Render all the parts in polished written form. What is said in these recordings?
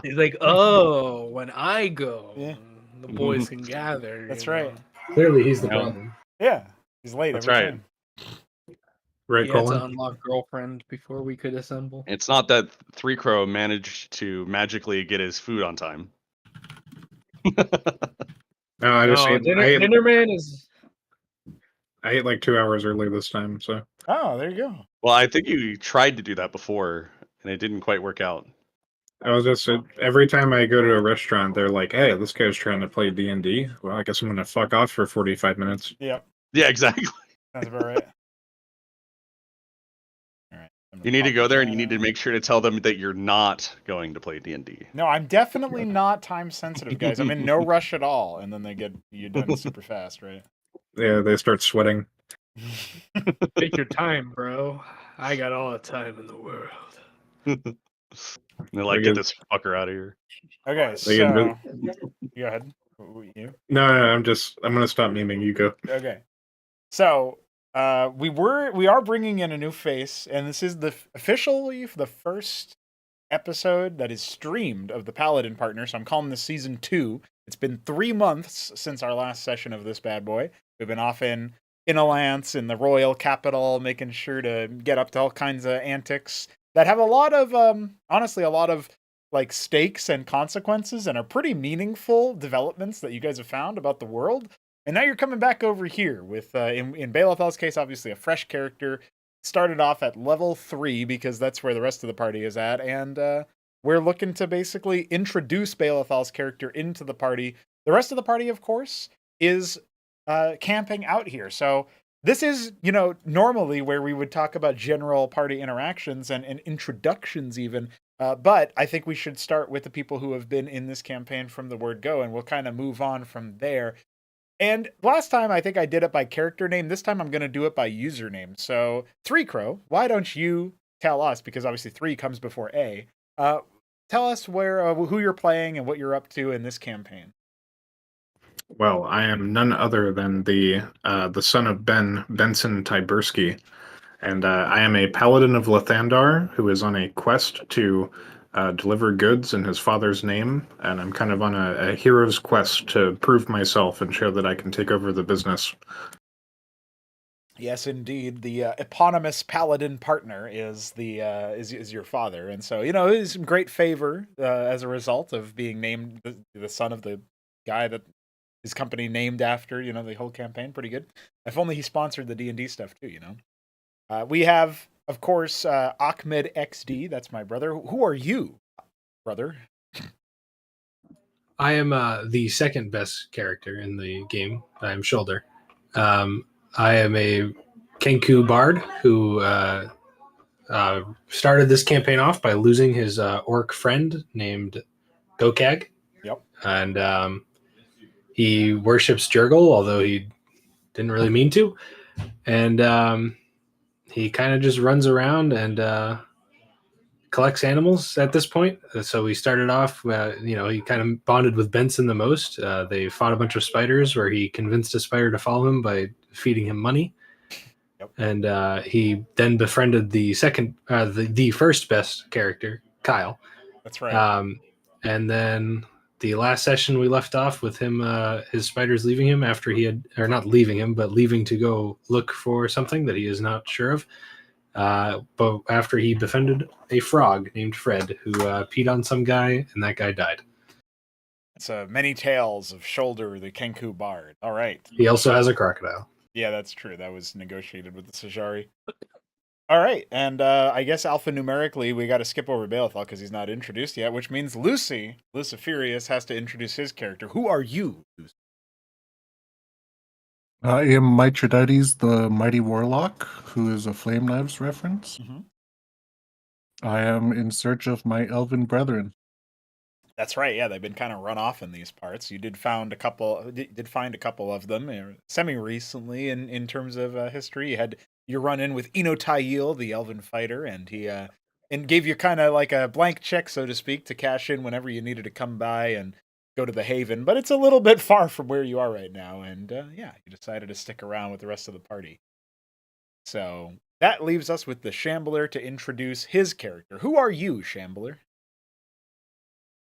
He's like, oh, when I go, Yeah, the boys can gather. that's you know? right. Clearly, he's the No. problem. Yeah, he's late That's every right. time. Right, He had to Colin? unlock girlfriend before we could assemble. It's not that Three Crow managed to magically get his food on time. No, I just No, ate, I ate, dinner man is. I ate like 2 hours early this time. So Oh, there you go. Well, I think you tried to do that before, and it didn't quite work out. I was just every time I go to a restaurant, they're like, "Hey, this guy's trying to play D&D." Well, I guess I'm gonna fuck off for 45 minutes. Yep, Yeah, exactly. sounds about right. All right. You need to go there, and you need to make sure to tell them that you're not going to play D&D. No, I'm definitely not time sensitive, guys. I'm in no rush at all, and then they get you done super fast, right? Yeah, they start sweating. Take your time, bro. I got all the time in the world. And they're like, They get get- this fucker out of here. Okay, They get so go ahead. You? No, I'm gonna stop memeing. You go. Okay. So we are bringing in a new face, and this is officially the first episode that is streamed of the Paladin Partner. So I'm calling this season 2. It's been 3 months since our last session of this bad boy. We've been off in Alliance in the royal capital, making sure to get up to all kinds of antics that have a lot of honestly a lot of like stakes and consequences and are pretty meaningful developments that you guys have found about the world. And now you're coming back over here with in Baelothal's case, obviously a fresh character. Started off at level 3 because that's where the rest of the party is at, and we're looking to basically introduce Baelothal's character into the party. The rest of the party, of course, is camping out here. So this is, normally where we would talk about general party interactions and introductions even. But I think we should start with the people who have been in this campaign from the word go, and we'll kind of move on from there. And last time I think I did it by character name. This time I'm going to do it by username. So, Three Crow, why don't you tell us, because obviously 3 comes before A, tell us who you're playing and what you're up to in this campaign. Well, I am none other than the son of Benson Tybursky, and I am a paladin of Lathandar who is on a quest to deliver goods in his father's name, and I'm kind of on a hero's quest to prove myself and show that I can take over the business. Yes, indeed. The eponymous Paladin Partner is is your father, and so he's in great favor as a result of being named the son of the guy that his company named after. The whole campaign, pretty good. If only he sponsored the D&D stuff too. We have, of course, Ahmed XD. That's my brother. Who are you, brother? I am the second best character in the game. I'm Shoulder. I am a Kenku bard who started this campaign off by losing his orc friend named Gokag. Yep. And he worships Jurgle, although he didn't really mean to. And he kind of just runs around and collects animals at this point. So we started off, he kind of bonded with Benson the most. They fought a bunch of spiders where he convinced a spider to follow him by feeding him money. Yep. And he then befriended the first best character, Kyle. That's right. And then the last session we left off with him, his spiders leaving him after he had, or not leaving him, but leaving to go look for something that he is not sure of. But after he befriended a frog named Fred who peed on some guy, and that guy died. It's many tales of Shoulder, the Kenku bard. All right. He also has a crocodile. Yeah, that's true. That was negotiated with the Sajari. All right, and I guess alphanumerically, we got to skip over Baelithal because he's not introduced yet, which means Luciferius, has to introduce his character. Who are you, Lucy? I am Mithridates, the Mighty Warlock, who is a Flame Knives reference. Mm-hmm. I am in search of my elven brethren. That's right. Yeah, they've been kind of run off in these parts. You did find a couple of them semi recently in terms of history. You had your run in with Eno Tayil, the elven fighter, and he and gave you kind of like a blank check, so to speak, to cash in whenever you needed to come by and go to the Haven. But it's a little bit far from where you are right now, and yeah, you decided to stick around with the rest of the party. So that leaves us with the Shambler to introduce his character. Who are you, Shambler?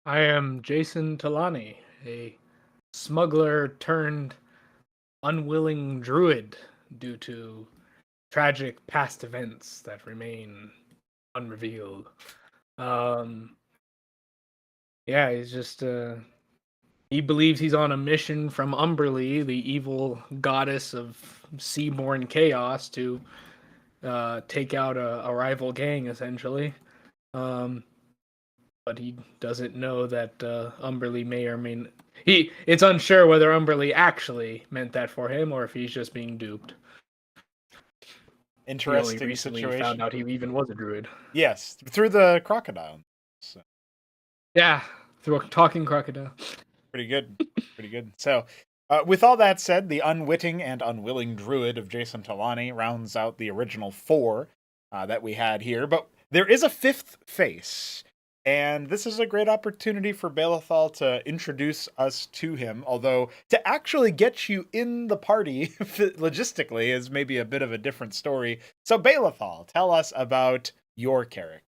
I am Jason Talani, a smuggler turned unwilling druid due to tragic past events that remain unrevealed. Um, yeah, he's just he believes he's on a mission from Umberly, the evil goddess of seaborne chaos, to take out a rival gang, essentially. Um, but he doesn't know that Umberly may or may it's unsure whether Umberly actually meant that for him or if he's just being duped. He only Interesting recently situation. found out he even was a druid. Yes, through the crocodile. So, Yeah, through a talking crocodile. pretty good. Pretty good. So, with all that said, the unwitting and unwilling druid of Jason Talani rounds out the original 4 that we had here. But there is a 5th face. And this is a great opportunity for Balethal to introduce us to him, although to actually get you in the party logistically is maybe a bit of a different story. So Balethal, tell us about your character.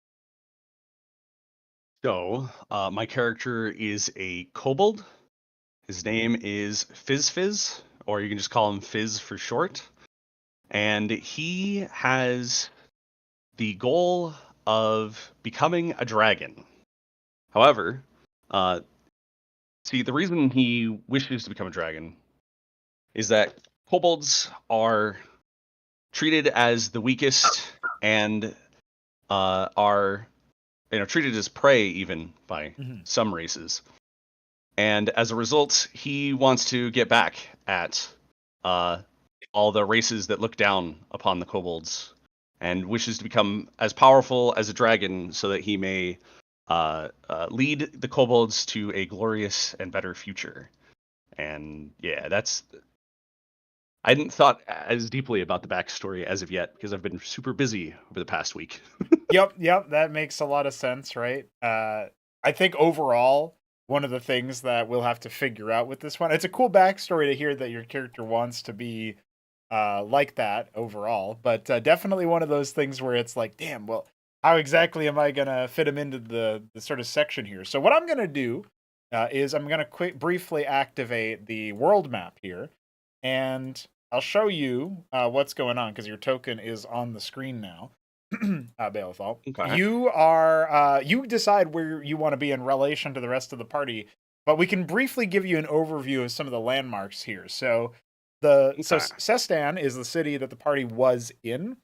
So, my character is a kobold. His name is Fizz, or you can just call him Fizz for short. And he has the goal of becoming a dragon. However, the reason he wishes to become a dragon is that kobolds are treated as the weakest and are treated as prey even by some races. And as a result, he wants to get back at all the races that look down upon the kobolds and wishes to become as powerful as a dragon so that he may lead the kobolds to a glorious and better future. And yeah, I hadn't thought as deeply about the backstory as of yet because I've been super busy over the past week. Yep, that makes a lot of sense, right? I think overall, one of the things that we'll have to figure out with this one, it's a cool backstory to hear that your character wants to be like that overall, but definitely one of those things where it's like, damn, well, how exactly am I going to fit him into the sort of section here? So what I'm going to do is I'm going to briefly activate the world map here, and I'll show you what's going on because your token is on the screen now. Balethal. Okay. You decide where you want to be in relation to the rest of the party, but we can briefly give you an overview of some of the landmarks here. So Sestan is the city that the party was in,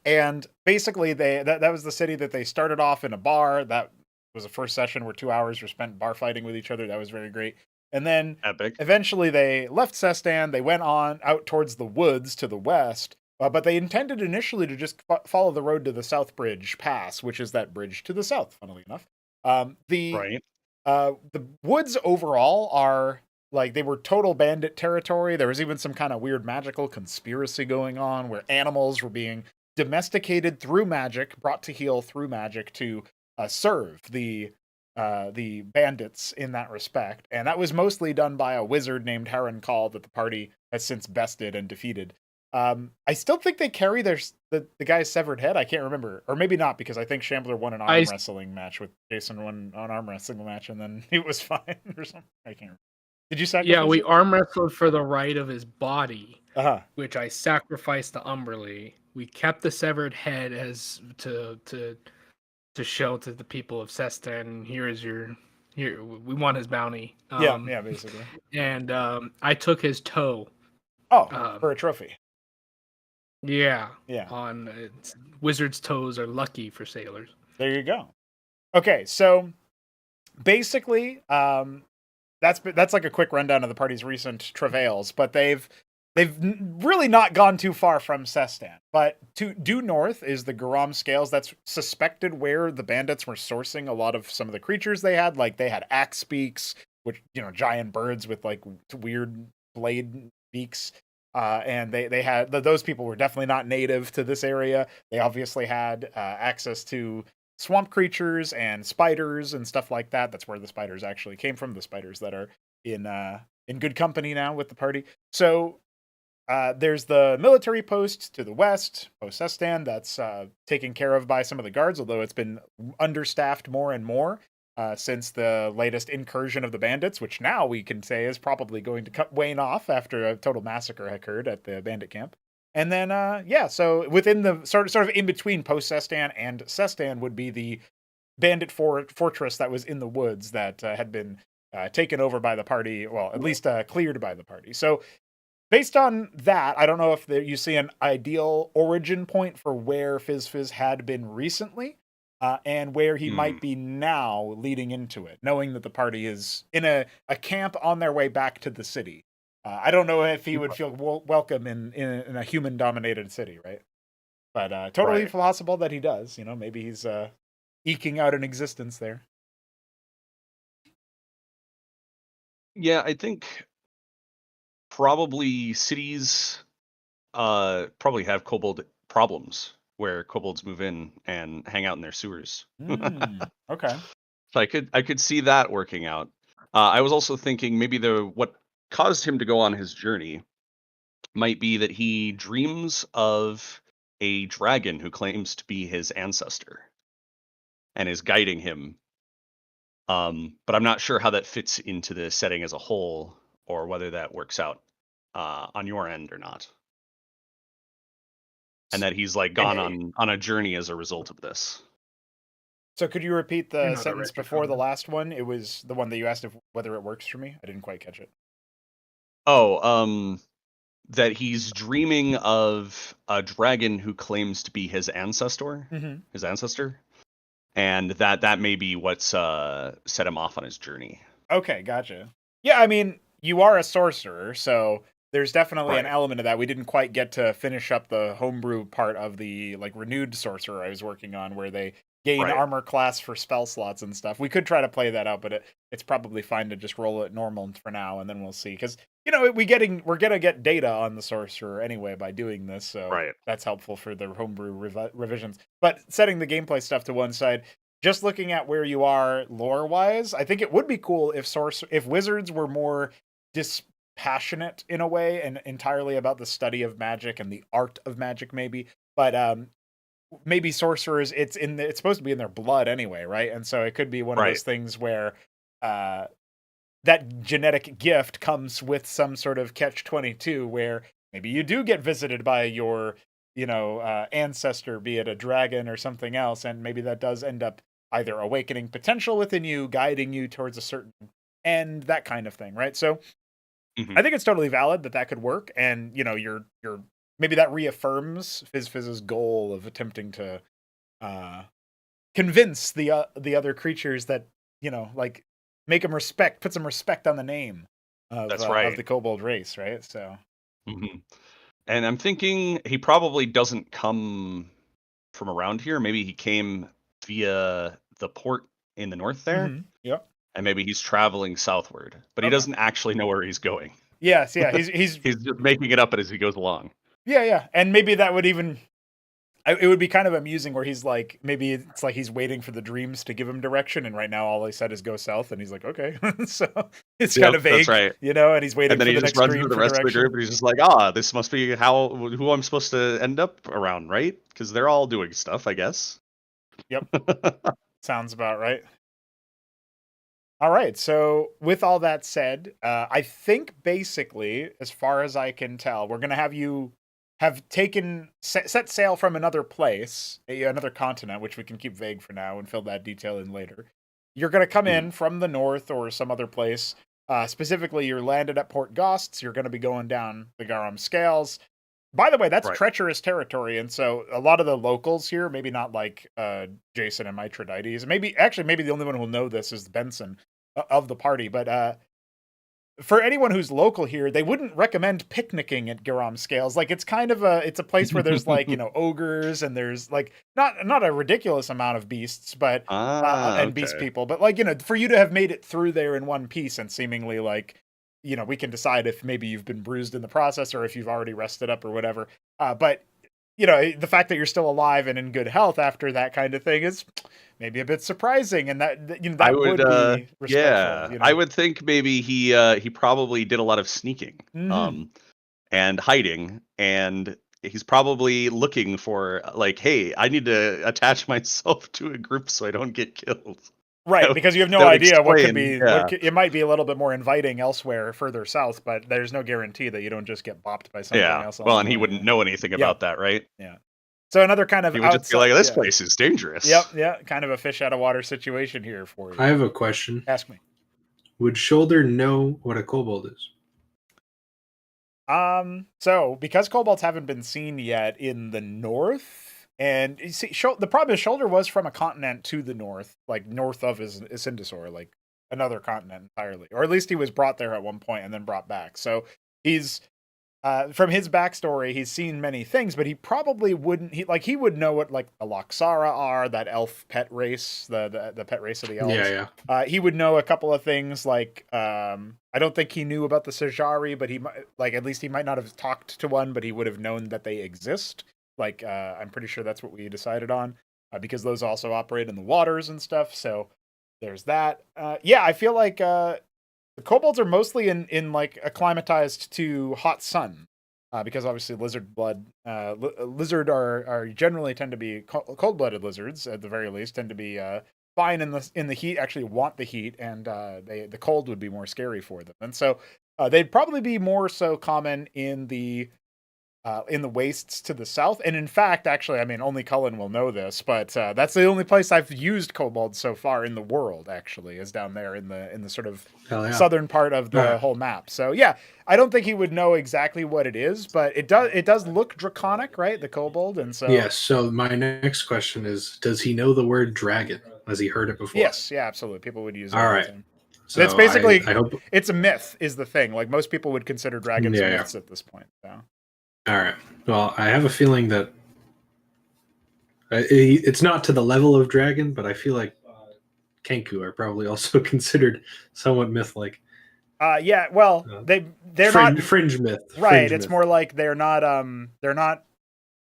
and basically that was the city that they started off in a bar. That was the first session where 2 hours were spent bar fighting with each other. That was very great. And then Epic. eventually they left Sestan. They went on out towards the woods to the west. But they intended initially to just follow the road to the South Bridge Pass, which is that bridge to the south, funnily enough. The woods overall are like they were total bandit territory. There was even some kind of weird magical conspiracy going on where animals were being domesticated through magic, brought to heel through magic to serve the bandits in that respect. And that was mostly done by a wizard named Harren Call that the party has since bested and defeated. I still think they carry the guy's severed head. I can't remember, or maybe not, because I think Shambler won an arm wrestling match with Jason won an arm wrestling match, and then it was fine or something. I can't remember. Did you sacrifice? Yeah, we arm wrestled for the right of his body, which I sacrificed to Umberly. We kept the severed head as to show to the people of Sestan, here we want his bounty. Yeah, basically. And I took his toe. For a trophy. Yeah. Yeah. On wizards' toes are lucky for sailors. There you go. Okay, so basically, that's like a quick rundown of the party's recent travails, but they've really not gone too far from Sestan. But due north is the Garam Scales. That's suspected where the bandits were sourcing a lot of some of the creatures they had. Like they had axe beaks, which giant birds with like weird blade beaks. And they had those people were definitely not native to this area. They obviously had access to swamp creatures and spiders and stuff like that. That's where the spiders actually came from. The spiders that are in good company now with the party. So there's the military post to the west, Post Sestan, that's taken care of by some of the guards, although it's been understaffed more and more. since the latest incursion of the bandits, which now we can say is probably going to wane off after a total massacre occurred at the bandit camp. And then, so within the sort of in between post Sestan and Sestan would be the bandit fortress that was in the woods that had been taken over by the party, well, at least cleared by the party. So based on that, I don't know if you see an ideal origin point for where Fizz had been recently, and where he might be now leading into it, knowing that the party is in a camp on their way back to the city. I don't know if he would feel welcome in a human-dominated city, right? But totally possible that he does. You know, maybe he's eking out an existence there. Yeah, I think probably cities probably have kobold problems where kobolds move in and hang out in their sewers. Okay. So I could see that working out. I was also thinking maybe what caused him to go on his journey might be that he dreams of a dragon who claims to be his ancestor and is guiding him. But I'm not sure how that fits into the setting as a whole, or whether that works out on your end or not. And that he's like gone on a journey as a result of this. So could you repeat the sentence before the last one? It was the one that you asked whether it works for me. I didn't quite catch it. Oh, that he's dreaming of a dragon who claims to be his ancestor, and that may be what's set him off on his journey. Okay, gotcha. Yeah, I mean, you are a sorcerer, so there's definitely an element of that. We didn't quite get to finish up the homebrew part of the like renewed sorcerer I was working on, where they gain armor class for spell slots and stuff. We could try to play that out, but it's probably fine to just roll it normal for now, and then we'll see. Because we're gonna get data on the sorcerer anyway by doing this, so that's helpful for the homebrew revisions. But setting the gameplay stuff to one side, just looking at where you are lore wise, I think it would be cool if wizards were more dispassionate in a way and entirely about the study of magic and the art of magic, maybe. But maybe sorcerers, it's supposed to be in their blood anyway, right? And so it could be one of those things where that genetic gift comes with some sort of catch-22 where maybe you do get visited by your ancestor, be it a dragon or something else, and maybe that does end up either awakening potential within you, guiding you towards a certain end, that kind of thing, right? So I think it's totally valid that could work, and you're maybe that reaffirms Fizz's goal of attempting to convince the other creatures that like make them put some respect on the name of the kobold race, right? So. And I'm thinking he probably doesn't come from around here. Maybe he came via the port in the north there. Yep. And maybe he's traveling southward, but he doesn't actually know where he's going. Yes, yeah. He's just making it up as he goes along. Yeah. And maybe that would it would be kind of amusing where he's like, maybe it's like he's waiting for the dreams to give him direction, and right now all he said is go south, and he's like, okay. So it's kind of vague, that's right. And he's waiting for the next dream. And then he just runs into the rest of the group, and he's just like, this must be who I'm supposed to end up around, right? Because they're all doing stuff, I guess. Yep. Sounds about right. All right, so with all that said, I think basically, as far as I can tell, we're going to have you have set sail from another place, another continent, which we can keep vague for now and fill that detail in later. You're going to come in from the north or some other place. Specifically, you're landed at Port Gosts. You're going to be going down the Garum Scales. By the way, that's treacherous territory, and so a lot of the locals here, maybe not like Jason and Mithridates, maybe the only one who will know this is Benson of the party, but for anyone who's local here, they wouldn't recommend picnicking at Garum Scales. Like, it's kind of it's a place where there's like, ogres, and there's like not a ridiculous amount of beasts, but and beast people, but like, for you to have made it through there in one piece and seemingly like, we can decide if maybe you've been bruised in the process or if you've already rested up or whatever. But the fact that you're still alive and in good health after that kind of thing is maybe a bit surprising, and that would be respectful. Yeah, I would think maybe he probably did a lot of sneaking, and hiding, and he's probably looking for like, hey, I need to attach myself to a group so I don't get killed. Right, because you have no That would idea what could explain, be. yeah. It might be a little bit more inviting elsewhere, further south, but there's no guarantee that you don't just get bopped by something Yeah. else. Well, along and the he way. wouldn't know anything about that, right? So another kind of He would just be outside. like, "This place is dangerous." Yep, yeah, kind of a fish out of water situation here for you. I have a question. Ask me. Would Shoulder know what a kobold is? So because kobolds haven't been seen yet in the north, and you see, the problem is Shoulder was from a continent to the north, like north of Isindasor, like another continent entirely, or at least he was brought there at one point and then brought back. So he's from his backstory, he's seen many things, but he probably wouldn't. He would know what like the Loxara are, that elf pet race, the pet race of the elves. Yeah. He would know a couple of things like I don't think he knew about the Sajari, but he might, like, at least he might not have talked to one, but he would have known that they exist. Like I'm pretty sure that's what we decided on, because those also operate in the waters and stuff. So there's that. I feel like the kobolds are mostly in like acclimatized to hot sun, because obviously lizard blood, lizard are generally tend to be cold-blooded lizards at the very least, tend to be fine in the heat, actually want the heat, and the cold would be more scary for them, and so they'd probably be more so common in the wastes to the south. And in fact, actually, I mean, only Cullen will know this, but that's the only place I've used kobolds so far in the world, actually, is down there in the sort of southern part of the whole map. So yeah, I don't think he would know exactly what it is, but it does look draconic, right? The kobold. And so yes. So my next question is, does he know the word dragon? Has he heard it before? Yes, yeah, absolutely. People would use it all all right. the time. So it's basically I hope it's a myth is the thing. Like most people would consider dragons myths at this point. So. All right. Well, I have a feeling that it's not to the level of dragon, but I feel like Kenku are probably also considered somewhat myth-like. Yeah. Well, they're not fringe myth, right? Fringe it's myth. more like they're not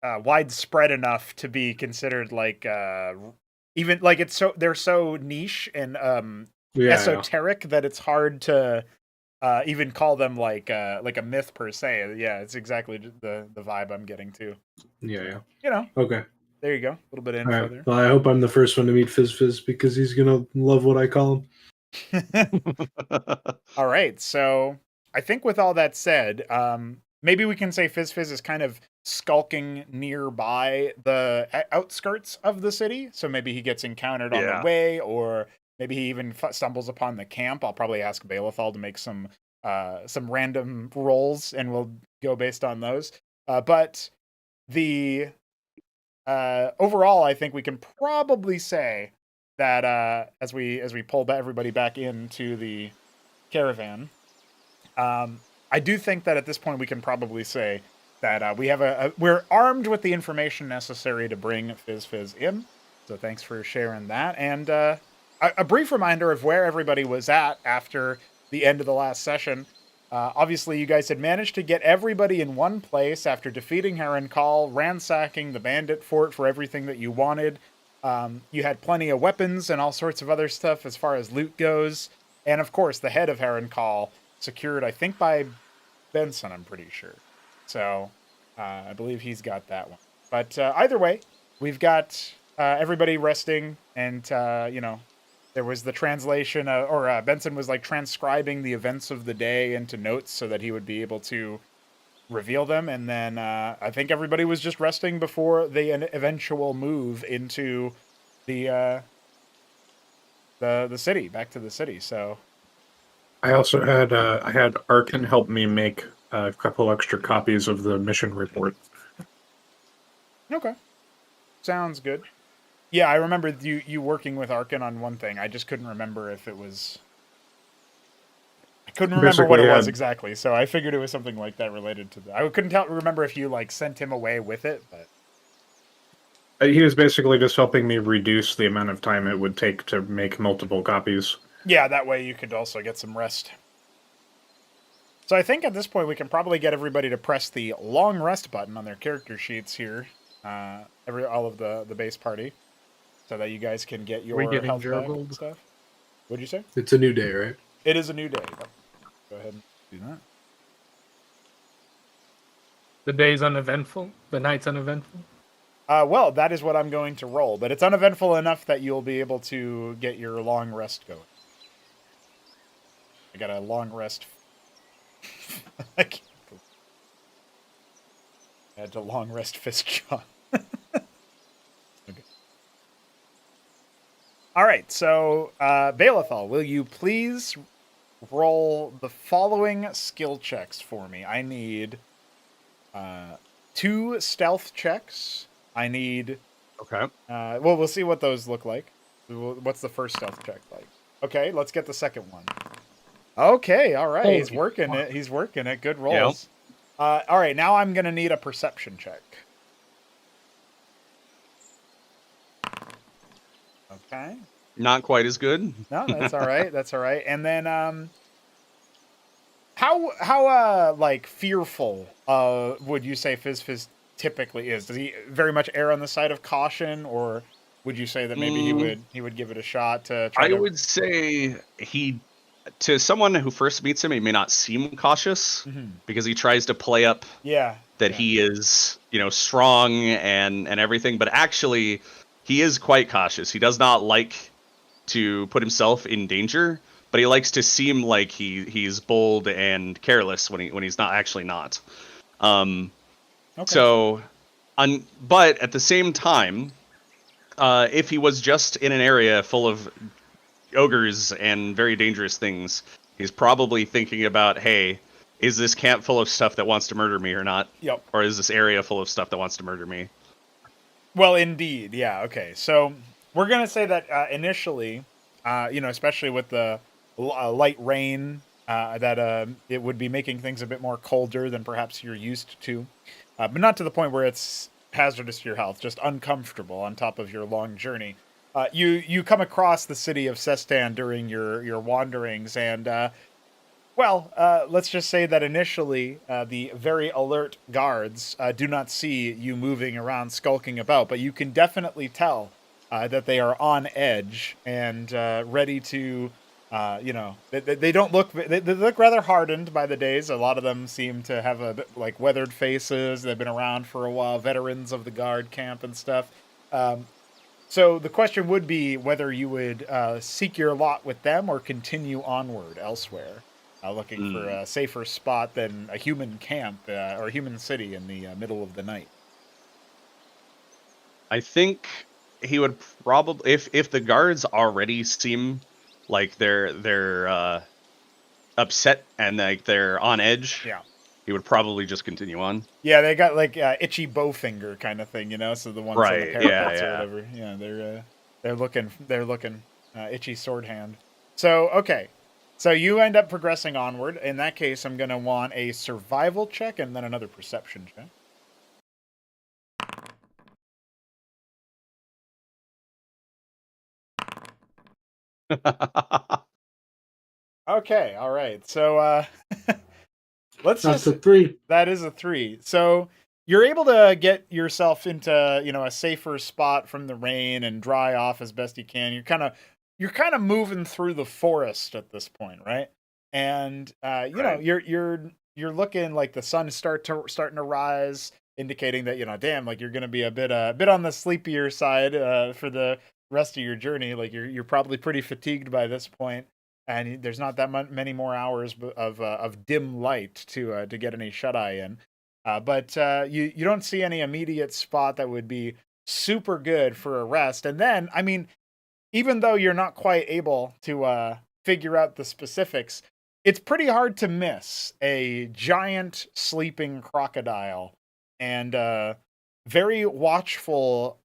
widespread enough to be considered like even like they're so niche and esoteric that it's hard to even call them like a myth per se. Yeah, it's exactly the vibe I'm getting to. Yeah. You know. Okay. There you go. A little bit of info there. Well, I hope I'm the first one to meet Fizz because he's gonna love what I call him. All right. So I think with all that said, maybe we can say Fizz is kind of skulking nearby the outskirts of the city. So maybe he gets encountered on the way, or maybe he even stumbles upon the camp. I'll probably ask Balethal to make some random rolls, and we'll go based on those. But the overall, I think we can probably say that as we pull everybody back into the caravan, I do think that at this point we can probably say that we're armed with the information necessary to bring Fizz in. So thanks for sharing that, and a brief reminder of where everybody was at after the end of the last session. Obviously, you guys had managed to get everybody in one place after defeating Heron Call, ransacking the bandit fort for everything that you wanted. You had plenty of weapons and all sorts of other stuff as far as loot goes. And of course, the head of Heron Call, secured, I think, by Benson, I'm pretty sure. So I believe he's got that one. But either way, we've got everybody resting, and, there was the translation, or Benson was like transcribing the events of the day into notes so that he would be able to reveal them. And then I think everybody was just resting before the eventual move into the city, back to the city. So I also had I had Arkin help me make a couple extra copies of the mission report. Okay, sounds good. Yeah, I remember you working with Arkin on one thing. I just couldn't remember if it was... I couldn't remember what it was exactly, so I figured it was something like that related to that. I couldn't remember if you like sent him away with it, but... He was basically just helping me reduce the amount of time it would take to make multiple copies. Yeah, that way you could also get some rest. So I think at this point we can probably get everybody to press the long rest button on their character sheets here. All of the base party. So that you guys can get your health back and stuff. What'd you say? It's a new day, right? It is a new day. Go ahead and do that. The day's uneventful? The night's uneventful? Well, that is what I'm going to roll, but it's uneventful enough that you'll be able to get your long rest going. I got a long rest. I can't believe I had to long rest fist jaw. Okay. All right, so Balethal, will you please roll the following skill checks for me? I need 2 stealth checks. I need. Okay. Well, we'll see what those look like. What's the first stealth check like? Okay, let's get the second one. Okay, all right. He's Holy working fuck. it. He's working it. Good rolls. All right, now I'm going to need a perception check. Okay. Not quite as good. No, that's all right. That's all right. And then how like fearful would you say Fizz typically is? Does he very much err on the side of caution, or would you say that maybe he would give it a shot to try I would say to someone who first meets him, he may not seem cautious because he tries to play up he is, strong and everything, but actually he is quite cautious. He does not like to put himself in danger, but he likes to seem like he's bold and careless when he's not actually not. Okay. So, but at the same time, if he was just in an area full of ogres and very dangerous things, he's probably thinking about, hey, is this camp full of stuff that wants to murder me or not? Yep. Or is this area full of stuff that wants to murder me? Well, indeed, yeah. Okay, so we're gonna say that initially, especially with the light rain, that it would be making things a bit more colder than perhaps you're used to, but not to the point where it's hazardous to your health, just uncomfortable on top of your long journey. You come across the city of Sestan during your wanderings, and let's just say that initially the very alert guards do not see you moving around, skulking about, but you can definitely tell that they are on edge and ready to, they don't look, they look rather hardened by the days. A lot of them seem to have a bit like weathered faces. They've been around for a while, veterans of the guard camp and stuff. So the question would be whether you would seek your lot with them or continue onward elsewhere, looking for a safer spot than a human camp or a human city in the middle of the night. I think he would probably, if the guards already seem like they're upset and like they're on edge, yeah, he would probably just continue on. Yeah, they got like itchy bow finger kind of thing, so the ones on the parapets or whatever. Yeah, they're looking itchy sword hand. So okay, so you end up progressing onward. In that case, I'm gonna want a survival check and then another perception check. Okay, all right. So that's a 3. That is a 3. So you're able to get yourself into a safer spot from the rain and dry off as best you can. You're kind of moving through the forest at this point, right? And you're looking like the sun is starting to rise, indicating that damn, like you're going to be a bit on the sleepier side for the rest of your journey. Like you're probably pretty fatigued by this point, and there's not that many more hours of dim light to get any shut eye in. But you don't see any immediate spot that would be super good for a rest. And then, I mean, even though you're not quite able to figure out the specifics, it's pretty hard to miss a giant sleeping crocodile and very watchful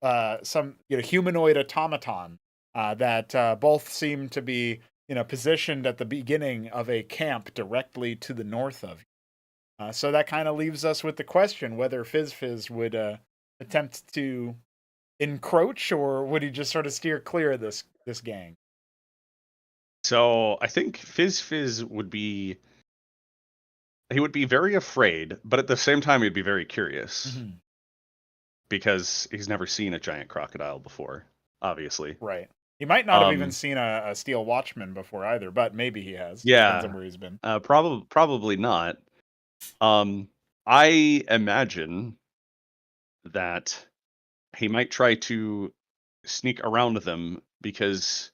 some humanoid automaton that both seem to be positioned at the beginning of a camp directly to the north of you. So that kind of leaves us with the question whether Fizz would attempt to encroach, or would he just sort of steer clear of this gang? So I think Fizz would be very afraid, but at the same time he'd be very curious because he's never seen a giant crocodile before, obviously. Right. He might not have even seen a steel watchman before either, but maybe he has. Yeah. Depends on where he's been. Probably not. I imagine that he might try to sneak around them because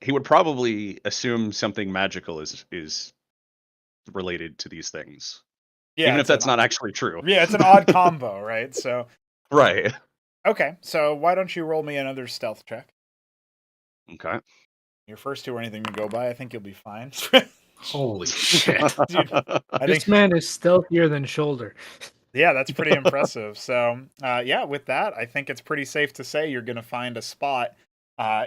he would probably assume something magical is related to these things, Yeah, even if that's not actually true. yeah, it's an odd combo, right? So Right. okay, so why don't you roll me another stealth check? Okay. Your first two are anything to go by. I think you'll be fine. Holy shit. Dude, I This think man is stealthier than Shoulder. yeah, that's pretty impressive. So yeah, with that, I think it's pretty safe to say you're going to find a spot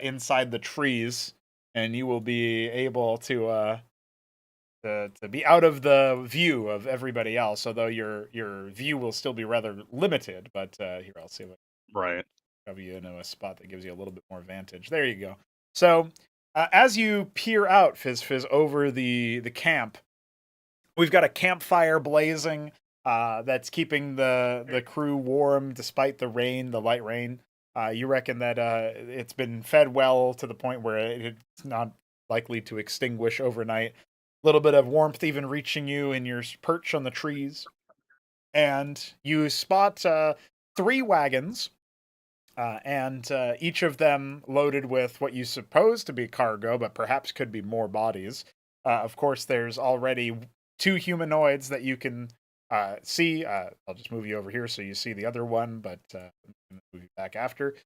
inside the trees, and you will be able to be out of the view of everybody else. Although your view will still be rather limited. But here, I'll see if I Right. can cover you into a spot that gives you a little bit more vantage. There you go. So as you peer out, Fizz, over the camp, we've got a campfire blazing that's keeping the crew warm despite the rain, the light rain. You reckon that it's been fed well to the point where it's not likely to extinguish overnight. A little bit of warmth even reaching you in your perch on the trees. And you spot 3 wagons, and each of them loaded with what you suppose to be cargo, but perhaps could be more bodies. Of course, there's already 2 humanoids that you can see. I'll just move you over here so you see the other one, but I'm gonna move you back after.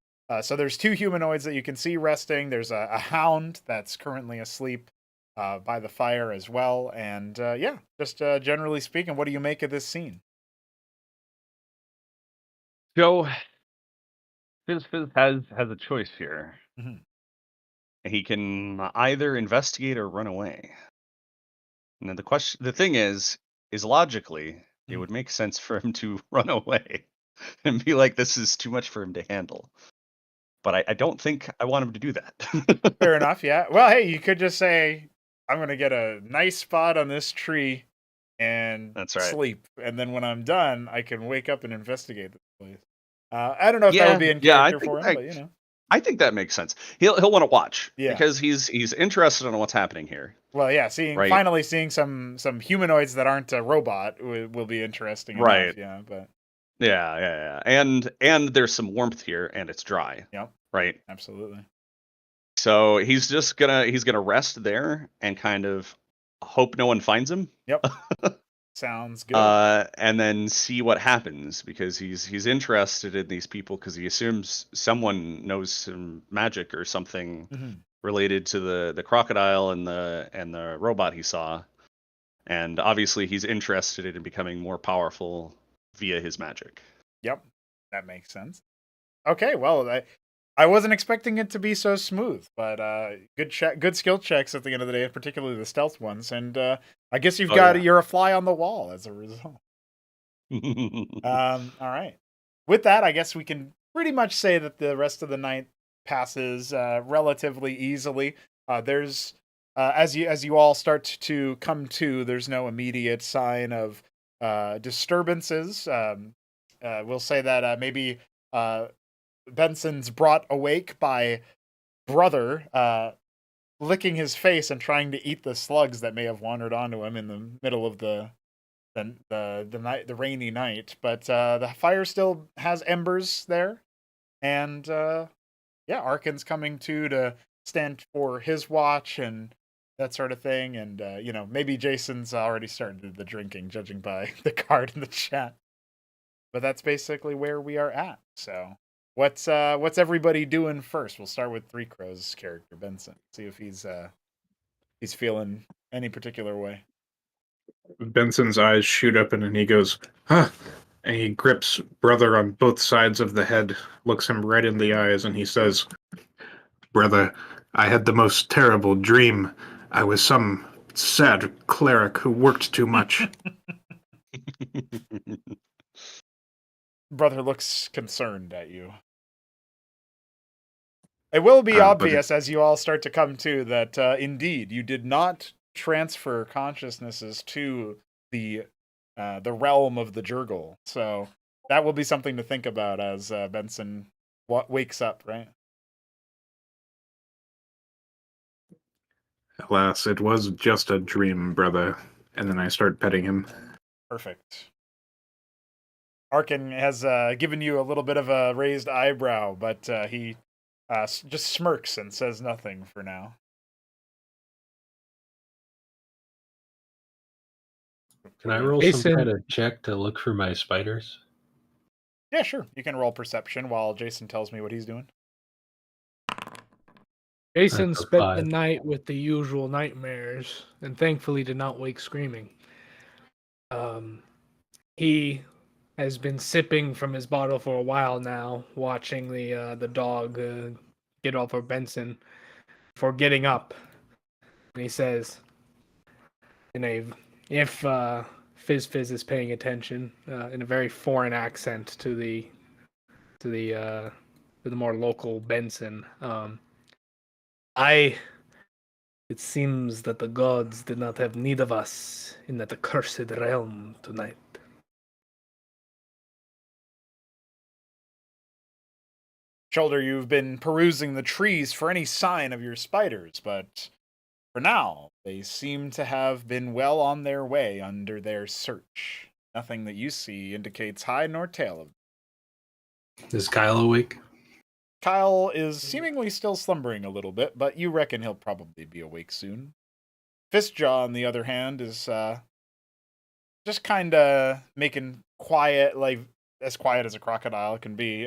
So there's 2 humanoids that you can see resting. There's a hound that's currently asleep by the fire as well. And yeah, just generally speaking, what do you make of this scene? So Fizz has a choice here. Mhm. He can either investigate or run away. Now the thing is logically, it would make sense for him to run away and be like, this is too much for him to handle. But I don't think I want him to do that. Fair enough, yeah. Well, hey, you could just say, I'm going to get a nice spot on this tree and That's right. sleep. And then when I'm done, I can wake up and investigate the place. I don't know if that Yeah, would be in yeah, I character think for him, but you know. I think that makes sense. He'll want to watch Yeah. because he's interested in what's happening here. Well, yeah, Right. finally seeing some humanoids that aren't a robot will be interesting enough, Right. yeah, but Yeah. And there's some warmth here and it's dry. Yep. Right. Absolutely. So he's gonna rest there and kind of hope no one finds him. Yep. Sounds good. And then see what happens because he's interested in these people because he assumes someone knows some magic or something Mhm. related to the crocodile and the robot he saw, and obviously he's interested in becoming more powerful via his magic. Yep. That makes sense. Okay, well, I wasn't expecting it to be so smooth, but good skill checks at the end of the day, particularly the stealth ones, and I guess you're a fly on the wall as a result. All right. With that, I guess we can pretty much say that the rest of the night passes relatively easily. There's as you all start to come to, there's no immediate sign of disturbances. We'll say that maybe Benson's brought awake by brother licking his face and trying to eat the slugs that may have wandered onto him in the middle of the night, the rainy night. But the fire still has embers there, and yeah, Arkin's coming to stand for his watch and that sort of thing. And you know, maybe Jason's already started the drinking, judging by the card in the chat. But that's basically where we are at. So what's everybody doing first? We'll start with Three Crows' character, Benson. See if he's feeling any particular way. Benson's eyes shoot up and he goes, huh. And he grips brother on both sides of the head, looks him right in the eyes, and he says, brother, I had the most terrible dream. I was some sad cleric who worked too much. Brother looks concerned at you. It will be but obvious as you all start to come to that indeed you did not transfer consciousnesses to the realm of the Jurgle. So that will be something to think about as Benson wakes up, right? Alas, it was just a dream, brother. And then I start petting him. Perfect. Arkin has given you a little bit of a raised eyebrow, but he just smirks and says nothing for now. Can I roll Jason- some kind of check to look for my spiders? Yeah, sure. You can roll perception while Jason tells me what he's doing. Jason That's a spent the 5. night with the usual nightmares and thankfully did not wake screaming. He has been sipping from his bottle for a while now, watching the dog get off of Benson before getting up. And he says, in a if Fizz is paying attention, in a very foreign accent to the more local Benson. It seems that the gods did not have need of us in that accursed realm tonight. Shoulder, you've been perusing the trees for any sign of your spiders, but for now, they seem to have been well on their way under their search. Nothing that you see indicates hide nor tail of them. Is Kyle awake? Kyle is seemingly still slumbering a little bit, but you reckon he'll probably be awake soon. Fistjaw, on the other hand, is just kind of making quiet, like as quiet as a crocodile can be,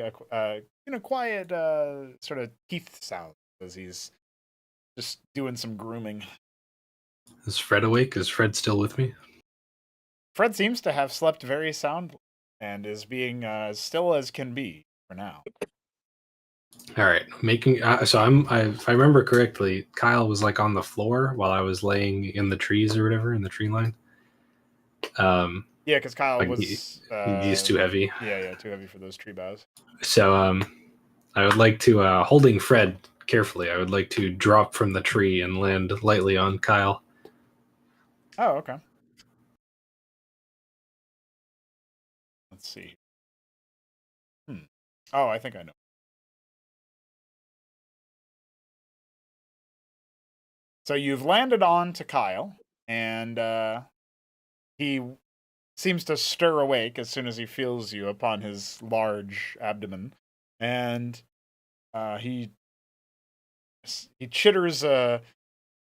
quiet sort of teeth sound as he's just doing some grooming. Is Fred awake? Is Fred still with me? Fred seems to have slept very soundly and is being as still as can be for now. All right, making if I remember correctly, Kyle was like on the floor while I was laying in the trees or whatever in the tree line. Yeah, because Kyle Like was he's too heavy. Yeah, too heavy for those tree boughs. So I would like to holding Fred carefully. I would like to drop from the tree and land lightly on Kyle. Oh, okay. Let's see. Oh, I think I know. So you've landed on to Kyle, and he seems to stir awake as soon as he feels you upon his large abdomen, and he chitters a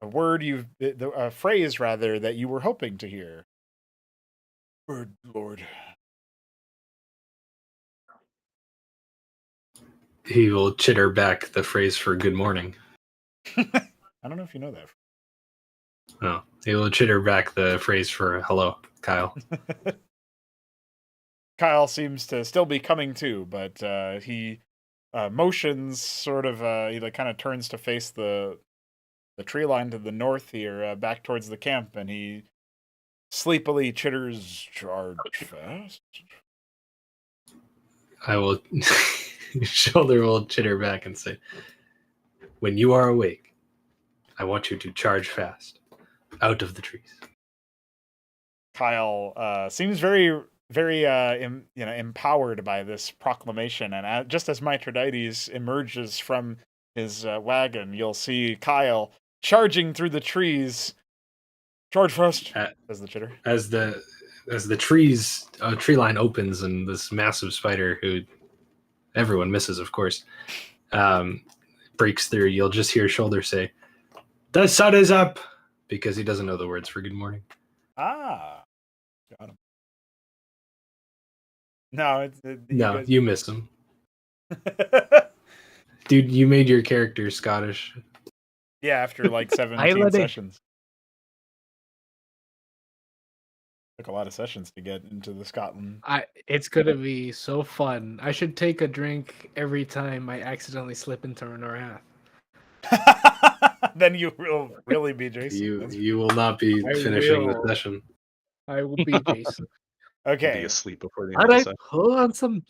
word a phrase rather that you were hoping to hear. Word, Lord. He will chitter back the phrase for good morning. I don't know if you know that. Oh, he will chitter back the phrase for hello, Kyle. Kyle seems to still be coming to, but he motions sort of. He like kind of turns to face the tree line to the north here, back towards the camp, and he sleepily chitters, "Charge fast." I will Shoulder will chitter back and say, when you are awake, I want you to charge fast out of the trees. Kyle seems very, very empowered by this proclamation, and just as Mithridates emerges from his wagon, you'll see Kyle charging through the trees. Charge fast, says the chitter. As the tree line opens and this massive spider, who everyone misses, of course, breaks through, you'll just hear Shoulder say, "The sun is up," because he doesn't know the words for good morning. Ah, got him. No, You miss him. Dude, you made your character Scottish. Yeah, after like 17 Islanding. sessions. Took a lot of sessions to get into the Scotland. It's gonna be so fun. I should take a drink every time I accidentally slip into an wrath. Then you will really be Jason. You will not be finishing the session. I will be Jason. Be Okay, asleep before the All end of right, the pull on some.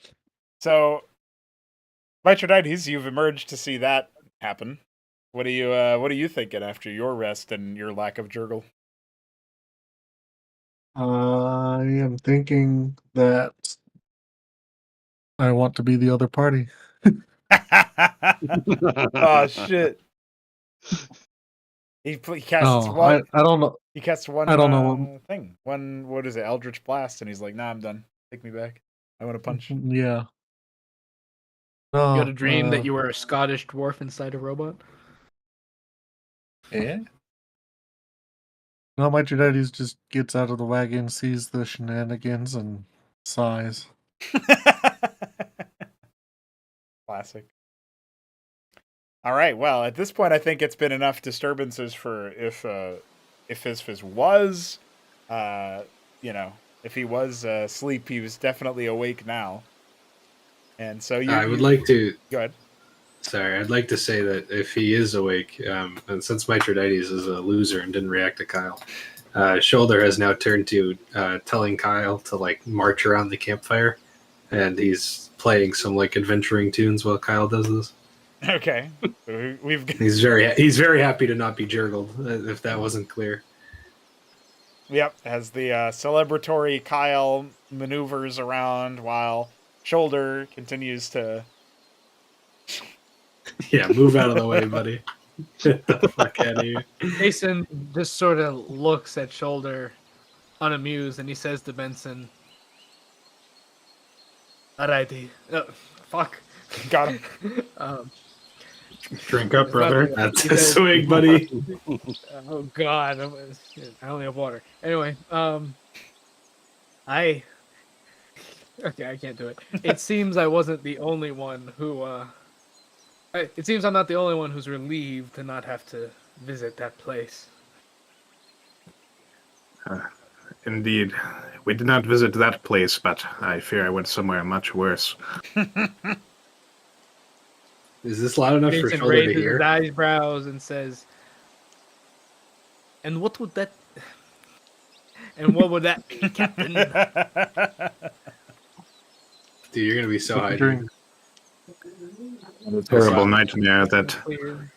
so Mithridates, you've emerged to see that happen. What are you thinking after your rest and your lack of Jurgle? I am thinking that I want to be the other party. Oh shit! He casts Oh, one. I don't know. He casts one. I don't know thing. What is it? Eldritch Blast, and he's like, "Nah, I'm done. Take me back." I want to punch. Yeah. You No, had a dream that you were a Scottish dwarf inside a robot? Yeah. No, my Dreadies just gets out of the wagon, sees the shenanigans, and sighs. Classic. All right. Well, at this point, I think it's been enough disturbances for if Fizz was, if he was asleep, he was definitely awake now. And so I would like to. go ahead. Sorry, I'd like to say that if he is awake, and since Mithridates is a loser and didn't react to Kyle, Shoulder has now turned to telling Kyle to like march around the campfire, and he's playing some like adventuring tunes while Kyle does this. Okay. He's very happy to not be jurgled. If that wasn't clear. Yep, as the celebratory Kyle maneuvers around while Shoulder continues to. Yeah, move out of the way, buddy. Get the fuck out of here. Jason just sort of looks at Shoulder unamused and he says to Benson, Alrighty. Fuck. Got him. Drink up, brother. That's a swig, buddy. Oh god, I only have water. Anyway, I can't do it. It seems I wasn't the only one who it seems I'm not the only one who's relieved to not have to visit that place. Indeed. We did not visit that place, but I fear I went somewhere much worse. Is this loud enough for Jason Shoulder to raises his hear? eyebrows and says, "And what would that? And what would that be, Captain?" Dude, you're gonna be so hydrated. Drink. A terrible nightmare that Clear.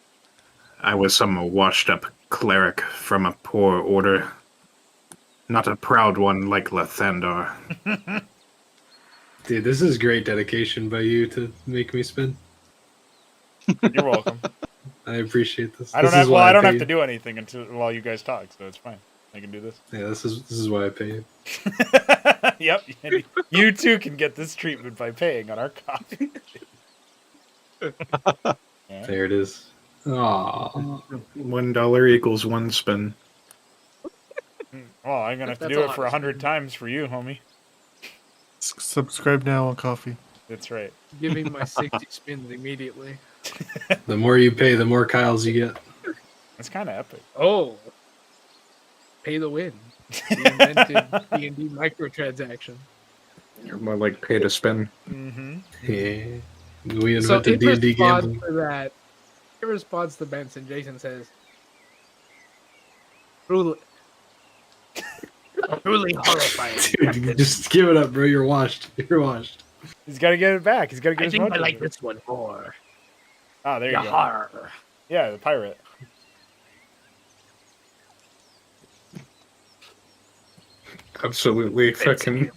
I was some washed-up cleric from a poor order. Not a proud one like Lathandar. Dude, this is great dedication by you to make me spin. You're welcome. I appreciate this. I don't This have. is Well, why I don't have pay to do anything while you guys talk, so it's fine. I can do this. Yeah, this is why I pay you. Yep. You too can get this treatment by paying on our coffee. Yeah. There it is. Aww. $1 equals one spin. Well, I'm gonna have to That's do a it lot for of 100 times for you, homie. Subscribe now on coffee. That's right. Giving my 60 spins immediately. The more you pay, the more Kyles you get. That's kind of epic. Oh, pay the win. The invented D&D microtransaction. You're more like pay to spin. Mm-hmm. Yeah. We So invented in D&D response gambling. to that, in response to Benson, Jason says, "Truly, truly horrifying." Dude, just give it up, bro. You're washed. You're washed. He's got to get it back. He's got to get I his think I mojo like back. this one more. Ah, there you go. Yahar. Yeah, the pirate. Absolutely fucking.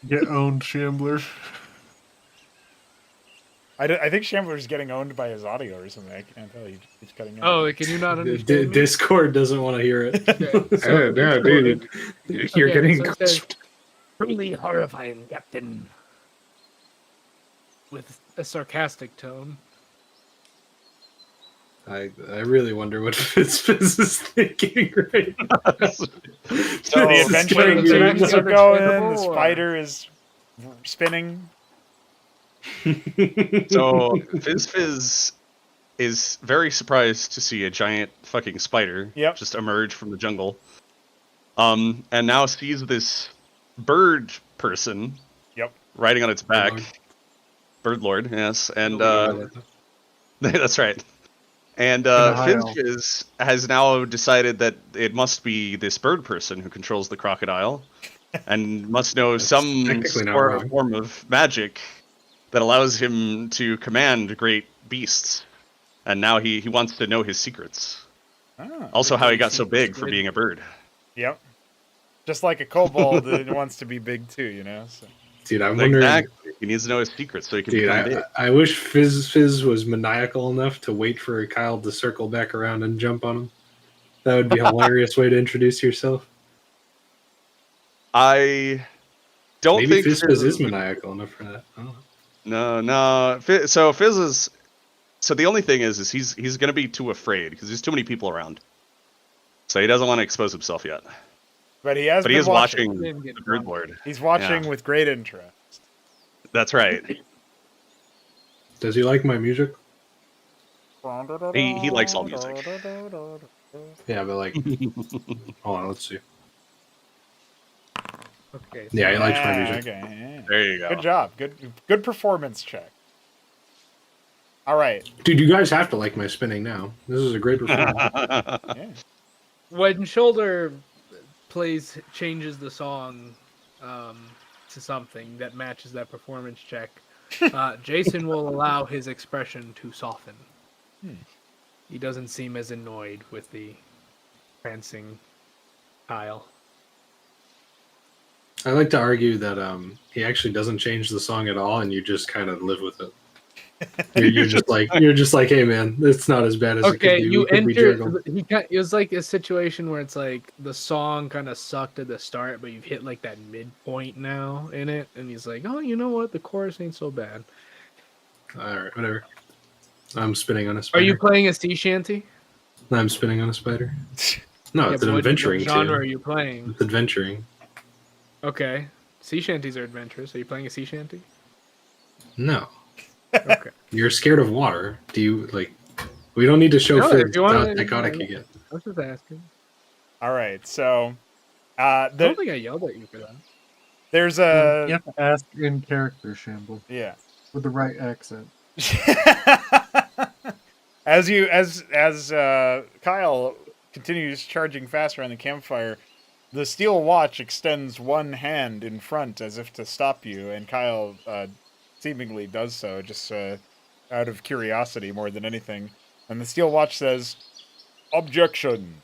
Get owned, Shambler. I think Shambler's getting owned by his audio or something. I can't tell. He keeps cutting out. Oh, can you not understand me? Discord doesn't want to hear it. Okay, so- Yeah, dude. You're Okay, getting. so it says, truly horrifying, Captain. With a sarcastic tone. I really wonder what Fizz is thinking right now. So This the is adventure getting of the me episode understandable, going. The or- spider is spinning. So Fizz is very surprised to see a giant fucking spider Yep. just emerge from the jungle. And now sees this bird person Yep. riding on its back. Lord. Bird Lord, yes. And Oh, that's right. And Ohio. Fizz has now decided that it must be this bird person who controls the crocodile, and must know That's some technically not sort of wrong. form of magic that allows him to command great beasts. And now he wants to know his secrets. Ah, Also, how he got so big for being a bird. yep. Just like a kobold that wants to be big too, you know. So. Dude, I'm wondering. Exactly. He needs to know his secrets so he can Dude, become big. I wish Fizz was maniacal enough to wait for Kyle to circle back around and jump on him. That would be a hilarious way to introduce yourself. I don't Maybe think Fizz Fizz is maniacal enough for that. I don't know. No. So Fizz is. So the only thing is he's gonna be too afraid because there's too many people around. So he doesnn't want to expose himself yet. But he has But he been is watching Didn't the get Brood drunk. Lord. He's watching Yeah. with great interest. That's right. Does he like my music? He likes all music. Yeah, but like, hold on, let's see. Okay. Yeah, he likes my music. Okay. Yeah. There you go. Good job. Good performance check. All right. Dude, you guys have to like my spinning now. This is a great performance. Yeah. When Shoulder changes the song to something that matches that performance check, Jason will allow his expression to soften. He doesn't seem as annoyed with the prancing Kyle. I like to argue that he actually doesn't change the song at all, and you just kind of live with it. You're just like, hey man, it's not as bad as it Okay, could be. you We could be enter. juggled. It was like a situation where it's like the song kind of sucked at the start, but you've hit like that midpoint now in it, and he's like, "Oh, you know what? The chorus ain't so bad." All right, whatever. I'm spinning on a Are spider. you playing a sea shanty? I'm spinning on a spider. No, it's but an what adventuring genre are tune. you playing? It's adventuring. Okay, sea shanties are adventurous. Are you playing a sea shanty? No, Okay. you're scared of water. Do you like? We don't need to show No, Fizz if you want how to- psychotic you get. I was just asking. All right. So, I don't think I yelled at you for that. there's You a have to ask in character, Shamble, yeah. with the right accent. as Kyle continues charging faster on the campfire, the steel watch extends one hand in front as if to stop you, and Kyle seemingly does so just out of curiosity more than anything. And the steel watch says, "Objection.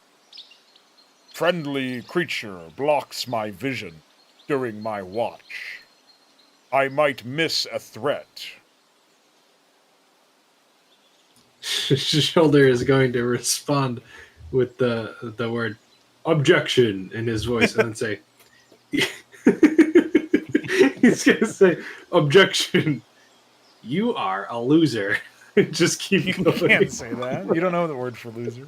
Friendly creature blocks my vision during my watch. I might miss a threat." Shoulder is going to respond with the word objection in his voice and then say he's gonna say objection, you are a loser. Just keep You going. can't say that. You don't know the word for loser.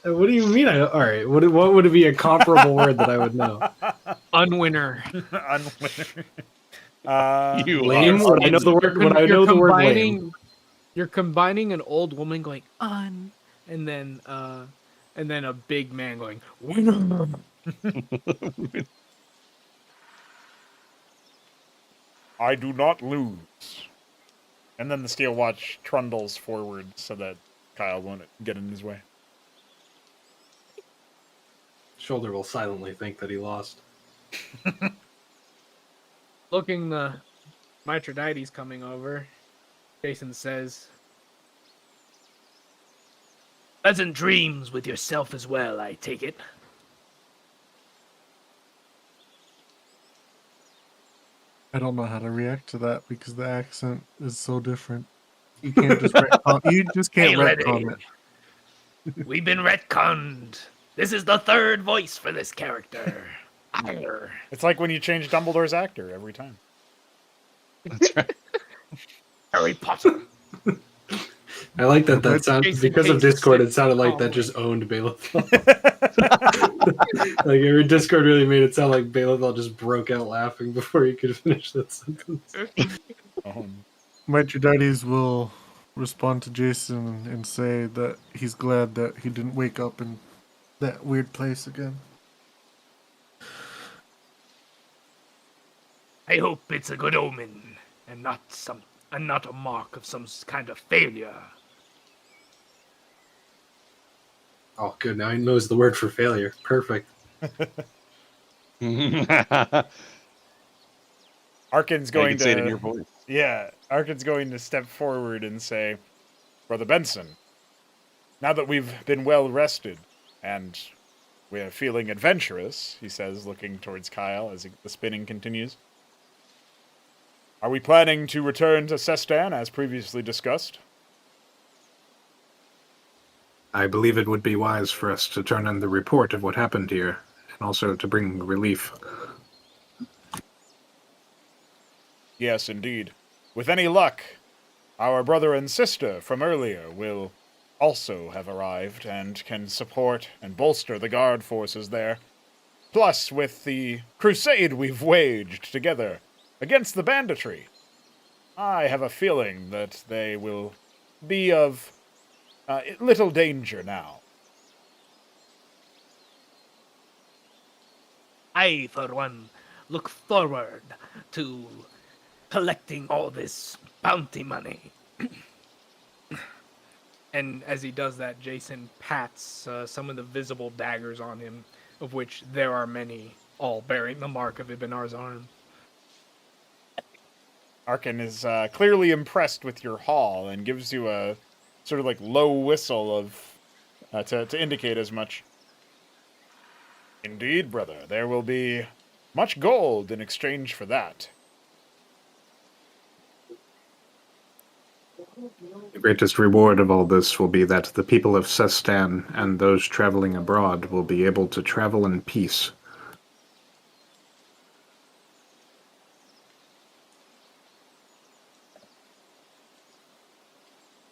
What do you mean? All right, what would be a comparable word that I would know? Unwinner. Unwinner. You Lame? are. Would I know the word? Would I You're know the word lame? You're combining an old woman going "un" and then a big man going "winner." I do not lose. And then the steel watch trundles forward so that Kyle won't get in his way. Shoulder will silently think that he lost. Looking the Mithridates coming over, Jason says, "Pleasant dreams with yourself as well, I take it." I don't know how to react to that because the accent is so different. You can't just retcon. You just can't Hey, lady. retcon it. We've been retconned. This is the third voice for this character. Arr. It's like when you change Dumbledore's actor every time. That's right. Harry Potter. I like that. That sound Jason because of hates Discord. it. It sounded like Oh, that my. just owned Balethal. Like every Discord really made it sound like Balethal just broke out laughing before he could finish that sentence. Mithridates will respond to Jason and say that he's glad that he didn't wake up in that weird place again. I hope it's a good omen and not a mark of some kind of failure. Oh, good. Now he knows the word for failure. Perfect. Arkin's I going can to say it in your voice. Yeah, Arkin's going to step forward and say, "Brother Benson, now that we've been well rested and we're feeling adventurous," he says, looking towards Kyle as the spinning continues, "are we planning to return to Sestan as previously discussed?" I believe it would be wise for us to turn in the report of what happened here, and also to bring relief. Yes, indeed. With any luck, our brother and sister from earlier will also have arrived and can support and bolster the guard forces there. Plus, with the crusade we've waged together against the banditry, I have a feeling that they will be of little danger now. I, for one, look forward to collecting all this bounty money. And as he does that, Jason pats some of the visible daggers on him, of which there are many, all bearing the mark of Ibnar's arm. Arkin is clearly impressed with your haul and gives you a sort of like low whistle of to indicate as much. Indeed, brother, there will be much gold in exchange for that. The greatest reward of all this will be that the people of Sestan and those traveling abroad will be able to travel in peace.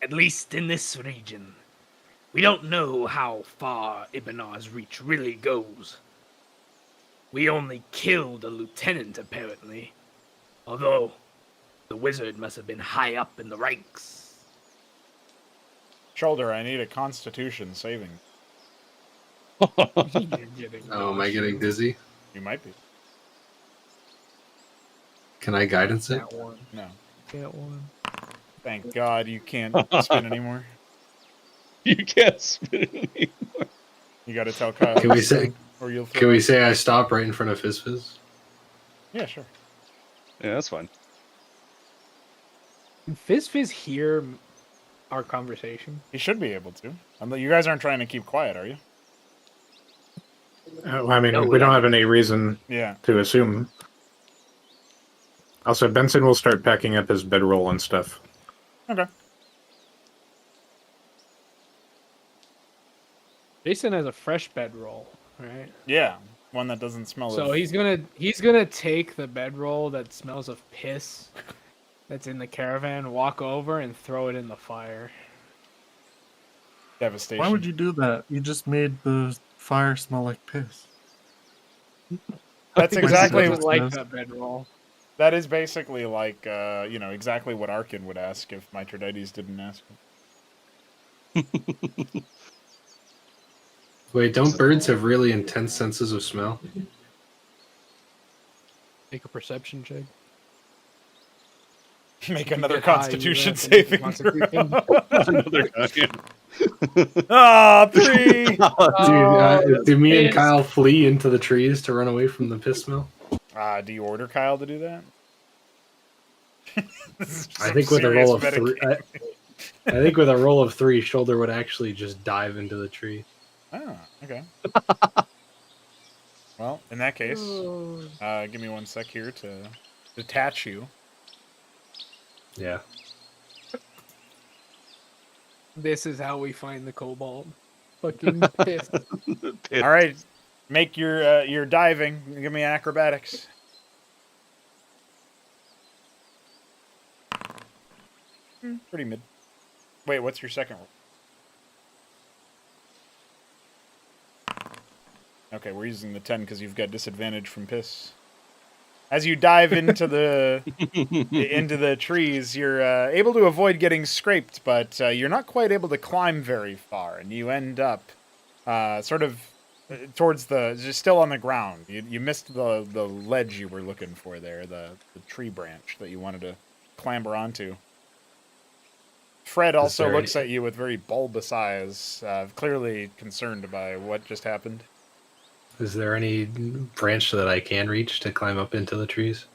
At least in this region. We don't know how far Ibnar's reach really goes. We only killed a lieutenant, apparently. Although, the wizard must have been high up in the ranks. Shoulder, I need a constitution saving. Oh, am I getting dizzy? You might be. Can I guidance it? That one. No. That one. Thank God you can't spin anymore. You can't spit it anymore. You gotta tell Kyle. Can we to say- spin, or you'll throw Can we say I stop right in front of Fizz? Yeah, sure. Yeah, that's fine. Can Fizz hear our conversation? He should be able to. You guys aren't trying to keep quiet, are you? I mean, No, we don't have any reason Yeah. to assume. Also, Benson will start packing up his bedroll and stuff. Okay. Jason has a fresh bedroll, right? Yeah. One that doesn't smell So of... he's gonna take the bedroll that smells of piss that's in the caravan, walk over and throw it in the fire. devastation. Why would you do that? You just made the fire smell like piss. That's exactly... I Wait, like that bedroll. That is basically like, exactly what Arkin would ask if Mithridates didn't ask him. Wait, don't birds have really intense senses of smell? Make a perception check. Make another get high, you Constitution have to make a saving Constitution. throw. Another guy. Ah, 3! Dude, that's do me and pissed. Kyle flee into the trees to run away from the piss smell? Do you order Kyle to do that? I think with a roll of 3, I think with a roll of 3, Shoulder would actually just dive into the tree. Oh, okay. Well, in that case, give me 1 sec here to detach you. Yeah. This is how we find the kobold. Fucking pissed. All right, make your diving. Give me acrobatics. Pretty mid. Wait, what's your second roll? Okay, we're using the 10 because you've got disadvantage from piss. As you dive into the trees, you're able to avoid getting scraped, but you're not quite able to climb very far, and you end up sort of towards just still on the ground. You missed the ledge you were looking for there, the tree branch that you wanted to clamber onto. Fred also there looks at you with very bulbous eyes, clearly concerned by what just happened. Is there any branch that I can reach to climb up into the trees?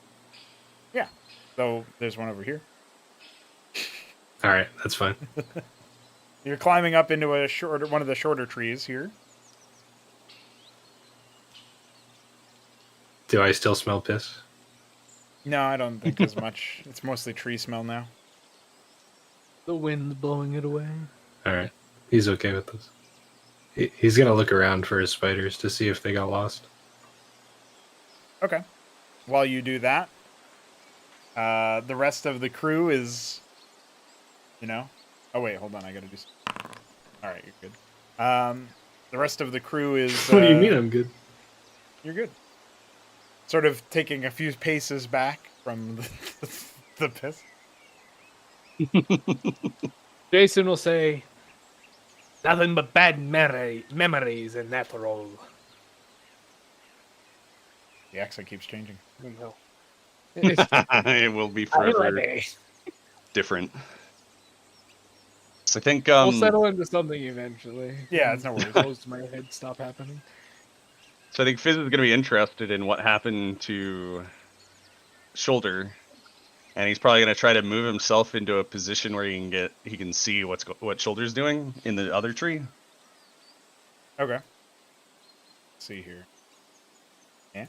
Yeah, so there's one over here. All right, that's fine. You're climbing up into one of the shorter trees here. Do I still smell piss? No, I don't think as much. It's mostly tree smell now. The wind's blowing it away. All right, he's okay with this. He's gonna look around for his spiders to see if they got lost. Okay. While you do that, The rest of the crew is, Oh wait, hold on. I gotta do. All right, you're good. The rest of the crew is. What do you mean I'm good? You're good. Sort of taking a few paces back from the piss. Jason will say, "Nothing but bad memories in that role." The accent keeps changing. No. It will be forever different. So I think We'll settle into something eventually. Yeah, it's no worries. Most of my head stop happening. So I think Fizz is going to be interested in what happened to Shoulder, and he's probably going to try to move himself into a position where he can see what Shoulder's doing in the other tree. Okay. Let's see here. Yeah.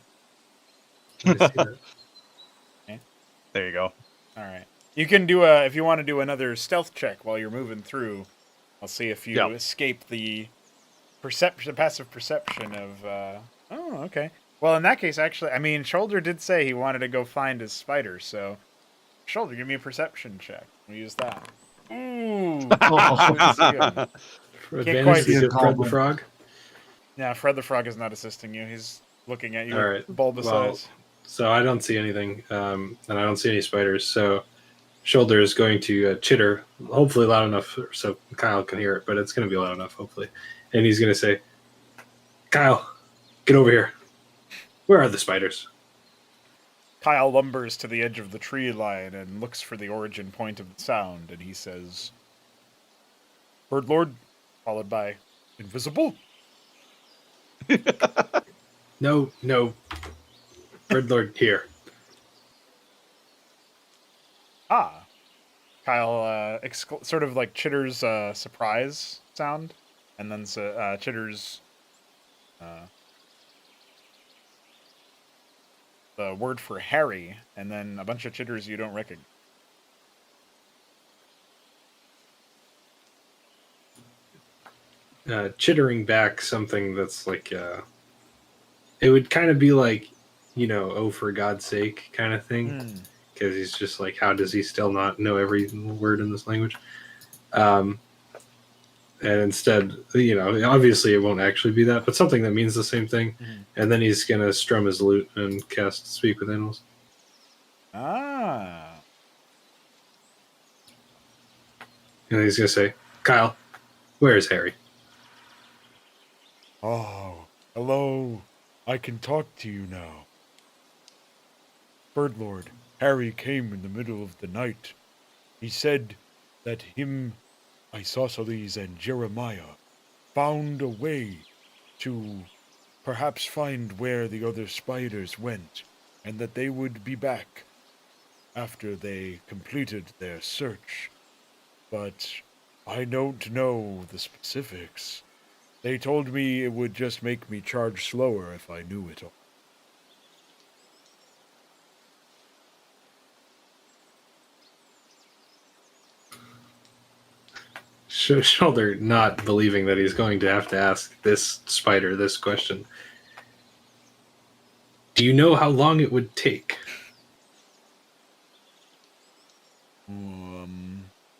There you go. All right. You can do if you want to do another stealth check while you're moving through. I'll see if you escape the passive perception of. Oh, okay. Well, in that case, actually, I mean, Shoulder did say he wanted to go find his spider, so Shoulder, give me a perception check. We'll use that. Ooh. Advantage quite to see a Fred the goblin. Frog. Yeah, Fred the Frog is not assisting you. He's looking at you All with right. bulbous Well, eyes. So I don't see anything, and I don't see any spiders. So Shoulder is going to chitter, hopefully loud enough so Kyle can hear it, but it's going to be loud enough, hopefully. And he's going to say, "Kyle, get over here. Where are the spiders?" Kyle lumbers to the edge of the tree line and looks for the origin point of the sound, and he says, "Bird Lord," followed by, "Invisible." No. Bird Lord here. Ah. Kyle sort of like chitters surprise sound, and then chitters the word for Harry, and then a bunch of chitters you don't recognize. Chittering back something that's like, it would kind of be like, oh, for God's sake kind of thing. Because he's just like, how does he still not know every word in this language? And instead, obviously it won't actually be that, but something that means the same thing. Mm-hmm. And then he's going to strum his lute and cast Speak with Animals. Ah. And he's going to say, "Kyle, where is Harry?" Oh, hello. I can talk to you now. Bird Lord, Harry came in the middle of the night. He said that him, Isosceles, and Jeremiah found a way to perhaps find where the other spiders went, and that they would be back after they completed their search. But I don't know the specifics. They told me it would just make me charge slower if I knew it all. Shoulder, not believing that he's going to have to ask this spider this question. "Do you know how long it would take?"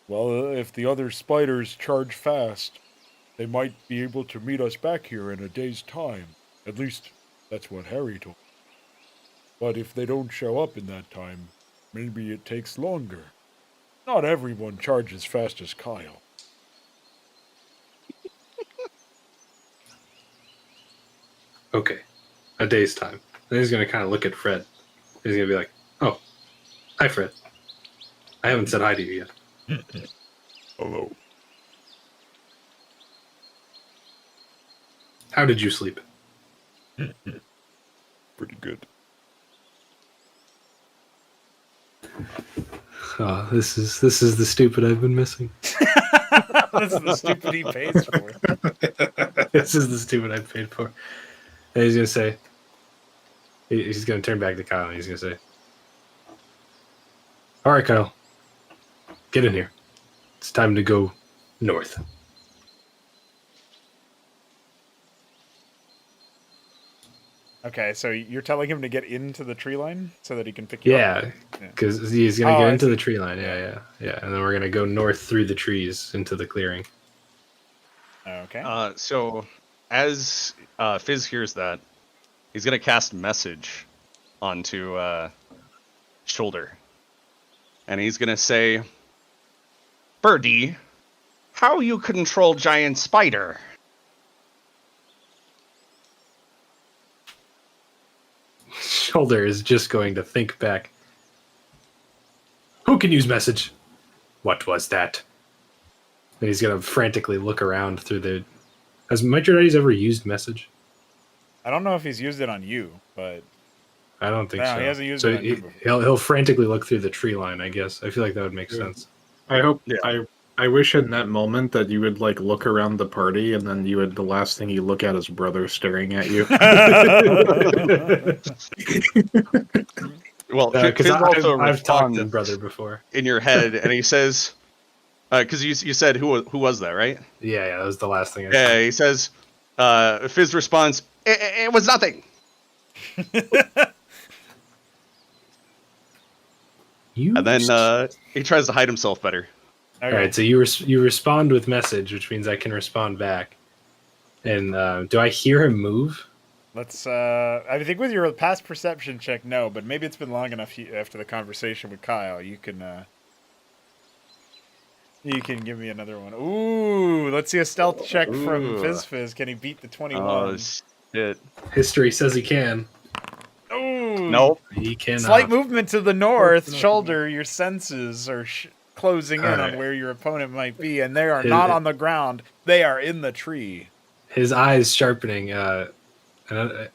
Well, if the other spiders charge fast, they might be able to meet us back here in a day's time. At least, that's what Harry told me. But if they don't show up in that time, maybe it takes longer. Not everyone charges fast as Kyle. Okay, a day's time. Then he's going to kind of look at Fred. He's going to be like, "Oh, hi, Fred. I haven't said hi to you yet." Hello. "How did you sleep?" Pretty good. Oh, this is the stupid I've been missing. This is the stupid he pays for. This is the stupid I paid for. And he's going to say, he's going to turn back to Kyle and he's going to say, "All right, Kyle, get in here. It's time to go north." Okay, so you're telling him to get into the tree line so that he can pick you up? Yeah, because he's gonna Oh, get I into see. the tree line. Yeah. And then we're gonna go north through the trees into the clearing. Okay. So as Fizz hears that, he's gonna cast message onto Shoulder, and he's gonna say, "Birdie, how you control giant spider?" Shoulder is just going to think back. Who can use message? What was that? And he's gonna frantically look around through the. Has Mitridates ever used message? I don't know if he's used it on you, but I don't think No, so. he hasn't used so it on you before. he'll frantically look through the tree line. I guess I feel like that would make Yeah. sense. I hope Yeah. I wish in that moment that you would like look around the party and then the last thing you look at is brother staring at you. Well, Because Fizz also I've talked to responds brother before. in your head, and he says, because you said who was that, right? Yeah, that was the last thing I Yeah, said. he says, Fizz responds, it was nothing. You And then he tries to hide himself better. All right, so you respond with message, which means I can respond back. And do I hear him move? Let's. I think with your past perception check, no, but maybe it's been long enough after the conversation with Kyle. You can give me another one. Ooh, let's see a stealth check from Ooh. Fizz. Can he beat the 21? Oh shit! History says he can. Ooh, Nope. He cannot. Slight movement to the north. Shoulder, your senses are closing in on Alright. where your opponent might be, and they are not on the ground. They are in the tree. His eyes sharpening.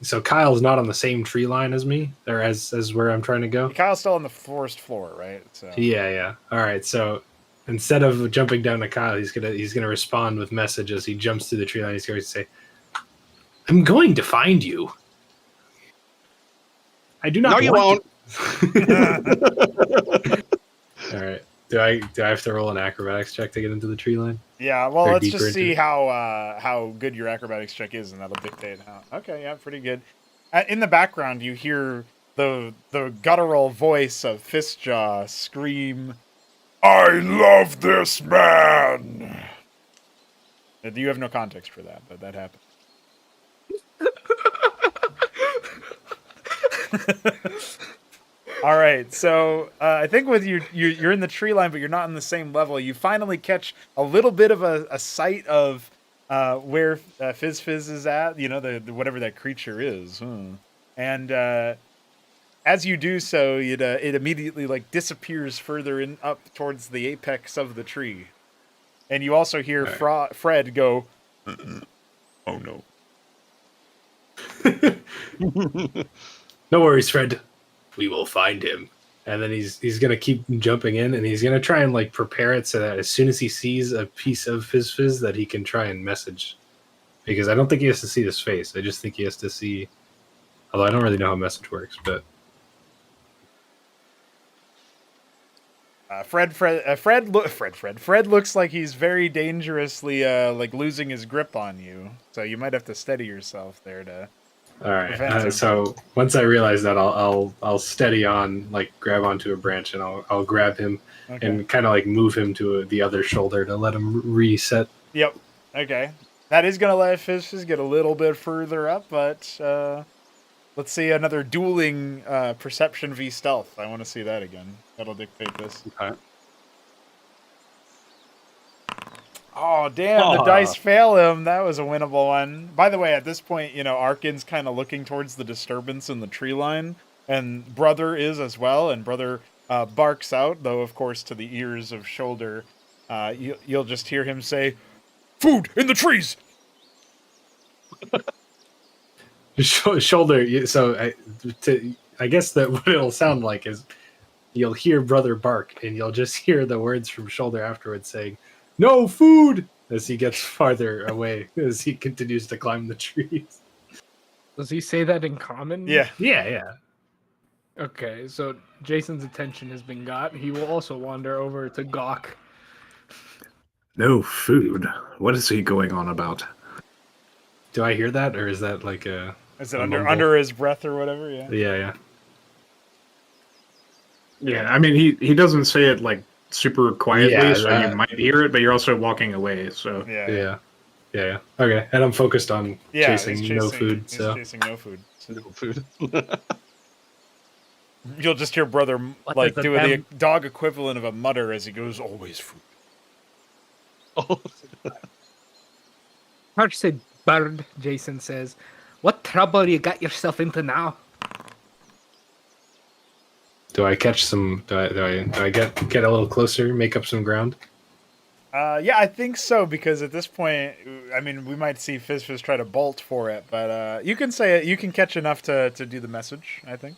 So Kyle's not on the same tree line as me, or as where I'm trying to go. Kyle's still on the forest floor, right? So Yeah. All right. So instead of jumping down to Kyle, he's gonna respond with message as he jumps through the tree line. He's going to say, "I'm going to find you. I do not." No, you won't. All right. Do I have to roll an acrobatics check to get into the tree line? yeah, well, Or let's deeper just into see it? how good your acrobatics check is, and that'll dictate how. Okay, yeah, pretty good. In the background, you hear the guttural voice of Fistjaw scream, "I love this man!" You have no context for that, but that happened. All right, so I think with you're in the tree line, but you're not on the same level. You finally catch a little bit of a sight of where Fizz is at. You know, the whatever that creature is, and as you do so, it immediately like disappears further in up towards the apex of the tree, and you also hear Fred go, "Oh no." No worries, Fred. We will find him. And then he's gonna keep jumping in, and he's gonna try and like prepare it so that as soon as he sees a piece of Fizz, that he can try and message. Because I don't think he has to see his face. I just think he has to see. Although I don't really know how message works, but Fred looks like he's very dangerously like losing his grip on you. So you might have to steady yourself there to. all right. Prevent him. So once I realize that, I'll steady on, like grab onto a branch, and I'll grab him Okay. and kind of like move him to the other shoulder to let him reset. Yep. Okay. That is gonna let Fizz get a little bit further up, but let's see another dueling perception v stealth. I want to see that again. That'll dictate this. Okay. Oh damn! The Aw. dice fail him. That was a winnable one. By the way, at this point, Arkin's kind of looking towards the disturbance in the tree line, and Brother is as well. And Brother barks out, though of course to the ears of Shoulder. You'll just hear him say, "Food in the trees." Shoulder. So I guess that what it'll sound like is you'll hear Brother bark, and you'll just hear the words from Shoulder afterwards saying, "No food!" as he gets farther away, as he continues to climb the trees. Does he say that in common? Yeah. Yeah. Okay, so Jason's attention has been got. He will also wander over to Gawk. No food. What is he going on about? Do I hear that, or is that like a? Is it a under mumble. under his breath or whatever? Yeah. Yeah. Yeah, I mean he doesn't say it like super quietly, Yeah, so you might hear it, but you're also walking away. So Yeah. Yeah. Okay, and I'm focused on Yeah, chasing, he's no food. He's So chasing no food. So No food. you'll just hear brother What like does the do the damn- dog equivalent of a mutter as he goes, "Always food." Oh, Hard to say bird, Jason says. What trouble you got yourself into now? do I catch some? Do I get a little closer, make up some ground? Yeah, I think so because at this point, I mean, we might see Fizz try to bolt for it, but you can say it. You can catch enough to do the message. I think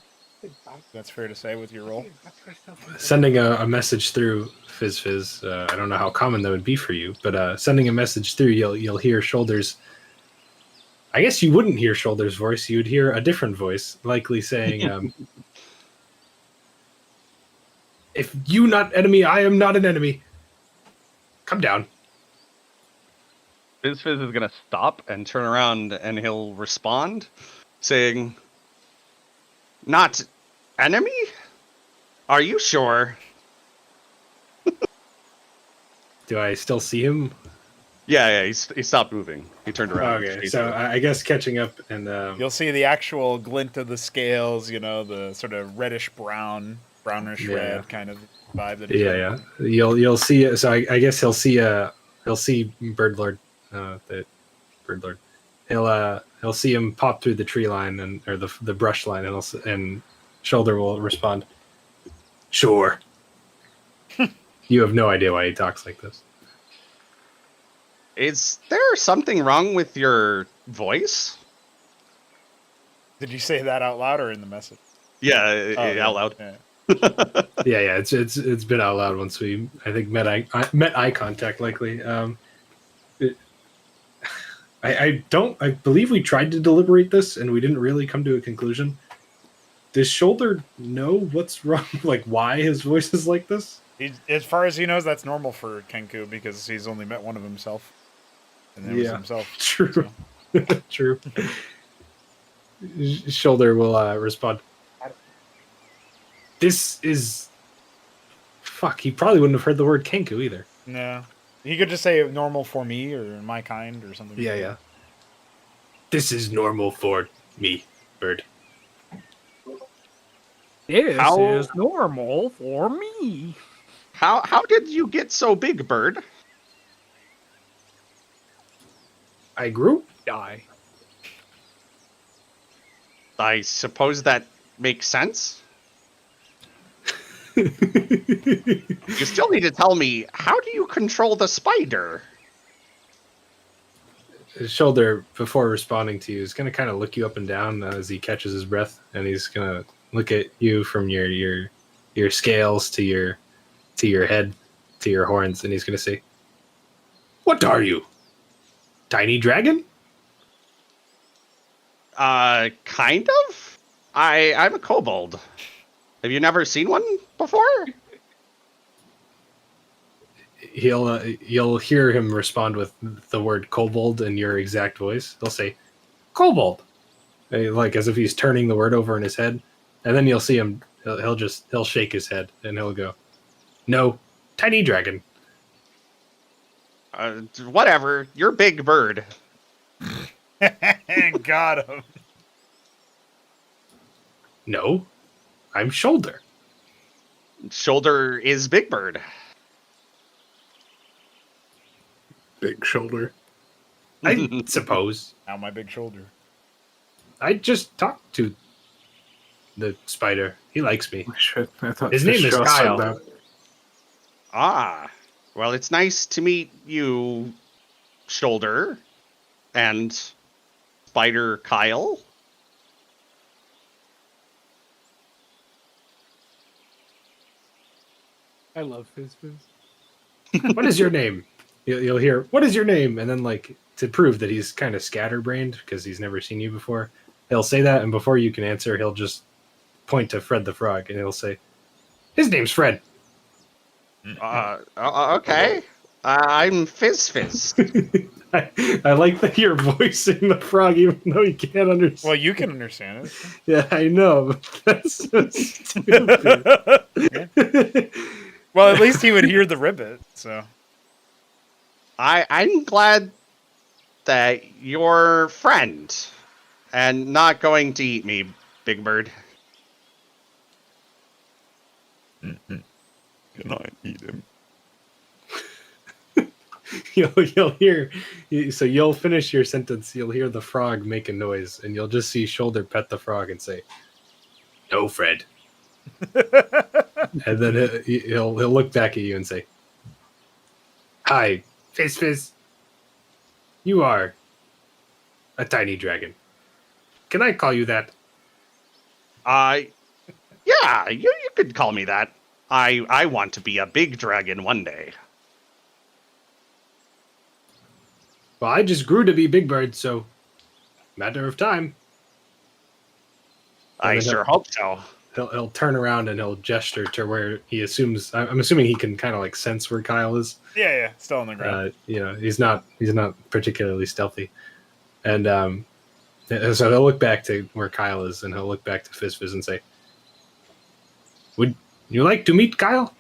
that's fair to say with your roll. Sending a message through Fizz. I don't know how common that would be for you, but sending a message through, you'll hear Shoulders. I guess you wouldn't hear Shoulders' voice. You'd hear a different voice, likely saying, "If you not enemy, I am not an enemy. Come down." Fizz is gonna stop and turn around, and he'll respond, saying, "Not enemy? Are you sure?" Do I still see him? Yeah. He stopped moving. He turned around. Okay, so I guess catching up and You'll see the actual glint of the scales. You know, the sort of reddish brown, brownish Yeah. red kind of vibe that he's yeah. You'll see. So I guess he'll see Birdlord. The Birdlord. He'll see him pop through the tree line or the brush line, and Shoulder will respond. Sure. You have no idea why he talks like this. Is there something wrong with your voice? Did you say that out loud or in the message? Yeah, out loud. Yeah. Yeah. It's been out loud once we met eye contact likely. I believe we tried to deliberate this and we didn't really come to a conclusion. Does Shoulder know what's wrong? Like why his voice is like this? As far as he knows, that's normal for Kenku because he's only met one of himself, and that was himself. True. So. True. Shoulder will respond. This is. Fuck. He probably wouldn't have heard the word Kenku either. No, he could just say normal for me or my kind or something. Yeah. This is normal for me, Bird. This How- is normal for me. How did you get so big, Bird? I grew. Die. I suppose that makes sense. You still need to tell me, how do you control the spider? Shoulder, before responding to you, is going to kind of look you up and down as he catches his breath, and he's going to look at you from your scales to your head to your horns, and he's going to say, "What are you? Tiny dragon?" Kind of? I'm a kobold. Have you never seen one before? You'll hear him respond with the word kobold in your exact voice. He'll say, "Kobold," like as if he's turning the word over in his head, and then you'll see him. He'll shake his head and he'll go, "No, tiny dragon." Whatever. You're Big Bird. Got him. No, I'm Shoulder. Shoulder is Big Bird. big shoulder. I suppose. Now my big shoulder. I just talked to the spider. He likes me. Shit, I thought His name is Shaw said Kyle. that. Ah. Well, it's nice to meet you, Shoulder, and Spider Kyle. I love Fizz. What is your name? You'll hear, "What is your name?" And then, like, to prove that he's kind of scatterbrained because he's never seen you before, he'll say that, and before you can answer, he'll just point to Fred the Frog, and he'll say, "His name's Fred." Okay. I'm Fizz. I like that you're voicing the frog, even though you can't understand. Well, you can understand Yeah, I know. But that's so it. stupid. Well, at least he would hear the ribbit. So I'm glad that you're friend and not going to eat me, Big Bird. Can I eat him? You'll hear. So you'll finish your sentence. You'll hear the frog make a noise, and you'll just see Shoulder pet the frog and say, "No, Fred." And then he'll look back at you and say, "Hi, Fizz Fizz. You are a tiny dragon. Can I call you that?" Yeah, you could call me that. I want to be a big dragon one day. Well, I just grew to be Big Bird, so matter of time. I then sure hope so. He'll turn around and he'll gesture to where he assumes. I'm assuming he can kind of like sense where Kyle is. yeah, still on the ground. He's not particularly stealthy, and so he'll look back to where Kyle is, and he'll look back to Fizz Fizz and say, "Would you like to meet Kyle?"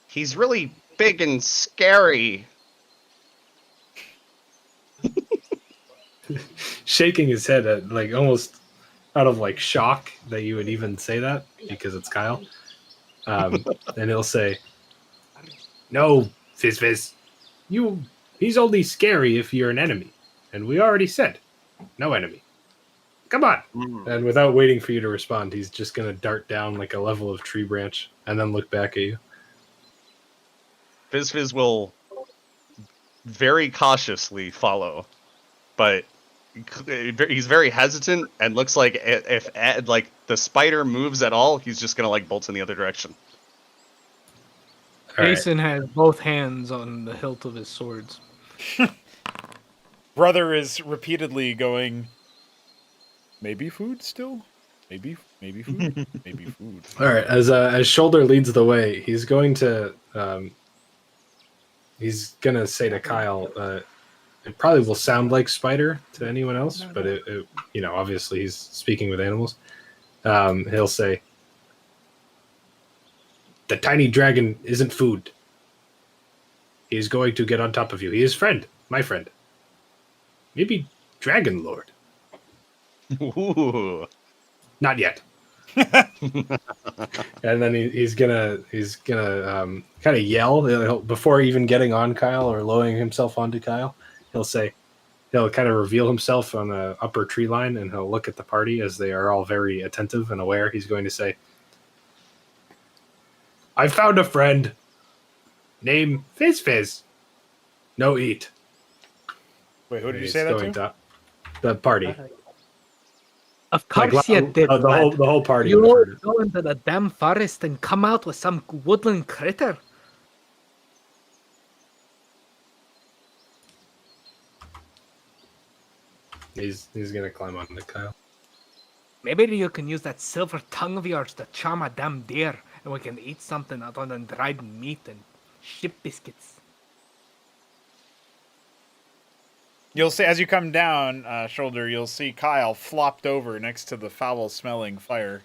He's really big and scary. Shaking his head at like almost out of like shock that you would even say that because it's Kyle. And he'll say, "No, Fizz Fizz, he's only scary if you're an enemy. And we already said, no enemy. Come on." And without waiting for you to respond, he's just going to dart down like a level of tree branch and then look back at you. Fizz Fizz will very cautiously follow, but he's very hesitant and looks like if like the spider moves at all, he's just gonna like bolt in the other direction. All right. Jason has both hands on the hilt of his swords. Brother is repeatedly going, maybe food still? Maybe food? Maybe food. All right. As Shoulder leads the way, he's going to say to Kyle, it probably will sound like spider to anyone else, but it obviously he's speaking with animals. He'll say, "The tiny dragon isn't food. He's going to get on top of you. He is my friend. Maybe Dragon Lord. Ooh. Not yet." And then he's gonna kind of yell before even getting on Kyle or lowering himself onto Kyle. He'll kind of reveal himself on the upper tree line, and he'll look at the party as they are all very attentive and aware. He's going to say, "I found a friend. Name Fizz Fizz. No eat." Wait, who did you He's say that going to? the party. Of course you did. The lad. whole party. You would have heard it. go into the damn forest and come out with some woodland critter. He's gonna climb onto Kyle. Maybe you can use that silver tongue of yours to charm a damn deer, and we can eat something other than dried meat and ship biscuits. You'll see, as you come down, Shoulder, you'll see Kyle flopped over next to the foul-smelling fire.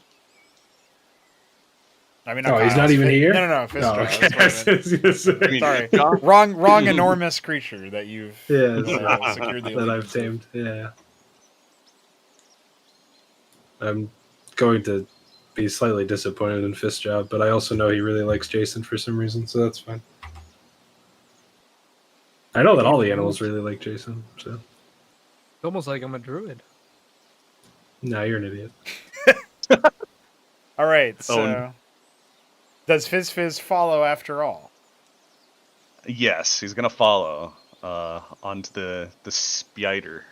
I mean, Oh, he's not even here? No, Fist Oh, Jaw, okay. that's what I meant. I was gonna say. Sorry, wrong enormous creature that you've Yeah, secured the that I've allegiance of. tamed. Yeah. I'm going to be slightly disappointed in Fist Job, but I also know he really likes Jason for some reason, so that's fine. I know that all the animals really like Jason, so. It's almost like I'm a druid. No, you're an idiot. All right, so Owned. does Fizz Fizz follow after all? Yes, he's gonna follow onto the spider.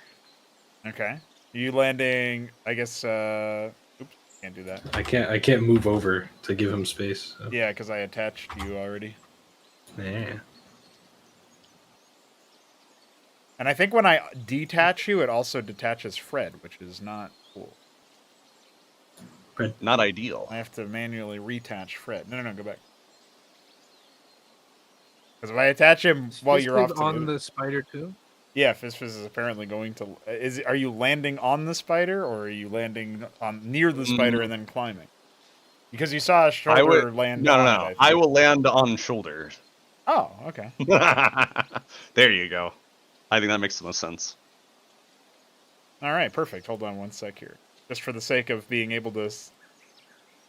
Okay. You landing, I guess, oops, can't do that. I can't move over to give him space. So. Yeah, because I attached you already. Yeah. And I think when I detach you, it also detaches Fred, which is not cool. Not ideal. I have to manually retach Fred. No, go back. Because if I attach him while Fizz you're off Fizz to on the spider too. Yeah, Fizz is apparently going to. Are you landing on the spider, or are you landing on near the spider and then climbing? Because you saw a I would shoulder land no, on no, it. no. I I think. will land on shoulders. Oh, okay. There you go. I think that makes the most sense. All right, perfect. Hold on one sec here, just for the sake of being able to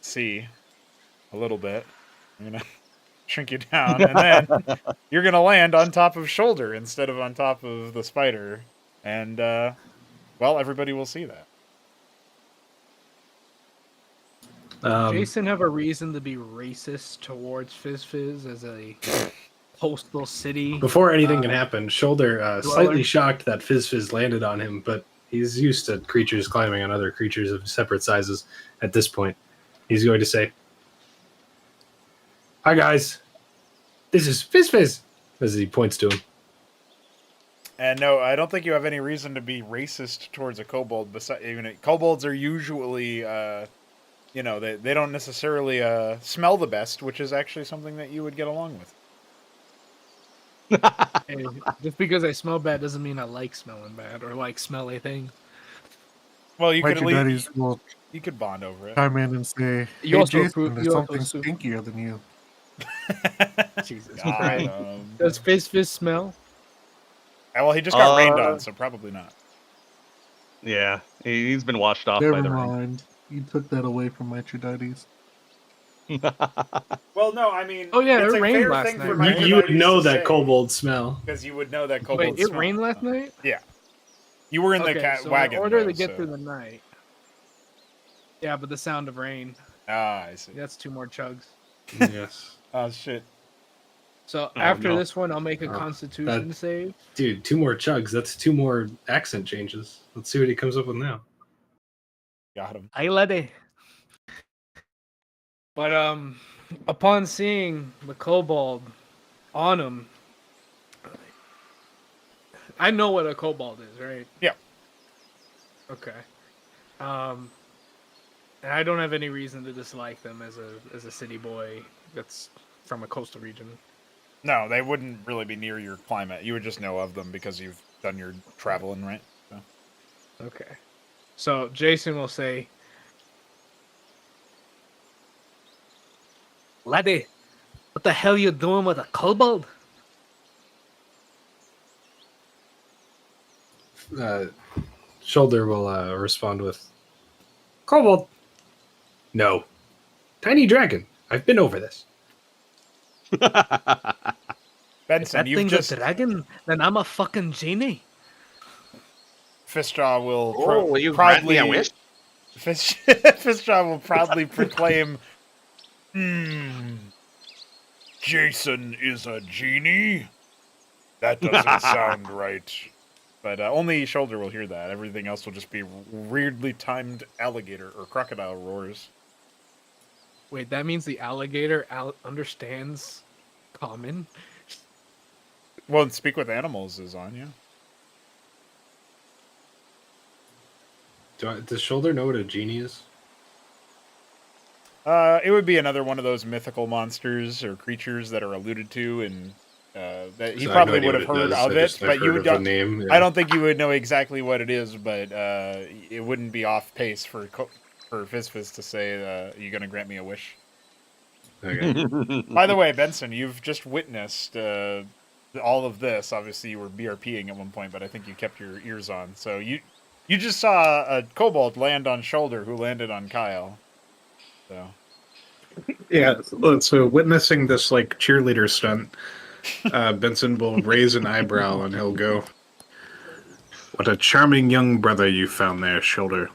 see a little bit. I'm gonna shrink you down, and then you're gonna land on top of shoulder instead of on top of the spider, and well, everybody will see that. Jason have a reason to be racist towards Fizz Fizz as a postal city. Before anything can happen, Shoulder dweller. slightly shocked that Fizz Fizz landed on him, but he's used to creatures climbing on other creatures of separate sizes at this point. He's going to say, "Hi guys, this is Fizz Fizz," as he points to him. And no, I don't think you have any reason to be racist towards a kobold. Besides, even kobolds are usually, they don't necessarily smell the best, which is actually something that you would get along with. Hey, just because I smell bad doesn't mean I like smelling bad or like smelly things. Well, you could White at least daddies will you could bond over it. chime in and say, You "Hey, also Jason, there's you also something assume- stinkier than you." Jesus God, Christ. Does Fizz Fizz smell? well, he just got rained on, so probably not. Yeah, he's been washed off by Never the rain. mind. You took that away from my Tridites. Well, no, I mean, Oh, yeah, it's it a rained fair last thing night, for right? You would know that kobolds smell. because you would know that Wait, kobolds. it smell. rained last night? Yeah, you were in the so wagon. in order though, to get so- through the night. Yeah, but the sound of rain. Ah, I see. That's 2 more chugs. Yes. Oh shit. So Oh, after no. this one, I'll make a Oh, Constitution that- save. Dude, 2 more chugs. That's 2 more accent changes. Let's see what he comes up with now. Got him. I let it. But upon seeing the kobold on him, I know what a kobold is, right? Yeah. Okay. And I don't have any reason to dislike them as a city boy that's from a coastal region. No, they wouldn't really be near your climate. You would just know of them because you've done your traveling, right? So. Okay. So Jason will say, "Laddie, what the hell you doing with a kobold?" Shoulder will respond with, "Kobold. No. Tiny dragon. I've been over this." If Benson, that you've thing's just a dragon, then I'm a fucking genie. Fistjaw will will you grant me proudly a wish? Fistjaw will proudly proclaim, Jason is a genie? That doesn't sound right. But only Shoulder will hear that. Everything else will just be weirdly timed alligator or crocodile roars. Wait, that means the alligator understands common? Well, Speak with Animals is on, yeah. Does Shoulder know what a genie is? It would be another one of those mythical monsters or creatures that are alluded to, and that he So I have no probably idea would have what heard does. of I it, just- I've but you heard would of the name. I don't think you would know exactly what it is, but it wouldn't be off pace for Fizz Fizz to say, "You gonna grant me a wish?" Okay. By the way, Benson, you've just witnessed all of this. Obviously, you were BRPing at one point, but I think you kept your ears on. So you just saw a kobold land on Shoulder, who landed on Kyle. So Yeah, so witnessing this like cheerleader stunt, Benson will raise an eyebrow and he'll go, "What a charming young brother you found there, Shoulder.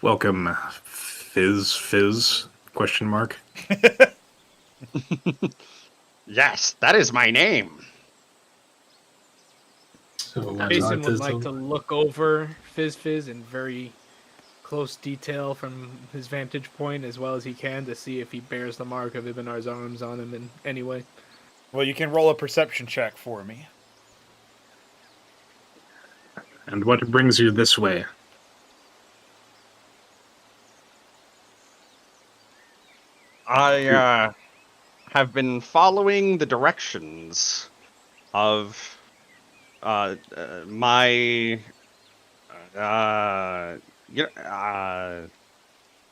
Welcome, Fizz? Question mark. Yes, that is my name. So, Jason would like autism. to look over Fizz Fizz in very close detail from his vantage point as well as he can to see if he bears the mark of Ibnar's arms on him in any way. well, you can roll a perception check for me. And what brings you this way?" have been following the directions of my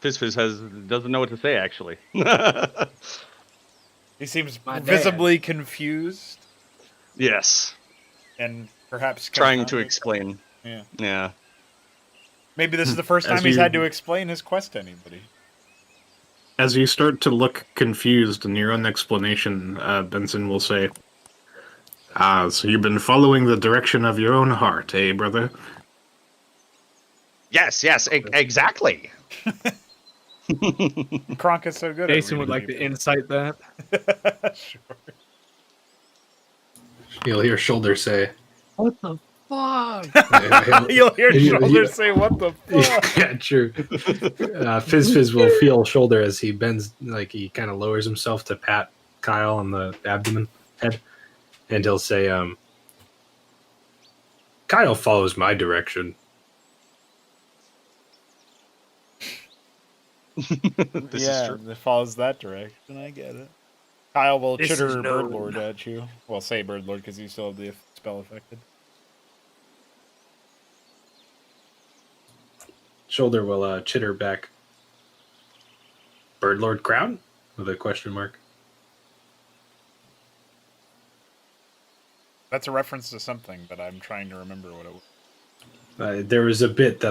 Fizz doesn't know what to say actually. He seems My dad. visibly confused Yes, and perhaps trying to confounded. explain. Yeah. Yeah. Maybe this is the first As time he's you- had to explain his quest to anybody. As you start to look confused in your own explanation, Benson will say, "Ah, so you've been following the direction of your own heart, eh, brother?" Yes, exactly. Kronk is so good Jason at would like reading to insight that. people. Sure. You'll hear Shoulder say, What the fuck? You'll hear He'll- Shoulder say, "What the fuck?" Yeah, true. Fizz will feel Shoulder as he bends, like he kind of lowers himself to pat Kyle on the abdomen head, and he'll say, Kyle follows my direction. This is true. It follows that direction. I get it. Kyle will This chitter is known. Birdlord at you. Well, say Birdlord because you still have the spell affected. Shoulder will chitter back. Birdlord Crown? With a question mark. That's a reference to something, but I'm trying to remember what it was. There was a bit that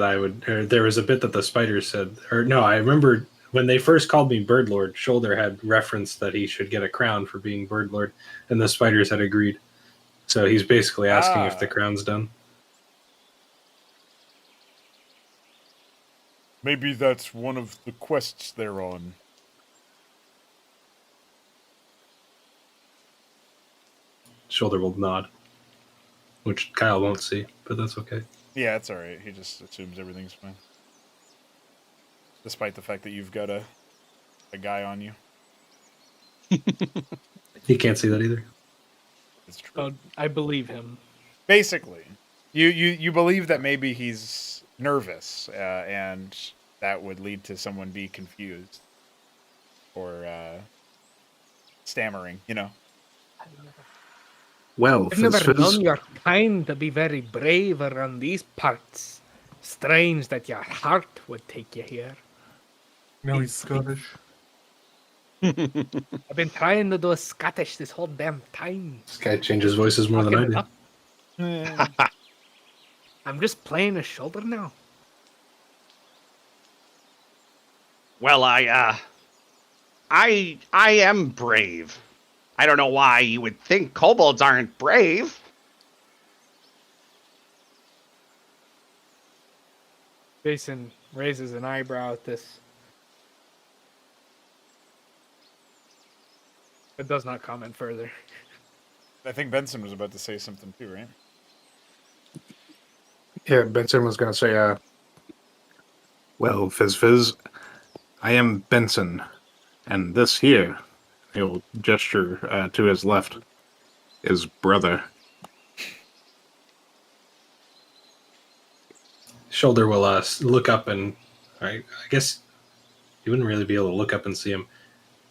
the spiders said, or no, I remember when they first called me Birdlord, Shoulder had referenced that he should get a crown for being Birdlord, and the spiders had agreed. So he's basically asking if the crown's done. Maybe that's one of the quests they're on. Shoulder will nod, which Kyle won't see, but that's okay. Yeah, it's alright. He just assumes everything's fine. Despite the fact that you've got a guy on you. He can't see that either. It's true. Oh, I believe him. Basically, you believe that maybe he's nervous, and that would lead to someone be confused or stammering. You know. Well, I've never Fizz, known your kind to be very brave around these parts. Strange that your heart would take you here. No, he's Scottish. I've been trying to do a Scottish this whole damn time. This guy changes voices more than I Fucking do. up. I'm just playing a shoulder now. Well, I am brave. I don't know why you would think kobolds aren't brave. Jason raises an eyebrow at this. But does not comment further. I think Benson was about to say something too, right? yeah, Benson was going to say, well, Fizz, I am Benson, and this here, he'll gesture to his left, is brother. Shoulder will look up and I guess you wouldn't really be able to look up and see him.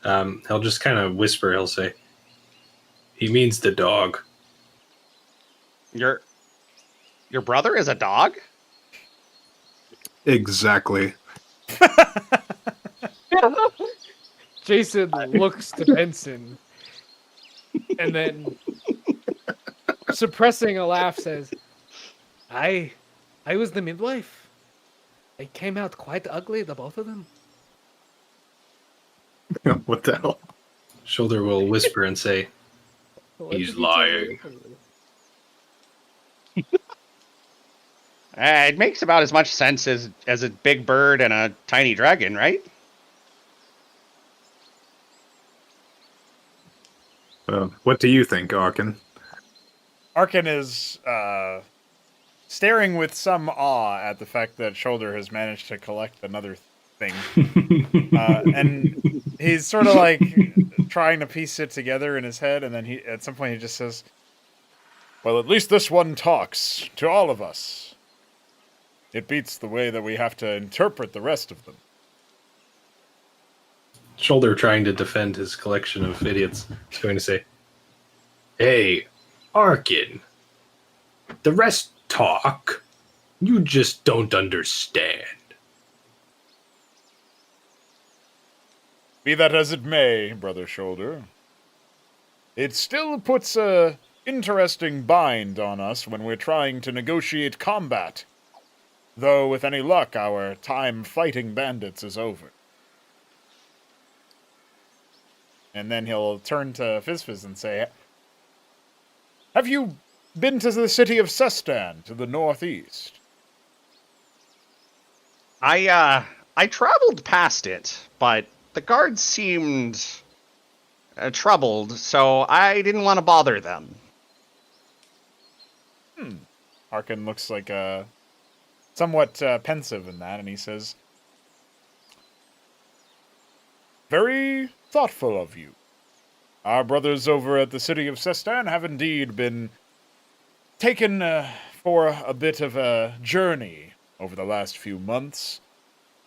He'll just kind of whisper. He'll say, "He means the dog." Your brother is a dog? Exactly. Jason looks to Benson and then, suppressing a laugh, says, I was the midwife. They came out quite ugly, the both of them. What the hell? Shoulder will whisper and say, What "He's did he tell you? lying." It makes about as much sense as a big bird and a tiny dragon, right? What do you think, Arkin? Arkin is staring with some awe at the fact that Shoulder has managed to collect another thing. And he's sort of like trying to piece it together in his head, and then at some point he just says, Well, at least this one talks to all of us. It beats the way that we have to interpret the rest of them. Shoulder, trying to defend his collection of idiots, is going to say, "Hey, Arkin, the rest talk. You just don't understand." Be that as it may, Brother Shoulder, it still puts a interesting bind on us when we're trying to negotiate combat. Though, with any luck, our time fighting bandits is over. And then he'll turn to Fizz and say, have you been to the city of Sestan, to the northeast? I traveled past it, but the guards seemed troubled, so I didn't want to bother them. Arkin looks like somewhat pensive in that, and he says, very thoughtful of you. Our brothers over at the city of Sestan have indeed been taken for a bit of a journey over the last few months.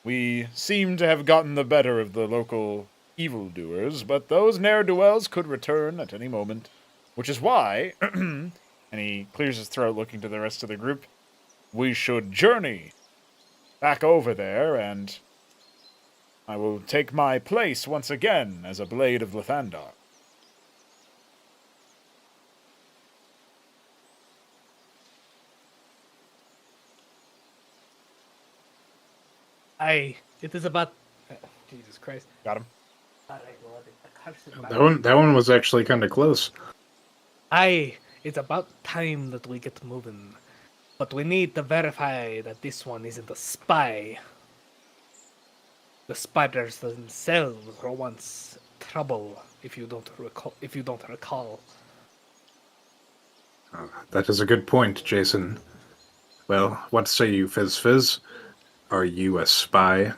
We seem to have gotten the better of the local evildoers, but those ne'er-do-wells could return at any moment, which is why, and he clears his throat looking to the rest of the group, we should journey back over there, and I will take my place once again as a Blade of Lathandar. It is about. Jesus Christ. Got him? That one was actually kind of close. It's about time that we get moving. But we need to verify that this one isn't a spy. The spiders themselves were once trouble, if you don't recall. That is a good point, Jason. Well, what say you, Fizz? Are you a spy?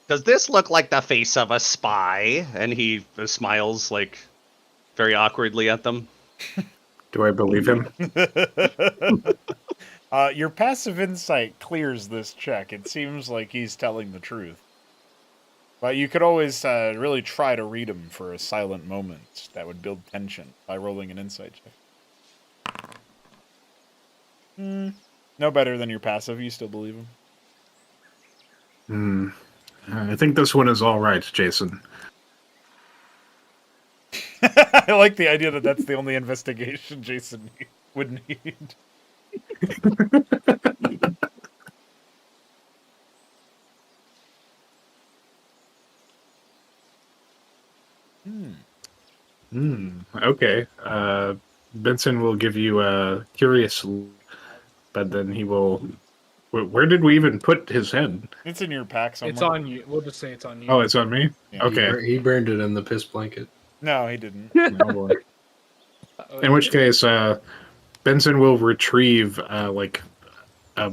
Does this look like the face of a spy? And he smiles, like, very awkwardly at them. Do I believe him? Your passive insight clears this check. It seems like he's telling the truth. But you could always really try to read him for a silent moment that would build tension by rolling an insight check. No better than your passive. You still believe him? I think this one is all right, Jason. I like the idea that that's the only investigation Jason would need. Okay. Benson will give you a curious, but then he will. Where did we even put his head? It's in your pack somewhere. It's on you. We'll just say it's on you. Oh, it's on me? Yeah. Okay. He burned it in the piss blanket. No, he didn't. Oh, boy. In which case, Benson will retrieve like a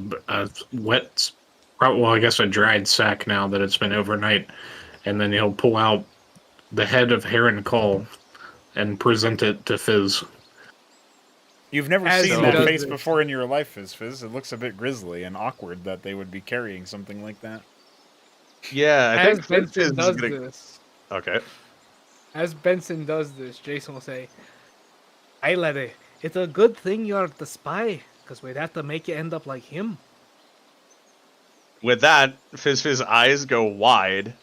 wet, well, I guess a dried sack now that it's been overnight, and then he'll pull out the head of Heron Call and present it to Fizz. You've never As seen he that does face this. before in your life, Fizz. It looks a bit grisly and awkward that they would be carrying something like that. Yeah, I As think Fizz Benson is does gonna... this, Okay. Jason will say, "Hey, laddie, it's a good thing you're the spy, because we'd have to make you end up like him." With that, Fizz's eyes go wide,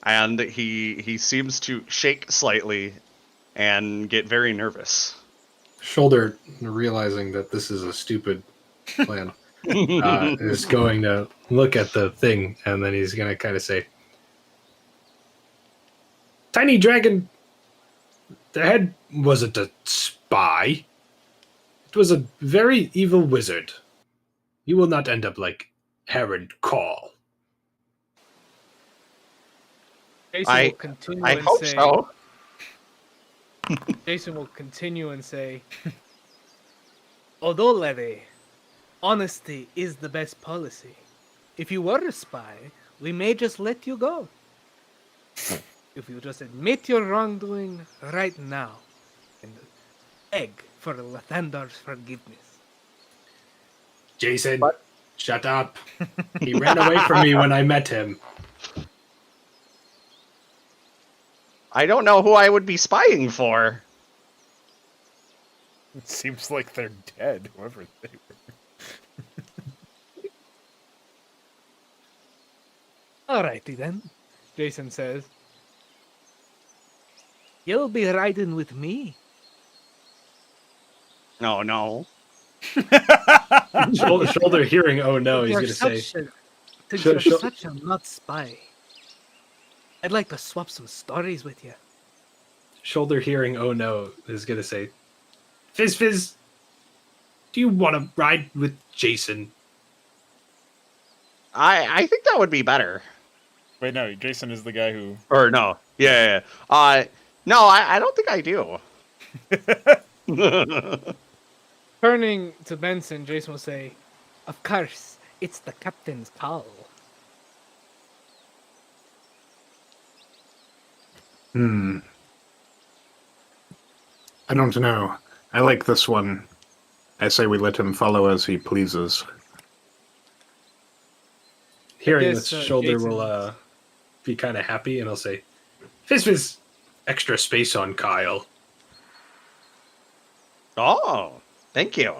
and he seems to shake slightly and get very nervous. Shoulder, realizing that this is a stupid plan, is going to look at the thing, and then he's going to kind of say, "Tiny dragon, the head wasn't a spy. It was a very evil wizard. You will not end up like Heron Call." Jason I- will continue I and hope say, so. Jason will continue and say, "Although, laddie, honesty is the best policy. If you were a spy, we may just let you go. If you just admit your wrongdoing right now and beg for Lathandar's forgiveness." Jason, shut up. He ran away from me when I met him. I don't know who I would be spying for. It seems like they're dead, whoever they were. Alrighty then, Jason says. You'll be riding with me. No, no. Shoulder hearing, oh no, he's You're going to say. since Shul- you're Shul- such a nut spy, I'd like to swap some stories with you. Shoulder hearing, oh no, is going to say, Fizz, do you want to ride with Jason? I think that would be better. Wait, no, Jason is the guy who... Or no. Yeah. No, I don't think I do. Turning to Benson, Jason will say, "Of course, it's the captain's call." I don't know. I like this one. I say we let him follow as he pleases. Hearing guess, this, Shoulder Jason- will be kind of happy, and he'll say, Fizz, extra space on Kyle. Oh, thank you.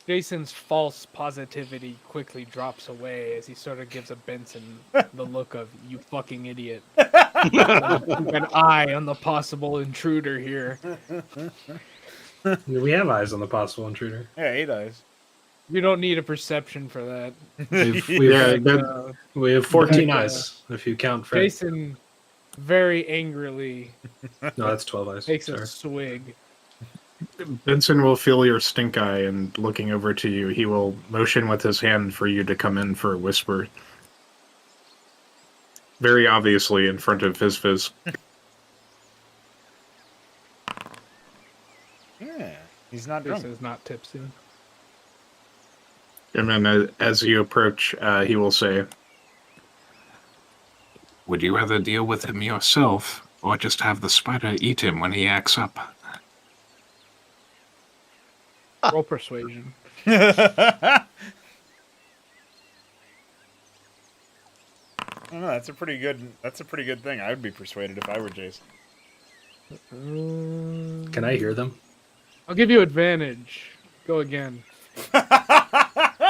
Jason's false positivity quickly drops away as he sort of gives a Benson the look of, "You fucking idiot." Keep an eye on the possible intruder here. We have eyes on the possible intruder. Yeah, 8 eyes. You don't need a perception for that. We have 14 Like, eyes, if you count Fred. Jason very angrily No, that's 12 eyes. takes Sorry. a swig. Benson will feel your stink eye, and looking over to you, he will motion with his hand for you to come in for a whisper. Very obviously in front of Fizz. Yeah, he's not drunk. Jason's not tipsy. And then as you approach, he will say, "Would you rather deal with him yourself, or just have the spider eat him when he acts up?" Roll persuasion. I don't know, that's a pretty good thing. I would be persuaded if I were Jason. Can I hear them? I'll give you advantage. Go again.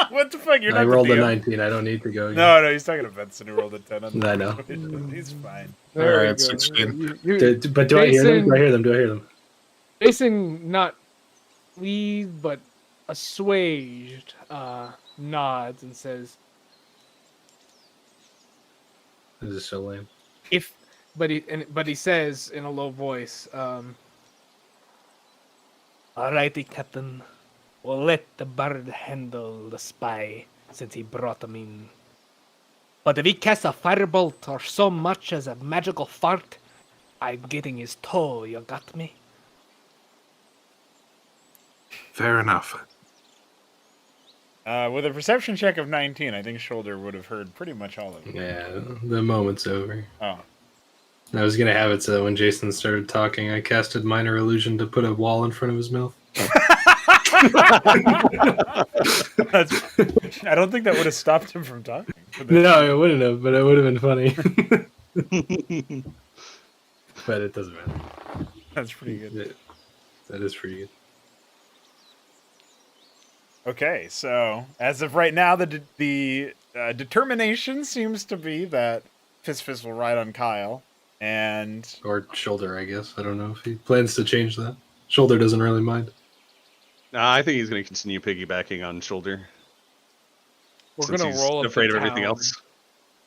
What the fuck? You're not I the rolled a DM. 19. I don't need to go again. No, he's talking to Benson who rolled a 10 on the I know. persuasion. He's fine. There we Alright, go. 16. But do I hear them? Jason- Do I hear them? Do I hear them? Jason, not pleased, but assuaged, nods and says, This is so lame. but he says in a low voice, "Alrighty, Captain. We'll let the bird handle the spy since he brought him in. But if he casts a firebolt or so much as a magical fart, I'm getting his toe, you got me?" Fair enough. With a perception check of 19, I think Shoulder would have heard pretty much all of it. Yeah, the moment's over. Oh. I was going to have it so that when Jason started talking, I casted Minor Illusion to put a wall in front of his mouth. I don't think that would have stopped him from talking. No, it wouldn't have, but it would have been funny. But it doesn't matter. That's pretty good. That is pretty good. Okay, so as of right now, the determination seems to be that Fizz will ride on Kyle, and Or Shoulder, I guess. I don't know if he plans to change that. Shoulder doesn't really mind. I think he's going to continue piggybacking on Shoulder. We're since gonna he's roll up afraid to of everything town else.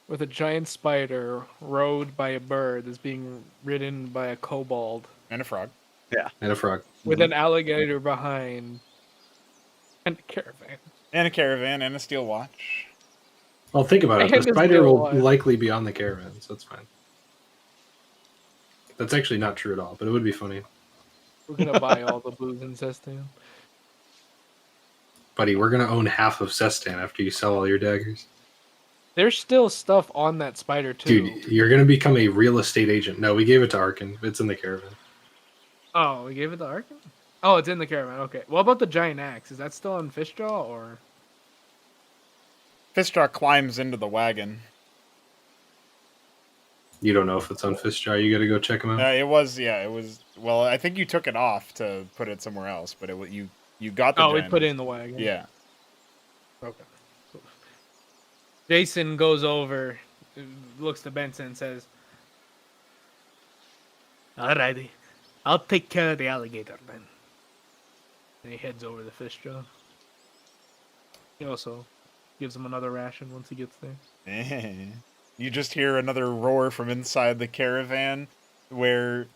with a giant spider rode by a bird that's being ridden by a kobold a frog. And a frog. with an alligator behind and a caravan. And a caravan and a steel watch. Well, think about it. And The it's spider still will alive. likely be on the caravan, so that's fine. That's actually not true at all, but it would be funny. We're gonna buy all the booze in Cestan. Buddy, we're going to own half of Cestan after you sell all your daggers. There's still stuff on that spider too. Dude, you're going to become a real estate agent. No, we gave it to Arkin. It's in the caravan. Oh, we gave it to Arkin? Oh, it's in the caravan. Okay. What about the giant axe? Is that still on Fishjaw or? Fistjaw climbs into the wagon. You don't know if it's on Fish Jar. You got to go check them out. It was. Yeah, it was. Well, I think you took it off to put it somewhere else, but you got the. Oh, we giant put it fish. in the wagon. Yeah. Okay. Jason goes over, looks to Benson, and says, "Alrighty, I'll take care of the alligator then." And he heads over to the fish jar. He also gives him another ration once he gets there. You just hear another roar from inside the caravan, where,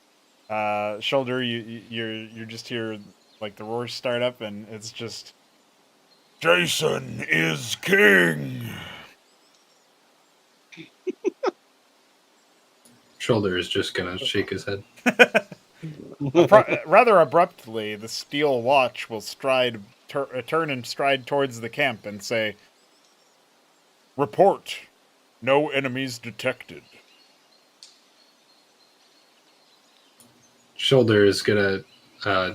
Shoulder, you just hear like the roars start up, and it's just, Jason is king. Shoulder is just gonna shake his head. Rather abruptly, the steel watch will turn and stride towards the camp and say, "Report. No enemies detected." Shoulder is gonna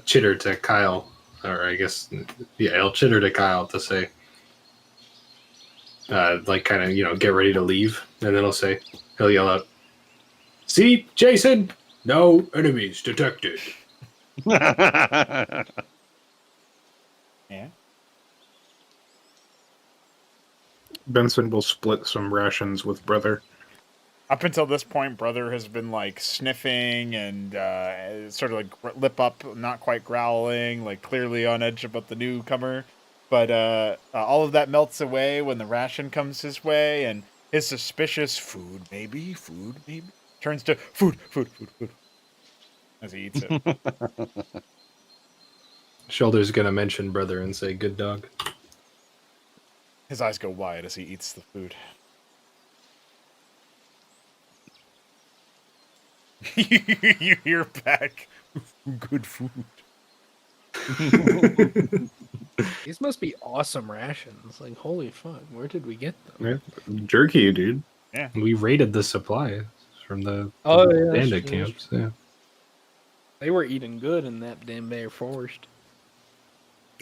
chitter to Kyle, or I guess, yeah, he'll chitter to Kyle to say, like, kind of, get ready to leave, and then he'll yell out, "See, Jason, no enemies detected." Yeah. Benson will split some rations with brother. Up until this point, brother has been like sniffing and sort of like lip up, not quite growling, like clearly on edge about the newcomer. But all of that melts away when the ration comes his way, and his suspicious food maybe turns to food as he eats it. Shoulder's gonna mention brother and say, "Good dog." His eyes go wide as he eats the food. You hear back, "Good food." These must be awesome rations. Like, holy fuck, where did we get them? Yeah. Jerky, dude. We raided the supplies from the Oh, yeah, bandit that's camps. Yeah. They were eating good in that damn Bear Forest.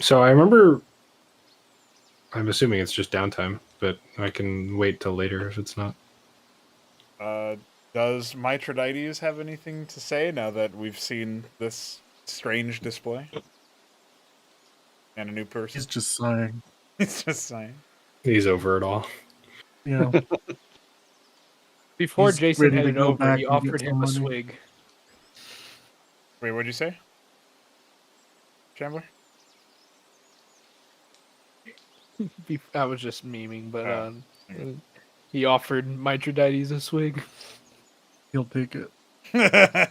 So I remember. I'm assuming it's just downtime, but I can wait till later if it's not. Does Mithridates have anything to say now that we've seen this strange display? And a new person? He's just sighing. He's just saying. He's over it all. Yeah. Before He's Jason ready to headed go over, back he and offered get him a some money. swig. Wait, what'd you say? Chandler? I was just memeing, but Oh, he offered Mithridates a swig. He'll take it. Alright,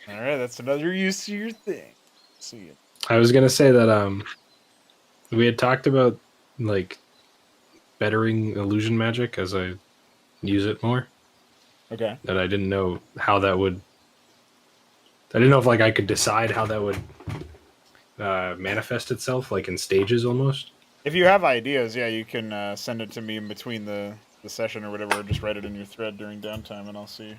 that's another use to your thing. See it. I was gonna say that we had talked about like bettering illusion magic as I use it more. Okay. That I didn't know how that would. I didn't know if like I could decide how that would manifest itself, like in stages almost. If you have ideas, yeah, you can send it to me in between the session or whatever, or just write it in your thread during downtime and I'll see.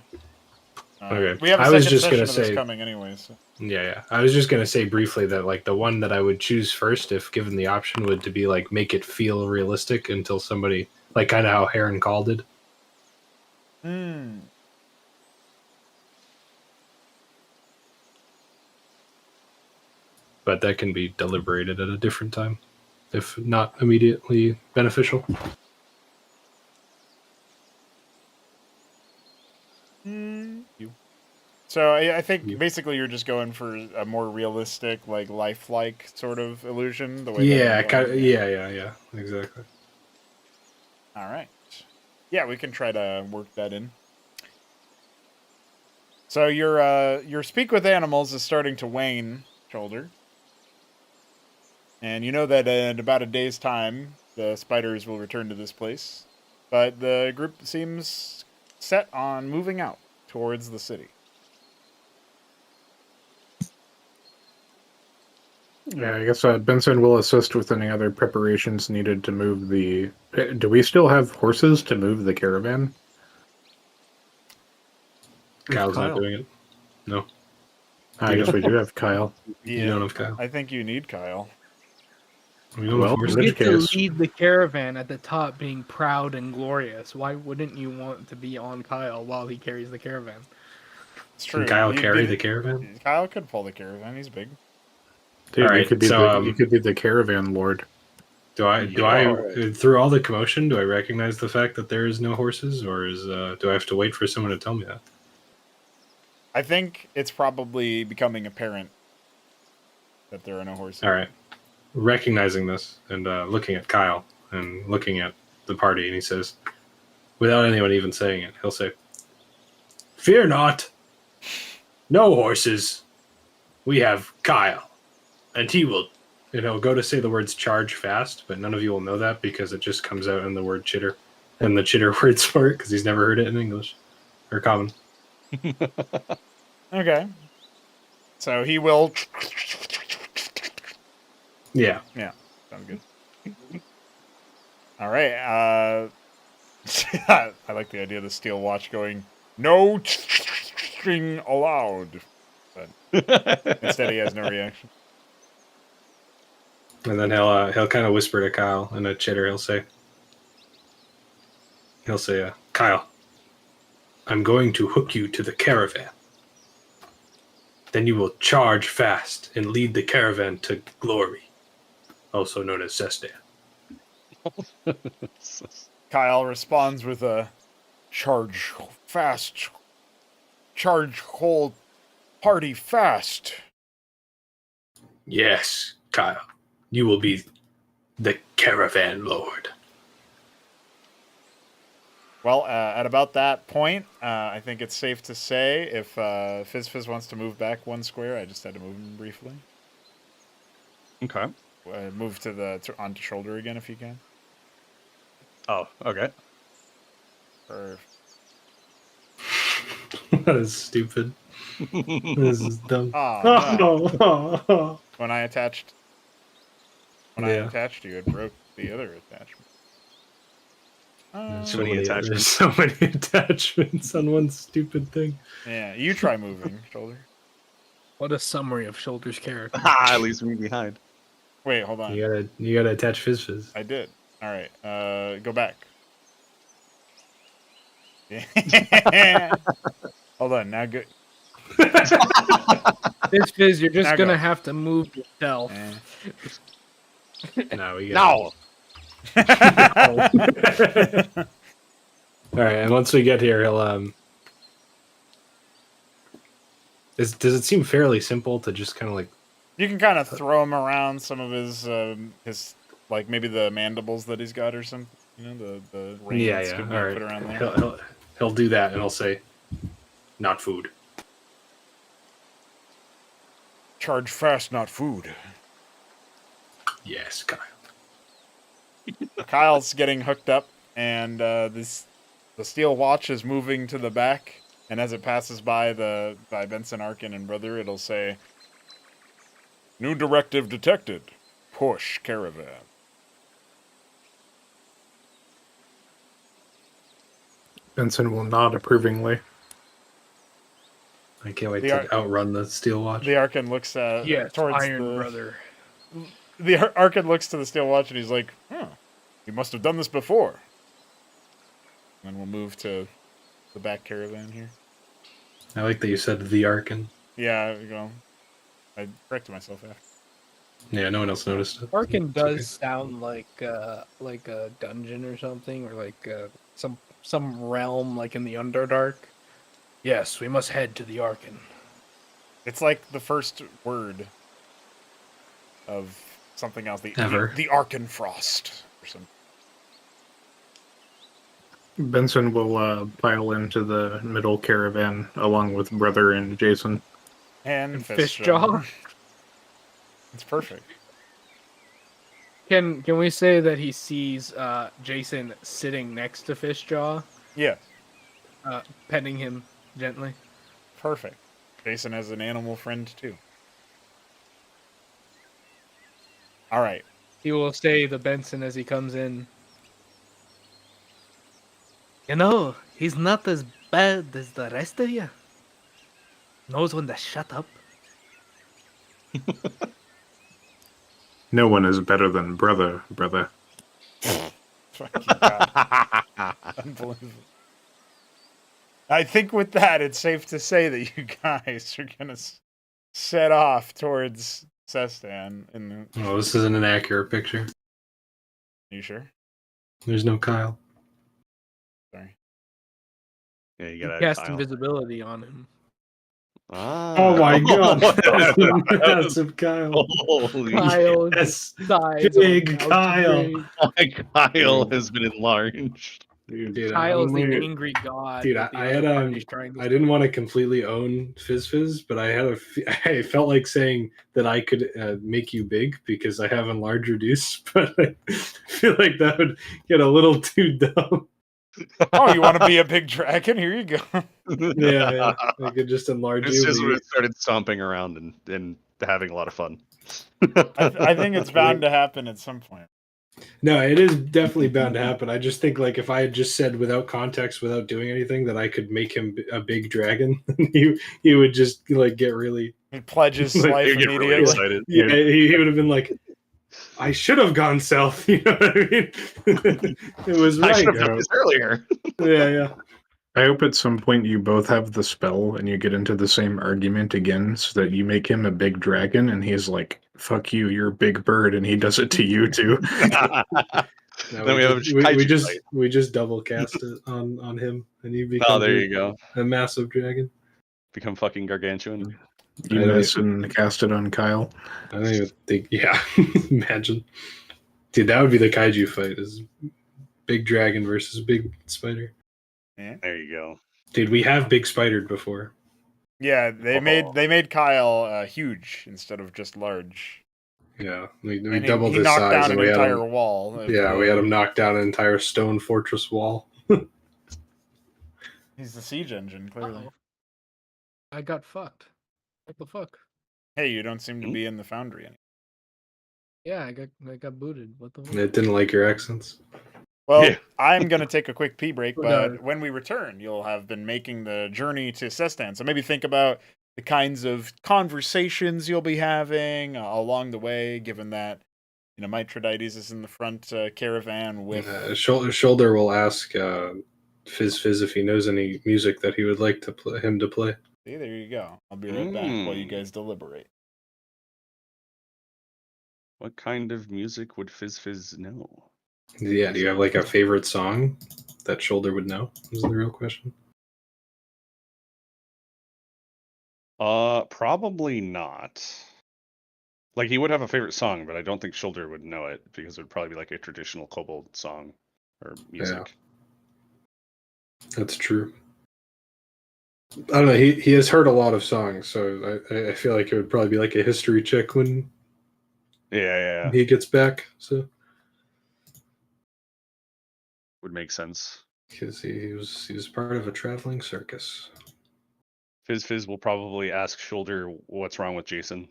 Okay. We have a I was second just session gonna of this say- coming anyways. So. Yeah. I was just gonna say briefly that like the one that I would choose first, if given the option, would to be like make it feel realistic until somebody, like kind of how Heron Call did. But that can be deliberated at a different time, if not immediately beneficial. So I think You. basically you're just going for a more realistic, like lifelike sort of illusion. The way. Yeah, that kind of, yeah, exactly. All right. Yeah, we can try to work that in. So your speak with animals is starting to wane, Shoulder. And you know that in about a day's time, the spiders will return to this place. But the group seems set on moving out towards the city. Yeah, I guess Benson will assist with any other preparations needed to move the. Do we still have horses to move the caravan? With Kyle's not Kyle. doing it. No, I guess we do have Kyle. you don't have Kyle. I think you need Kyle. We don't Well, have You horses. in which get to case- lead the caravan at the top, being proud and glorious. Why wouldn't you want to be on Kyle while he carries the caravan? It's true. Can Kyle You carry did- the caravan? Kyle could pull the caravan. He's big. Dude, All right, you could be so, you could be the caravan lord. Do I Yeah. through all the commotion, do I recognize the fact that there is no horses, or do I have to wait for someone to tell me that? I think it's probably becoming apparent that there are no horses. All right, recognizing this and looking at Kyle and looking at the party, and he says, without anyone even saying it, he'll say, "Fear not, no horses. We have Kyle, and he will." And he'll go to say the words "charge fast," but none of you will know that because it just comes out in the word "chitter," and the chitter words for it because he's never heard it in English or common. Okay. So he will. Yeah. Sounds good. All right. I like the idea of the steel watch going, "No string allowed," but instead he has no reaction. And then he'll kind of whisper to Kyle in a chitter. He'll say, "Kyle, I'm going to hook you to the caravan. Then you will charge fast and lead the caravan to glory, also known as Sestan." Kyle responds with a charge fast, charge whole party fast. Yes, Kyle, you will be the caravan lord. Well, at about that point, I think it's safe to say if Fizz wants to move back one square, I just had to move him briefly. Okay. Move onto shoulder again if you can. Oh, okay. Or That is stupid. This is dumb. no. When I attached Yeah. you, it broke the other attachment. There's so many attachments. There's so many attachments on one stupid thing. Yeah, you try moving, shoulder. What a summary of Shoulder's character. Ah, leaves me behind. Wait, hold on. You gotta attach Fizz. I did. All right, go back. Hold on, now go. Fizz, you're just Now gonna go. have to move yourself. No, we No. All right, and once we get here, he'll does it seem fairly simple to just kind of like? You can kind of throw him around some of his like maybe the mandibles that he's got or something. You know, the reins Yeah. can be All right, put around there. he'll do that, and he'll say, "Not food." Charge fast, not food. Yes, Kyle. Kyle's getting hooked up, and the steel watch is moving to the back. And as it passes by Benson, Arkin, and Brother, it'll say, New directive detected. Push caravan. Benson will nod approvingly. I can't wait The to outrun the steel watch. the Arkin looks Yes, towards Iron the Brother. The Arkin looks to the steel watch, and he's like, You must have done this before. and then we'll move to the back caravan here. I like that you said the Arkin. Yeah, you know, I corrected myself after. Yeah, no one else noticed it. Arkin It's okay. does sound like a dungeon or something, or like some realm like in the Underdark. Yes, we must head to the Arkin. It's like the first word of something else. Ever. The Arkin Frost or something. Benson will pile into the middle caravan along with Brother and Jason. And Fishjaw. It's perfect. Can we say that he sees Jason sitting next to Fishjaw, Yeah, petting him gently? perfect. Jason has an animal friend too. All right. He will say to Benson as he comes in, "You know, he's not as bad as the rest of you. Knows when to shut up." No one is better than brother. Fucking God. Unbelievable. I think with that, it's safe to say that you guys are gonna set off towards Sestan. Oh, this isn't an accurate picture. You sure? There's no Kyle. Sorry. Yeah, you You gotta cast Kyle. invisibility on him. Ah. Oh my god, that's a That was- massive Kyle. Holy Kyle Yes, is the size of a big mountain Kyle. range. my Kyle has been enlarged. Dude, Kyle is the only- angry god. Dude, that the I other had party's trying to I didn't want to completely own Fizz, but I felt like saying that I could make you big because I have enlarge reduce, but I feel like that would get a little too dumb. Oh, you want to be a big dragon? Here you go. Yeah, I could just enlarge This you. is but when it started stomping around and having a lot of fun. I think it's bound to happen at some point. No, it is definitely bound to happen. I just think like if I had just said without context, without doing anything, that I could make him a big dragon, he would just like get really He pledges Like, life You get really immediately. excited. yeah. He would have been like, I should have gone south. You know what I mean? It was I right. should have done this earlier. Yeah. I hope at some point you both have the spell and you get into the same argument again so that you make him a big dragon and he's like, fuck you, you're a big bird, and he does it to you too. No, Then we have a kaiju fight. we just double cast it on him, and he becomes Oh, there you go. a massive dragon. Become fucking gargantuan. You I don't miss and cast it on Kyle. I don't even think. Yeah, imagine, dude, that would be the kaiju fight: is big dragon versus big spider. There you go. Dude, we have big spidered before. Yeah, they made Kyle huge instead of just large. Yeah, we And doubled he his knocked size, down and an we had entire him. wall. Yeah, we had him knock down an entire stone fortress wall. He's the siege engine, clearly. Uh-oh. I got fucked. What the fuck? Hey, you don't seem to be in the foundry anymore. Yeah, I got booted. What the fuck? It didn't like your accents. Well, Yeah. I'm going to take a quick pee break, We're but done. when we return, you'll have been making the journey to Sestan. So maybe think about the kinds of conversations you'll be having along the way, given that, Mithridates is in the front caravan with... Shoulder will ask Fizz if he knows any music that he would like him to play. See, there you go. I'll be right back while you guys deliberate. What kind of music would Fizz know? Yeah, do you have like a favorite song that Shoulder would know? Is the real question. Probably not. Like, he would have a favorite song, but I don't think Shoulder would know it because it would probably be like a traditional kobold song or music. That's true. I don't know. He has heard a lot of songs, so I feel like it would probably be like a history check when Yeah. he gets back. So Would make sense. because he was part of a traveling circus. Fizz will probably ask Shoulder what's wrong with Jason.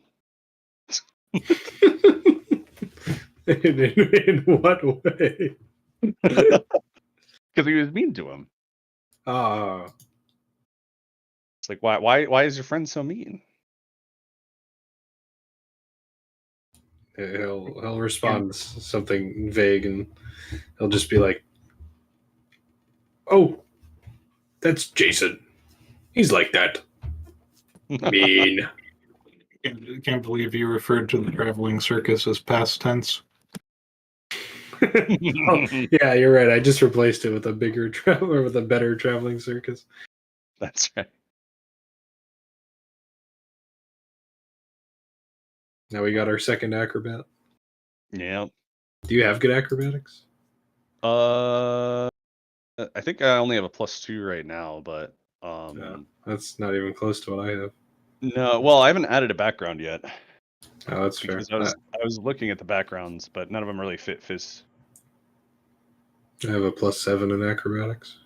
in what way? Because he was mean to him. Ah, It's like, why is your friend so mean? he'll respond something vague, and he'll just be like, "Oh, that's Jason. He's like that. Mean." Can't believe you referred to the traveling circus as past tense. Oh, yeah, you're right. I just replaced it with a bigger traveler with a better traveling circus. That's right. Now we got our second acrobat. Yeah. Do you have good acrobatics? I think I only have a +2 right now, but No, that's not even close to what I have. no. Well, I haven't added a background yet. Oh, that's fair. Because I was looking at the backgrounds, but none of them really fit Fizz. I have a +7 in acrobatics.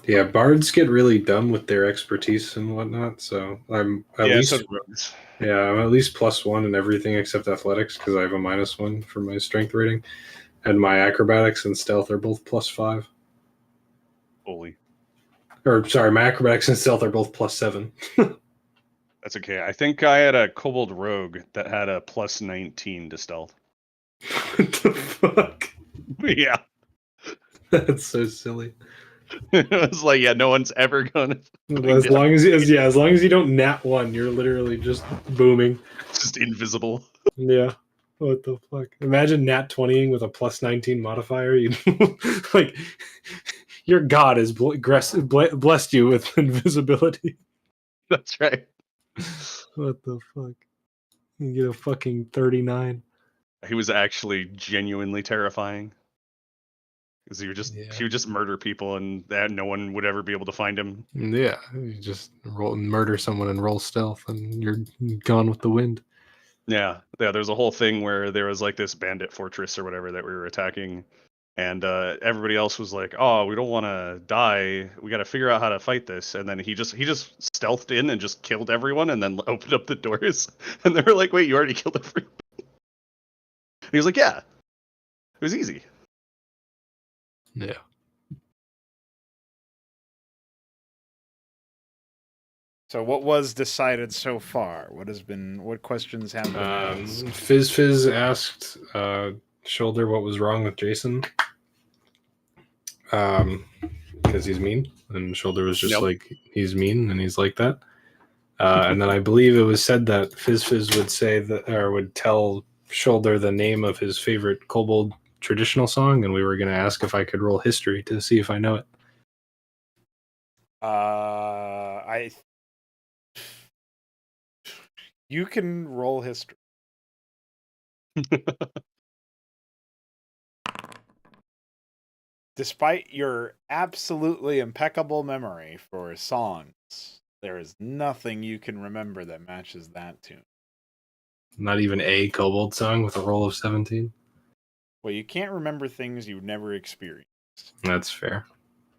Yeah, bards get really dumb with their expertise and whatnot, so I'm at least so do rogues. yeah, I'm at least +1 in everything except athletics because I have a -1 for my strength rating, and my acrobatics and stealth are both +5. Holy. or sorry, my acrobatics and stealth are both +7. That's okay. I think I had a kobold rogue that had a +19 to stealth. What the fuck? Yeah. That's so silly. It was like, yeah, no one's ever gonna As long as you don't nat 1, you're literally just booming. just invisible. Yeah. What the fuck? Imagine nat 20ing with a +19 modifier. You like your god has blessed you with invisibility. That's right. What the fuck? You get a fucking 39. He was actually genuinely terrifying. Because he would just murder people and that no one would ever be able to find him. Yeah, you just murder someone and roll stealth, and you're gone with the wind. Yeah. There's a whole thing where there was like this bandit fortress or whatever that we were attacking, and everybody else was like, "Oh, we don't want to die. We got to figure out how to fight this." And then he just stealthed in and just killed everyone, and then opened up the doors, and they were like, "Wait, you already killed everyone?" And he was like, "Yeah, it was easy." Yeah. So what was decided so far? What questions have been asked? Fizz asked Shoulder what was wrong with Jason. Because he's mean, and Shoulder was just like, he's mean and he's like that. And then I believe it was said that Fizz would say that, or would tell Shoulder the name of his favorite kobold traditional song, and we were going to ask if I could roll history to see if I know it. You can roll history. Despite your absolutely impeccable memory for songs, there is nothing you can remember that matches that tune. Not even a kobold song with a roll of 17? Well, you can't remember things you've never experienced. That's fair.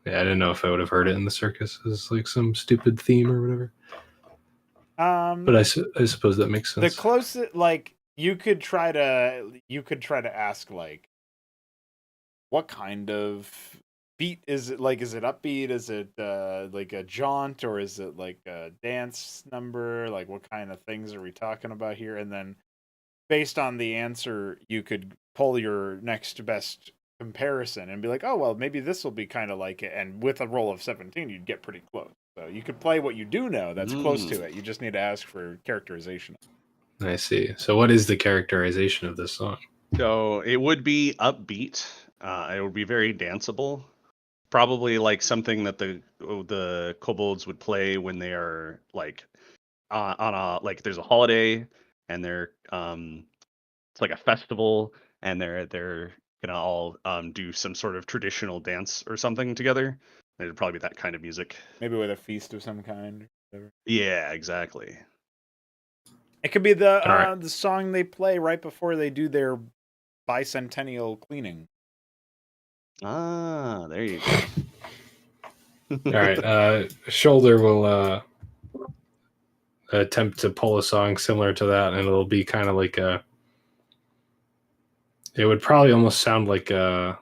Yeah, I didn't know if I would have heard it in the circus as like some stupid theme or whatever. But I suppose that makes sense. The closest, like, you could try to ask, like, what kind of beat is it? Like, is it upbeat? Is it like a jaunt, or is it like a dance number? Like, what kind of things are we talking about here? And then, based on the answer, you could pull your next best comparison and be like, oh, well, maybe this will be kind of like it. And with a roll of 17, you'd get pretty close. So you could play what you do know that's close to it. You just need to ask for characterization. I see. So what is the characterization of this song? So it would be upbeat. It would be very danceable. Probably like something that the kobolds would play when they are like on a, like, there's a holiday and they're it's like a festival and they're gonna all do some sort of traditional dance or something together. It'd probably be that kind of music. Maybe with a feast of some kind. Or whatever. Yeah, exactly. It could be the right. the song they play right before they do their bicentennial cleaning. Ah, there you go. All right. Shoulder will attempt to pull a song similar to that, and it'll be kind of like a. It would probably almost sound like it'll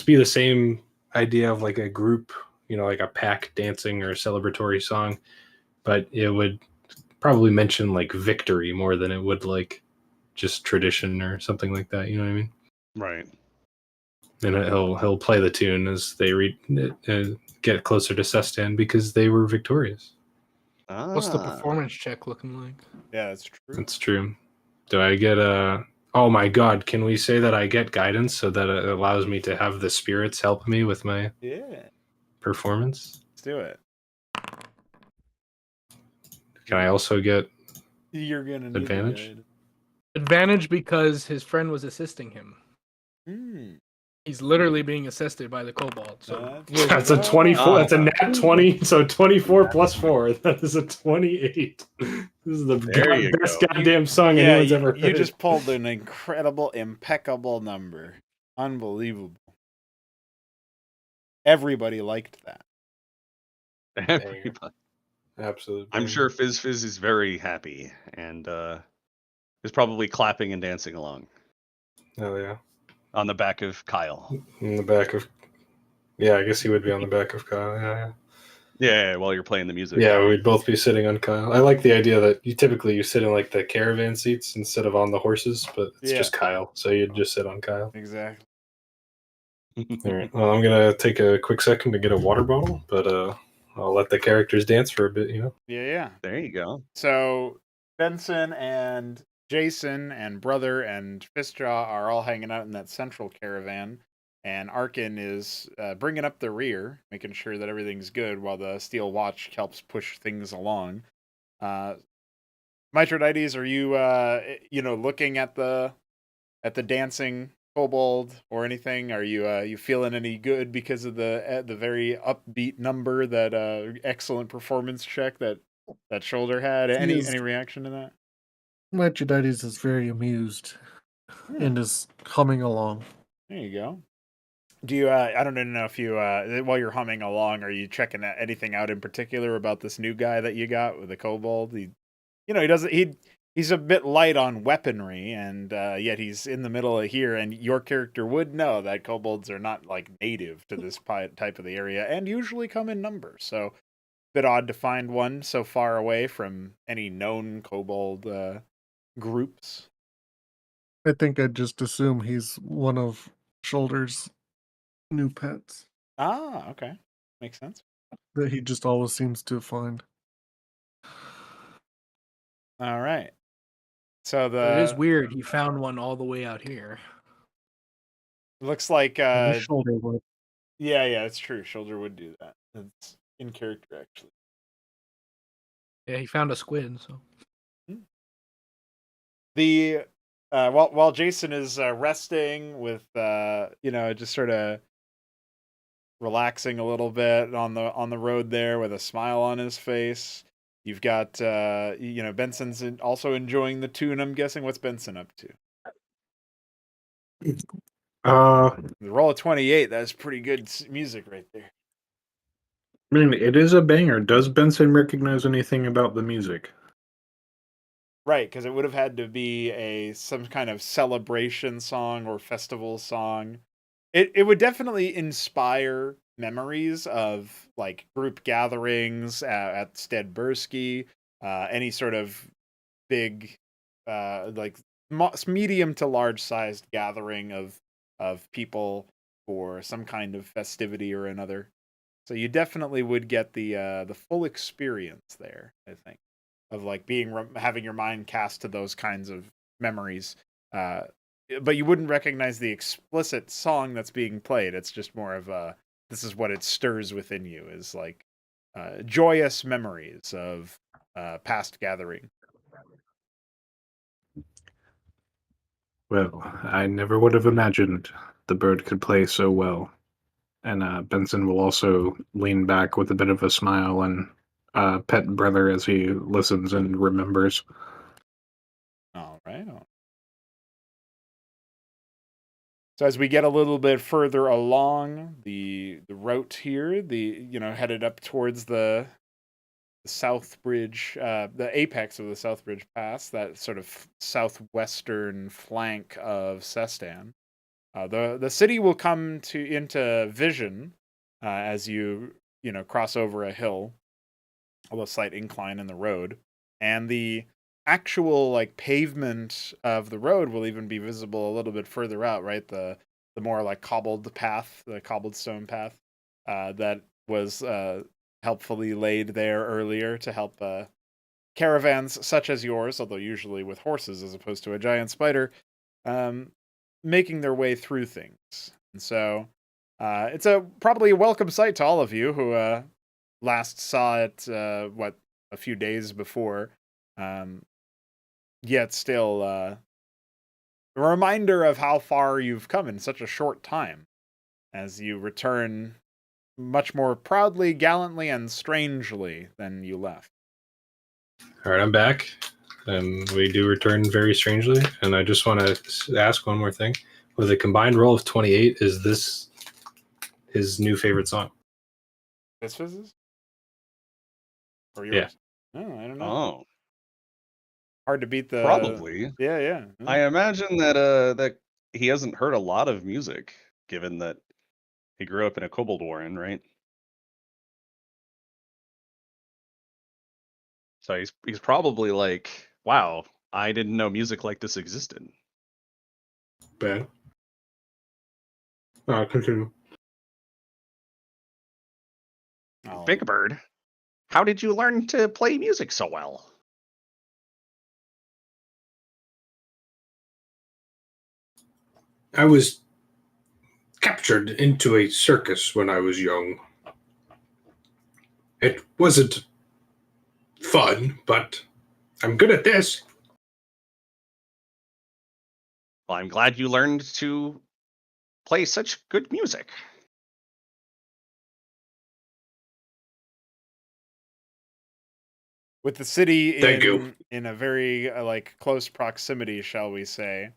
be the same idea of like a group, like a pack dancing or a celebratory song, but it would probably mention like victory more than it would like just tradition or something like that. You know what I mean? Right. And he'll play the tune as they get closer to Sestan because they were victorious. What's the performance check looking like? Yeah, that's true. That's true. Do I get oh my god, can we say that I get guidance so that it allows me to have the spirits help me with my performance? Let's do it. Can I also get You're gonna need advantage? Advantage because his friend was assisting him. He's literally being assisted by the kobold. So that's a 24. That's a nat 20. So 24 plus 4. That is a 28. This is the best goddamn song anyone's ever heard. You just pulled an incredible, impeccable number. Unbelievable. Everybody liked that. Everybody. Absolutely. I'm sure Fizz is very happy and is probably clapping and dancing along. Oh yeah. On the back of Kyle. On the back of, yeah, I guess he would be on the back of Kyle. Yeah. Yeah, while you're playing the music. Yeah, we'd both be sitting on Kyle. I like the idea that you sit in like the caravan seats instead of on the horses, but it's Yeah. just Kyle, so you'd just sit on Kyle. Exactly. All right. Well, I'm gonna take a quick second to get a water bottle, but I'll let the characters dance for a bit. Yeah. There you go. So Benson and Jason and Brother and Fistjaw are all hanging out in that central caravan, and Arkin is bringing up the rear, making sure that everything's good, while the Steel Watch helps push things along. Mithridates, are you looking at the dancing kobold or anything? Are you feeling any good because of the very upbeat number, that excellent performance check that shoulder had? Any reaction to that? Mithridates is very amused and is humming along. There you go. Do you I don't know if you while you're humming along, are you checking anything out in particular about this new guy that you got with the kobold? He's a bit light on weaponry, and yet he's in the middle of here, and your character would know that kobolds are not like native to this type of the area and usually come in numbers. So bit odd to find one so far away from any known kobold groups. I think I'd just assume he's one of Shoulder's new pets Ah, okay. Makes sense. that he just always seems to find. All right. So It is weird. He found one all the way out here. looks like And this Shoulder would. yeah, it's true. Shoulder would do that. It's in character, actually. Yeah, he found a squid. So The while Jason is resting with just sort of relaxing a little bit on the road there with a smile on his face, you've got Benson's also enjoying the tune. I'm guessing. What's Benson up to? The roll of 28. That's pretty good music right there. I mean, it is a banger. Does Benson recognize anything about the music? Right, because it would have had to be some kind of celebration song or festival song. It would definitely inspire memories of like group gatherings at Stedbursky, any sort of big, like medium to large sized gathering of people for some kind of festivity or another. So you definitely would get the full experience there, I think, of like having your mind cast to those kinds of memories. But you wouldn't recognize the explicit song that's being played. It's just more of this is what it stirs within you, is like joyous memories of past gathering. Well, I never would have imagined the bird could play so well. And Benson will also lean back with a bit of a smile and pet Brother as he listens and remembers. All right. So as we get a little bit further along the route here, headed up towards the South Bridge, the apex of the South Bridge Pass, that sort of southwestern flank of Sestan. The city will come into vision as you cross over a hill, although a slight incline in the road, and the actual like pavement of the road will even be visible a little bit further out. Right, the more like cobbled path, the cobbled stone path that was helpfully laid there earlier to help caravans such as yours, although usually with horses as opposed to a giant spider, making their way through things. And so it's probably a welcome sight to all of you who last saw it a few days before. Yet still a reminder of how far you've come in such a short time as you return much more proudly, gallantly, and strangely than you left. All right, I'm back, and we do return very strangely. And I just want to ask one more thing: with a combined roll of 28, is this his new favorite song? This was or yours? Yeah. No, I don't know. Oh, Hard to beat the probably. Yeah. I imagine that that he hasn't heard a lot of music, given that he grew up in a kobold warren, right? So he's probably like, wow, I didn't know music like this existed. Bad. Continue. Oh, Big Bird, how did you learn to play music so well? I was captured into a circus when I was young. It wasn't fun, but I'm good at this. Well, I'm glad you learned to play such good music. with the city Thank you. in a very like close proximity, shall we say?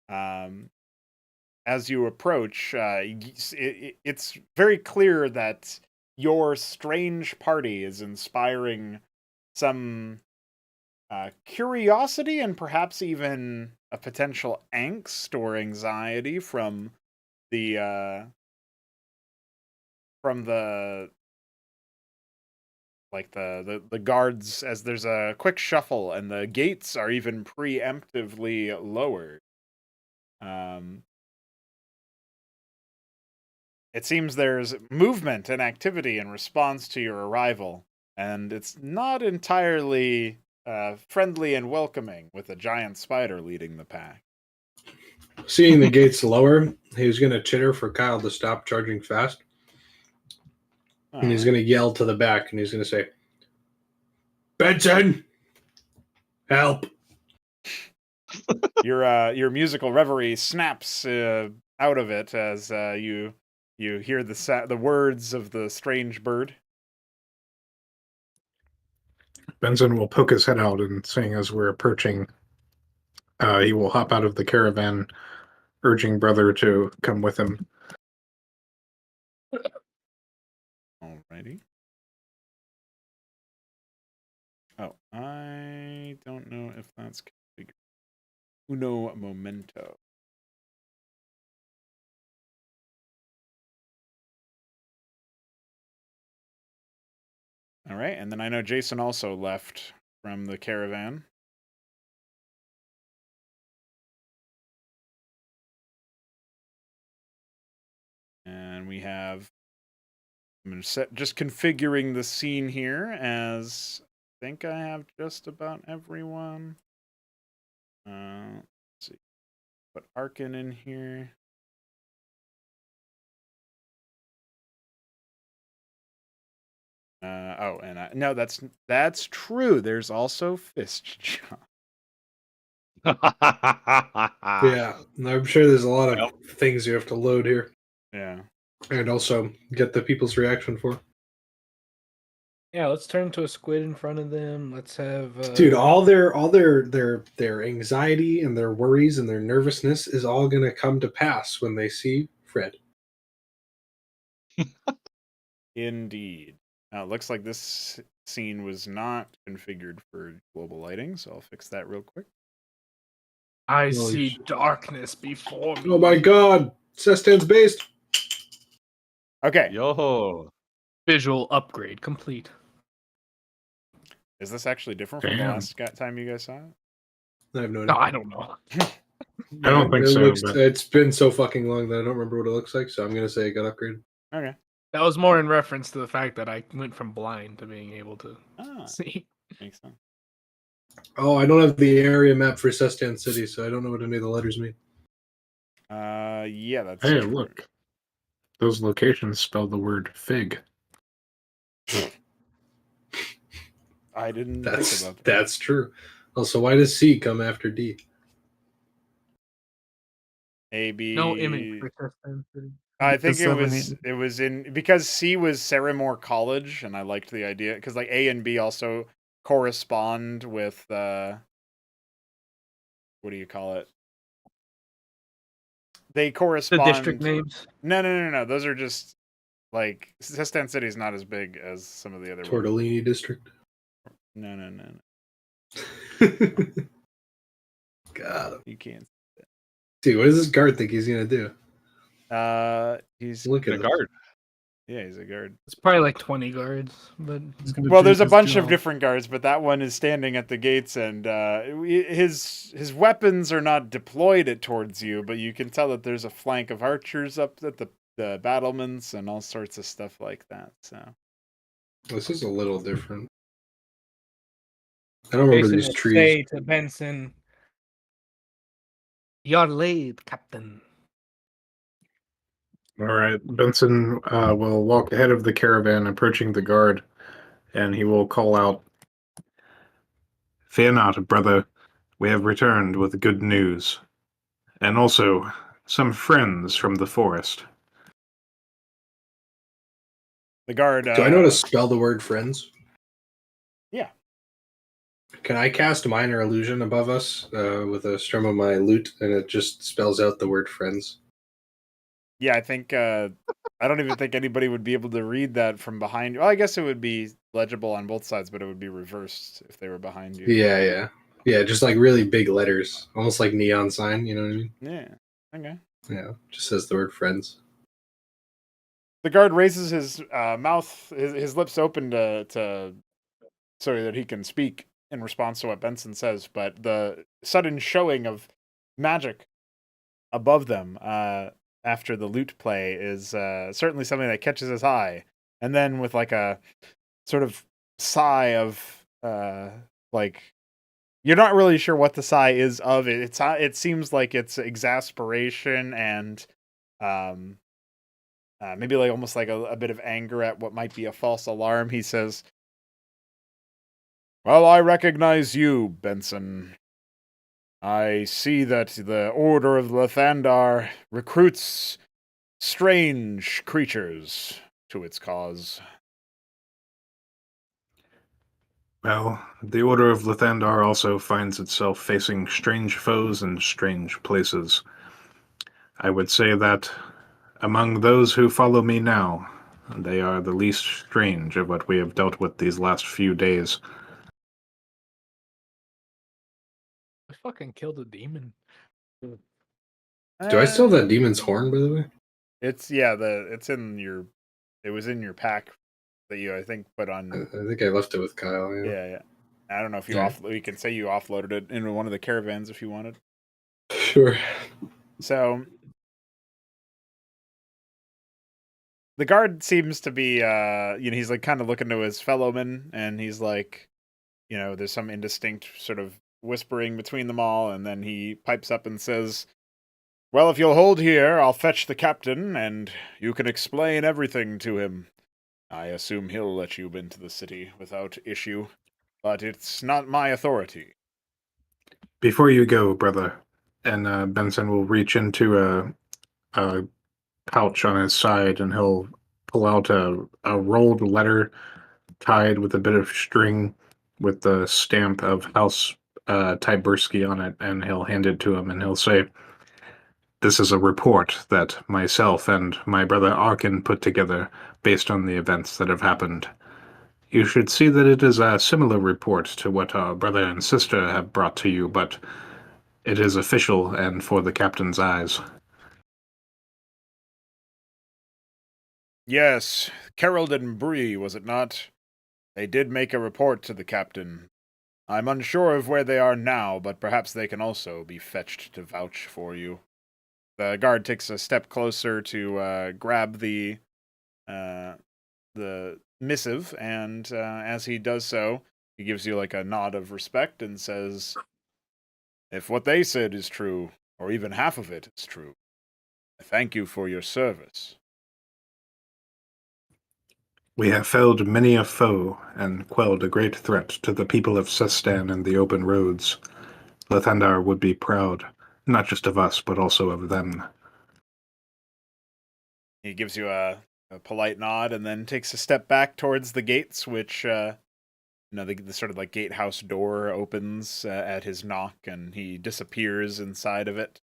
As you approach, it's very clear that your strange party is inspiring some curiosity and perhaps even a potential angst or anxiety the from the like the guards, as there's a quick shuffle and the gates are even preemptively lowered. It seems there's movement and activity in response to your arrival, and it's not entirely friendly and welcoming, with a giant spider leading the pack. Seeing the gates lower, he was going to chitter for Kyle to stop charging fast. And he's going to yell to the back, and he's going to say, Benson, help. Your musical reverie snaps out of it as you hear the words of the strange bird. Benson will poke his head out and saying as we're approaching, he will hop out of the caravan, urging brother to come with him. Alrighty. Oh, I don't know if that's configured. Uno momento. All right, and then I know Jason also left from the caravan. And we have, I'm going to just configuring the scene here, as I think I have just about everyone. Let's see. Put Arkin in here. No, that's true. There's also Fist Jump. Yeah, I'm sure there's a lot of things you have to load here. Yeah. And also get the people's reaction for. Yeah, let's turn to a squid in front of them. Let's have Dude, all their anxiety and their worries and their nervousness is all gonna come to pass when they see Fred. Indeed. Now, it looks like this scene was not configured for global lighting, so I'll fix that real quick. I see darkness before me. Oh my god! Sestan's based. Okay. Yo. Visual upgrade complete. Is this actually different from the Damn. last time you guys saw it? I have no No, idea. I don't know. I don't think so, but- It's been so fucking long that I don't remember what it looks like, so I'm gonna say it got upgraded. Okay. That was more in reference to the fact that I went from blind to being able to see. Makes sense. Oh, I don't have the area map for Sestan City, so I don't know what any of the letters mean. Yeah, that's Hey, true. look. Those locations spell the word fig. I didn't think That's about that. that's true. Also, why does C come after D? A, B. No image for Sestan City. I think Because it was in, because C was Sarimore College, and I liked the idea because like A and B also correspond with what do you call it? They correspond. The district names. No. Those are just like Sestan City is not as big as some of the other ones. Tortellini District. No. God, You can't. dude, what does this guard think he's gonna do? He's Look at A him. guard. Yeah, he's a guard. It's probably like 20 guards, but He's gonna Well, drink there's a his bunch of jaw. different guards, but that one is standing at the gates, and his weapons are not deployed towards you, but you can tell that there's a flank of archers up at the battlements and all sorts of stuff like that. So This is a little different. I don't remember Jason these will trees. say to Benson, "You're late, Captain." All right. Benson will walk ahead of the caravan, approaching the guard, and he will call out, "Fear not, brother. We have returned with good news, and also some friends from the forest." the guard. Do I know how to spell the word friends? Yeah. Can I cast minor illusion above us with a strum of my lute, and it just spells out the word friends? Yeah, I think I don't even think anybody would be able to read that from behind you. Well, I guess it would be legible on both sides, but it would be reversed if they were behind you. Yeah. Just like really big letters, almost like neon sign. You know what I mean? Yeah. Okay. Yeah, just says the word friends. The guard raises his mouth, his lips open to so that he can speak in response to what Benson says, but the sudden showing of magic above them after the lute play is certainly something that catches his eye. And then with like a sort of sigh of like you're not really sure what the sigh is of it. It seems like it's exasperation and maybe like almost like a bit of anger at what might be a false alarm. He says, "Well, I recognize you, Benson. I see that the Order of Lathandar recruits strange creatures to its cause." Well, the Order of Lathandar also finds itself facing strange foes in strange places. I would say that among those who follow me now, they are the least strange of what we have dealt with these last few days. I fucking killed a demon. Do I still have that demon's horn, by the way? It's it was in your pack that you I think put on. I think I left it with Kyle. Yeah. I don't know if you Yeah. you can say you offloaded it into one of the caravans if you wanted. Sure. So the guard seems to be he's like kind of looking to his fellowmen, and he's like, there's some indistinct sort of whispering between them all, and then he pipes up and says, "Well, if you'll hold here, I'll fetch the captain, and you can explain everything to him. I assume he'll let you into the city without issue, but it's not my authority." Before you go, brother, and Benson will reach into a pouch on his side, and he'll pull out a rolled letter tied with a bit of string with the stamp of House Tyburski on it, and he'll hand it to him, and he'll say, "This is a report that myself and my brother Arkin put together based on the events that have happened. You should see that it is a similar report to what our brother and sister have brought to you, but it is official and for the captain's eyes." "Yes, Kerald and Bree, was it not? They did make a report to the captain. I'm unsure of where they are now, but perhaps they can also be fetched to vouch for you." The guard takes a step closer to grab the missive, and as he does so, he gives you like a nod of respect and says, "If what they said is true, or even half of it is true, I thank you for your service." "We have felled many a foe and quelled a great threat to the people of Sestan and the open roads. Lathandar would be proud, not just of us, but also of them." He gives you a polite nod and then takes a step back towards the gates, which, the sort of like gatehouse door opens at his knock, and he disappears inside of it.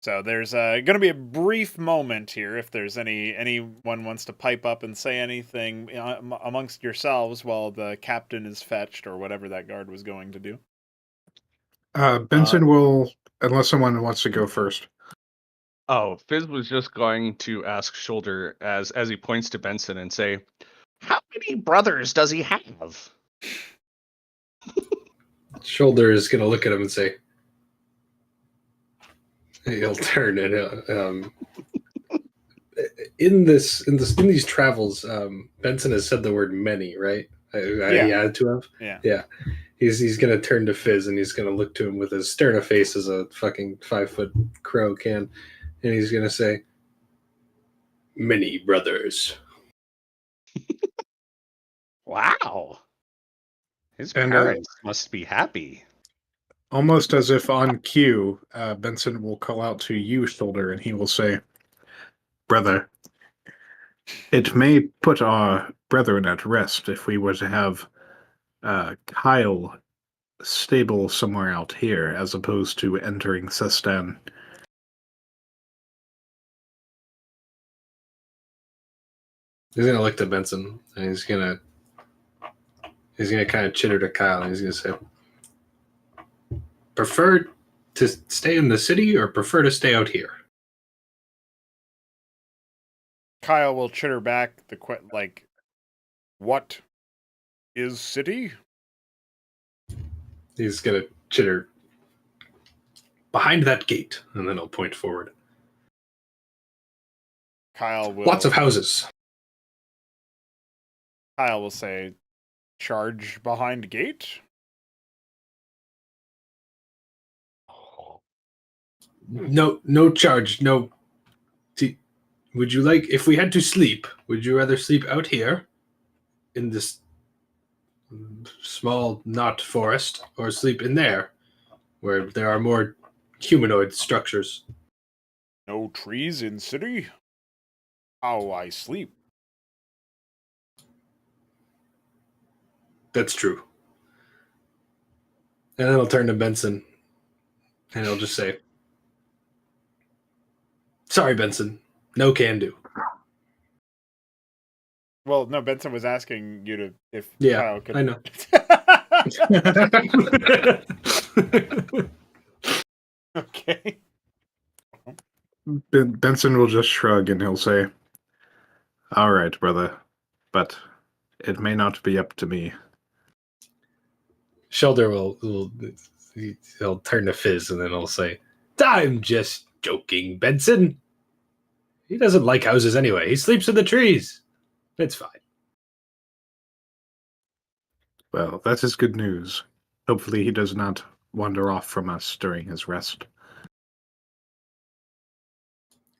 So there's going to be a brief moment here if there's anyone wants to pipe up and say anything amongst yourselves while the captain is fetched or whatever that guard was going to do. Benson will, unless someone wants to go first. Oh, Fizz was just going to ask Shoulder as he points to Benson and say, "How many brothers does he have?" Shoulder is going to look at him and say, he'll turn and in these travels, Benson has said the word many, right? He had to have. Yeah. He's gonna turn to Fizz and he's gonna look to him with as stern a face as a fucking 5-foot crow can, and he's gonna say, "Many brothers." Wow. His And, parents must be happy. Almost as if on cue, Benson will call out to you, Shoulder, and he will say, "Brother, it may put our brethren at rest if we were to have Kyle stable somewhere out here as opposed to entering Sestan." He's gonna look to Benson and he's gonna kind of chitter to Kyle and he's gonna say, "Prefer to stay in the city or prefer to stay out here?" Kyle will chitter back what is city? He's gonna chitter, "Behind that gate," and then he'll point forward. Kyle will Lots of houses. Kyle will say, "Charge behind gate." No charge. No. Would you like, if we had to sleep, would you rather sleep out here in this small knot forest or sleep in there where there are more humanoid structures? No trees in city? How I sleep? That's true. And then he'll turn to Benson and he'll just say, "Sorry, Benson. No can do." Well, no, Benson was asking you if Yeah, Kyle could. I know. Okay. Benson will just shrug and he'll say, "All right, brother, but it may not be up to me." Shoulder he'll turn to Fizz and then he'll say, "I'm just joking, Benson. He doesn't like houses anyway. He sleeps in the trees. It's fine." Well, that is good news. Hopefully he does not wander off from us during his rest.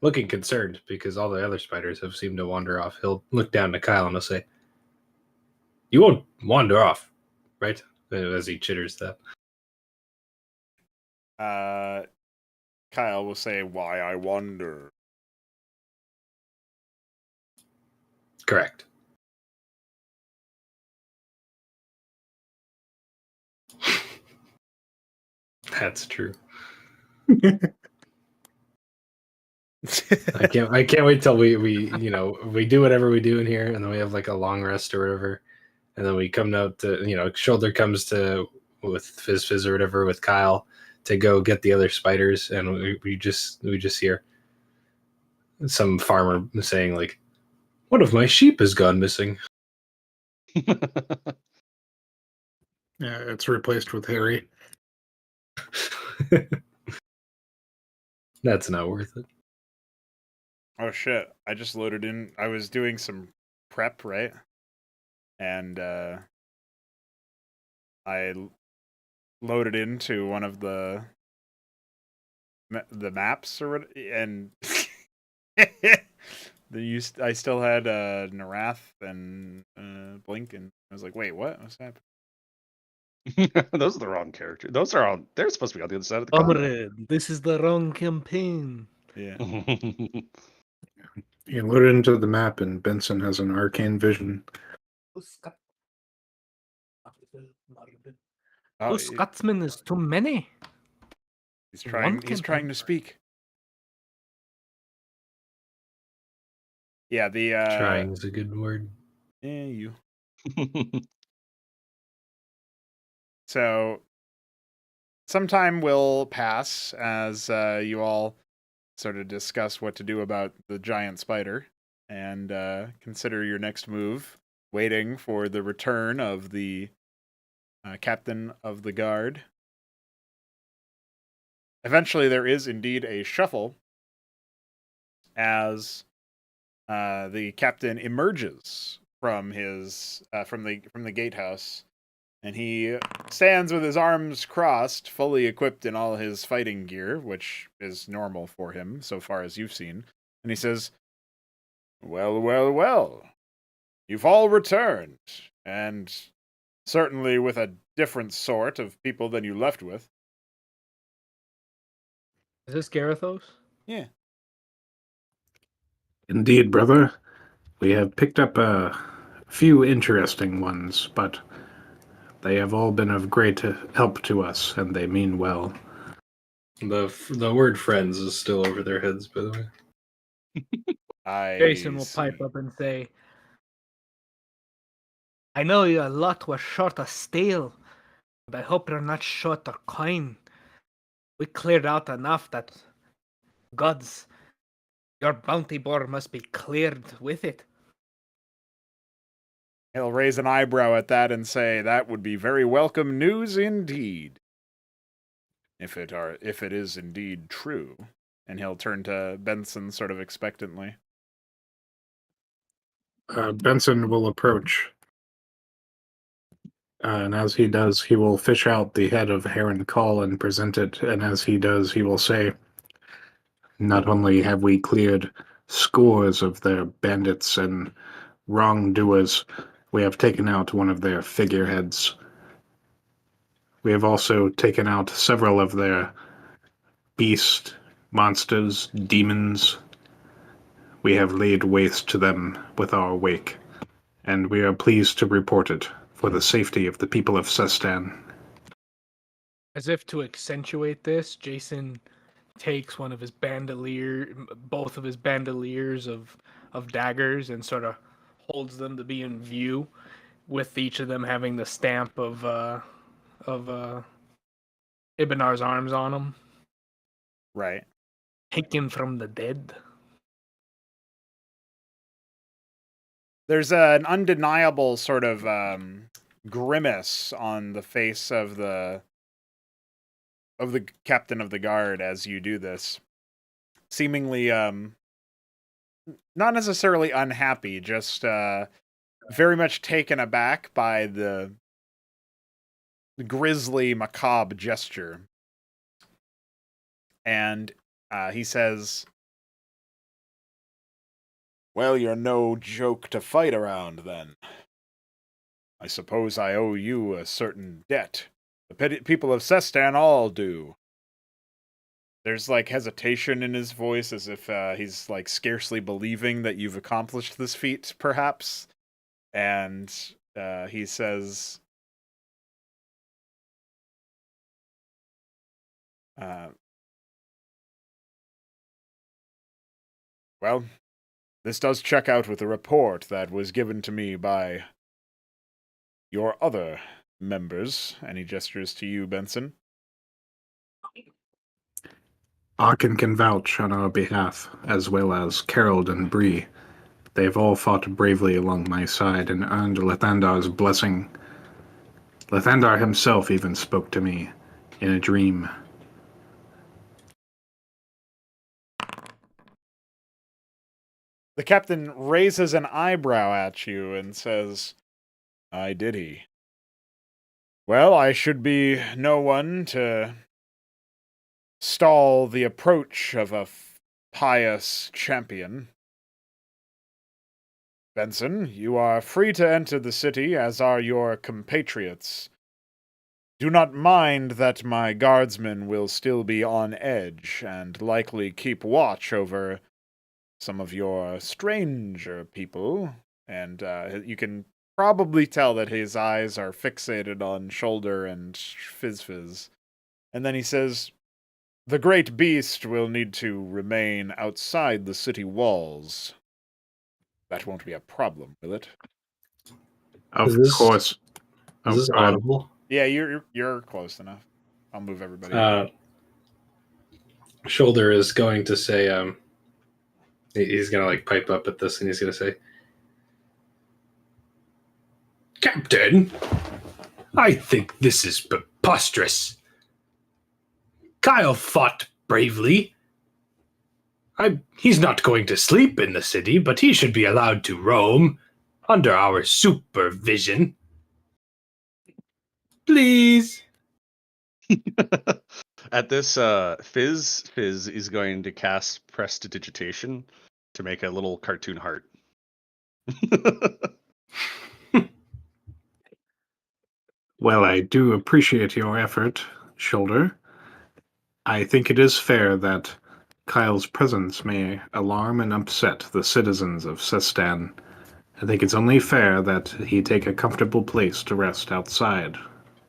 Looking concerned because all the other spiders have seemed to wander off, he'll look down to Kyle and he'll say, "You won't wander off, right?" As he chitters that. Kyle will say, "Why I wonder." Correct. That's true. I can't wait till we we do whatever we do in here, and then we have like a long rest or whatever, and then we come out to Shoulder comes to with Fizz or whatever with Kyle to go get the other spiders, and we just hear some farmer saying like, "One of my sheep has gone missing." Yeah, it's replaced with Harry. That's not worth it. Oh shit! I just loaded in. I was doing some prep, right? And I loaded into one of the maps or what, and I still had Narath and Blink, and I was like, "Wait, what's happening?" Those are the wrong characters. They're supposed to be on the other side of the continent. Comrade, this is the wrong campaign. Yeah. You load it into the map, and Benson has an arcane vision. Oh, Scotsman is too many. he's trying One to speak. Yeah, the Trying is a good word. yeah, you. So some time will pass as you all sort of discuss what to do about the giant spider and consider your next move, waiting for the return of the captain of the guard. Eventually, there is indeed a shuffle as the captain emerges from his from the gatehouse, and he stands with his arms crossed, fully equipped in all his fighting gear, which is normal for him so far as you've seen. And he says, "Well, well, well, you've all returned, and certainly with a different sort of people than you left with." Is this Garethos? Yeah. Indeed, brother. We have picked up a few interesting ones, but they have all been of great help to us, and they mean well. The word friends is still over their heads, by the way. Jason will pipe up and say, I know your lot was short of steel, but I hope you're not short of coin. We cleared out enough that, gods, your bounty board must be cleared with it. He'll raise an eyebrow at that and say, "That would be very welcome news indeed, if it is indeed true." And he'll turn to Benson sort of expectantly. Benson will approach, and as he does, he will fish out the head of Heron Call and present it, and as he does, he will say, "Not only have we cleared scores of their bandits and wrongdoers, we have taken out one of their figureheads. We have also taken out several of their beast, monsters, demons. We have laid waste to them with our wake, and we are pleased to report it for the safety of the people of Sestan." As if to accentuate this, Jason takes both of his bandoliers of daggers and sort of holds them to be in view, with each of them having the stamp of Ibnar's arms on them. Right. Taken from the dead. There's an undeniable sort of grimace on the face of the captain of the guard as you do this, seemingly not necessarily unhappy, just very much taken aback by the grisly, macabre gesture. And he says, "Well, you're no joke to fight around, then. I suppose I owe you a certain debt. The people of Sestan all do." There's like hesitation in his voice, as if he's like scarcely believing that you've accomplished this feat, perhaps. And he says, "Well, this does check out with the report that was given to me by your other members." And he gestures to you, Benson. Arkin can vouch on our behalf, as well as Carrold and Bree. They've all fought bravely along my side and earned Lathandar's blessing. Lathandar himself even spoke to me in a dream. The captain raises an eyebrow at you and says, "Aye, did he? Well, I should be no one to stall the approach of a pious champion. Benson, you are free to enter the city, as are your compatriots. Do not mind that my guardsmen will still be on edge and likely keep watch over some of your stranger people." And you can probably tell that his eyes are fixated on Shoulder and Fizz. And then he says, "The great beast will need to remain outside the city walls. That won't be a problem, will it?" Of Is this- course. Is this go ahead. audible? Yeah, you're close enough. I'll move everybody. Shoulder is going to say, he's going to like pipe up at this and he's going to say, Captain, I think this is preposterous. Kyle fought bravely. He's not going to sleep in the city, but he should be allowed to roam under our supervision. Please. At this, Fizz is going to cast Prestidigitation to make a little cartoon heart. Well, I do appreciate your effort, Shoulder. I think it is fair that Kyle's presence may alarm and upset the citizens of Sestan. I think it's only fair that he take a comfortable place to rest outside.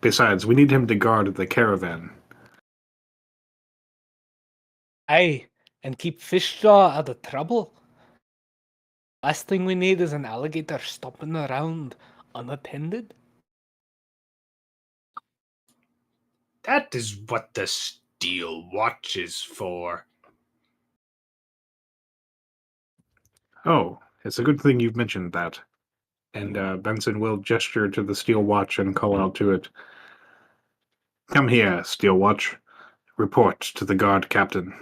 Besides, we need him to guard the caravan. Aye, and keep Fishjaw out of trouble. Last thing we need is an alligator stomping around unattended. That is what the Steel Watch is for. Oh, it's a good thing you've mentioned that. And Benson will gesture to the Steel Watch and call out to it. Come here, Steel Watch. Report to the guard captain.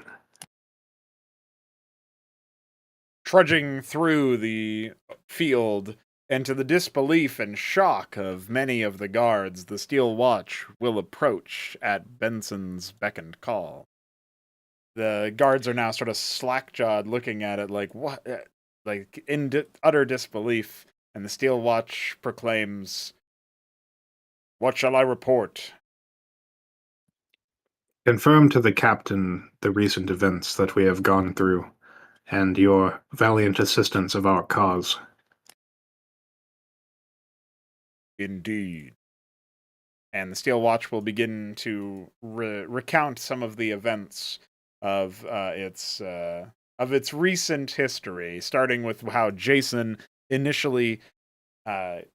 Trudging through the field, and to the disbelief and shock of many of the guards, the Steel Watch will approach at Benson's beck and call. The guards are now sort of slack-jawed looking at it like, what? Like, in utter disbelief, and the Steel Watch proclaims, "What shall I report?" Confirm to the captain the recent events that we have gone through, and your valiant assistance of our cause. Indeed. And the Steel Watch will begin to recount some of the events of its recent history, starting with how Jason initially, second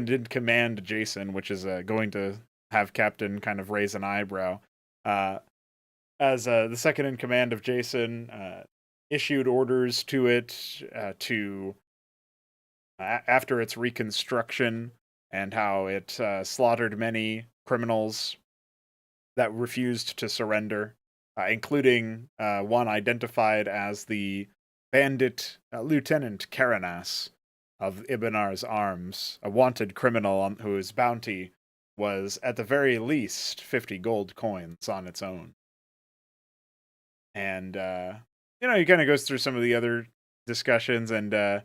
in command Jason, which is going to have Captain kind of raise an eyebrow, as the second in command of Jason issued orders to it after its reconstruction, and how it slaughtered many criminals that refused to surrender, including one identified as the bandit Lieutenant Karanas of Ibnar's Arms, a wanted criminal whose bounty was at the very least 50 gold coins on its own. And, he kind of goes through some of the other discussions, and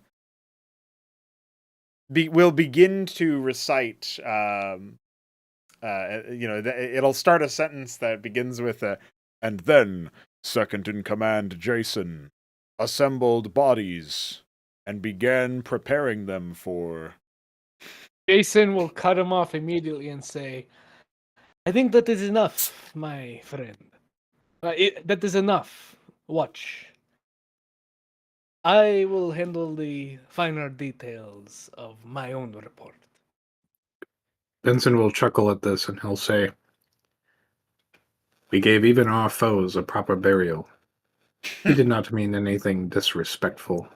we'll begin to recite, it'll start a sentence that begins with, and then, second in command Jason assembled bodies and began preparing them for... Jason will cut him off immediately and say, I think that is enough, my friend. That is enough. Watch. I will handle the finer details of my own report. Benson will chuckle at this and he'll say, We gave even our foes a proper burial. He did not mean anything disrespectful.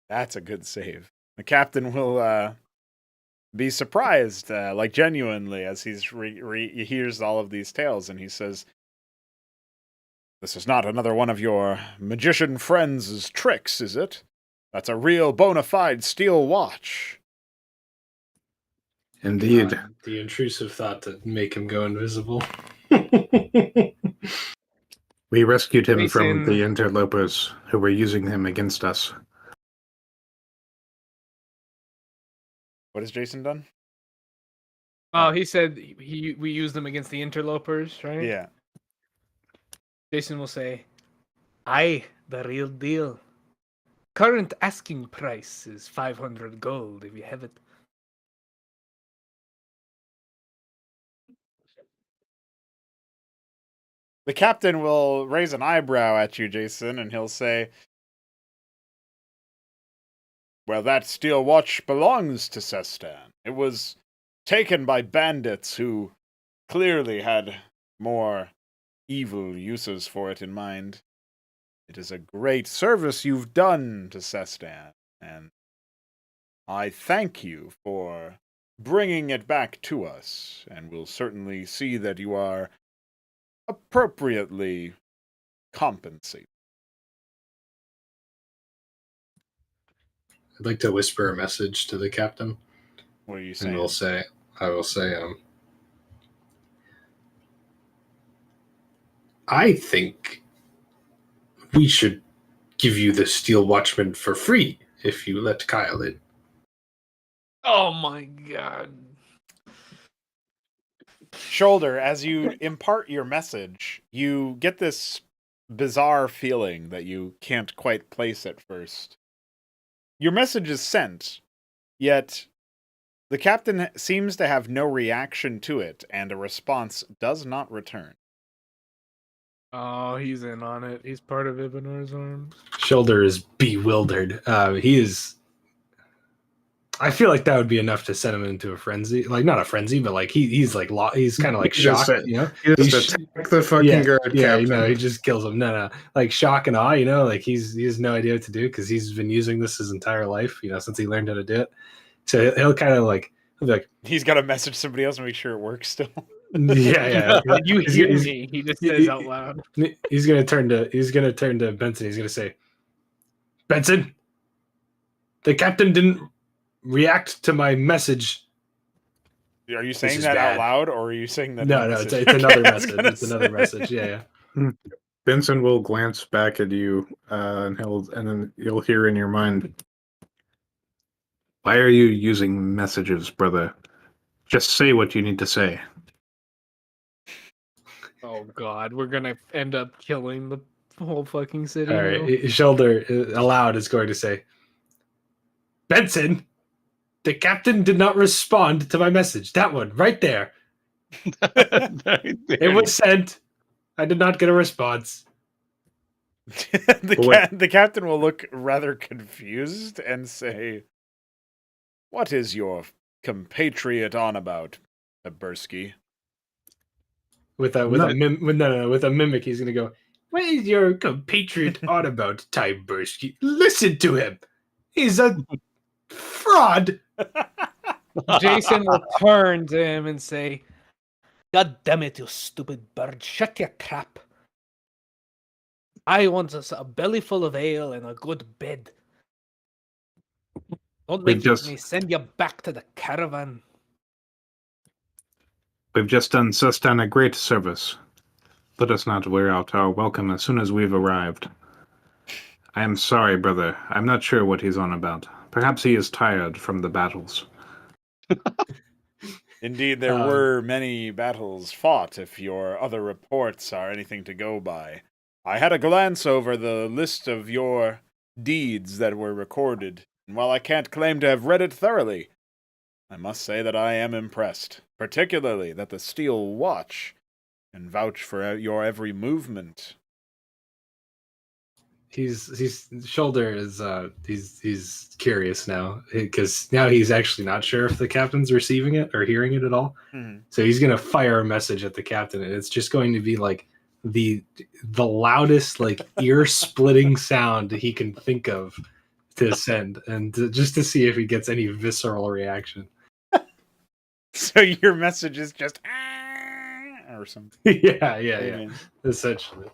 That's a good save. The captain will be surprised, genuinely, as he hears all of these tales, and he says, This is not another one of your magician friends' tricks, is it? That's a real bona fide Steel Watch. Indeed. The intrusive thought to make him go invisible. We rescued him Jason- from the interlopers who were using him against us. What has Jason done? Oh, he said we used them against the interlopers, right? Yeah. Jason will say, Aye, the real deal. Current asking price is 500 gold if you have it. The captain will raise an eyebrow at you, Jason, and he'll say, Well, that Steel Watch belongs to Sestan. It was taken by bandits who clearly had more evil uses for it in mind. It is a great service you've done to Sestan, and I thank you for bringing it back to us, and will certainly see that you are appropriately compensated. I'd like to whisper a message to the captain, What are you and saying? I will say, I think we should give you the Steel Watchman for free if you let Kyle in. Oh my god. Shoulder, as you impart your message, you get this bizarre feeling that you can't quite place at first. Your message is sent, yet the captain seems to have no reaction to it, and a response does not return. Oh, he's in on it. He's part of Ibanor's arms. Shoulder is bewildered. He is. I feel like that would be enough to send him into a frenzy. Like, not a frenzy, but like he's kind of like He just shocked, said- you know? You He's just attack the fucking guard, Yeah, Captain. he just kills him. No, like shock and awe, like he has no idea what to do because he's been using this his entire life, since he learned how to do it. So he'll kind of he'll be like, He's got to message somebody else and make sure it works still. yeah. You He's- hear he's- me. He just says out loud. He's gonna turn to Benson. He's gonna say, Benson, the captain didn't react to my message. Are you saying is that bad. out loud, or are you saying that? No, in it's message? another Okay, I was message. gonna It's another say. message. Yeah. Benson will glance back at you, and then you'll hear in your mind, "Why are you using messages, brother? Just say what you need to say." Oh god, we're gonna end up killing the whole fucking city. All now. right. Shoulder aloud is going to say, Benson, the captain did not respond to my message. That one right there. It was sent. I did not get a response. The captain will look rather confused and say, "What is your compatriot on about, Ebersky?" With a mimic, he's gonna go, what is your compatriot on about, Tybursky? Listen to him. He's a fraud. Jason will turn to him and say, God damn it, you stupid bird. Shut your trap. I want us a belly full of ale and a good bed. Don't We've make just- me send you back to the caravan. We've just done Sustan a great service. Let us not wear out our welcome as soon as we've arrived. I am sorry, brother. I'm not sure what he's on about. Perhaps he is tired from the battles. Indeed, there were many battles fought, if your other reports are anything to go by. I had a glance over the list of your deeds that were recorded, and while I can't claim to have read it thoroughly, I must say that I am impressed, particularly that the Steel Watch can vouch for your every movement. He's Shoulder is he's curious now because now he's actually not sure if the captain's receiving it or hearing it at all. Mhm. So he's gonna fire a message at the captain, and it's just going to be like the loudest, like ear splitting sound he can think of to send, and just to see if he gets any visceral reaction. So your message is just "Ah," or something. yeah. Essentially,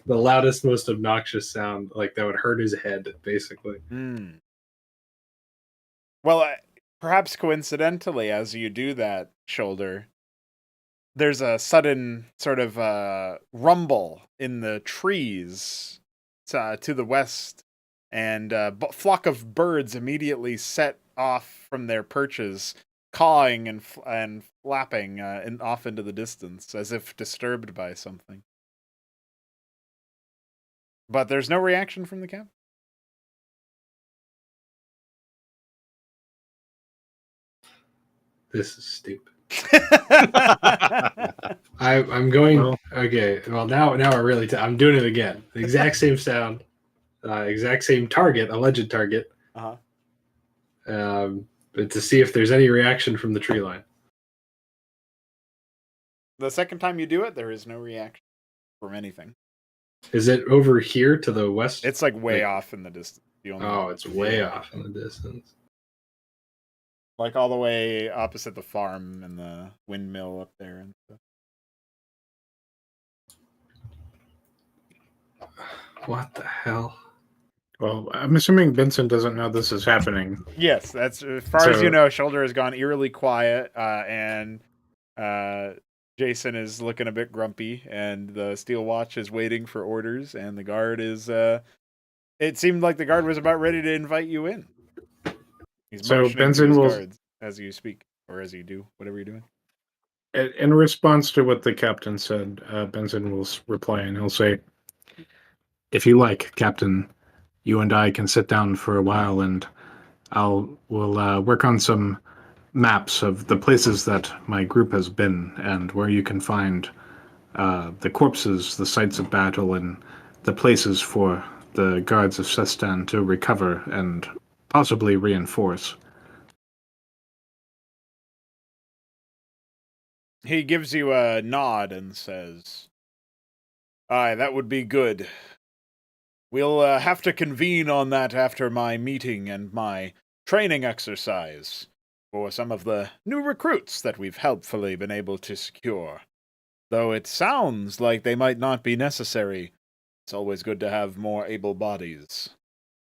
the loudest, most obnoxious sound, like that would hurt his head, basically. Hmm. Well, perhaps coincidentally, as you do that, Shoulder, there's a sudden sort of rumble in the trees to the west, and a flock of birds immediately set off from their perches, cawing and flapping off into the distance, as if disturbed by something. But there's no reaction from the camp. This is stupid. I'm going. Well- Okay. Well, now we're really. I'm doing it again. The exact same sound, exact same target, alleged target. Uh-huh. But to see if there's any reaction from the tree line. the second time you do it, there is no reaction from anything. Is it over here to the west? It's like way Like- off in the distance. Oh, it's way off in the distance. Like all the way opposite the farm and the windmill up there and stuff. What the hell? Well, I'm assuming Benson doesn't know this is happening. Yes, that's as far as you So- know. Shoulder has gone eerily quiet, and Jason is looking a bit grumpy, and the Steel Watch is waiting for orders, and the guard is. It seemed like the guard was about ready to invite you in. He's So motioning to Benson his will- guards as you speak, or as you do, whatever you're doing. In response to what the captain said, Benson will reply and he'll say, "If you like, Captain, you and I can sit down for a while and we'll work on some maps of the places that my group has been and where you can find the corpses, the sites of battle, and the places for the guards of Sestan to recover and possibly reinforce." He gives you a nod and says, "Aye, that would be good. We'll have to convene on that after my meeting and my training exercise for some of the new recruits that we've helpfully been able to secure. Though it sounds like they might not be necessary, it's always good to have more able bodies.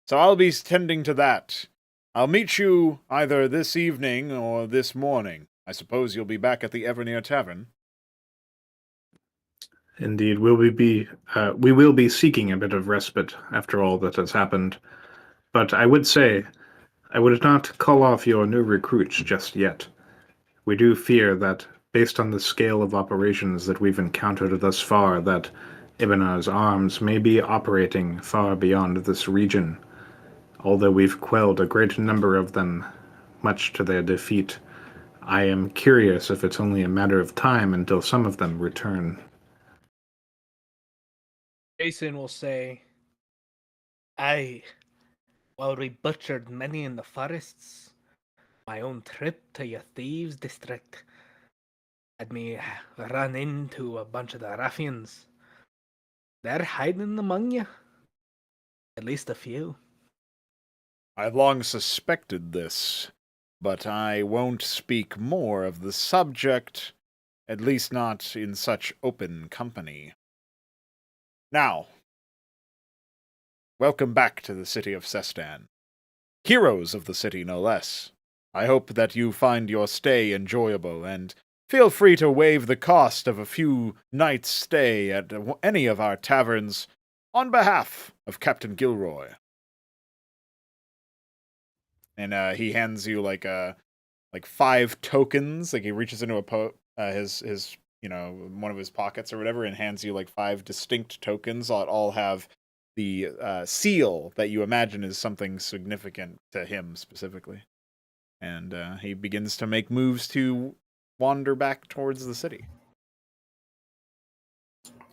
So I'll be tending to that. I'll meet you either this evening or this morning. I suppose you'll be back at the Evernear Tavern." Indeed, we will be seeking a bit of respite after all that has happened. But I would say, I would not call off your new recruits just yet. We do fear that, based on the scale of operations that we've encountered thus far, that Ibnar's arms may be operating far beyond this region. Although we've quelled a great number of them, much to their defeat, I am curious if it's only a matter of time until some of them return. Jason will say, "Aye, while we butchered many in the forests, my own trip to your thieves' district had me run into a bunch of the ruffians. They're hiding among you. At least a few." I've long suspected this, but I won't speak more of the subject, at least not in such open company. Now, welcome back to the city of Sestan. Heroes of the city, no less. I hope that you find your stay enjoyable, and feel free to waive the cost of a few nights' stay at any of our taverns on behalf of Captain Gilroy. And he hands you like 5 tokens. Like he reaches into his one of his pockets or whatever, and hands you like 5 distinct tokens that all have the seal that you imagine is something significant to him specifically. And he begins to make moves to wander back towards the city.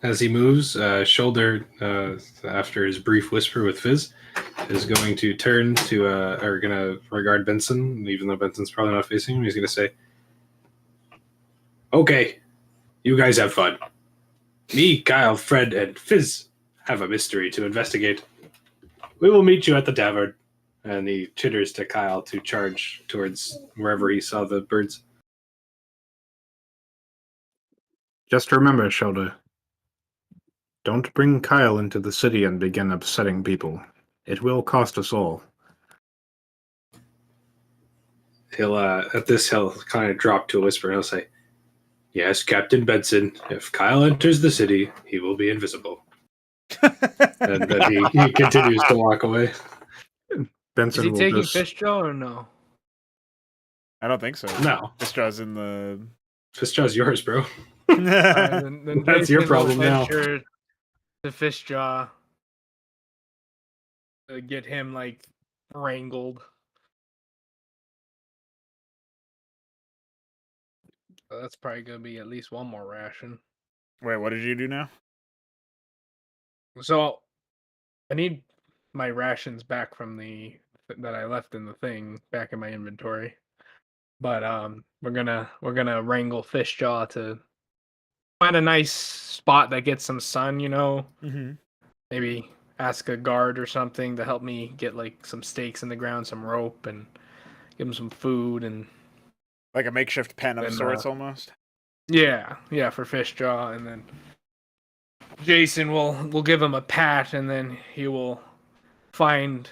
As he moves, Shoulder, after his brief whisper with Fizz, is going to turn to, or going to regard Benson, even though Benson's probably not facing him. He's going to say, "Okay, you guys have fun. Me, Kyle, Fred, and Fizz have a mystery to investigate. We will meet you at the tavern." And he chitters to Kyle to charge towards wherever he saw the birds. Just remember, Shoulder, don't bring Kyle into the city and begin upsetting people. It will cost us all. He'll kind of drop to a whisper and he'll say, "Yes, Captain Benson, if Kyle enters the city, he will be invisible." And then he continues to walk away. Is Benson he will taking just... Fishjaw or no? I don't think so. No, Fistjaw's in the... Fistjaw's yours, bro. Then That's your Jason will problem now. venture to Fishjaw to get him like wrangled. So that's probably gonna be at least one more ration. Wait, what did you do now? So I need my rations back from that I left in the thing back in my inventory. But we're gonna wrangle Fishjaw to find a nice spot that gets some sun, Mm-hmm. maybe ask a guard or something to help me get like some stakes in the ground, some rope, and give him some food, and Like a makeshift pen of then sorts, almost. yeah, for fish jaw, and then Jason will give him a pat, and then he will find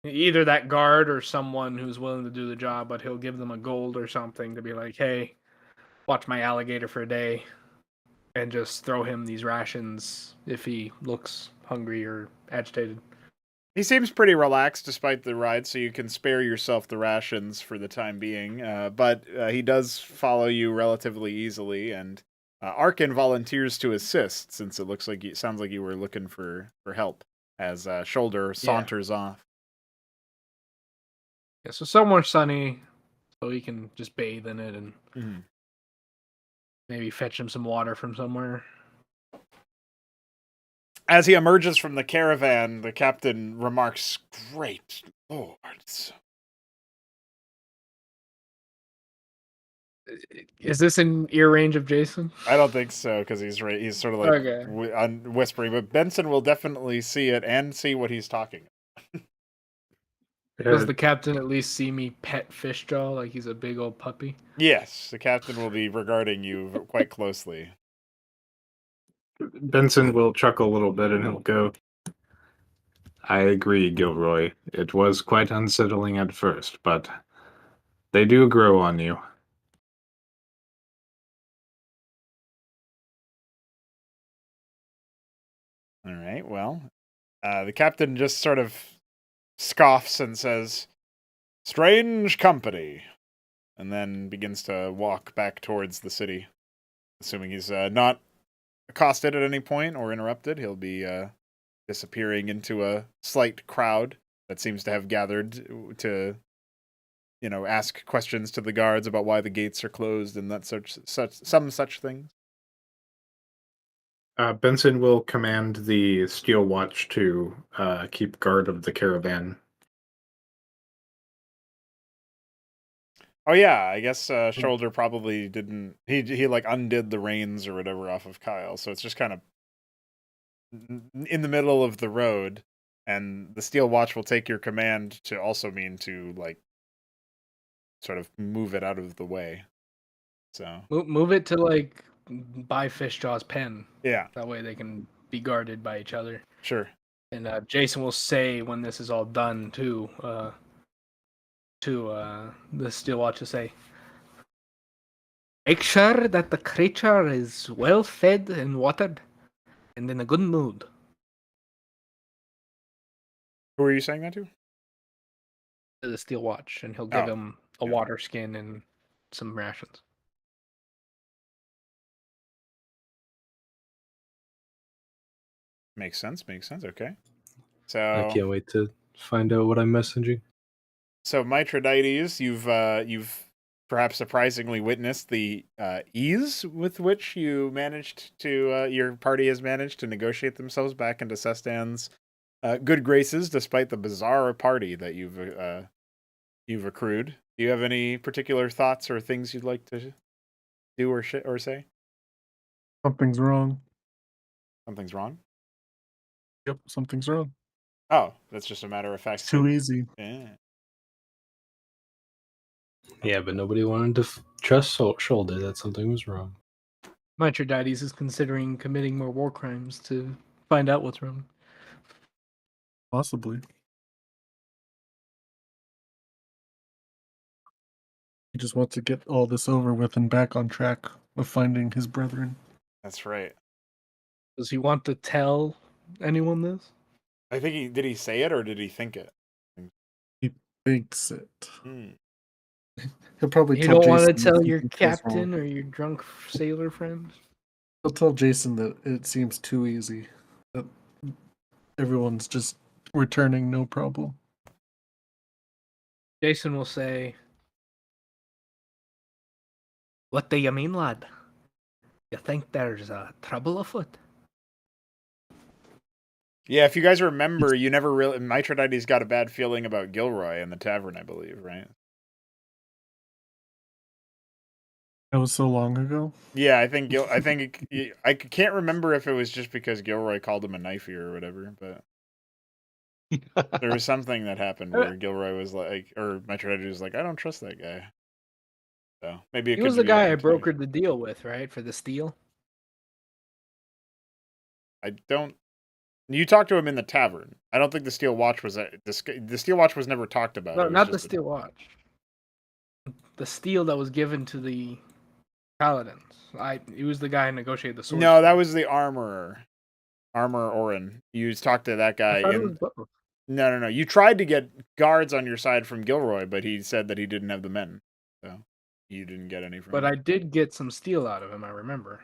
either that guard or someone who's willing to do the job, but he'll give them a gold or something to be like, hey, watch my alligator for a day, and just throw him these rations if he looks hungry or agitated. He seems pretty relaxed despite the ride, so you can spare yourself the rations for the time being. But he does follow you relatively easily, and Arkin volunteers to assist since it sounds like you were looking for help. As Shoulder saunters off. Yeah, so somewhere sunny, so he can just bathe in it and maybe fetch him some water from somewhere. As he emerges from the caravan, the captain remarks, "Great lords." Is this in ear range of Jason? I don't think so, because he's sort of like Okay. whispering, but Benson will definitely see it and see what he's talking. Does the captain at least see me pet fish jaw like he's a big old puppy? Yes, the captain will be regarding you quite closely. Benson will chuckle a little bit and he'll go, I agree, Gilroy. It was quite unsettling at first, but they do grow on you. All right, well, the captain just sort of scoffs and says, "Strange company," and then begins to walk back towards the city. Assuming he's not accosted at any point or interrupted, he'll be disappearing into a slight crowd that seems to have gathered to, ask questions to the guards about why the gates are closed and that such things. Benson will command the Steel Watch to keep guard of the caravan. Oh yeah, I guess Shoulder probably didn't. He like undid the reins or whatever off of Kyle, so it's just kind of in the middle of the road, and the Steel Watch will take your command to also mean to like sort of move it out of the way. So Move it to like by fish jaw's pen. yeah, That way they can be guarded by each other. sure. And Jason will say when this is all done to the Steel Watch to say, make sure that the creature is well fed and watered and in a good mood. Who are you saying that to? To the Steel Watch, and he'll give Oh, him a yeah. water skin and some rations. Makes sense. Okay. I So can't wait to find out what I'm messaging. So Mithridates, you've perhaps surprisingly witnessed the ease with which you managed to your party has managed to negotiate themselves back into Sestan's good graces, despite the bizarre party that you've accrued. Do you have any particular thoughts or things you'd like to do or say? Something's wrong. Something's wrong. Yep, something's wrong. Oh, that's just a matter of fact. It's too easy. Yeah. Yeah, but nobody wanted to trust Shoulder that something was wrong. Mithridates is considering committing more war crimes to find out what's wrong. Possibly. He just wants to get all this over with and back on track of finding his brethren. That's right. Does he want to tell anyone this? I think did he say it or did he think it? He thinks it. Hmm. He'll probably You tell don't want to Jason tell that your he feels wrong. captain or your drunk sailor friend? He'll tell Jason that it seems too easy. That everyone's just returning no problem. Jason will say, what do you mean, lad? You think there's trouble afoot? Yeah, if you guys remember, you never really Mithridates got a bad feeling about Gilroy in the tavern, I believe, right? That was so long ago. Yeah, I can't remember if it was just because Gilroy called him a knifey or whatever, but there was something that happened where Gilroy was like, or Metro Edge was like, I don't trust that guy. So maybe it He could was the be a guy I continuation. brokered the deal with, right, for the steel. I don't. You talked to him in the tavern. I don't think the steel watch was the steel watch was never talked about. No, It was not the just steel watch. The steel that was given to the paladins. He was the guy who negotiated the sword. No, that was the armorer, Armor Orin. You talked to that guy I thought it in. was both. No. You tried to get guards on your side from Gilroy, but he said that he didn't have the men, so you didn't get any from But him. I did get some steel out of him. I remember.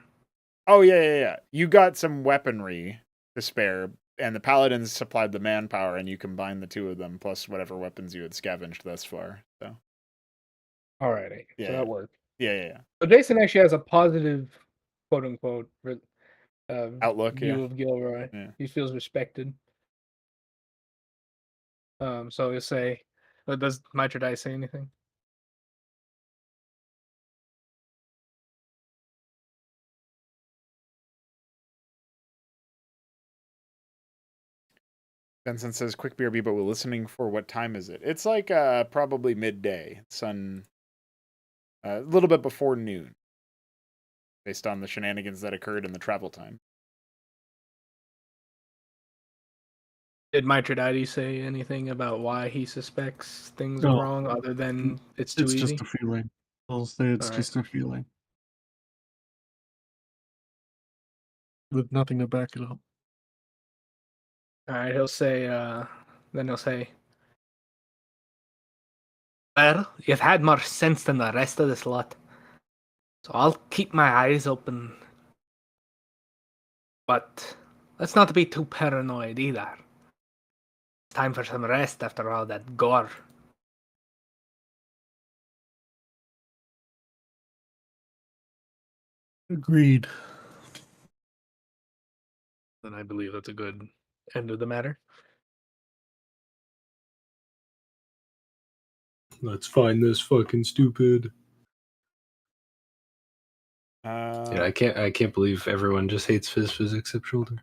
Oh yeah. You got some weaponry to spare, and the paladins supplied the manpower, and you combined the two of them plus whatever weapons you had scavenged thus far. So Alrighty, Yeah, so yeah. that worked. yeah. So Jason actually has a positive, quote unquote, Outlook, view yeah. of Gilroy. Yeah. He feels respected. So he'll say, does Mithridates say anything? Benson says, "Quick BRB, but we're listening for what time is it? It's like probably midday, sun, a little bit before noon, based on the shenanigans that occurred in the travel time." Did Mithridates say anything about why he suspects things are No. wrong, other than it's too It's easy? just a feeling. I'll say it's Alright. just a feeling. With nothing to back it up. All right, he'll say, then he'll say, well, you've had more sense than the rest of this lot. So I'll keep my eyes open. But let's not be too paranoid either. It's time for some rest after all that gore. Agreed. And I believe that's a good end of the matter. Let's find this fucking stupid. Dude, I can't believe everyone just hates Fizz except Shoulder.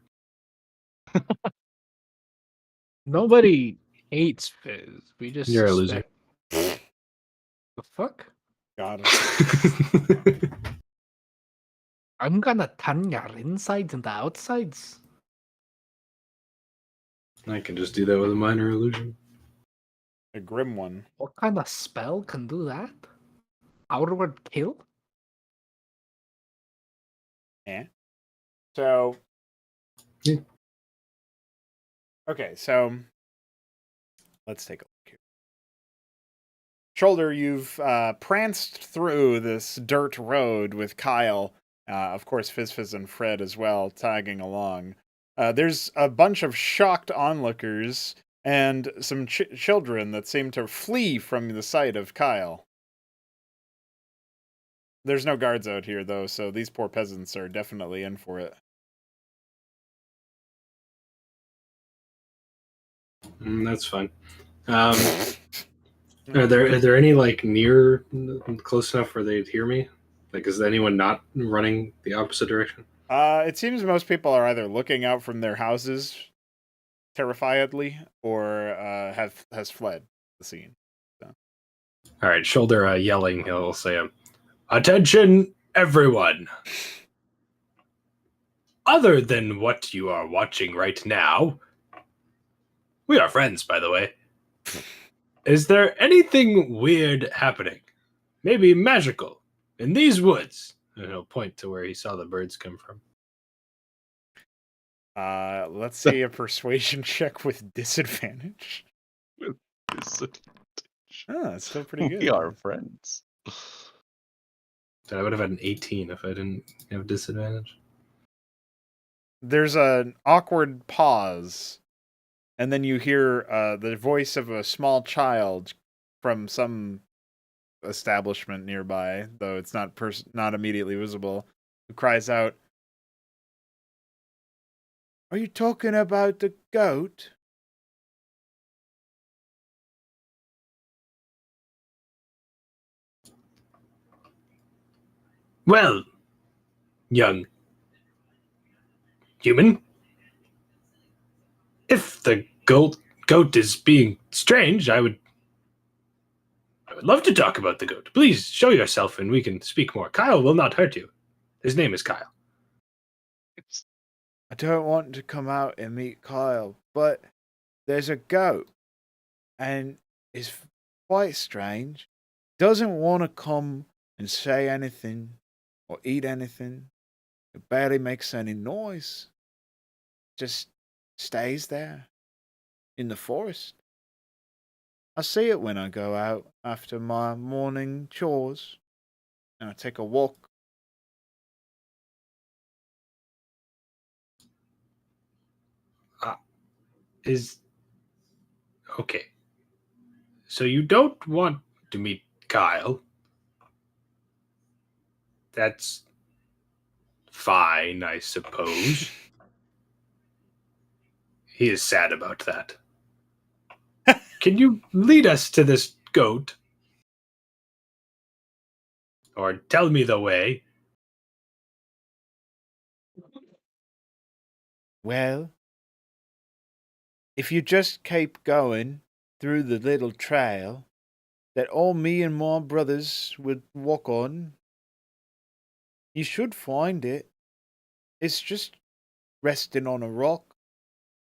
Nobody hates Fizz. We just You're a loser. suspect. The fuck? Got him. I'm gonna turn your insides into outsides. I can just do that with a minor illusion. A grim one. What kind of spell can do that? Outward kill? Yeah. So. Yeah. Okay, so let's take a look here. Shoulder, you've pranced through this dirt road with Kyle, of course, Fizz and Fred as well, tagging along. There's a bunch of shocked onlookers and some children that seem to flee from the sight of Kyle. There's no guards out here, though, so these poor peasants are definitely in for it. That's fine. Are there any like near close enough where they'd hear me? Like, is anyone not running the opposite direction? It seems most people are either looking out from their houses terrifiedly or has fled the scene. So. All right, Shoulder yelling, he'll say, "Attention, everyone! Other than what you are watching right now, we are friends, by the way. Is there anything weird happening? Maybe magical in these woods?" And he'll point to where he saw the birds come from. Let's see a persuasion check with disadvantage. That's still pretty good. We are friends. So I would have had an 18 if I didn't have disadvantage. There's an awkward pause, and then you hear the voice of a small child from some establishment nearby, though it's not immediately visible, who cries out, "Are you talking about the goat?" Well, young human, if the goat is being strange, I would love to talk about the goat. Please show yourself and we can speak more. Kyle will not hurt you. His name is Kyle. I don't want to come out and meet Kyle, but there's a goat, and it's quite strange. Doesn't want to come and say anything or eat anything. It barely makes any noise. Just stays there in the forest. I see it when I go out after my morning chores and I take a walk. Is okay. So you don't want to meet Kyle. That's fine, I suppose. He is sad about that. Can you lead us to this goat? Or tell me the way? Well, if you just keep going through the little trail that all me and my brothers would walk on, you should find it. It's just resting on a rock.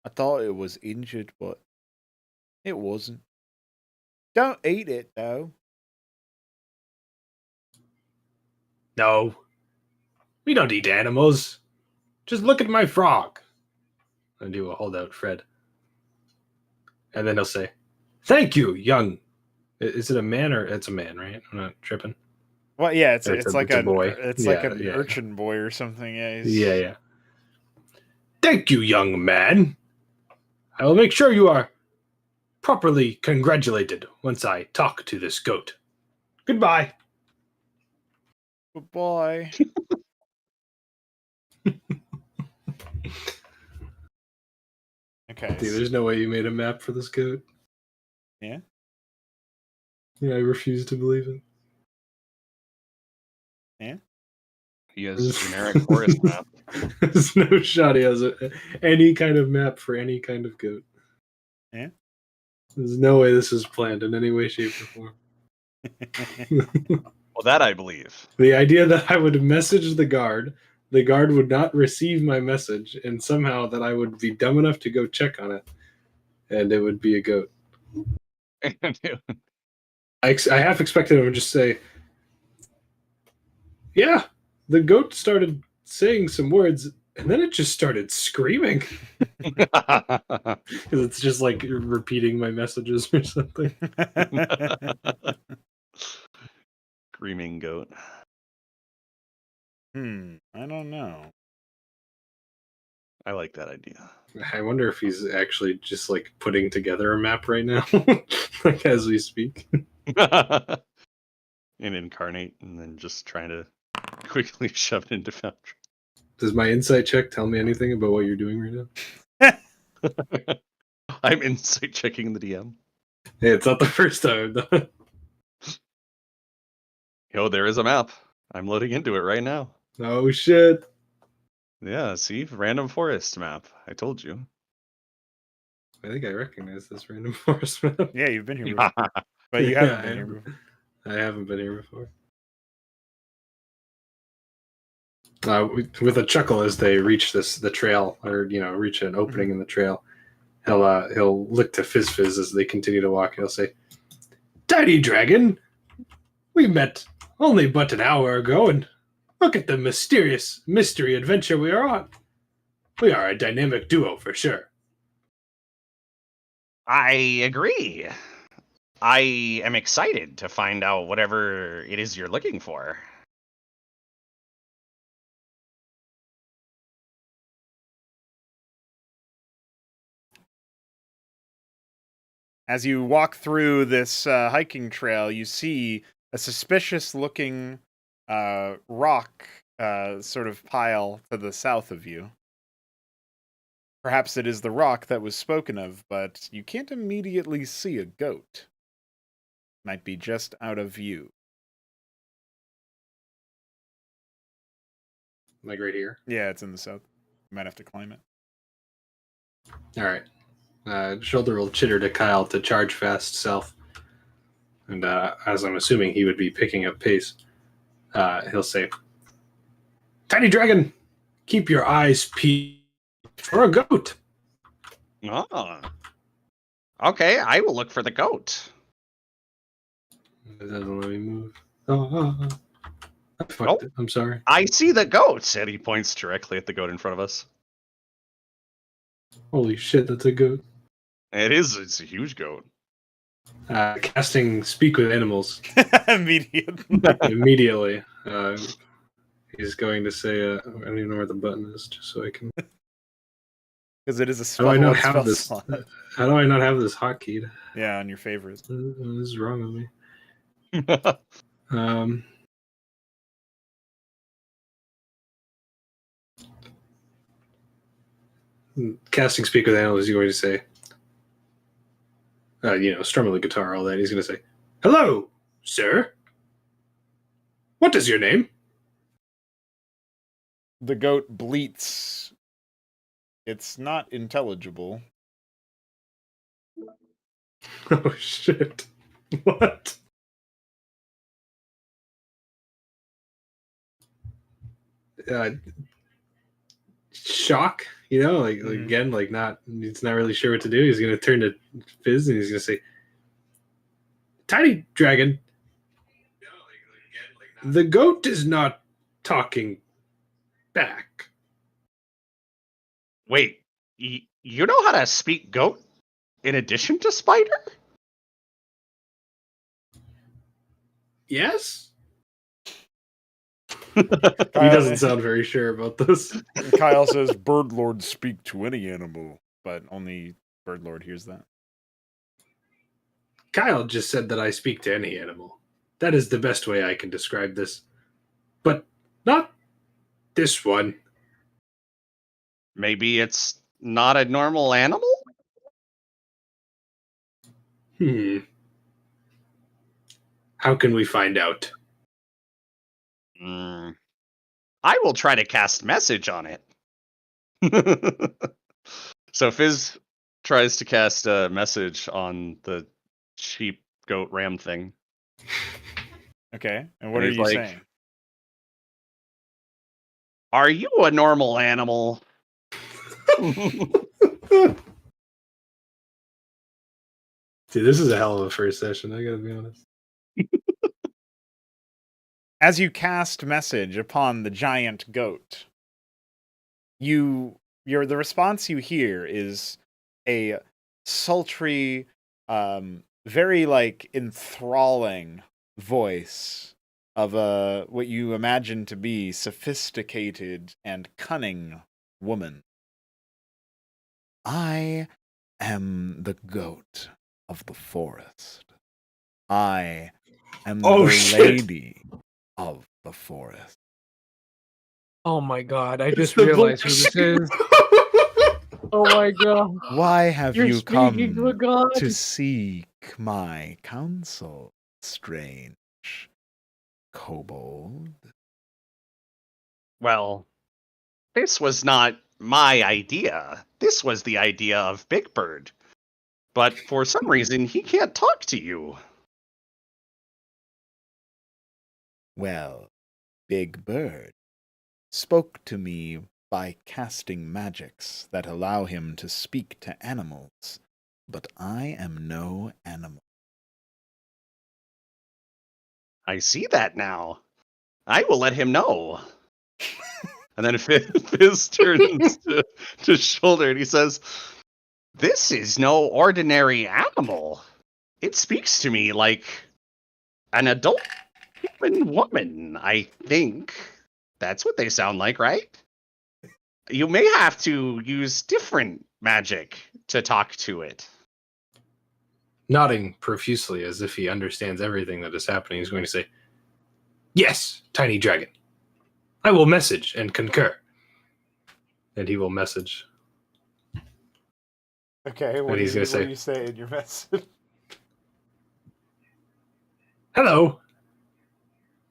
I thought it was injured, but it wasn't. Don't eat it, though. No. We don't eat animals. Just look at my frog. And he will hold out Fred. And then he'll say, "Thank you, young." Is it a man or it's a man, right? I'm not tripping. Well, yeah, it's It's like a a boy. it's like Yeah, an yeah. urchin boy or something. Yeah, Yeah. Thank you, young man. I will make sure you are properly congratulated once I talk to this goat. Goodbye. Goodbye. Okay. Dude, there's no way you made a map for this goat. Yeah? Yeah, I refuse to believe it. Yeah? He has a generic forest map. There's no shot he has any kind of map for any kind of goat. Yeah? There's no way this is planned in any way, shape, or form. Well, that I believe. The idea that I would message the guard would not receive my message, and somehow that I would be dumb enough to go check on it, and it would be a goat. I half expected him to just say, "Yeah, the goat started saying some words, and then it just started screaming." Because it's just like repeating my messages or something. Screaming goat. I don't know. I like that idea. I wonder if he's actually just like putting together a map right now, like as we speak. And incarnate, and then just trying to quickly shove it into Foundry. Does my insight check tell me anything about what you're doing right now? I'm insight checking the DM. Hey, it's not the first time I've done it. Yo, there is a map. I'm loading into it right now. Oh shit. Yeah, see? Random forest map. I told you. I think I recognize this random forest map. Yeah, you've been here before. But you haven't been here before. I haven't been here before. With a chuckle as they reach the trail, or reach an opening in the trail, he'll look to Fizz as they continue to walk. He'll say, "Tiny Dragon, we met only but an hour ago, and look at the mysterious mystery adventure we are on. We are a dynamic duo for sure." I agree. I am excited to find out whatever it is you're looking for. As you walk through this hiking trail, you see a suspicious-looking rock sort of pile to the south of you. Perhaps it is the rock that was spoken of, but you can't immediately see a goat. Might be just out of view. Like right here. Yeah, it's in the south. You might have to climb it. All right. Shoulder will chitter to Kyle to charge fast south. And as I'm assuming he would be picking up pace, he'll say, Tiny Dragon, keep your eyes peeled for a goat. Oh. Okay, I will look for the goat. It doesn't let me move. I fucked it. I'm sorry. I see the goat, and he points directly at the goat in front of us. Holy shit, that's a goat. It's a huge goat. Casting Speak with Animals. Immediately. He's going to say, I don't even know where the button is, just so I can... Because it is a How do I spell, not spell have this? slot. How do I not have this hotkeyed? Yeah, on your favorites. What is wrong with me? Casting Speak with Animals, he's going to say, strumming the guitar, all that. He's going to say, Hello, sir. What is your name? The goat bleats. It's not intelligible. Oh, shit. What? Shock, again, he's not really sure what to do. He's going to turn to Fizz and he's going to say, Tiny Dragon, the goat is not talking back. Wait, you know how to speak goat in addition to spider? Yes? He doesn't sound very sure about this. Kyle says, Bird Lords speak to any animal, But only Bird Lord hears that. Kyle just said that I speak to any animal. That is the best way I can describe this. But not this one. Maybe it's not a normal animal? How can we find out? I will try to cast message on it. So Fizz tries to cast a message on the sheep, goat, ram thing. Okay, and what And are he's you like, saying? Are you a normal animal? Dude, this is a hell of a first session, I gotta be honest. As you cast message upon the giant goat, the response you hear is a sultry, very enthralling voice of what you imagine to be sophisticated and cunning woman. I am the goat of the forest. I am the lady of the forest. Oh my god, I just realized who this is. Oh my god. Why have You're you speaking to a come god. to seek my counsel, strange kobold? Well, this was not my idea. This was the idea of Big Bird. But for some reason, he can't talk to you. Well, Big Bird spoke to me by casting magics that allow him to speak to animals, but I am no animal. I see that now. I will let him know. And then Fizz turns to Shoulder and he says, This is no ordinary animal. It speaks to me like an adult human woman, I think. That's what they sound like, right? You may have to use different magic to talk to it. Nodding profusely as if he understands everything that is happening, he's going to say, Yes, Tiny Dragon. I will message and concur. And he will message. Okay, what do you say in your message? Hello.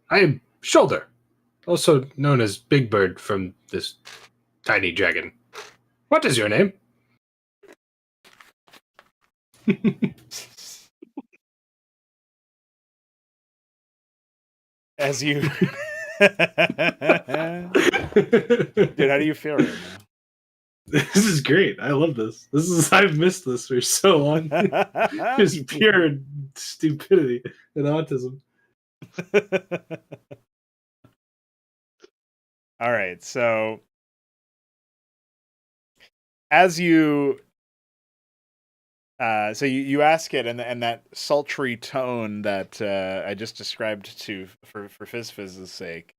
I am Shoulder, also known as Big Bird from this tiny dragon. What is your name? As you, dude, how do you feel right This is great. I love this. I've missed this for so long. now? Just pure stupidity and autism. All right, so as you you ask it, and that sultry tone that I just described for Fizz's sake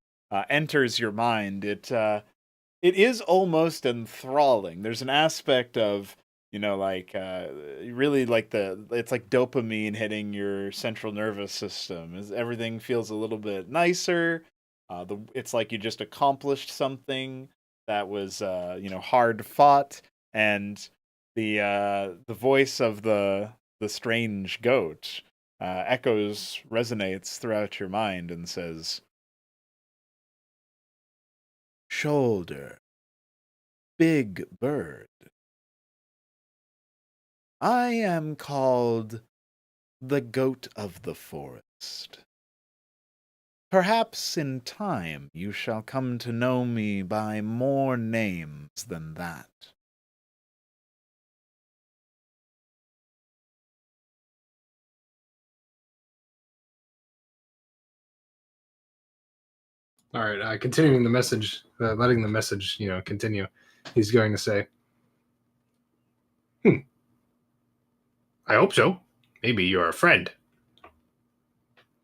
enters your mind. It is almost enthralling. There's an aspect of, like really like it's like dopamine hitting your central nervous system. As everything feels a little bit nicer. It's like you just accomplished something that was hard fought, and the voice of the strange goat resonates throughout your mind and says, "Shoulder, big bird. I am called the goat of the forest. Perhaps in time you shall come to know me by more names than that." All right, continuing the message, letting the message, continue. He's going to say, I hope so. Maybe you're a friend.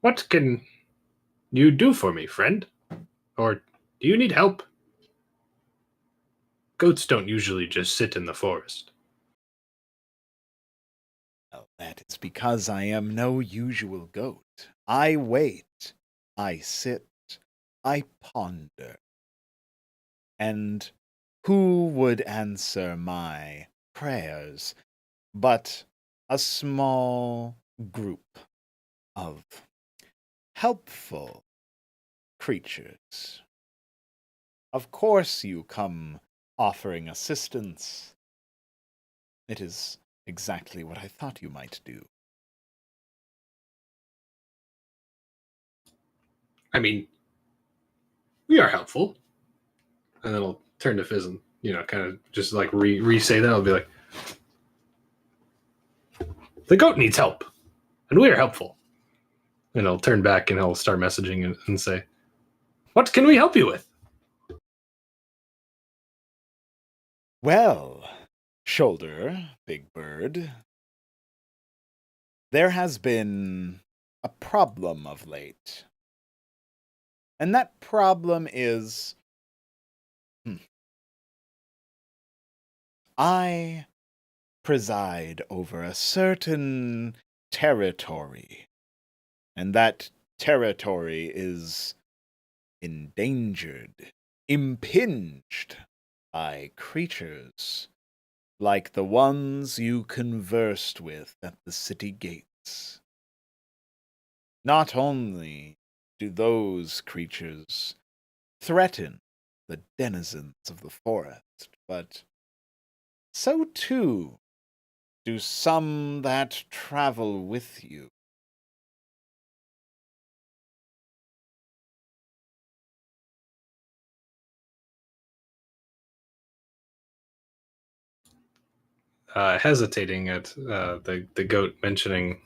What can you do for me, friend? Or do you need help? Goats don't usually just sit in the forest. Well, that is because I am no usual goat. I wait, I sit, I ponder. And who would answer my prayers but a small group of helpful creatures? Of course you come offering assistance. It is exactly what I thought you might do. I mean, we are helpful. And then I'll turn to Fizz and, kind of just like re-say that. I'll be like, the goat needs help, and we are helpful. And I'll turn back and I'll start messaging and say, what can we help you with? Well, Shoulder, Big Bird, there has been a problem of late. And that problem is, I preside over a certain territory, and that territory is endangered, impinged by creatures like the ones you conversed with at the city gates. Not only do those creatures threaten the denizens of the forest, but so too do some that travel with you. Hesitating at the goat mentioning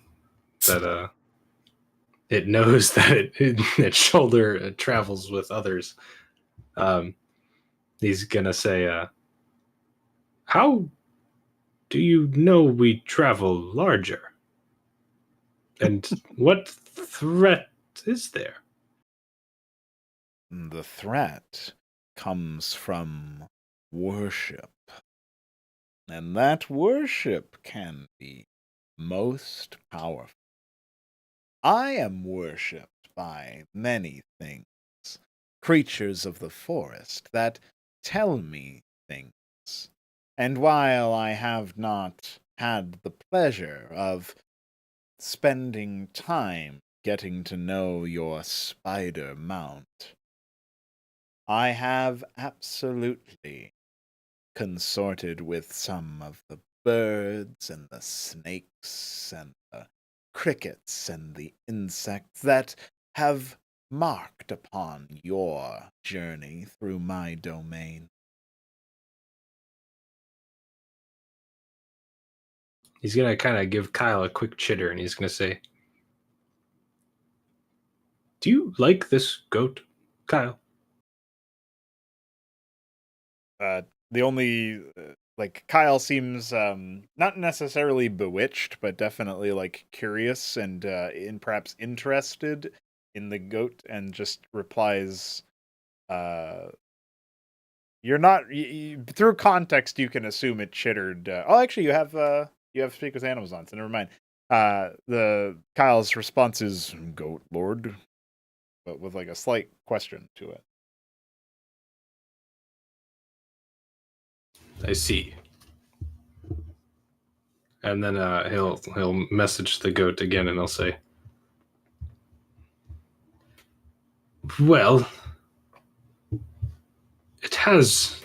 that it knows that its shoulder travels with others. He's gonna say, "How do you know we travel larger? And what threat is there?" The threat comes from worship, and that worship can be most powerful. I am worshipped by many things, creatures of the forest that tell me things. And while I have not had the pleasure of spending time getting to know your spider mount, I have absolutely consorted with some of the birds and the snakes and the crickets and the insects that have marked upon your journey through my domain. He's gonna kind of give Kyle a quick chitter, and he's gonna say, "Do you like this goat, Kyle?" The only like Kyle seems not necessarily bewitched, but definitely like curious and perhaps interested in the goat, and just replies, "You're not." Through context, you can assume it chittered. Actually, you have speak with animals on, so never mind. The Kyle's response is "Goat Lord," but with like a slight question to it. I see. And then he'll message the goat again, and he'll say, "Well, it has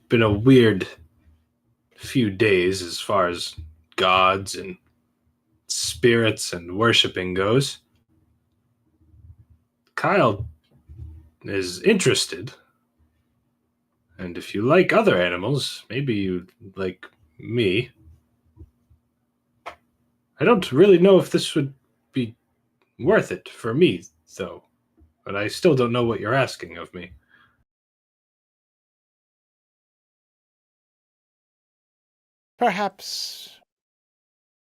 been a weird few days as far as gods and spirits and worshiping goes. Kyle is interested, and if you like other animals, maybe you like me. I don't really know if this would be worth it for me, though, but I still don't know what you're asking of me." Perhaps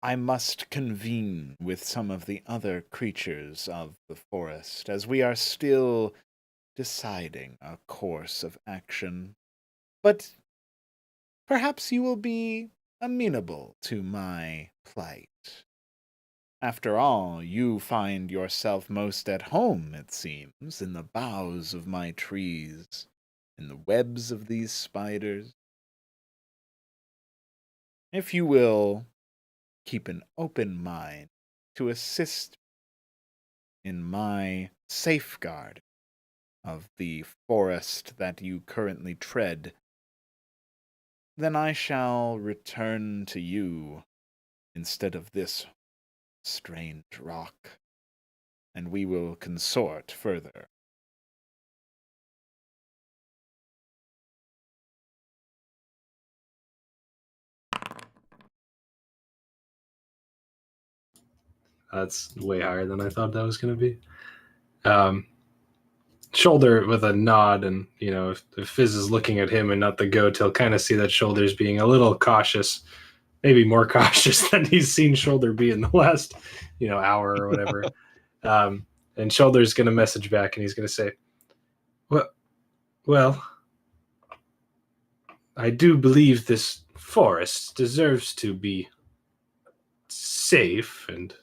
I must convene with some of the other creatures of the forest, as we are still deciding our course of action. But perhaps you will be amenable to my plight. After all, you find yourself most at home, it seems, in the boughs of my trees, in the webs of these spiders. If you will keep an open mind to assist in my safeguard of the forest that you currently tread, then I shall return to you instead of this strange rock, and we will consort further. That's way higher than I thought that was going to be. Shoulder with a nod, and if Fizz is looking at him and not the goat, he'll kind of see that Shoulder's being a little cautious, maybe more cautious than he's seen Shoulder be in the last hour or whatever. And Shoulder's going to message back, and he's going to say, well, I do believe this forest deserves to be safe and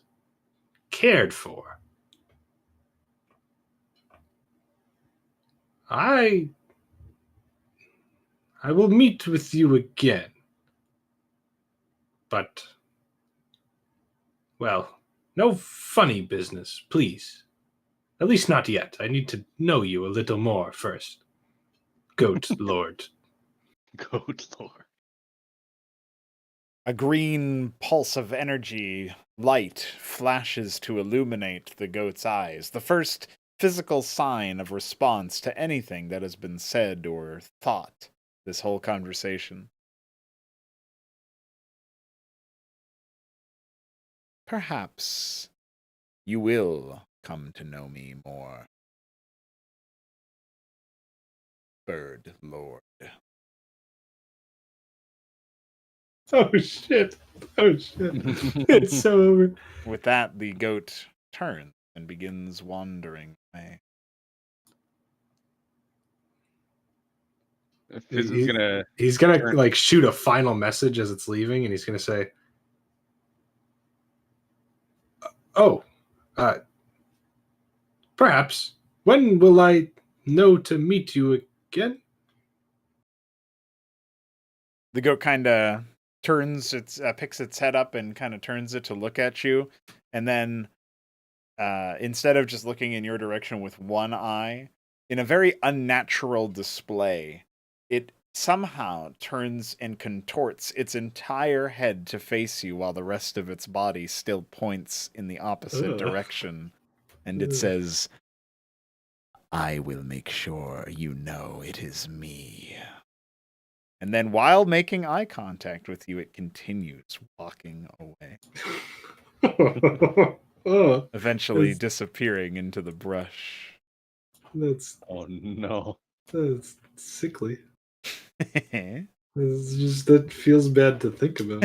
cared for. I will meet with you again. But, well, no funny business, please. At least not yet. I need to know you a little more first. Goat Lord. Goat Lord. A green pulse of energy light flashes to illuminate the goat's eyes, the first physical sign of response to anything that has been said or thought this whole conversation. Perhaps you will come to know me more, Bird Lord. Oh shit. It's so over. With that, the goat turns and begins wandering away. Fizz is gonna. He's gonna turn- like shoot a final message as it's leaving, and he's gonna say, "Oh, perhaps. When will I know to meet you again?" The goat kind of turns picks its head up and kind of turns it to look at you, and then instead of just looking in your direction with one eye, in a very unnatural display, it somehow turns and contorts its entire head to face you while the rest of its body still points in the opposite Ugh. direction. And it Ugh. says, I will make sure you know it is me. And then while making eye contact with you, it continues walking away, Oh, eventually It's- disappearing into the brush. that's Oh no. sickly. It's just that feels bad to think about.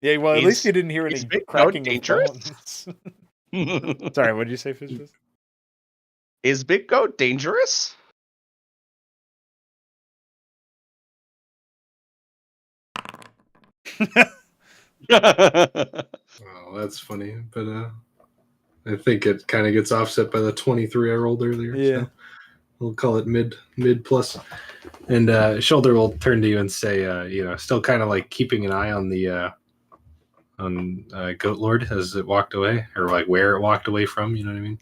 Yeah, well, at Is- least you didn't hear any is Big Goat cracking of dangerous? bones. Sorry, what did you say, Fish? Is Big Goat dangerous? Oh, that's funny, but I think it kind of gets offset by the 23 I rolled earlier. Yeah. So we'll call it mid plus. And Shoulder will turn to you and say, still kind of like keeping an eye on the Goat Lord as it walked away, or like where it walked away from. You know what I mean?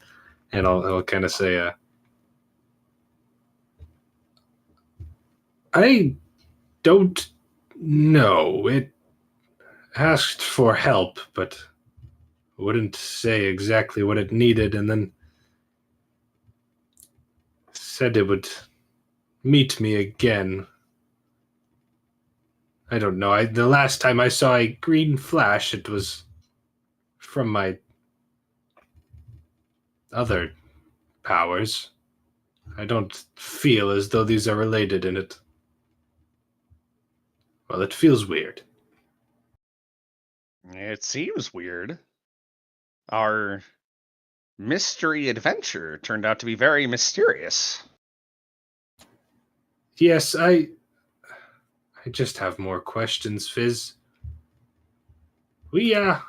And I'll kind of say, I don't know. It asked for help, but wouldn't say exactly what it needed, and then said it would meet me again. I don't know. The last time I saw a green flash, it was from my other powers. I don't feel as though these are related in it. Well, it feels weird. It seems weird. Our mystery adventure turned out to be very mysterious. Yes, I just have more questions, Fizz. Well,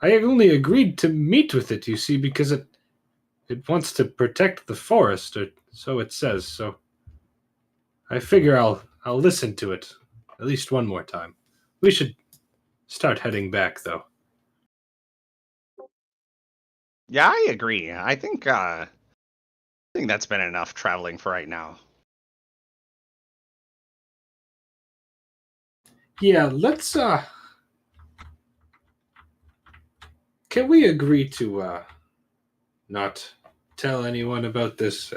I only agreed to meet with it, you see, because it wants to protect the forest, or so it says. So I figure I'll listen to it at least one more time. We should start heading back, though. Yeah, I agree. I think that's been enough traveling for right now. Yeah, let's can we agree to not tell anyone about this?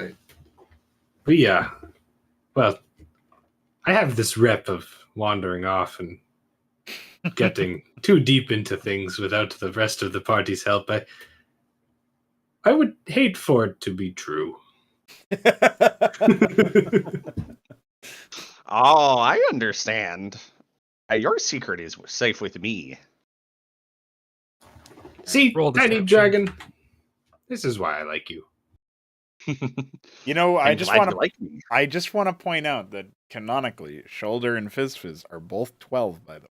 Well, I have this rep of wandering off and getting too deep into things without the rest of the party's help. I would hate for it to be true. Oh, I understand. Your secret is safe with me. See, Roll Tiny deception. Dragon, this is why I like you. You know, I I'm just glad want you like me. to point out that canonically, Shoulder and Fizz are both 12, by the way.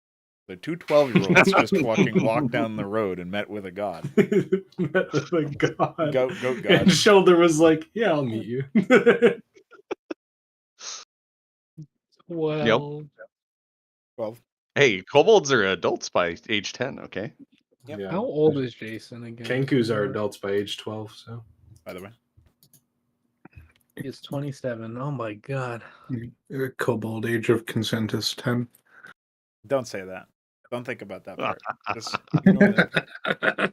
The two 12-year-olds just fucking walked down the road and met with a god. Met with a god. Goat And god. Shoulder was like, yeah, I'll meet you. 12. 12. Hey, kobolds are adults by age 10, okay? Yep. Yeah. How old is Jason again? Kenkus are adults by age 12, so. By the way. He's 27. Oh my god. Kobold age of consent is 10. Don't say that. Don't think about that part. Just ignore that.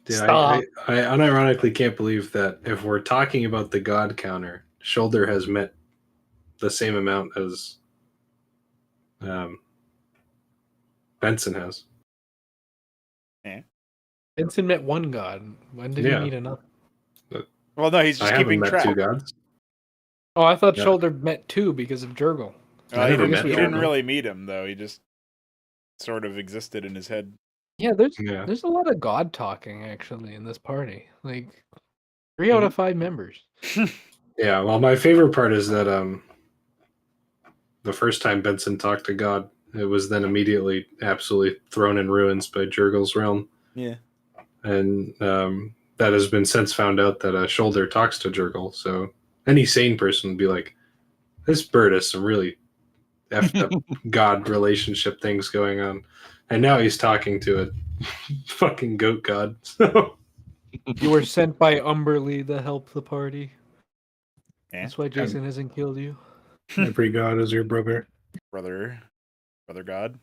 Dude, Stop. I unironically can't believe that if we're talking about the god counter, Shoulder has met the same amount as Benson has. Benson met one god. When did Yeah. he meet another? Well, no, he's I just haven't keeping met track. two gods. Oh, I thought Yeah. Shoulder met two because of Jurgle. I never He met didn't Jurgle. really meet him, though. He just sort of existed in his head. Yeah, there's Yeah. there's a lot of god talking actually in this party. Like 3 out of 5 members. Yeah, well, my favorite part is that the first time Benson talked to God, it was then immediately absolutely thrown in ruins by Jurgle's realm. Yeah. And that has been since found out that Shoulder talks to Jurgle. So any sane person would be like, this bird has some really effed up God relationship things going on. And now he's talking to a fucking goat god. So You were sent by Umberly to help the party. Yeah. That's why Jason hasn't killed you. Every god is your brother. brother god.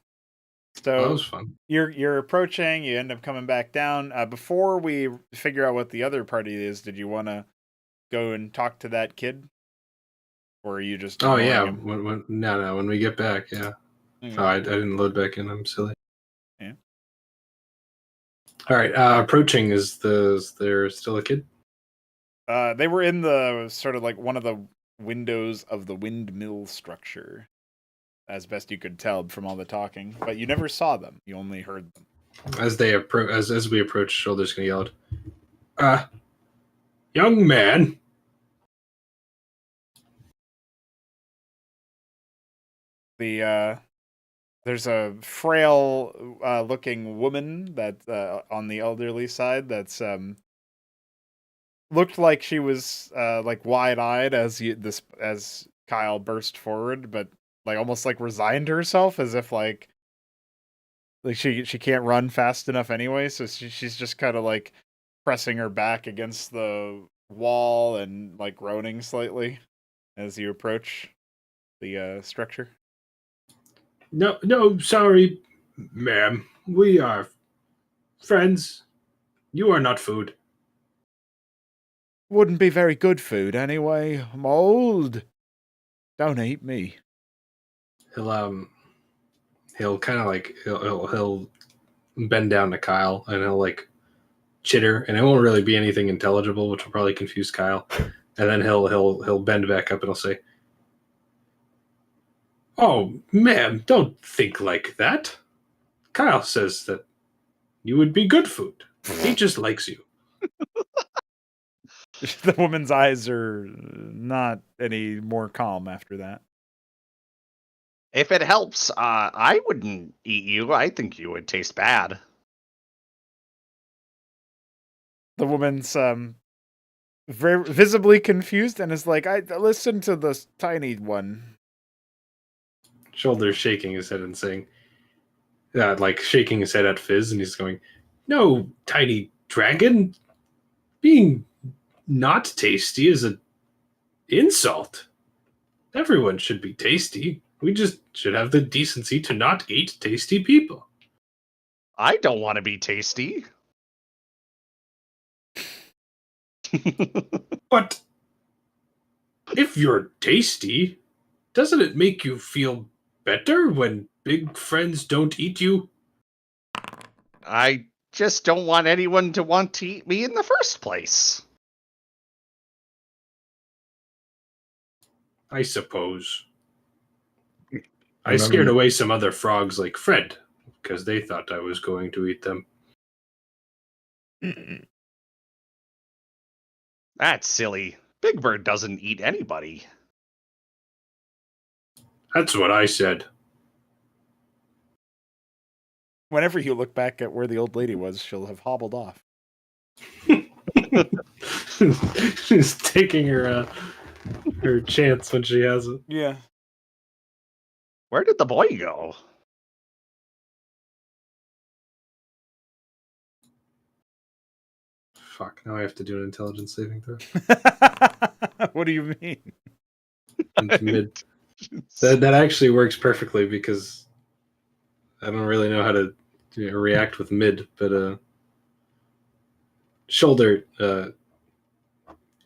that So was fun. you're approaching. You end up coming back down. Before we figure out what the other party is, did you want to go and talk to that kid, or are you just? Oh ignoring yeah, him? when we get back, yeah. Okay. Oh, I didn't load back in. I'm silly. Yeah. All right. Approaching is there still a kid? They were in the sort of like one of the windows of the windmill structure, as best you could tell from all the talking. But you never saw them. You only heard them. As we approach, Shoulder's gonna yell out, young man. There's a frail looking woman that on the elderly side that's looked like she was like wide-eyed as Kyle burst forward, but like almost like resigned herself, as if like she can't run fast enough anyway, so she's just kind of like pressing her back against the wall and like groaning slightly as you approach the structure. No, sorry, ma'am. We are friends. You are not food. Wouldn't be very good food anyway. I'm old. Don't eat me. He'll kind of like he'll bend down to Kyle and he'll like chitter, and it won't really be anything intelligible, which will probably confuse Kyle. And then he'll bend back up and he'll say, "Oh, ma'am, don't think like that. Kyle says that you would be good food. He just likes you." The woman's eyes are not any more calm after that. If it helps, I wouldn't eat you. I think you would taste bad. The woman's very visibly confused and is like, "I listen to this tiny one." Shoulder's shaking his head and saying, like shaking his head at Fizz, and he's going, "No, tiny dragon. Being not tasty is an insult. Everyone should be tasty. We just should have the decency to not eat tasty people." I don't want to be tasty. But if you're tasty, doesn't it make you feel better when big friends don't eat you? I just don't want anyone to want to eat me in the first place. I suppose. I And then- scared away some other frogs like Fred, because they thought I was going to eat them. That's silly. Big Bird doesn't eat anybody. That's what I said. Whenever you look back at where the old lady was, she'll have hobbled off. She's taking her chance when she has it. Yeah. Where did the boy go? Fuck, now I have to do an intelligence saving throw. What do you mean? Into mid. That actually works perfectly because I don't really know how to react with mid, but Shoulder,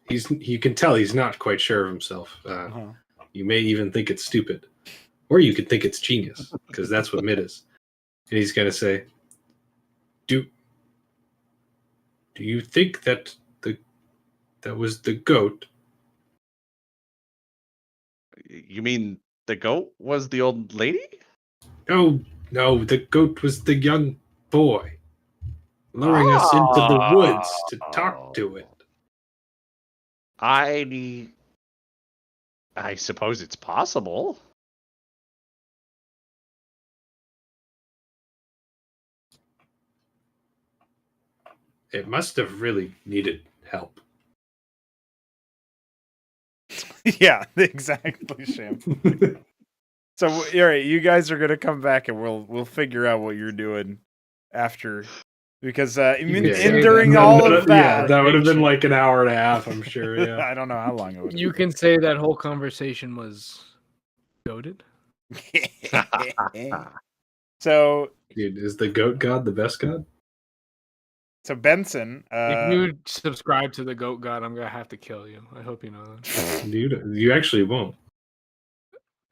you can tell he's not quite sure of himself. You may even think it's stupid, or you could think it's genius, because that's what mid is. And he's gonna say, "Do you think that that was the goat?" You mean the goat was the old lady? No, the goat was the young boy, luring us into the woods to talk to it. I suppose it's possible. It must have really needed help. Yeah, exactly, Sham. So all right, you guys are gonna come back and we'll figure out what you're doing after, because during all of that, that would have been like an hour and a half, I'm sure. Yeah. I don't know how long it would. You can say that whole conversation was goaded. So Dude, is the goat god the best god? Benson, If you subscribe to the goat god, I'm gonna have to kill you. I hope you know that. Dude, you actually won't.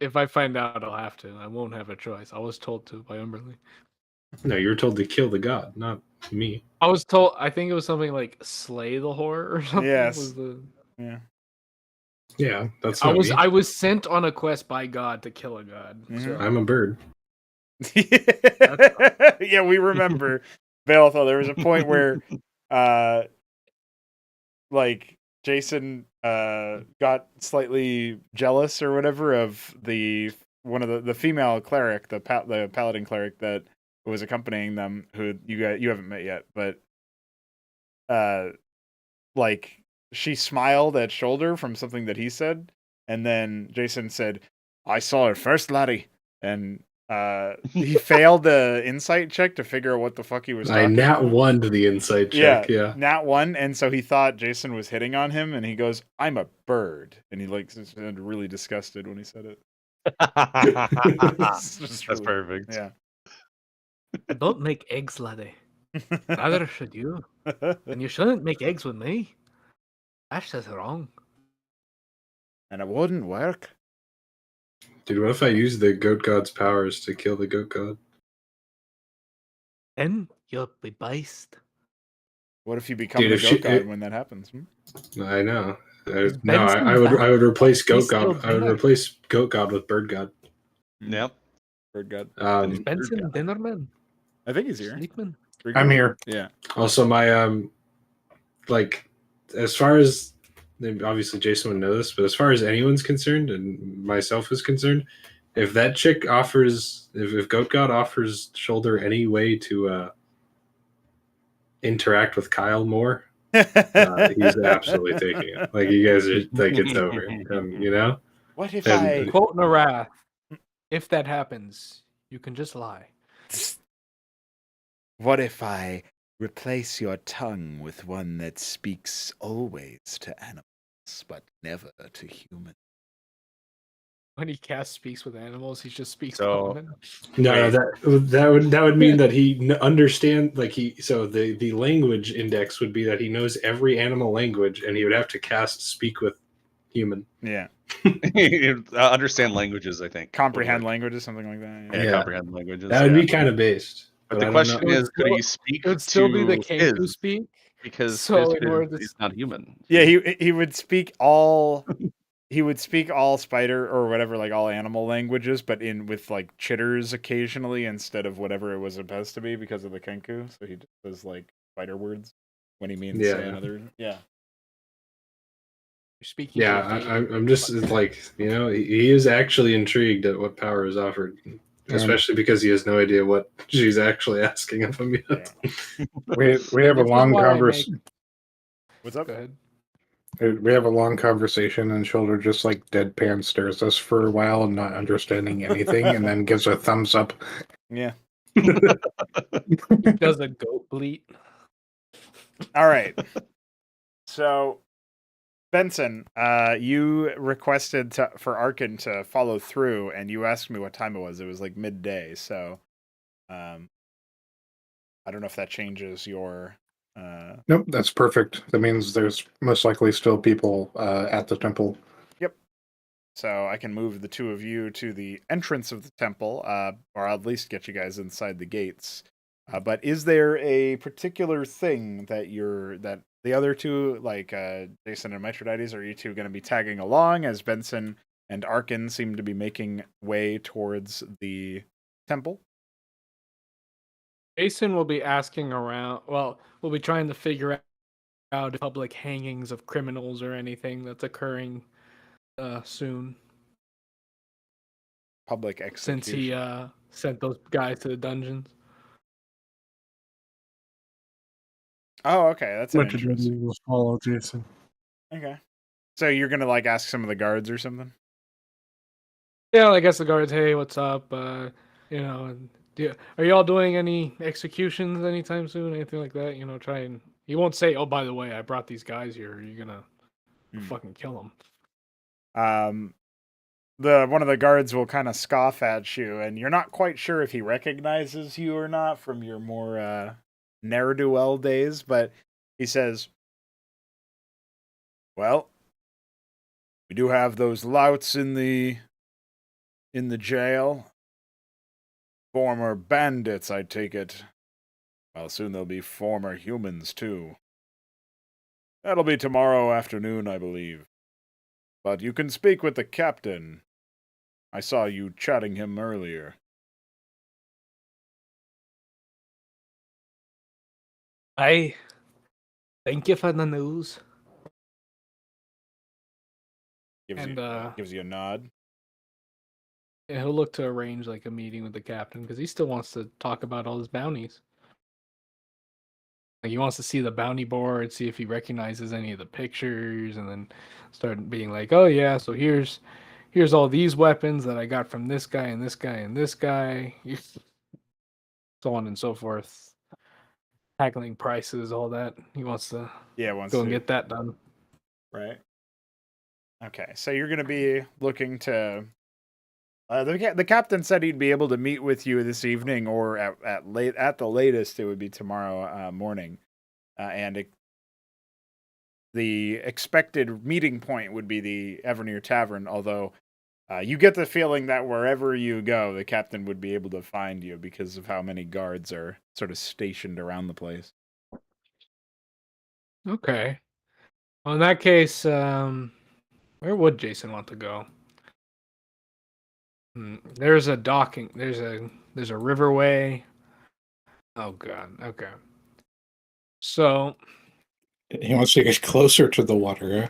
If I find out, I'll have to. I won't have a choice. I was told to by Umberly. No, you were told to kill the god, not me. I was told. I think it was something like slay the whore or something. Yes. Was the... Yeah, that's I not was me. I was sent on a quest by God to kill a god. So I'm a bird. Yeah, we remember. Balethel, there was a point where like Jason got slightly jealous or whatever of one of the female cleric, the paladin cleric that was accompanying them, who you haven't met yet, but like she smiled at Shoulder from something that he said, and then Jason said, "I saw her first, laddie," and he failed the insight check to figure out what the fuck he was talking nat about. one to the insight check, yeah. Nat one, and so he thought Jason was hitting on him, and he goes, "I'm a bird," and he like sounded really disgusted when he said it. That's perfect. Yeah. don't make eggs, laddie. Neither should you. And you shouldn't make eggs with me. That's just wrong. And it wouldn't work. Dude, what if I use the goat god's powers to kill the goat god? Then you'll be based. What if you become Dude, the if goat she- god it- when that happens? I know. Is No, Benson I would back? replace goat He's still god. I would there. replace goat god with bird god. Yep. Bird god. Is Benson Dinnerman? I think he's here. Sleepman? I'm here. Yeah. Also, my like, as far as obviously Jason would know this, but as far as anyone's concerned and myself is concerned, if that chick offers, if Goat God offers Shoulder any way to interact with Kyle more, he's absolutely taking it. Like, you guys are like, it's over. You know? What if And- Quote Narath, if that happens, you can just lie. What if I replace your tongue with one that speaks always to animals, but never to humans? When he casts speaks with animals, he just speaks So- common. No, that would mean that he understand, like, so the language index would be that he knows every animal language, and he would have to cast speak with human. Yeah. Understand languages, I think. Comprehend languages, something like that. Yeah, Yeah. comprehend languages. That would yeah. be kind of based. But I the don't question know. is, could he speak It would still be the to Kenku Fizz? speak. Because So Fizz in order to- is not human. Yeah, he would speak all spider or whatever, like all animal languages, but with like chitters occasionally instead of whatever it was supposed to be because of the Kenku. So he just says like spider words when he means Yeah. say another. Yeah. You're speaking. Yeah, I'm just like, you know, he is actually intrigued at what power is offered, especially because he has no idea what she's actually asking of him yet. We have a This is long why I conversation. What's up? Go ahead. We have a long conversation, and Shoulder just like deadpan stares us for a while, and not understanding anything, and then gives a thumbs up. Yeah. Does a goat bleat? All right. So, Benson, you requested for Arkin to follow through, and you asked me what time it was. It was like midday, so I don't know if that changes your. Nope, that's perfect. That means there's most likely still people at the temple. So I can move the two of you to the entrance of the temple, or at least get you guys inside the gates. But is there a particular thing that the other two, like Jason and Mithridates, are you two going to be tagging along as Benson and Arkin seem to be making way towards the temple? Jason will be asking around. Well, we'll be trying to figure out public hangings of criminals or anything that's occurring soon. Public execution. Since he sent those guys to the dungeons. Oh, okay, that's an Mithridates interesting. will follow Jason. Okay, so you're gonna like ask some of the guards or something? Yeah, I guess the guards. Hey, what's up? And are y'all doing any executions anytime soon? Anything like that? Try and he won't say, "Oh, by the way, I brought these guys here. Are you gonna fucking kill them?" Um, the one of the guards will kind of scoff at you, and you're not quite sure if he recognizes you or not from your more ne'er-do-well days, but he says, "Well, we do have those louts in the jail. Former bandits, I take it. Well, soon they'll be former humans too. That'll be tomorrow afternoon, I believe. But you can speak with the captain. I saw you chatting him earlier." I thank you for the news. Gives And you a nod. yeah, he'll look to arrange like a meeting with the captain because he still wants to talk about all his bounties. Like he wants to see the bounty board, see if he recognizes any of the pictures, and then start being like, "Oh yeah, so here's all these weapons that I got from this guy and this guy and this guy," so on and so forth. Tackling prices, all that. He wants to go and get that done. Right. Okay, so you're going to be looking to. The captain said he'd be able to meet with you this evening, or at the latest, it would be tomorrow morning, and the expected meeting point would be the Evernear Tavern. Although you get the feeling that wherever you go, the captain would be able to find you because of how many guards are sort of stationed around the place. Okay. Well, in that case, where would Jason want to go? There's a docking. There's a riverway. Oh god. Okay. So He wants to get closer to the water. Huh?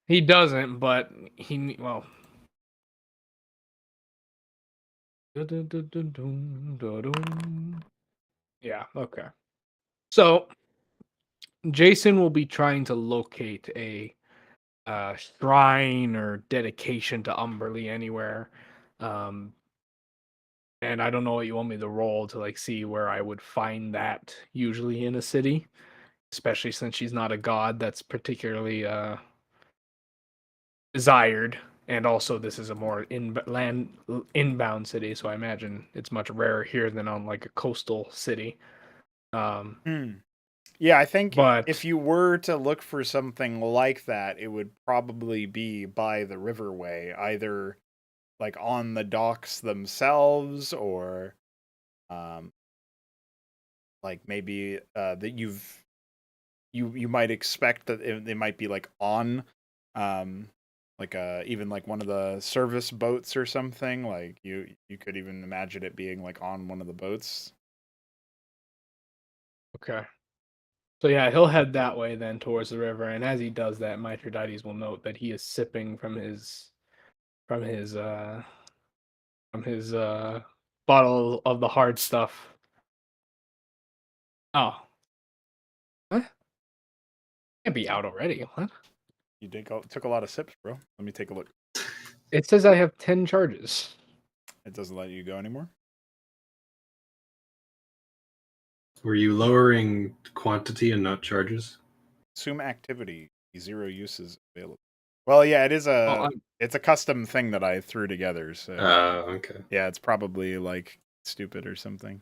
he doesn't, but well. Yeah. Okay. So Jason will be trying to locate a shrine or dedication to Umberly anywhere. Um, and I don't know what you want me to roll to like see where I would find that usually in a city, especially since she's not a god that's particularly desired. And also, this is a more inbound city, so I imagine it's much rarer here than on like a coastal city. Yeah, I think But if you were to look for something like that, it would probably be by the riverway, either like on the docks themselves, or like maybe that you might expect that they might be like on like even like one of the service boats or something. Like you could even imagine it being like on one of the boats. okay. So yeah, he'll head that way then towards the river, and as he does that, Mithridates will note that he is sipping from his uh from his bottle of the hard stuff. Oh. What? Can't be out already. What? You took a lot of sips, bro. Let me take a look. It says I have 10 charges. It doesn't let you go anymore. Were you lowering quantity and not charges? Assume activity, 0 uses available. Well, yeah, it is it's a custom thing that I threw together. So okay. yeah, it's probably like stupid or something.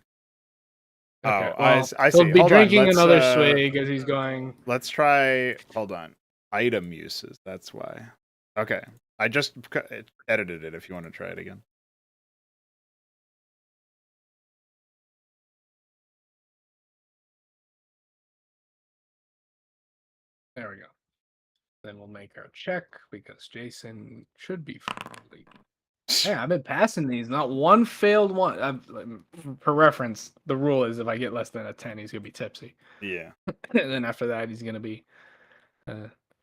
Okay, Oh, I see. He'll be Hold on, drinking let's, another swig as he's going. Let's try. Hold on. Item uses. That's why. Okay. I just edited it. If you want to try it again. There we go. Then we'll make our check because Jason should be fully. Yeah, I've been passing these. Not one failed one. For reference, the rule is if I get less than a 10, he's gonna be tipsy. Yeah. And then after that, he's gonna be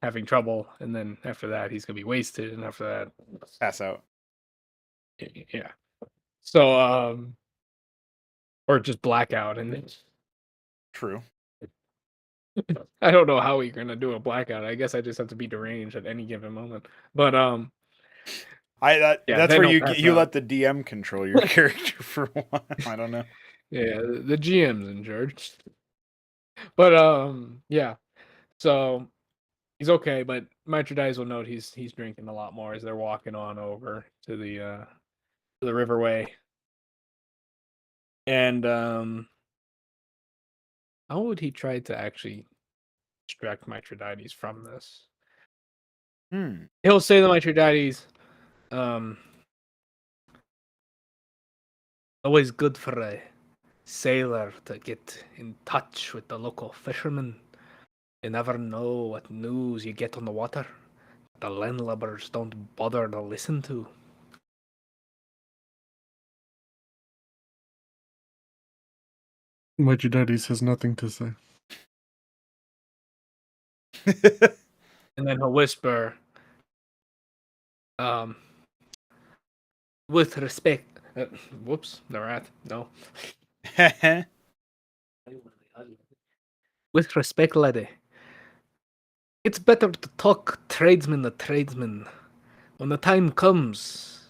having trouble. And then after that, he's gonna be wasted. And after that, pass out. Yeah. So or just blackout. And then True. I don't know how you're gonna do a blackout. I guess I just have to be deranged at any given moment. But Yeah, That's they where don't you pass you out. let the DM control your character for one. I don't know. Yeah, the GM's in charge. But yeah. So he's okay, but Mithridates will note he's drinking a lot more as they're walking on over to the riverway. And how would he try to actually distract Mithridates from this? He'll say to Mithridates, always good for a sailor to get in touch with the local fishermen. You never know what news you get on the water. The landlubbers don't bother to listen to. My daddy has nothing to say. And then he'll whisper, um, with respect. Whoops, no wrath. No. With respect, lady. It's better to talk tradesman to tradesman. When the time comes,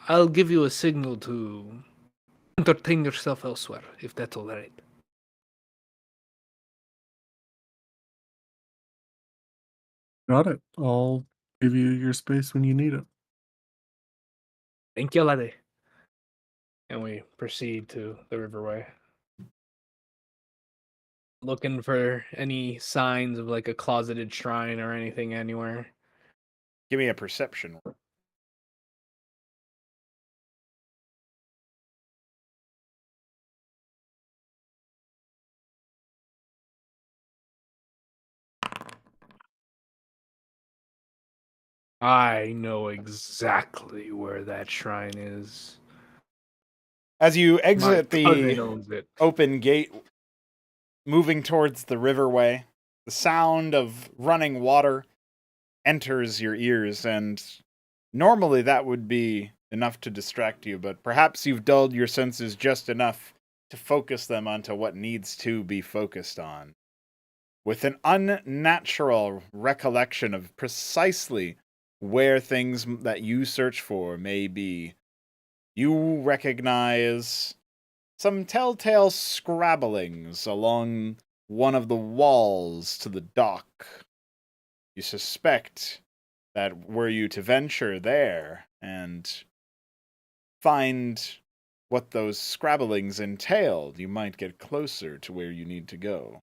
I'll give you a signal to entertain yourself elsewhere, if that's all right. Got it. I'll give you your space when you need it. Thank you, lady. And we proceed to the riverway. Looking for any signs of like a closeted shrine or anything anywhere. Give me a perception. I know exactly where that shrine is. As you My exit cousin the owns it. open gate, moving towards the riverway, the sound of running water enters your ears, and normally that would be enough to distract you, but perhaps you've dulled your senses just enough to focus them onto what needs to be focused on. With an unnatural recollection of precisely where things that you search for may be, you recognize some telltale scrabblings along one of the walls to the dock. You suspect that were you to venture there and find what those scrabblings entailed, you might get closer to where you need to go.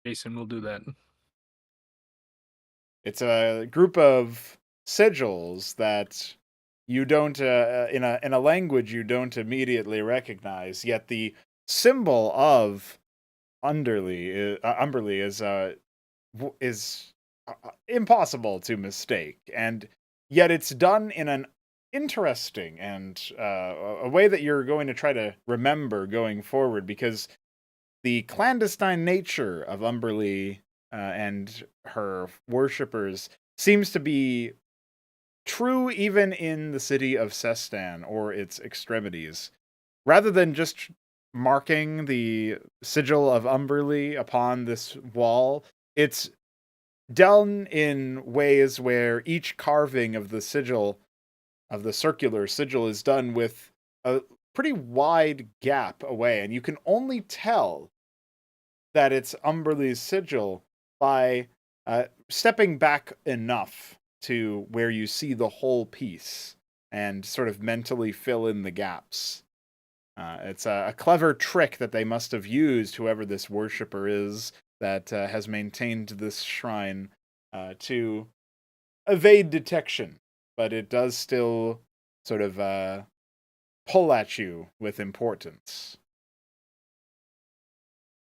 Jason will do that. It's a group of sigils that you don't, in a language you don't immediately recognize. Yet the symbol of Umberly is impossible to mistake, and yet it's done in an interesting and a way that you're going to try to remember going forward, because the clandestine nature of Umberly and her worshippers seems to be true even in the city of Sestan or its extremities. Rather than just marking the sigil of Umberly upon this wall, it's done in ways where each carving of the sigil, of the circular sigil, is done with a pretty wide gap away, and you can only tell that it's Umberly's sigil by stepping back enough to where you see the whole piece and sort of mentally fill in the gaps. It's a clever trick that they must have used, whoever this worshipper is that has maintained this shrine, to evade detection, but it does still sort of pull at you with importance.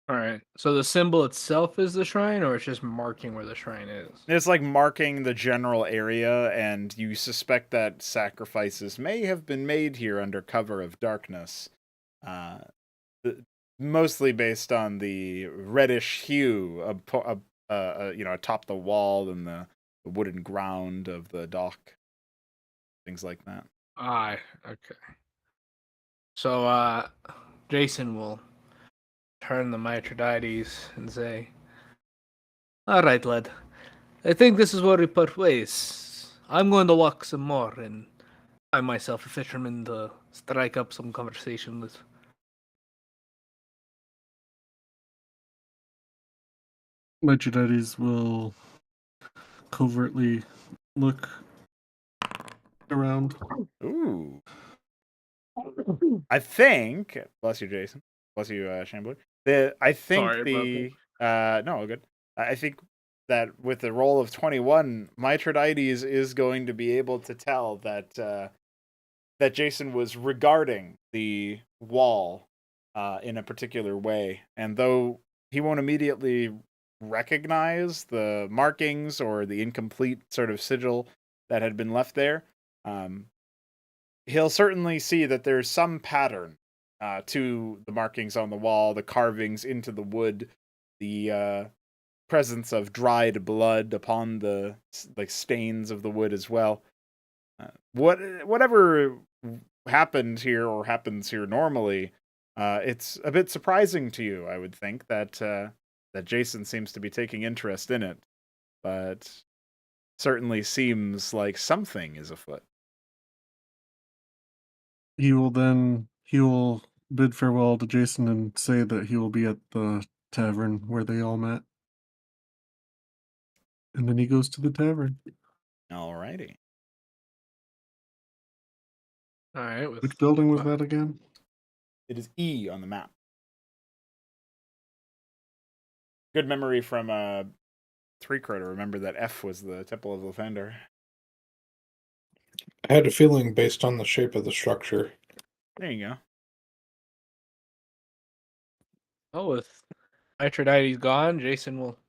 All right. So the symbol itself is the shrine, or it's just marking where the shrine is? It's like marking the general area, and you suspect that sacrifices may have been made here under cover of darkness. Mostly based on the reddish hue atop the wall and the wooden ground of the dock, things like that. Aye. Okay. So Jason will turn the Mithridates and say, "All right, lad. I think this is where we part ways. I'm going to walk some more and find myself a fisherman to strike up some conversation with. My Jedi's will covertly look around. Ooh. I think. Bless you, Jason. Bless you, Shambler. I think Sorry about no, all good. I think that with the roll of 21, Mithridates is going to be able to tell that that Jason was regarding the wall in a particular way, and though he won't immediately recognize the markings or the incomplete sort of sigil that had been left there, um, he'll certainly see that there's some pattern to the markings on the wall, the carvings into the wood, the presence of dried blood upon the stains of the wood as well. Whatever happened here or happens here normally, it's a bit surprising to you, I would think, that that Jason seems to be taking interest in it, but certainly seems like something is afoot. He will bid farewell to Jason and say that he will be at the tavern where they all met. And then he goes to the tavern. Alrighty. All right. Which building was that again? It is E on the map. Good memory from 3-Crow to remember that F was the Temple of Lathander. I had a feeling based on the shape of the structure. There you go. Oh, with Mithridates gone, Jason will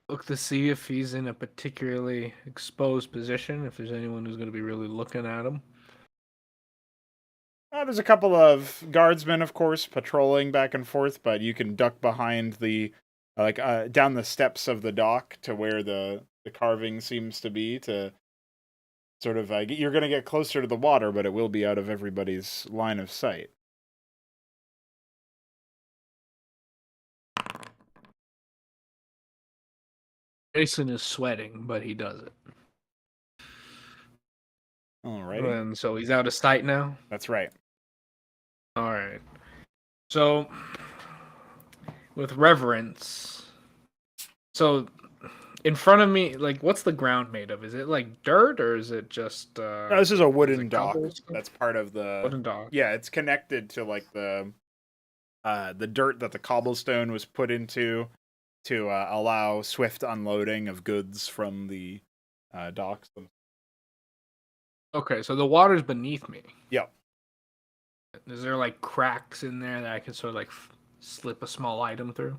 look to see if he's in a particularly exposed position, if there's anyone who's going to be really looking at him. There's a couple of guardsmen, of course, patrolling back and forth, but you can duck behind the, down the steps of the dock to where the carving seems to be to sort of, you're going to get closer to the water, but it will be out of everybody's line of sight. Jason is sweating, but he does it. Alrighty. And so he's out of sight now? That's right. All right. So, with reverence, so in front of me, like, what's the ground made of? Is it like dirt or is it just? No, this is a wooden dock. cobblestone? That's part of the Wooden dock. Yeah, it's connected to like the dirt that the cobblestone was put into to allow swift unloading of goods from the docks. Okay, so the water's beneath me. Yep. Is there like cracks in there that I can sort of like slip a small item through?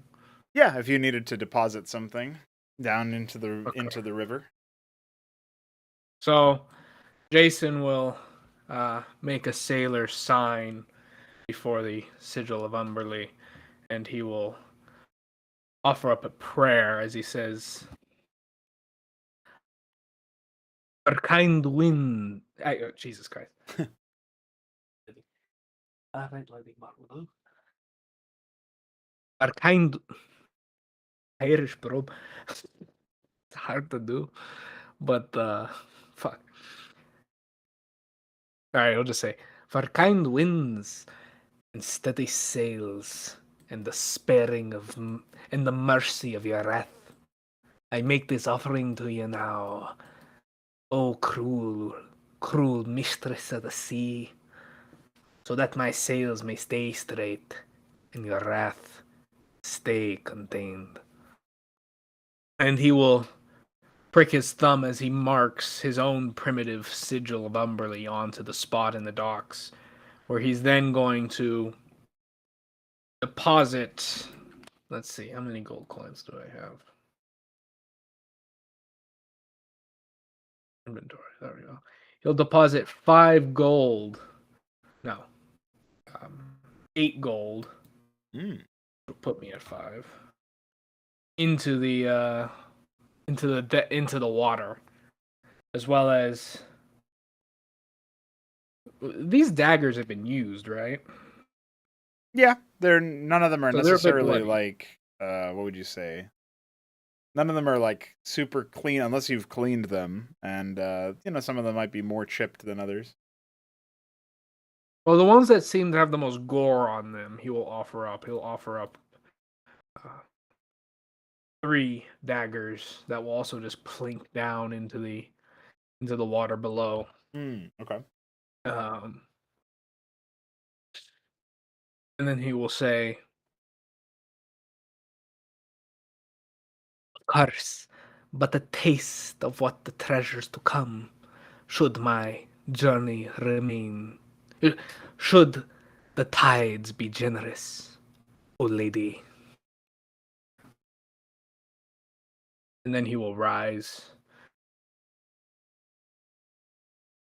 Yeah, if you needed to deposit something down into the river. So, Jason will make a sailor sign before the sigil of Umberly, and he will offer up a prayer as he says, "Our kind wind." Jesus Christ. Our kind Irish, bro. It's hard to do, but fuck. All right, I'll just say, "For kind winds and steady sails, and the sparing of and the mercy of your wrath, I make this offering to you now, O cruel, cruel mistress of the sea, so that my sails may stay straight, and your wrath stay contained." And he will prick his thumb as he marks his own primitive sigil of Umberly onto the spot in the docks, where he's then going to deposit. Let's see, how many gold coins do I have? Inventory, there we go. He'll deposit 5 gold. No. 8 gold. Put me at 5. Into the water, as well as these daggers have been used, right? Yeah, none of them are So they're a bit necessarily bloody. like what would you say? None of them are like super clean unless you've cleaned them, and some of them might be more chipped than others. Well, the ones that seem to have the most gore on them, he will offer up. He'll offer up 3 daggers that will also just plink down into the water below. Okay. And then he will say, "Curse, but a taste of what the treasures to come, should my journey remain. Should the tides be generous, O lady." And then he will rise.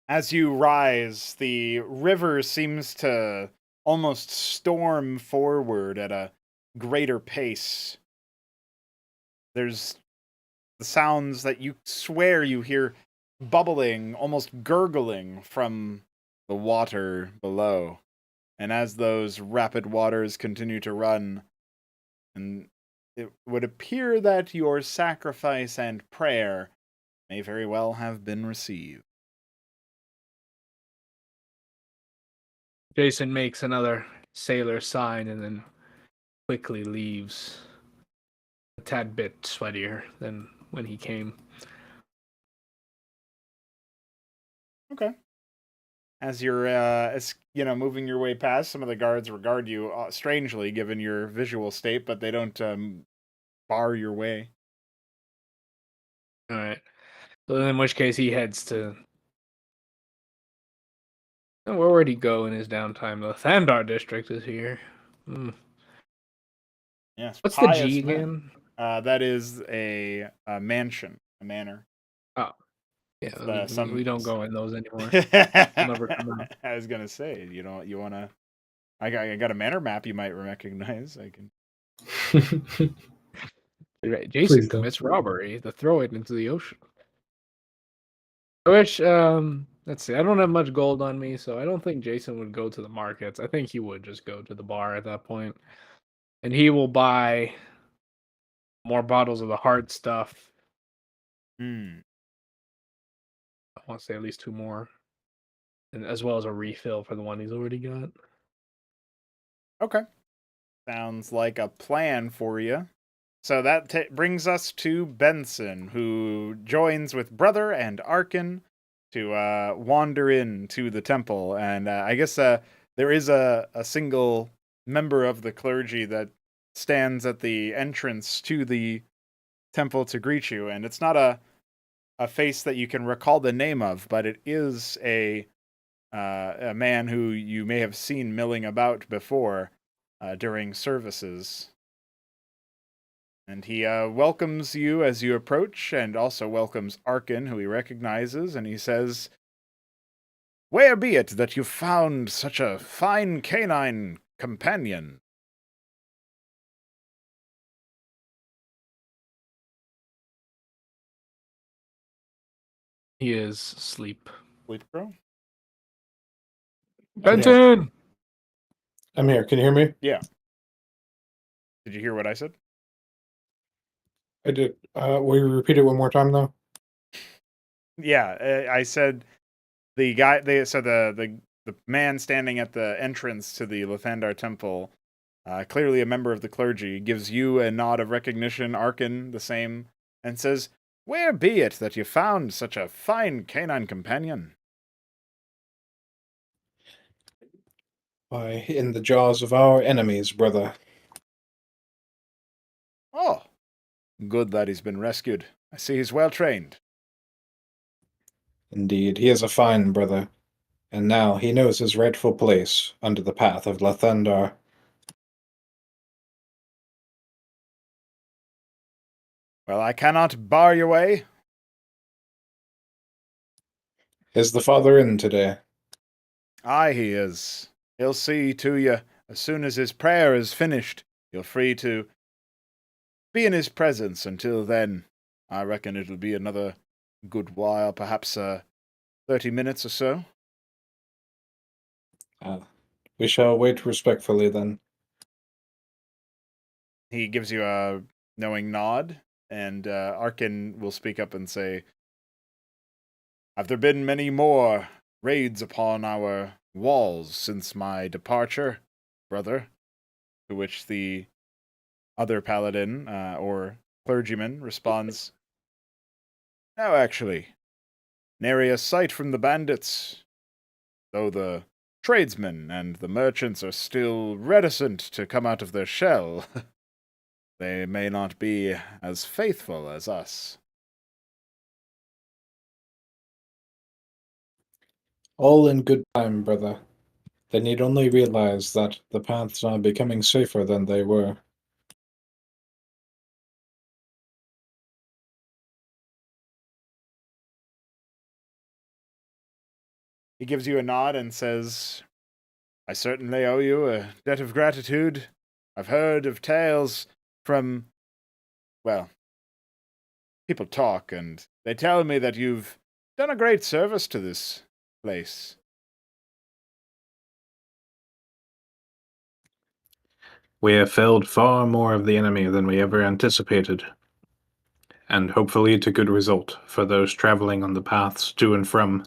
As you rise, the river seems to almost storm forward at a greater pace. There's the sounds that you swear you hear bubbling, almost gurgling from the water below. And as those rapid waters continue to run, and it would appear that your sacrifice and prayer may very well have been received. Jason makes another sailor sign and then quickly leaves, a tad bit sweatier than when he came. Okay. As you're, moving your way past, some of the guards regard you strangely, given your visual state, but they don't bar your way. All right. So in which case he heads to. Where would he go in his downtime? The Thandar district is here. Yes. What's the pious G men. again? That is a mansion, a manor. Oh, yeah. We don't go in those anymore. Never come out. I was gonna say, you wanna? I got a manor map you might recognize. I can. Right. Jason Please don't. commits robbery to throw it into the ocean. I wish. Let's see. I don't have much gold on me, so I don't think Jason would go to the markets. I think he would just go to the bar at that point, and he will buy more bottles of the hard stuff. I want to say at least 2 more, and as well as a refill for the one he's already got. Okay. Sounds like a plan for you. So that brings us to Benson, who joins with Brother and Arkin to wander into the temple. And I guess there is a single member of the clergy that stands at the entrance to the temple to greet you. And it's not a face that you can recall the name of, but it is a man who you may have seen milling about before during services. And he welcomes you as you approach, and also welcomes Arkin, who he recognizes, and he says, "Where be it that you found such a fine canine companion?" He is asleep. Sleep Crow? Benton! I'm here. Can you hear me? Yeah. Did you hear what I said? I did. Will you repeat it one more time, though? Yeah, I said the guy. The man standing at the entrance to the Lathandar temple, clearly a member of the clergy, gives you a nod of recognition. Arkin the same, and says, "Where be it that you found such a fine canine companion?" Why, in the jaws of our enemies, brother. Oh, good that he's been rescued. I see he's well trained. Indeed, he is a fine brother, and now he knows his rightful place under the path of Lathandar. Well, I cannot bar your way. Is the father in today? Aye, he is. He'll see to you as soon as his prayer is finished. You're free to be in his presence. Until then, I reckon it'll be another good while, perhaps 30 minutes or so. We shall wait respectfully then. He gives you a knowing nod And Arkin will speak up and say, "Have there been many more raids upon our walls since my departure, brother?" To which the other paladin, or clergyman, responds, "No, actually. Nary a sight from the bandits, though the tradesmen and the merchants are still reticent to come out of their shell. They may not be as faithful as us." All in good time, brother. They need only realize that the paths are becoming safer than they were. He gives you a nod and says, "I certainly owe you a debt of gratitude. I've heard of tales from, well, people talk, and they tell me that you've done a great service to this place." We have felled far more of the enemy than we ever anticipated, and hopefully to good result for those traveling on the paths to and from.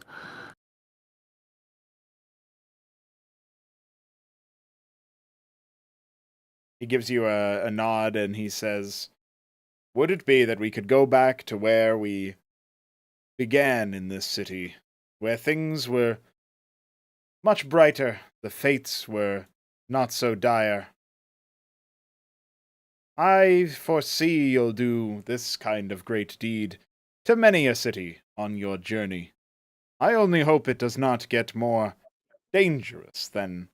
He gives you a nod and he says, "Would it be that we could go back to where we began in this city, where things were much brighter, the fates were not so dire? I foresee you'll do this kind of great deed to many a city on your journey. I only hope it does not get more dangerous than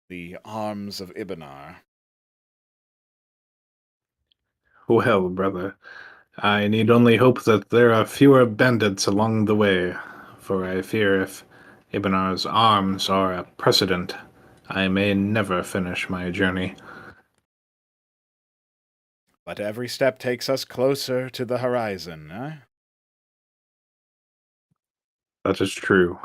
the arms of Ibanar." Well, brother, I need only hope that there are fewer bandits along the way, for I fear if Ibanar's arms are a precedent, I may never finish my journey. But every step takes us closer to the horizon, eh? That is true.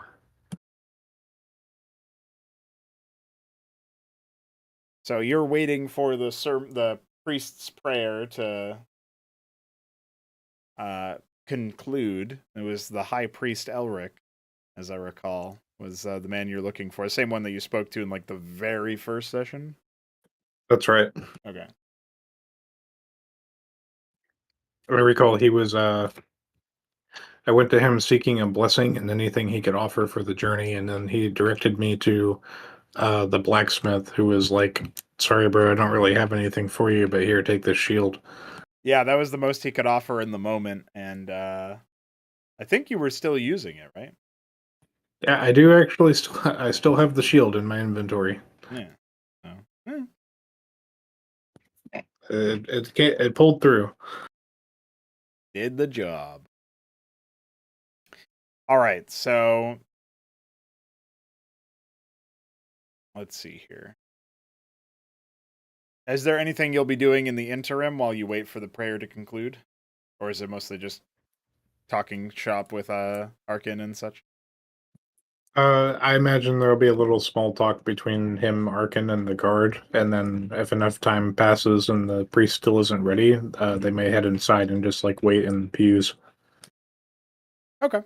So you're waiting for the priest's prayer to conclude. It was the high priest Elric, as I recall, was the man you're looking for. Same one that you spoke to in like the very first session. That's right. Okay. I recall he was, I went to him seeking a blessing and anything he could offer for the journey, and then he directed me to the blacksmith, who was like, "Sorry, bro, I don't really have anything for you, but here, take this shield." Yeah, that was the most he could offer in the moment, and I think you were still using it, right? Yeah, I do actually I still have the shield in my inventory. Yeah. So, It pulled through. did the job. All right, so let's see here. Is there anything you'll be doing in the interim while you wait for the prayer to conclude? Or is it mostly just talking shop with Arkin and such? I imagine there'll be a little small talk between him, Arkin, and the guard, and then if enough time passes and the priest still isn't ready, they may head inside and just like wait in pews. Okay.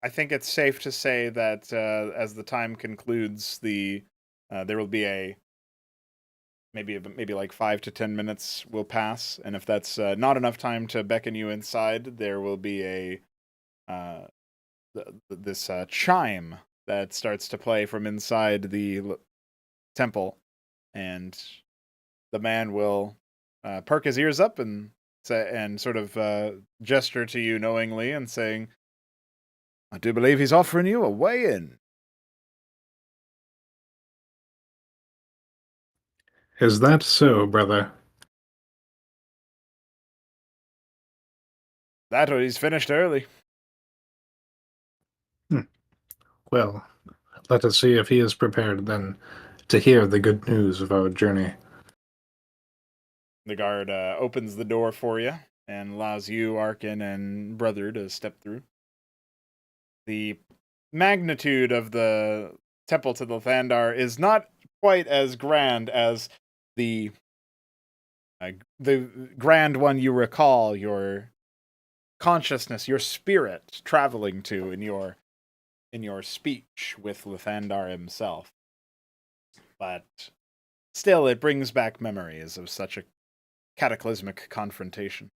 I think it's safe to say that as the time concludes, there will be a maybe like 5 to 10 minutes will pass, and if that's not enough time to beckon you inside, there will be a this chime that starts to play from inside the temple, and the man will perk his ears up and say and sort of gesture to you knowingly and saying, "I do believe he's offering you a way in." Is that so, brother? That or he's finished early. Well, let us see if he is prepared then to hear the good news of our journey. The guard opens the door for you and allows you, Arkin, and Brother to step through. The magnitude of the temple to the Thandar is not quite as grand as the The grand one you recall your consciousness, your spirit traveling to in your speech with Lathandar himself. But still, it brings back memories of such a cataclysmic confrontation.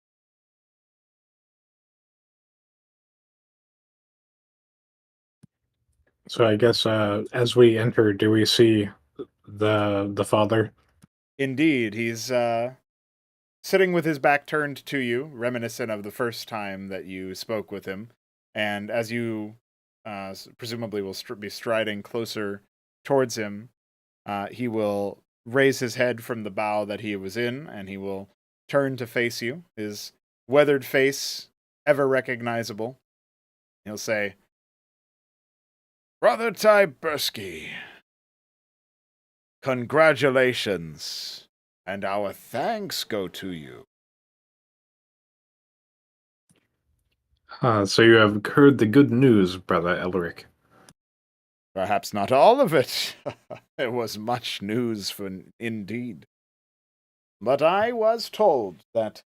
So I guess as we enter, do we see the father? Indeed, he's sitting with his back turned to you, reminiscent of the first time that you spoke with him. And as you presumably will be striding closer towards him, he will raise his head from the bow that he was in, and he will turn to face you, his weathered face ever recognizable. He'll say, "Brother Tybersky, congratulations, and our thanks go to you." So you have heard the good news, Brother Elric. Perhaps not all of it. It was much news for indeed. But I was told that,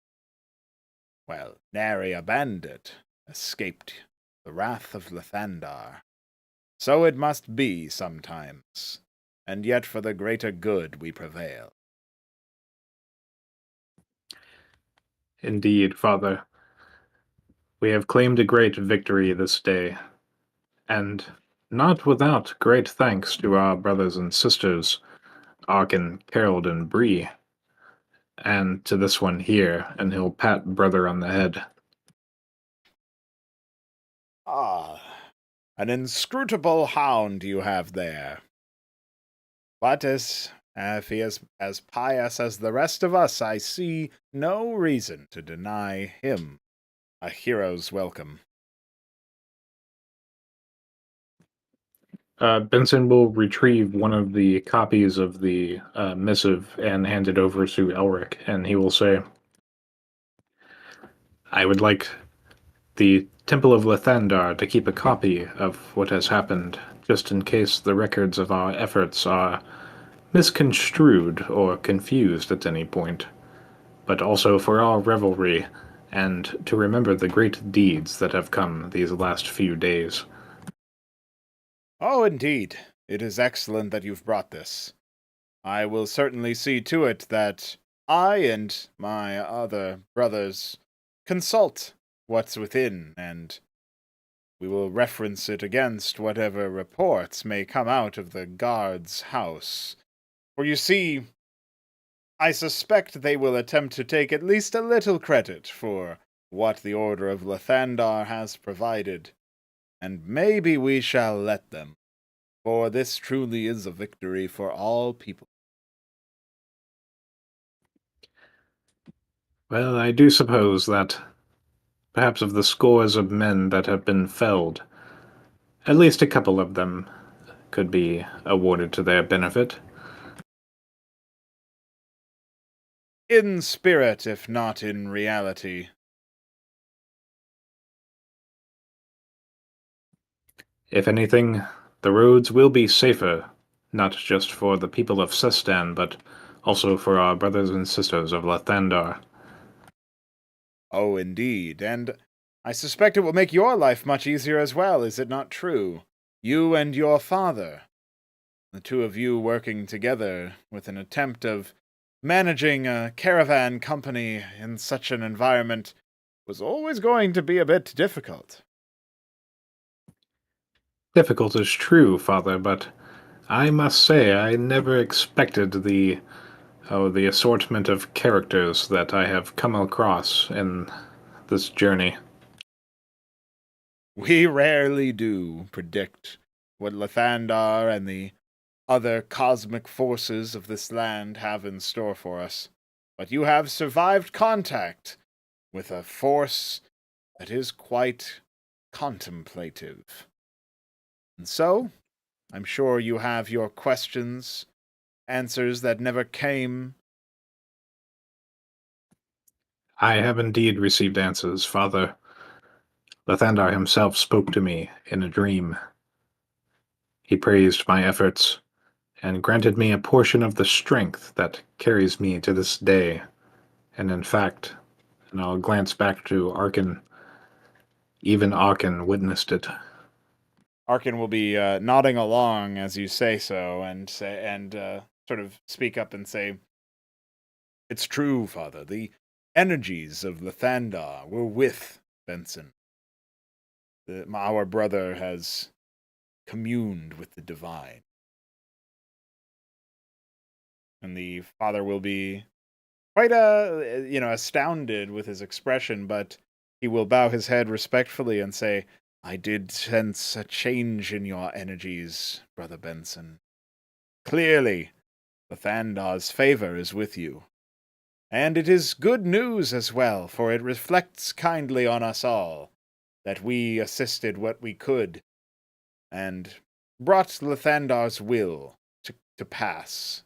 well, nary a bandit escaped the wrath of Lathandar. So it must be sometimes, and yet for the greater good we prevail. Indeed, Father. We have claimed a great victory this day, and not without great thanks to our brothers and sisters, Arkin, Carrold, and Bree, and to this one here, and he'll pat Brother on the head. Ah, an inscrutable hound you have there. But if he is as pious as the rest of us, I see no reason to deny him a hero's welcome. Benson will retrieve one of the copies of the missive and hand it over to Elric, and he will say, I would like the Temple of Lathandar to keep a copy of what has happened, just in case the records of our efforts are misconstrued or confused at any point, but also for our revelry, and to remember the great deeds that have come these last few days. Oh, indeed. It is excellent that you've brought this. I will certainly see to it that I and my other brothers consult what's within, and we will reference it against whatever reports may come out of the guard's house. For you see, I suspect they will attempt to take at least a little credit for what the Order of Lathandar has provided, and maybe we shall let them, for this truly is a victory for all people. Well, I do suppose that perhaps of the scores of men that have been felled, at least a couple of them could be awarded to their benefit. In spirit, if not in reality. If anything, the roads will be safer, not just for the people of Sestan, but also for our brothers and sisters of Lathandar. Oh, indeed, and I suspect it will make your life much easier as well, is it not true? You and your father, the two of you working together with an attempt of managing a caravan company in such an environment was always going to be a bit difficult. Difficult is true, Father, but I must say I never expected the assortment of characters that I have come across in this journey. We rarely do predict what Lathandar and the other cosmic forces of this land have in store for us, but you have survived contact with a force that is quite contemplative. And so, I'm sure you have your questions, answers that never came. I have indeed received answers, Father. Lathandar himself spoke to me in a dream. He praised my efforts and granted me a portion of the strength that carries me to this day And in fact, and I'll glance back to Arkin, even Arkin witnessed it. Arkin will be nodding along as you say so, and sort of speak up and say, "It's true, Father. The energies of Lathandar were with Benson. Our brother has communed with the divine." And the father will be quite astounded with his expression, but he will bow his head respectfully and say, "I did sense a change in your energies, Brother Benson. Clearly, the Thandar's favor is with you. And it is good news as well, for it reflects kindly on us all that we assisted what we could and brought Lathandar's will to pass."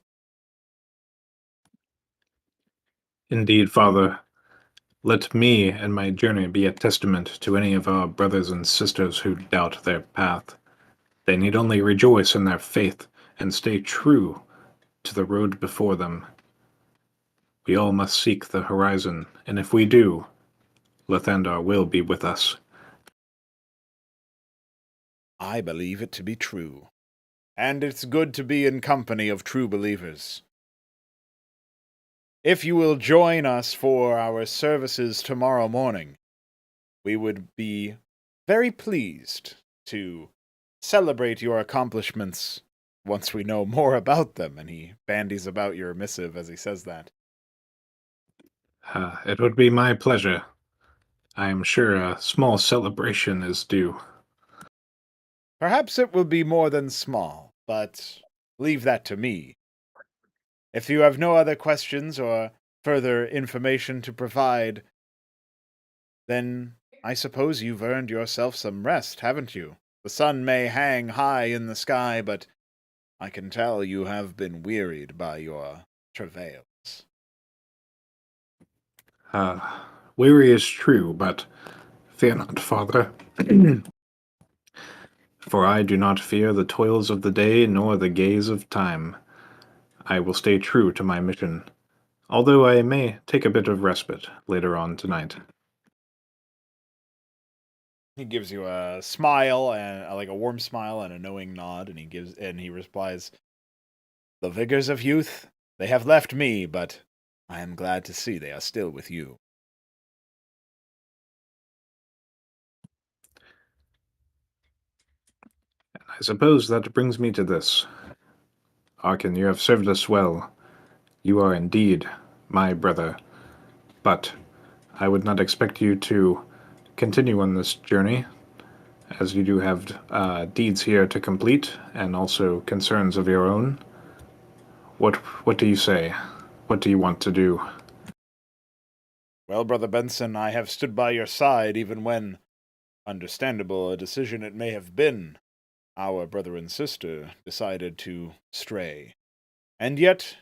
Indeed, Father, let me and my journey be a testament to any of our brothers and sisters who doubt their path. They need only rejoice in their faith and stay true to the road before them. We all must seek the horizon, and if we do, Lathandar will be with us. I believe it to be true, and it's good to be in company of true believers. If you will join us for our services tomorrow morning, we would be very pleased to celebrate your accomplishments once we know more about them. And he bandies about your missive as he says that. It would be my pleasure. I am sure a small celebration is due. Perhaps it will be more than small, but leave that to me. If you have no other questions or further information to provide, then I suppose you've earned yourself some rest, haven't you? The sun may hang high in the sky, but I can tell you have been wearied by your travails. Weary is true, but fear not, Father. For I do not fear the toils of the day nor the gaze of time. I will stay true to my mission, although I may take a bit of respite later on tonight. He gives you a smile and like a warm smile and a knowing nod, and he replies, "The vigors of youth, they have left me, but I am glad to see they are still with you." I suppose that brings me to this. Arkin, you have served us well. You are indeed my brother, but I would not expect you to continue on this journey, as you do have deeds here to complete, and also concerns of your own. What do you say? What do you want to do? Well, Brother Benson, I have stood by your side even when, understandable a decision it may have been, our brother and sister decided to stray. And yet,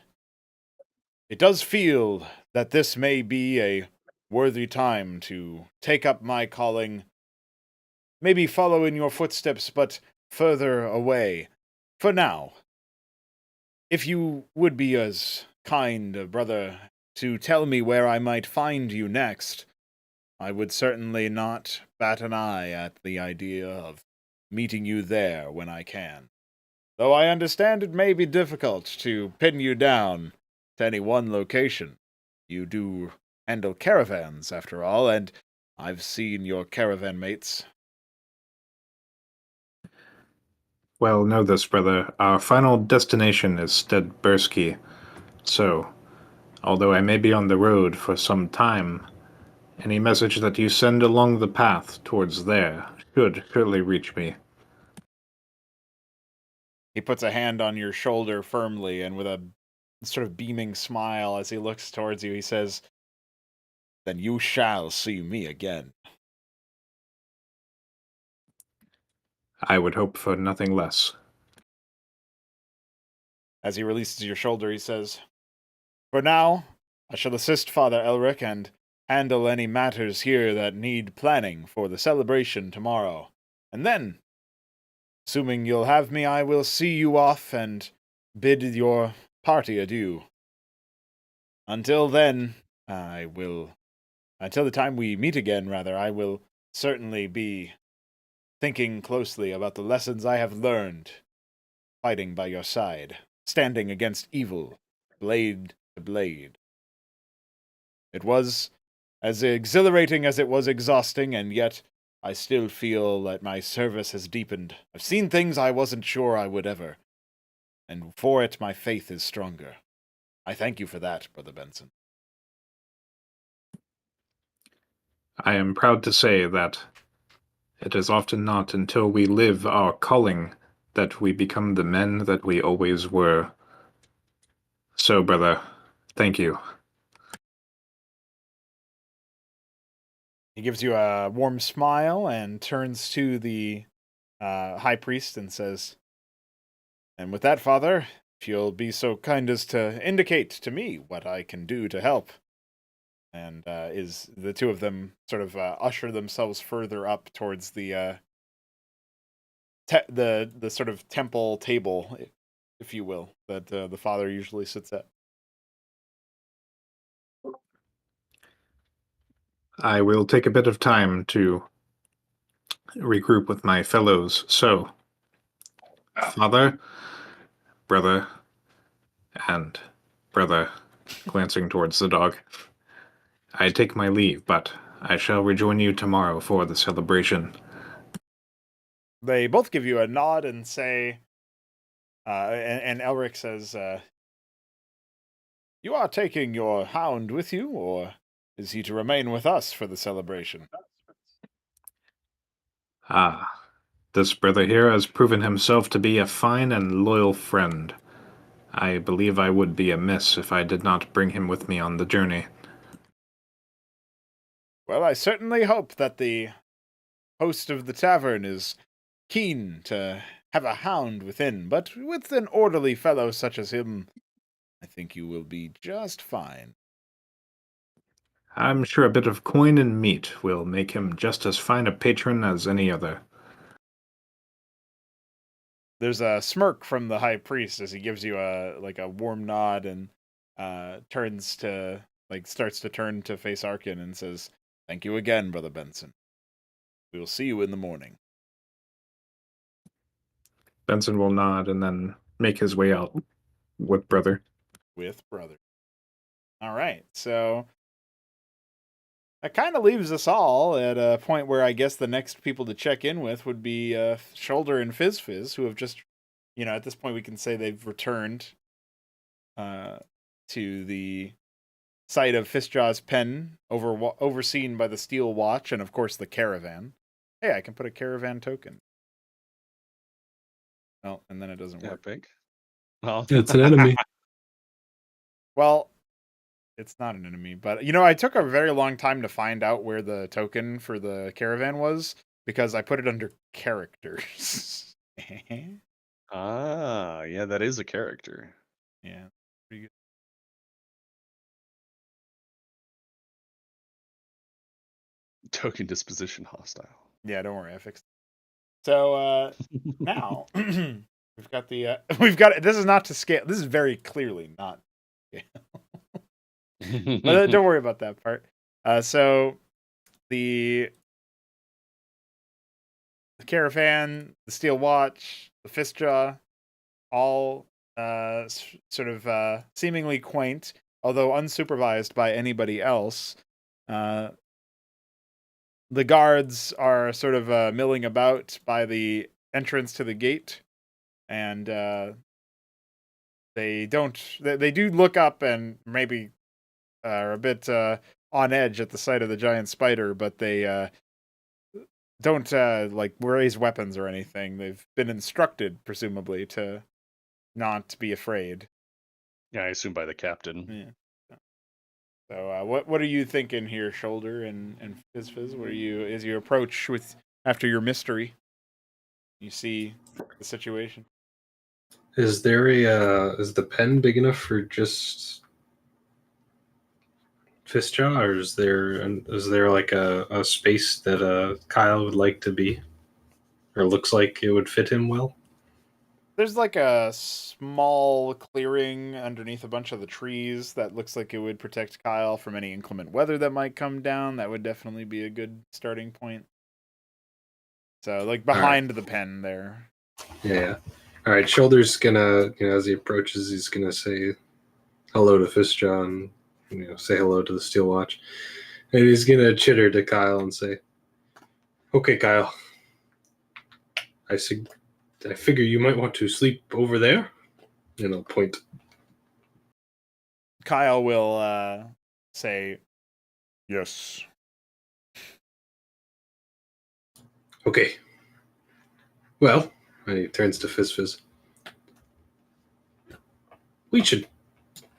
it does feel that this may be a worthy time to take up my calling, maybe follow in your footsteps, but further away. For now, if you would be as kind, brother, to tell me where I might find you next, I would certainly not bat an eye at the idea of meeting you there when I can. Though I understand it may be difficult to pin you down to any one location. You do handle caravans, after all, and I've seen your caravan mates. Well, know this, brother. Our final destination is Stedbursky. So, although I may be on the road for some time, any message that you send along the path towards there should surely reach me. He puts a hand on your shoulder firmly, and with a sort of beaming smile as he looks towards you, he says, "Then you shall see me again." I would hope for nothing less. As he releases your shoulder, he says, "For now, I shall assist Father Elric and handle any matters here that need planning for the celebration tomorrow. And then, assuming you'll have me, I will see you off and bid your party adieu. Until then, I will, until the time we meet again, rather, I will certainly be thinking closely about the lessons I have learned, fighting by your side, standing against evil, blade to blade. It was as exhilarating as it was exhausting, and yet I still feel that my service has deepened. I've seen things I wasn't sure I would ever, and for it my faith is stronger. I thank you for that, Brother Benson. I am proud to say that it is often not until we live our calling that we become the men that we always were. So, brother, thank you. He gives you a warm smile and turns to the high priest and says, "And with that, Father, if you'll be so kind as to indicate to me what I can do to help." And is the two of them sort of usher themselves further up towards the the sort of temple table, if you will, that the father usually sits at. I will take a bit of time to regroup with my fellows. So, father, brother, and brother, glancing towards the dog, I take my leave, but I shall rejoin you tomorrow for the celebration. They both give you a nod and say, and Elric says, "You are taking your hound with you, or is he to remain with us for the celebration?" Ah, this brother here has proven himself to be a fine and loyal friend. I believe I would be amiss if I did not bring him with me on the journey. Well, I certainly hope that the host of the tavern is keen to have a hound within, but with an orderly fellow such as him, I think you will be just fine. I'm sure a bit of coin and meat will make him just as fine a patron as any other. There's a smirk from the high priest as he gives you a warm nod and turns to starts to turn to face Arkin and says, "Thank you again, Brother Benson. We will see you in the morning." Benson will nod and then make his way out with brother. With brother. All right, so that kind of leaves us all at a point where I guess the next people to check in with would be Shoulder and Fizz, who have just, at this point we can say they've returned to the site of Fistjaw's pen, overseen by the Steel Watch and, of course, the caravan. Hey, I can put a caravan token. Oh, and then it doesn't work. Big. Well, It's an enemy. Well, it's not an enemy, but I took a very long time to find out where the token for the caravan was because I put it under characters. yeah, that is a character. Yeah, pretty good. Token disposition hostile. Yeah, don't worry, I fixed it. So now we've got this is not to scale. This is very clearly not to scale. But don't worry about that part. So the caravan, the Steel Watch, the Fistjaw, all sort of seemingly quaint, although unsupervised by anybody else. The guards are sort of milling about by the entrance to the gate, and they do look up and maybe are a bit on edge at the sight of the giant spider, but they don't raise weapons or anything. They've been instructed, presumably, to not be afraid. Yeah, I assume by the captain. Yeah. So, what are you thinking here, Shoulder and Fizz? What is your approach after your mystery? You see the situation. Is there is the pen big enough for just Fistjaw, or is there like a space that Kyle would like to be, or looks like it would fit him well? There's like a small clearing underneath a bunch of the trees that looks like it would protect Kyle from any inclement weather that might come down. That would definitely be a good starting point. So, like behind the pen there. Yeah. All right. Shoulder's gonna, as he approaches, he's gonna say hello to Fistjaw and say hello to the Steel Watch, and he's gonna chitter to Kyle and say, "Okay, Kyle. I figure you might want to sleep over there." And I'll point. Kyle will say, "Yes." Okay. Well, and he turns to Fizz. We should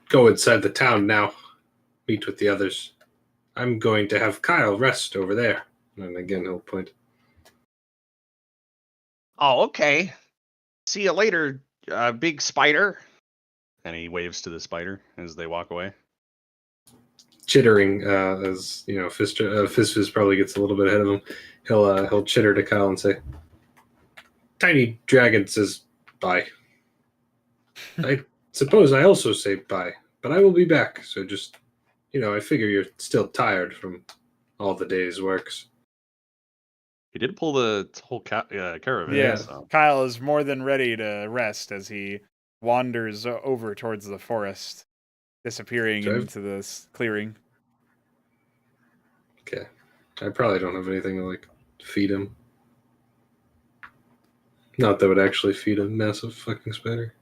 go inside the town now. Meet with the others. I'm going to have Kyle rest over there. And again, he'll point. Oh, okay. See you later, big spider. And he waves to the spider as they walk away. Chittering as Fizz probably gets a little bit ahead of him. He'll chitter to Kyle and say, "Tiny dragon says bye. I suppose I also say bye, but I will be back. So just, I figure you're still tired from all the day's works." He did pull the whole caravan. Yeah, So. Kyle is more than ready to rest as he wanders over towards the forest, disappearing into this clearing. Okay. I probably don't have anything to feed him. Not that would actually feed a massive fucking spider.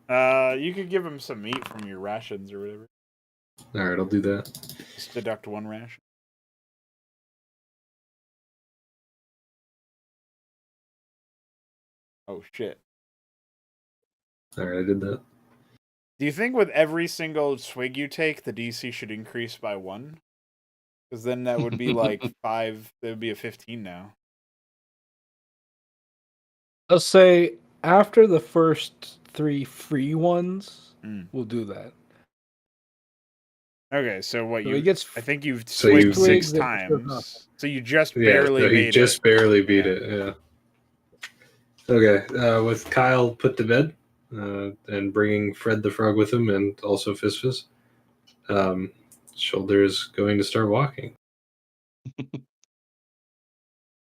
You could give him some meat from your rations or whatever. All right, I'll do that. Just deduct one ration. Oh shit. All right, I did that. Do you think with every single swig you take, the DC should increase by 1? Because then that would be like 5. That would be a 15 now. I'll say after the first 3 free ones, we'll do that. Okay, so what So you? he gets I think you've So swigged you- 6 Twigs, times. So you just Yeah, barely so he made just it. barely beat it. Yeah. Okay, with Kyle put to bed and bringing Fred the Frog with him and also Fizz, Shoulder is going to start walking.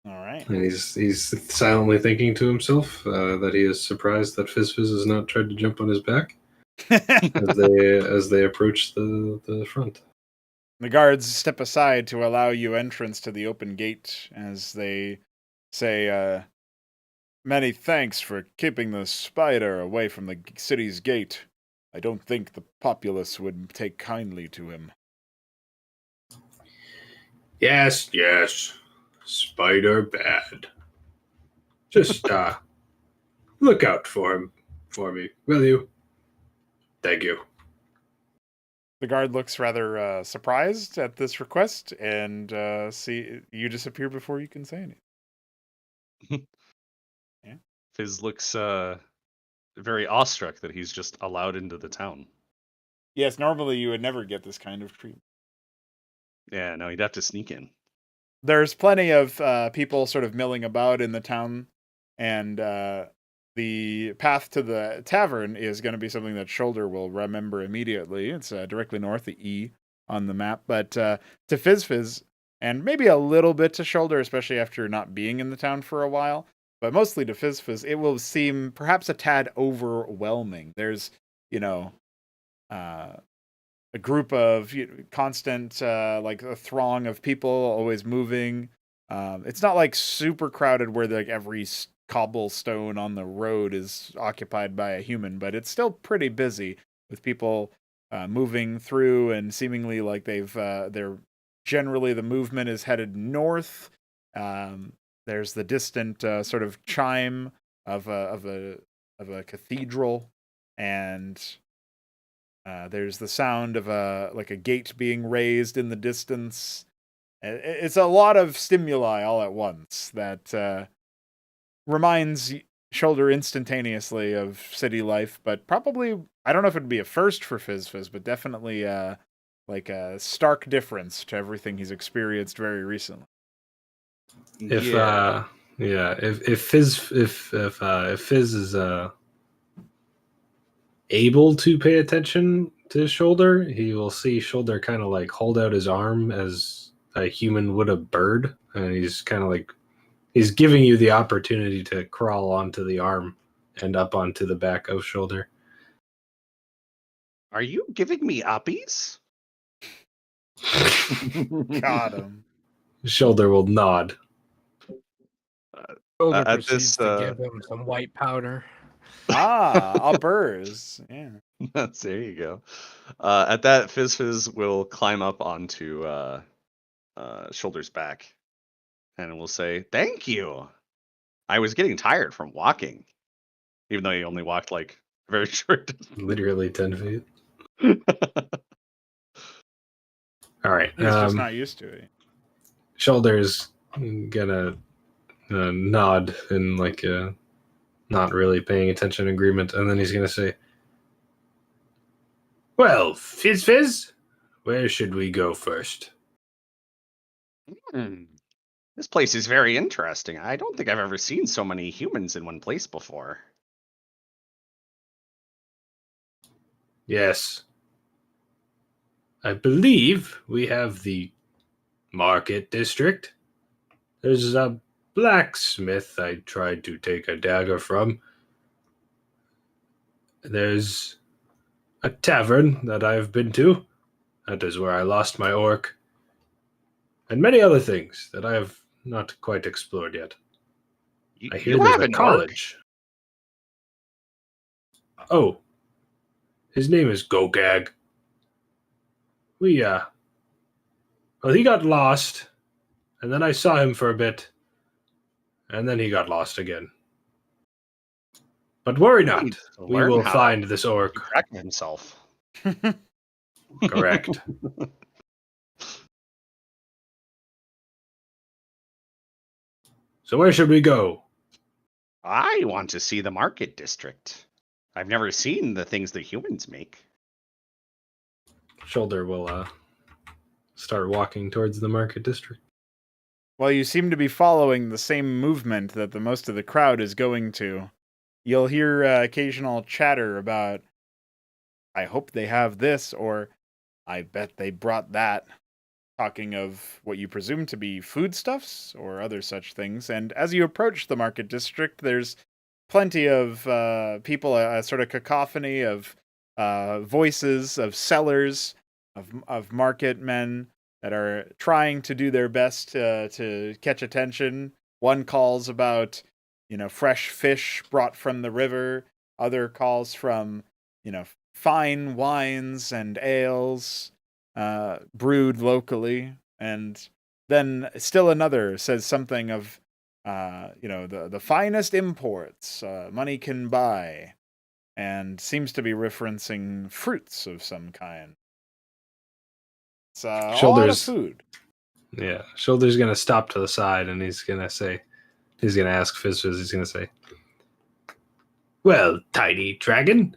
All right. And he's silently thinking to himself that he is surprised that Fizz has not tried to jump on his back as they approach the front. The guards step aside to allow you entrance to the open gate as they say, "Many thanks for keeping the spider away from the city's gate. I don't think the populace would take kindly to him." Yes, spider bad. Just look out for him for me, will you? Thank you. The guard looks rather surprised at this request and see you disappear before you can say anything. Yeah. Fizz looks very awestruck that he's just allowed into the town. Yes, normally you would never get this kind of treatment. Yeah, no, he'd have to sneak in. There's plenty of people sort of milling about in the town, and the path to the tavern is going to be something that Shoulder will remember immediately. It's directly north of E on the map, but to Fizz, and maybe a little bit to Shoulder, especially after not being in the town for a while, but mostly to Fizz, it will seem perhaps a tad overwhelming. There's, a group of constant, like a throng of people always moving. It's not like super crowded where like every cobblestone on the road is occupied by a human, but it's still pretty busy with people moving through and seemingly like they're generally the movement is headed north. There's the distant sort of chime of a cathedral, and there's the sound of a gate being raised in the distance. It's a lot of stimuli all at once that reminds Shoulder instantaneously of city life, but probably, I don't know if it'd be a first for Fizz, but definitely like a stark difference to everything he's experienced very recently. If Fizz is able to pay attention to Shoulder, he will see Shoulder kind of like hold out his arm as a human would a bird, and he's kind of like he's giving you the opportunity to crawl onto the arm and up onto the back of Shoulder. Are you giving me uppies? Got him. Shoulder will nod. Shoulder at proceeds this, to give him some white powder. Uppers. Yeah. There you go. At that, Fizz will climb up onto Shoulder's back, and will say, "Thank you. I was getting tired from walking, even though he only walked like a very short distance." Literally 10 feet. All right. He's just not used to it. Shoulder's gonna nod in like a not really paying attention agreement, and then he's gonna say, "Well, Fizz, where should we go first?" This place is very interesting. I don't think I've ever seen so many humans in one place before. Yes. I believe we have the market district. There's a blacksmith I tried to take a dagger from. There's a tavern that I've been to. That is where I lost my orc. And many other things that I have not quite explored yet. I hear you there's have a an orc? college. Oh. His name is Gogag. Well, he got lost, and then I saw him for a bit, and then he got lost again. But worry He not, needs to we learn will how find this orc. to track himself. Correct. So where should we go? I want to see the market district. I've never seen the things that humans make. Shoulder will start walking towards the market district. Well, you seem to be following the same movement that the most of the crowd is going to. You'll hear occasional chatter about, "I hope they have this," or "I bet they brought that," talking of what you presume to be foodstuffs or other such things. And as you approach the market district, there's plenty of people, a sort of cacophony of voices, of sellers, of market men that are trying to do their best to catch attention. One calls about, fresh fish brought from the river. Other calls from, fine wines and ales brewed locally. And then still another says something of, the finest imports money can buy, and seems to be referencing fruits of some kind. It's a lot of Shoulders. food. Yeah, Shoulder's gonna stop to the side, and he's gonna ask Fizz. He's gonna say, "Well, tiny dragon,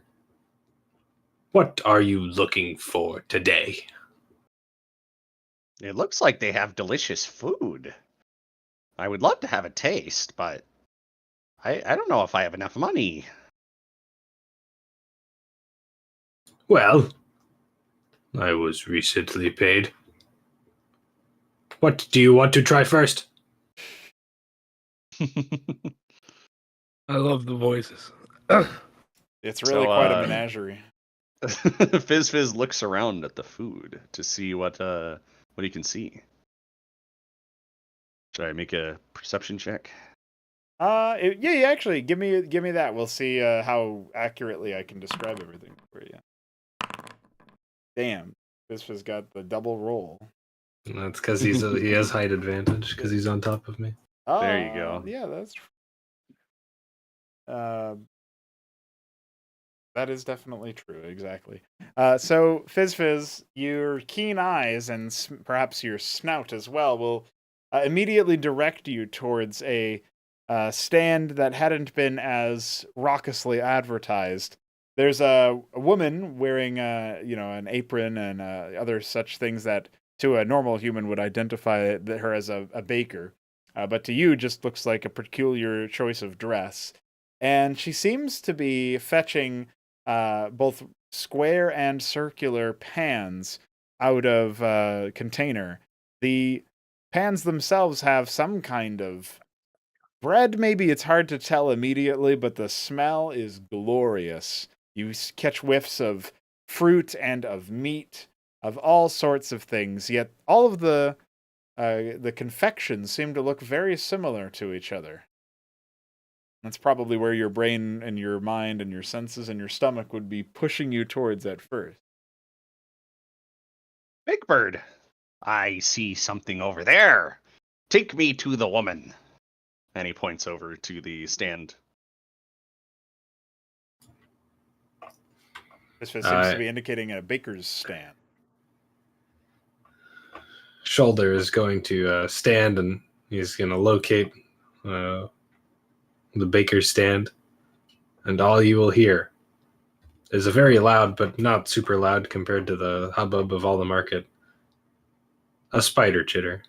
what are you looking for today?" It looks like they have delicious food. I would love to have a taste, but I don't know if I have enough money. Well, I was recently paid. What do you want to try first? I love the voices. It's really quite a menagerie. Fizz looks around at the food to see what he can see. Should I make a perception check? Yeah, actually, give me that. We'll see how accurately I can describe everything for you. Damn, this has got the double roll. That's because he has height advantage because he's on top of me. There you go. Yeah, that's. That is definitely true. Exactly. So Fizz, your keen eyes and perhaps your snout as well will immediately direct you towards a stand that hadn't been as raucously advertised. There's a woman wearing an apron and other such things that to a normal human would identify her as a baker, but to you just looks like a peculiar choice of dress. And she seems to be fetching both square and circular pans out of a container. The pans themselves have some kind of bread, maybe. It's hard to tell immediately, but the smell is glorious. You catch whiffs of fruit and of meat, of all sorts of things, yet all of the confections seem to look very similar to each other. That's probably where your brain and your mind and your senses and your stomach would be pushing you towards at first. Big Bird, I see something over there. Take me to the woman. And he points over to the stand. This seems to be indicating a baker's stand. Shoulder is going to stand, and he's going to locate the baker's stand, and all you will hear is a very loud, but not super loud compared to the hubbub of all the market, a spider chitter.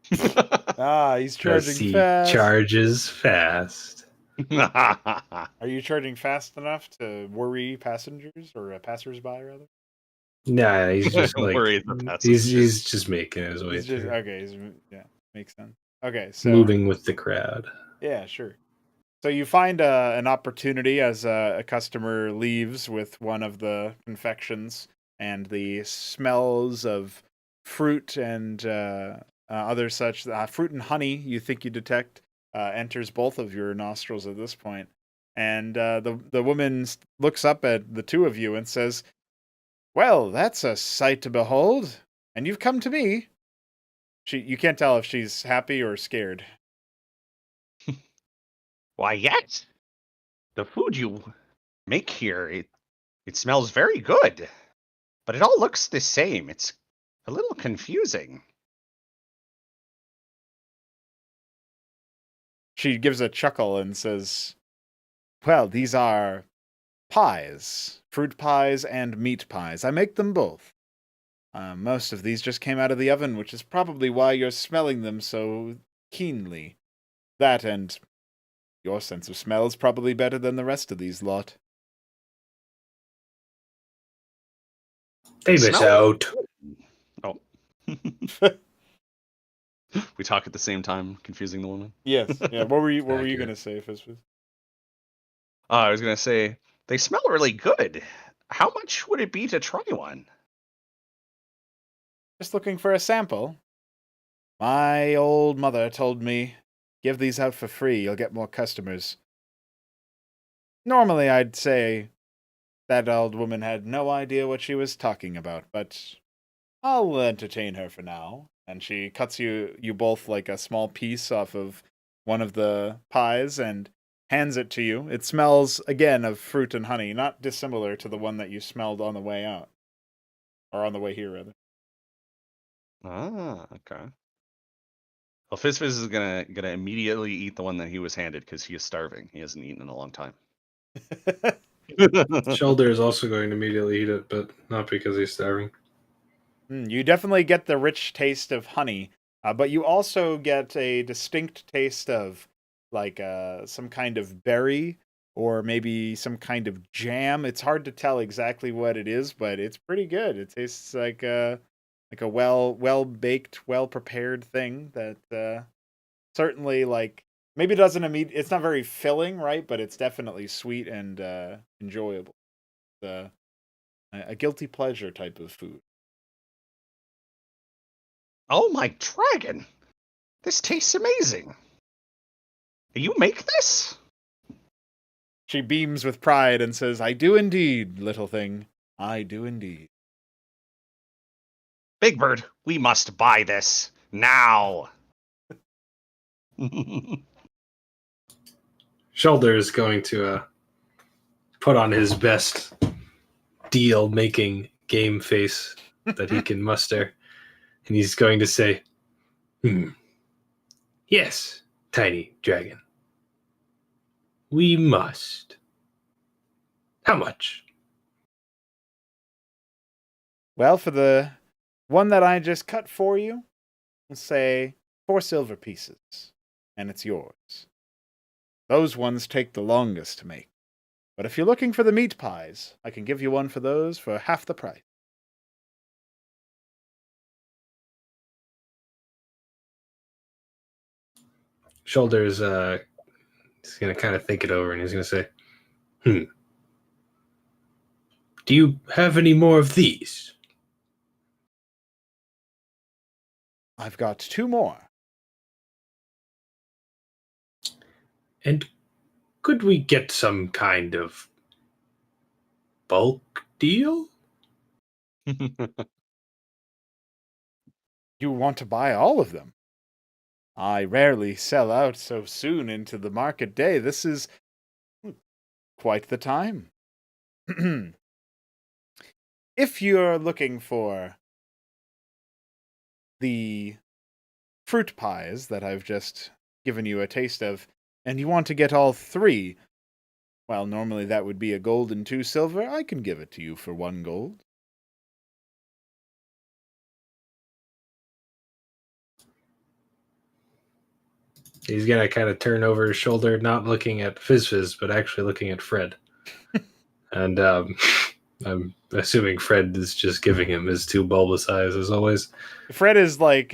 He's charging He fast. charges fast. Are you charging fast enough to worry passengers or passersby rather? Nah, he's just like Worry the passengers. he's just making his way through. Yeah, makes sense. Okay, so Moving with the crowd. Yeah, sure. So you find an opportunity as a customer leaves with one of the confections, and the smells of fruit and other such fruit and honey you think you detect enters both of your nostrils at this point. And the woman looks up at the two of you and says, "Well, that's a sight to behold, and you've come to me." You can't tell if she's happy or scared. Why, yes. The food you make here, it smells very good. But it all looks the same. It's a little confusing. She gives a chuckle and says, "Well, these are pies. Fruit pies and meat pies. I make them both. Most of these just came out of the oven, which is probably why you're smelling them so keenly. That and your sense of smell is probably better than the rest of these lot." They miss Smell- out. Oh. We talk at the same time, confusing the woman. Yes. Yeah. What were you Accurate. gonna say, Fizz? I was going to say, they smell really good. How much would it be to try one? Just looking for a sample. My old mother told me, give these out for free, you'll get more customers. Normally, I'd say that old woman had no idea what she was talking about, but I'll entertain her for now. And she cuts you both like a small piece off of one of the pies and hands it to you. It smells, again, of fruit and honey, not dissimilar to the one that you smelled on the way out. Or on the way here, rather. Ah, okay. Well, Fizz is gonna immediately eat the one that he was handed because he is starving. He hasn't eaten in a long time. Shoulder is also going to immediately eat it, but not because he's starving. You definitely get the rich taste of honey, but you also get a distinct taste of like some kind of berry or maybe some kind of jam. It's hard to tell exactly what it is, but it's pretty good. It tastes like a well baked, well prepared thing that certainly like maybe doesn't it's not very filling, right? But it's definitely sweet and enjoyable. A guilty pleasure type of food. Oh my dragon! This tastes amazing. You make this? She beams with pride and says, "I do indeed, little thing. I do indeed." Big Bird, we must buy this now. Shoulder is going to put on his best deal-making game face that he can muster, and he's going to say, "Yes, tiny dragon. We must. How much?" Well, for the one that I just cut for you, we'll say 4 silver pieces, and it's yours. Those ones take the longest to make. But if you're looking for the meat pies, I can give you one for those for half the price. Shoulders, he's gonna kind of think it over, and he's gonna say, do you have any more of these? I've got 2 more. And could we get some kind of bulk deal? You want to buy all of them? I rarely sell out so soon into the market day. This is quite the time. If you're looking for the fruit pies that I've just given you a taste of, and you want to get all 3, well, normally that would be a gold and 2 silver. I can give it to you for 1 gold. He's gonna kind of turn over his shoulder, not looking at Fizz, but actually looking at Fred. And I'm assuming Fred is just giving him his 2 bulbous eyes as always. Fred is like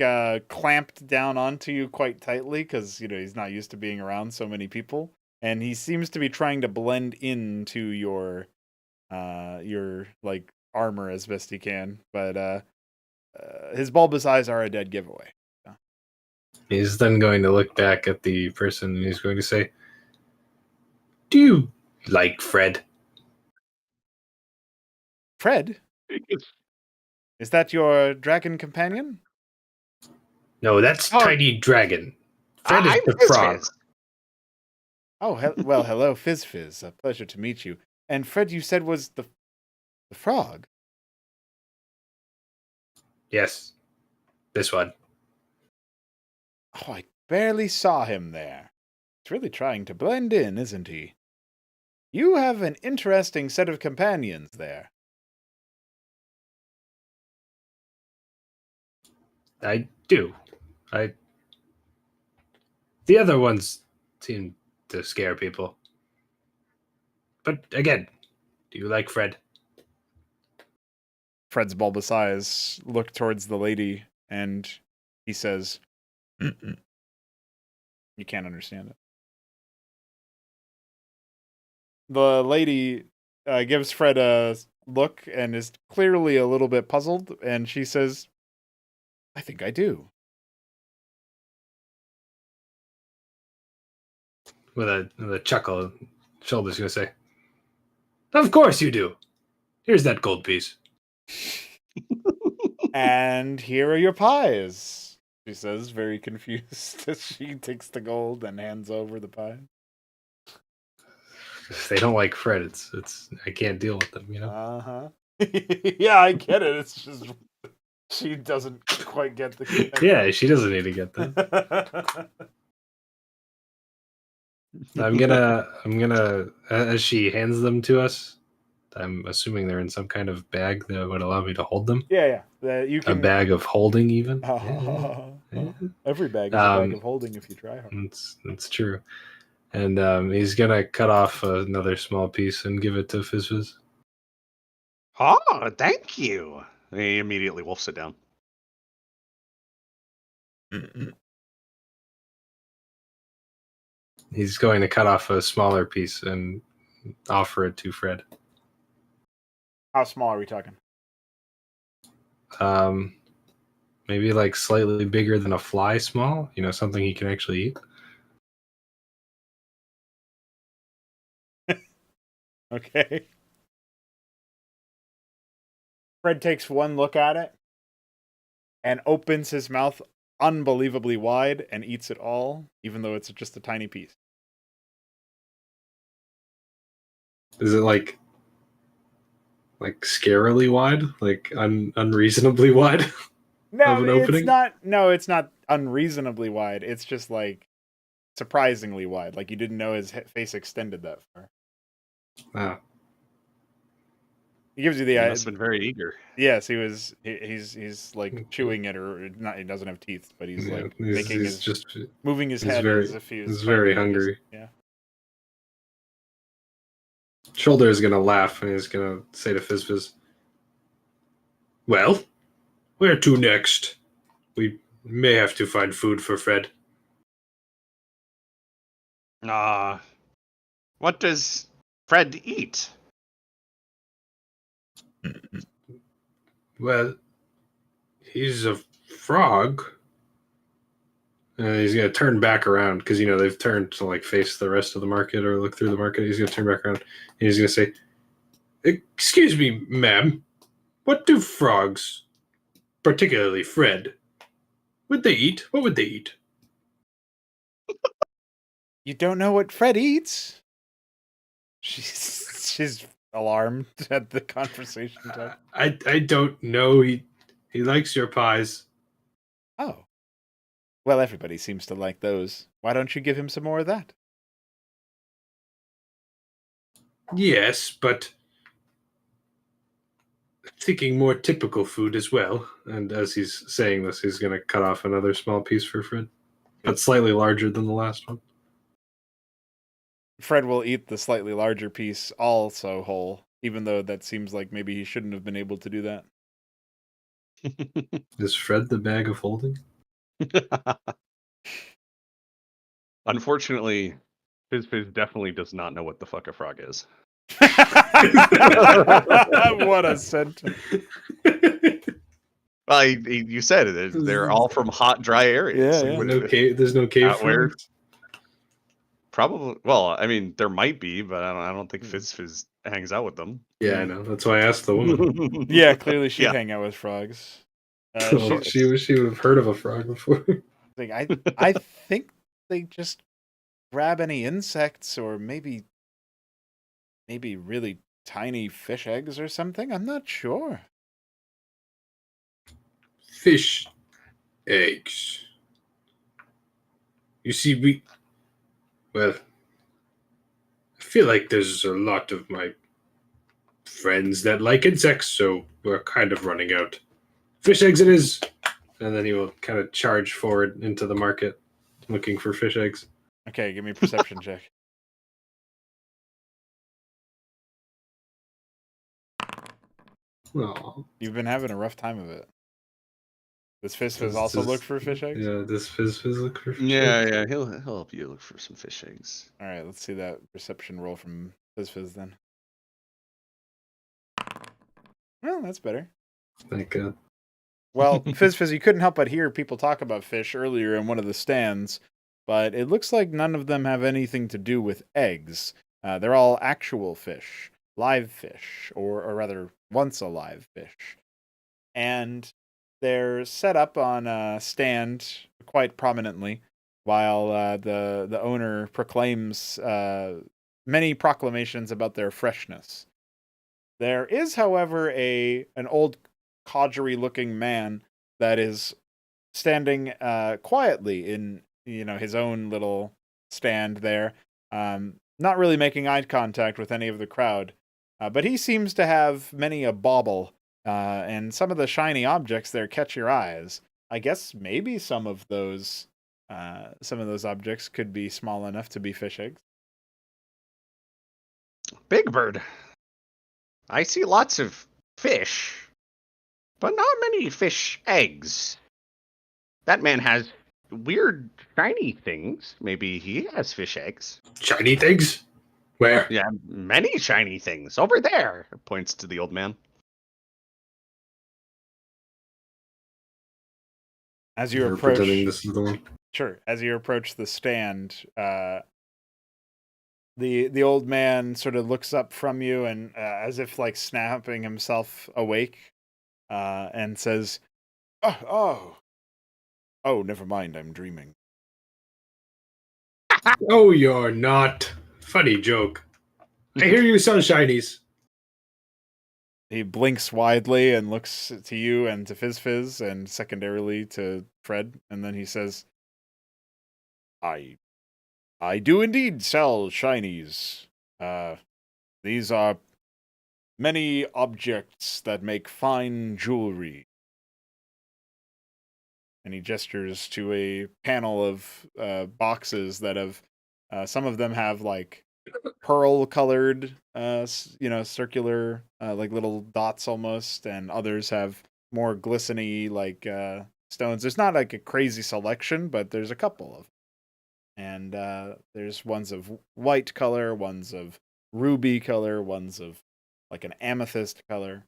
clamped down onto you quite tightly because he's not used to being around so many people, and he seems to be trying to blend into your like armor as best he can. But his bulbous eyes are a dead giveaway. So. He's then going to look back at the person and he's going to say, "Do you like Fred?" Fred? Is that your dragon companion? No, that's Oh. Tiny Dragon. Fred is I'm the Fizz frog. Fizz. Oh, well, hello, Fizz. A pleasure to meet you. And Fred, you said was the frog? Yes, this one. Oh, I barely saw him there. He's really trying to blend in, isn't he? You have an interesting set of companions there. I do. The other ones seem to scare people. But again, do you like Fred? Fred's bulbous eyes look towards the lady, and he says, "Mm-mm." You can't understand it. The lady gives Fred a look and is clearly a little bit puzzled, and she says, I think I do. With a chuckle, Shoulder's gonna say, "Of course you do. Here's that gold piece." And here are your pies, she says, very confused as she takes the gold and hands over the pie. If they don't like Fred, it's I can't deal with them, you know. Uh-huh. Yeah, I get it. It's just she doesn't quite get the connection. Yeah, she doesn't need to get that. I'm gonna as she hands them to us, I'm assuming they're in some kind of bag that would allow me to hold them. Yeah. You A can. bag of holding, even. Yeah. Every bag is a bag of holding if you try hard. That's true. And he's gonna cut off another small piece and give it to Fizz. Oh, thank you. He immediately wolfs it down. He's going to cut off a smaller piece and offer it to Fred. How small are we talking? Maybe like slightly bigger than a fly small. Something he can actually eat. Okay. Fred takes one look at it and opens his mouth unbelievably wide and eats it all, even though it's just a tiny piece. Is it like scarily wide? Like unreasonably wide? No, Of an it's opening? not. No, it's not unreasonably wide. It's just like surprisingly wide. Like you didn't know his face extended that far. Wow. He gives you the He idea. must have been very eager. Yes, he was. He's like chewing it, or not. He doesn't have teeth, but he's like making he's his moving his head very- as if he was he's very trying to use- hungry. Yeah. Shoulder is gonna laugh and he's gonna say to Fizz, "Well, where to next? We may have to find food for Fred." What does Fred eat? Well, he's a frog. He's gonna turn back around because they've turned to like face the rest of the market or look through the market. He's gonna turn back around and he's gonna say, "Excuse me, ma'am. What do frogs, particularly Fred, would they eat? What would they eat?" You don't know what Fred eats? She's alarmed at the conversation. I don't know. He likes your pies. Oh. Well, everybody seems to like those. Why don't you give him some more of that? Yes, but thinking more typical food as well. And as he's saying this, he's going to cut off another small piece for Fred. That's slightly larger than the last one. Fred will eat the slightly larger piece also whole, even though that seems like maybe he shouldn't have been able to do that. Is Fred the bag of holding? Unfortunately, Fizz definitely does not know what the fuck a frog is. What a sentence. Well, you said it. They're all from hot, dry areas. Yeah, Like, There's no cave where? frogs? Probably. Well, I mean, there might be, but I don't think Fizz hangs out with them. Yeah, I know. That's why I asked the woman. Yeah, clearly she'd Yeah. hang out with frogs. She would have heard of a frog before. Like, I think they just grab any insects or maybe really tiny fish eggs or something. I'm not sure. Fish eggs. You see, I feel like there's a lot of my friends that like insects, so we're kind of running out. Fish eggs it is. And then he will kind of charge forward into the market looking for fish eggs. Okay, give me a perception check. Aw. You've been having a rough time of it. Does Fizz also look for fish eggs? Yeah, does Fizz look for fish eggs? Yeah. He'll help you look for some fish eggs. All right, let's see that perception roll from Fizz then. Well, that's better. Thank God. Well, Fizz, you couldn't help but hear people talk about fish earlier in one of the stands, but it looks like none of them have anything to do with eggs. They're all actual fish, live fish, or rather, once alive fish. And they're set up on a stand quite prominently, while the owner proclaims many proclamations about their freshness. There is, however, an old codgery-looking man that is standing quietly in his own little stand there, not really making eye contact with any of the crowd, but he seems to have many a bauble, and some of the shiny objects there catch your eyes. I guess maybe some of those objects could be small enough to be fish eggs. Big Bird. I see lots of fish, but not many fish eggs. That man has weird shiny things. Maybe he has fish eggs. Shiny things? Where? Yeah, many shiny things. Over there. Points to the old man. As you You're approach, pretending this is the one. sure. As you approach the stand, the old man sort of looks up from you and as if like snapping himself awake, and says, "Oh, never mind. I'm dreaming." Oh, you're not. Funny joke. I hear you sell shinies. He blinks widely and looks to you and to Fizz and secondarily to Fred, and then he says, I do indeed sell shinies. These are many objects that make fine jewelry." And he gestures to a panel of boxes that have, some of them have like pearl colored, circular, like little dots almost, and others have more glistening like stones. There's not like a crazy selection, but there's a couple of. And there's ones of white color, ones of ruby color, ones of like an amethyst color.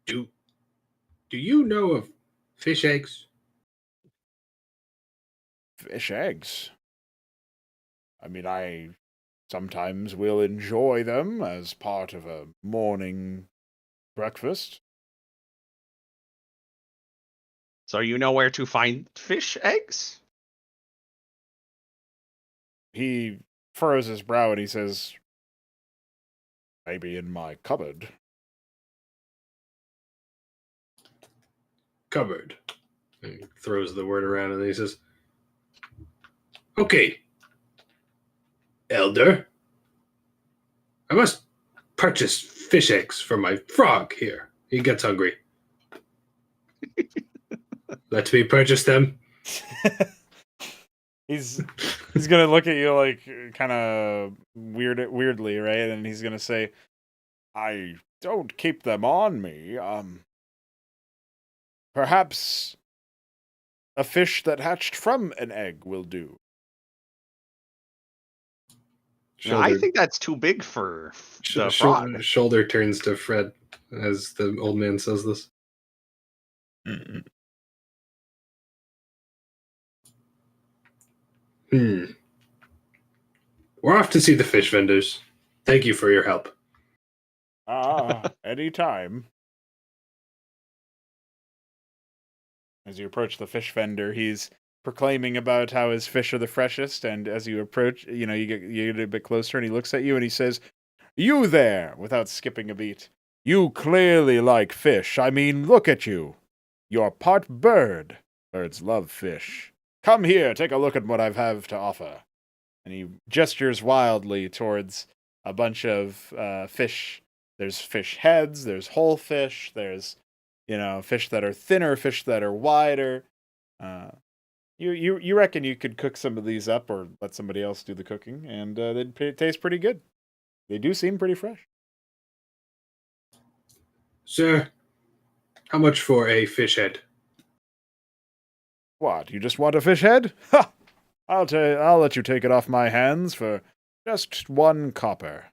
Do you know of fish eggs? Fish eggs. I mean, I sometimes will enjoy them as part of a morning breakfast. So you know where to find fish eggs? He furrows his brow and he says, maybe in my cupboard. Cupboard. And he throws the word around and he says, okay, Elder, I must purchase fish eggs for my frog here. He gets hungry. Let me purchase them. He's gonna look at you like kind of weirdly, right? And he's gonna say, I don't keep them on me. Perhaps a fish that hatched from an egg will do. No, I think that's too big for the frog. Shoulder turns to Fred as the old man says this. We're off to see the fish vendors. Thank you for your help. Anytime. As you approach the fish vendor, he's proclaiming about how his fish are the freshest, and as you approach, you get a bit closer, and he looks at you and he says, you there, without skipping a beat. You clearly like fish. I mean, look at you. You're part bird. Birds love fish. Come here, take a look at what I have to offer. And he gestures wildly towards a bunch of fish. There's fish heads, there's whole fish, there's, fish that are thinner, fish that are wider. You reckon you could cook some of these up or let somebody else do the cooking, and they'd taste pretty good. They do seem pretty fresh. Sir, how much for a fish head? What, you just want a fish head? Ha! I'll let you take it off my hands for just 1 copper.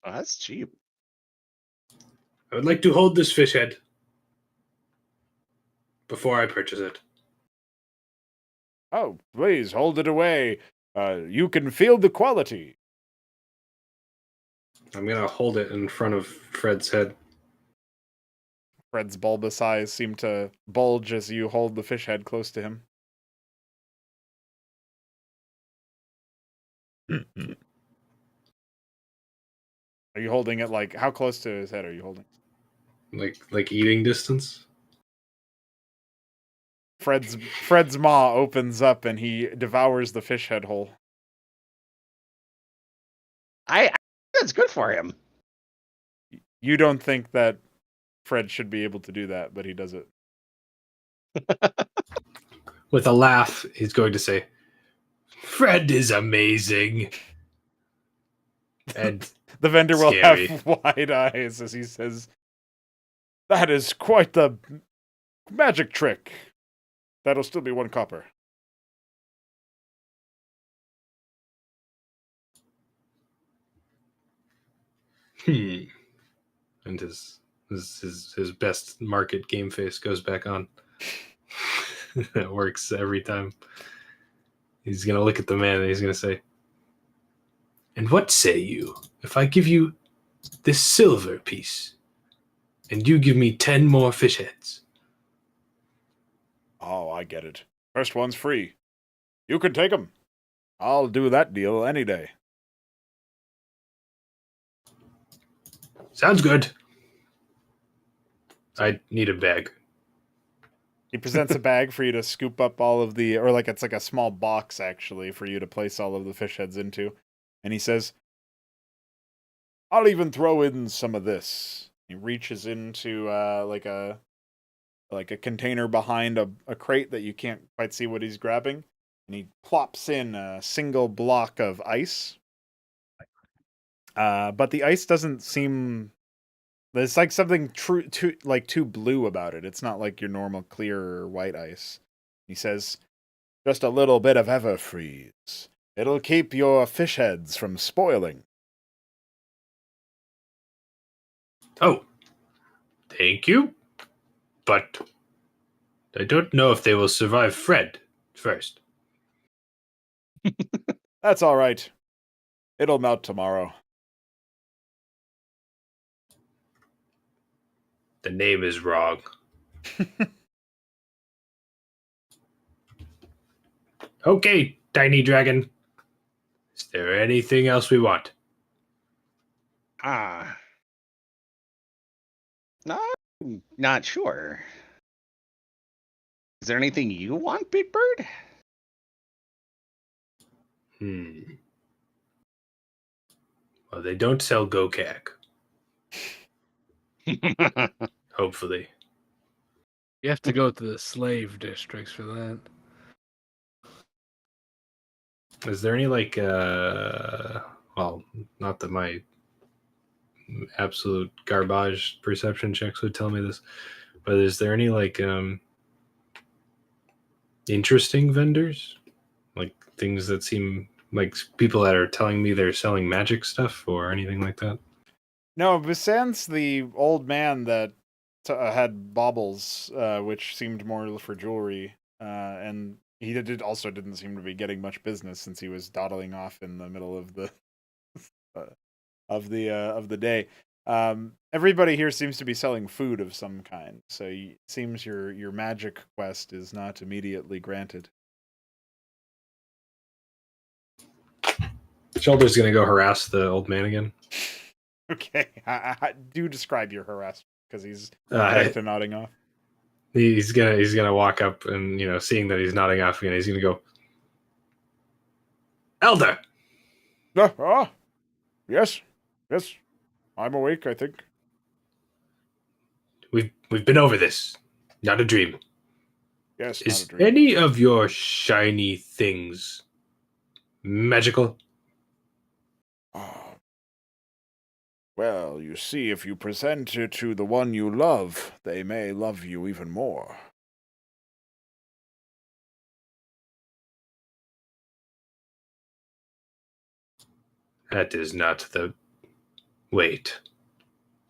Oh, that's cheap. I would like to hold this fish head before I purchase it. Oh, please, hold it away. You can feel the quality. I'm going to hold it in front of Fred's head. Fred's bulbous eyes seem to bulge as you hold the fish head close to him. Are you holding it like, how close to his head are you holding? Like eating distance? Fred's maw opens up and he devours the fish head whole. I that's good for him. You don't think that Fred should be able to do that, but he does it. With a laugh, he's going to say, Fred is amazing. And the vendor scary. will have wide eyes as he says, that is quite the magic trick. That'll still be 1 copper. And his best market game face goes back on. That works every time. He's going to look at the man and he's going to say, and what say you if I give you this silver piece and you give me 10 more fish heads? Oh, I get it. First one's free. You can take 'em. I'll do that deal any day. Sounds good. I need a bag. He presents a bag for you to scoop up all of the, or like it's like a small box actually for you to place all of the fish heads into. And he says, I'll even throw in some of this. He reaches into like a container behind a crate that you can't quite see what he's grabbing. And he plops in a single block of ice. But the ice doesn't seem. There's like something too blue about it. It's not like your normal clear or white ice. He says, "Just a little bit of Everfreeze. It'll keep your fish heads from spoiling." Oh, thank you. But I don't know if they will survive Fred first. That's all right. It'll melt tomorrow. The name is wrong. Okay, tiny dragon. Is there anything else we want? Not sure. Is there anything you want, Big Bird? Well, they don't sell Gokak. Hopefully. You have to go to the slave districts for that. Is there any like well, not that my absolute garbage perception checks would tell me this, but is there any like interesting vendors? Like things that seem like people that are telling me they're selling magic stuff or anything like that? No, besides the old man that had baubles, which seemed more for jewelry, and he also didn't seem to be getting much business since he was dawdling off in the middle of the of the day. Everybody here seems to be selling food of some kind, so it seems your magic quest is not immediately granted. Shoulder's gonna go harass the old man again. Okay, do describe your harassment because he's back to nodding off. He's gonna walk up and seeing that he's nodding off again, he's gonna go, Elder. Yes, I'm awake. I think We've been over this. Not a dream. yes. Is not a dream. any of your shiny things magical? Well, you see, if you present it to the one you love, they may love you even more. That is not the... Wait.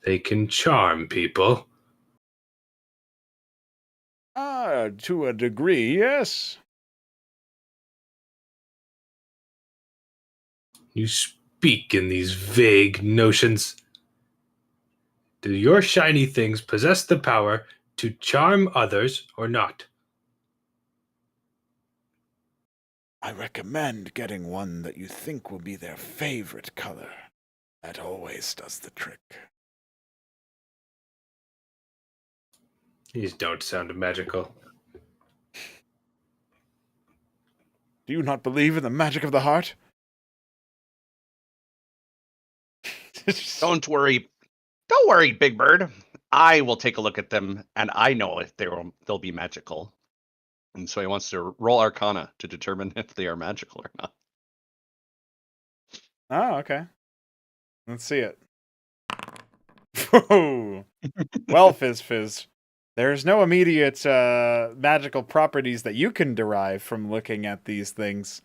They can charm people. To a degree, yes. You speak in these vague notions. Do your shiny things possess the power to charm others or not? I recommend getting one that you think will be their favorite color. That always does the trick. These don't sound magical. Do you not believe in the magic of the heart? Don't worry, Big Bird. I will take a look at them, and I know if they'll be magical. And so he wants to roll Arcana to determine if they are magical or not. Oh, okay. Let's see it. Whoa. Well, Fizz. There's no immediate magical properties that you can derive from looking at these things.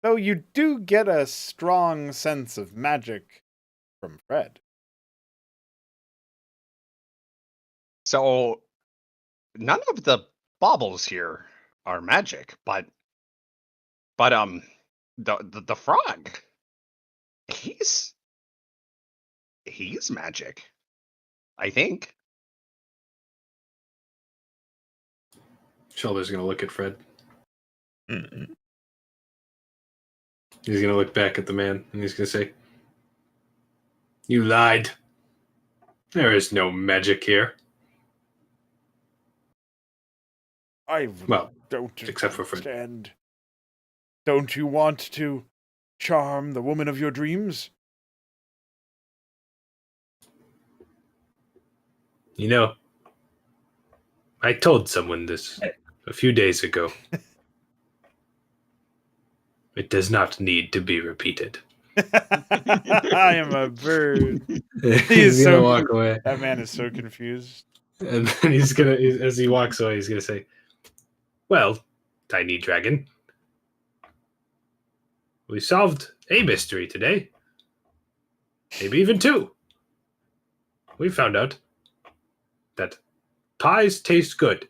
Though you do get a strong sense of magic from Fred. So none of the baubles here are magic, but the frog, he's magic, I think. Shoulder's gonna look at Fred. Mm-mm. He's gonna look back at the man and he's gonna say, "You lied. There is no magic here." Don't except for Fred. understand. Don't you want to charm the woman of your dreams? I told someone this a few days ago. It does not need to be repeated. I am a bird. He's gonna so walk away, That man is so confused. and then as he walks away, he's gonna say, "Well, tiny dragon, we solved a mystery today. Maybe even two. We found out that pies taste good,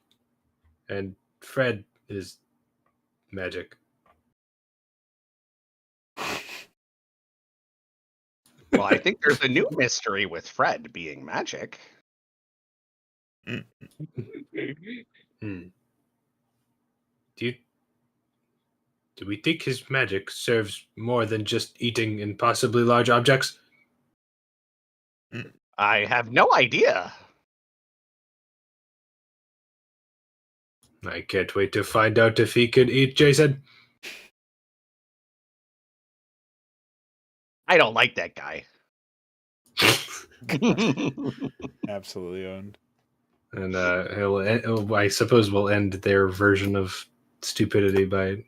and Fred is magic." Well, I think there's a new mystery with Fred being magic. Hmm. Do we think his magic serves more than just eating impossibly large objects? I have no idea. I can't wait to find out if he can eat Jason. I don't like that guy. Absolutely owned. And I suppose we'll end their version of stupidity by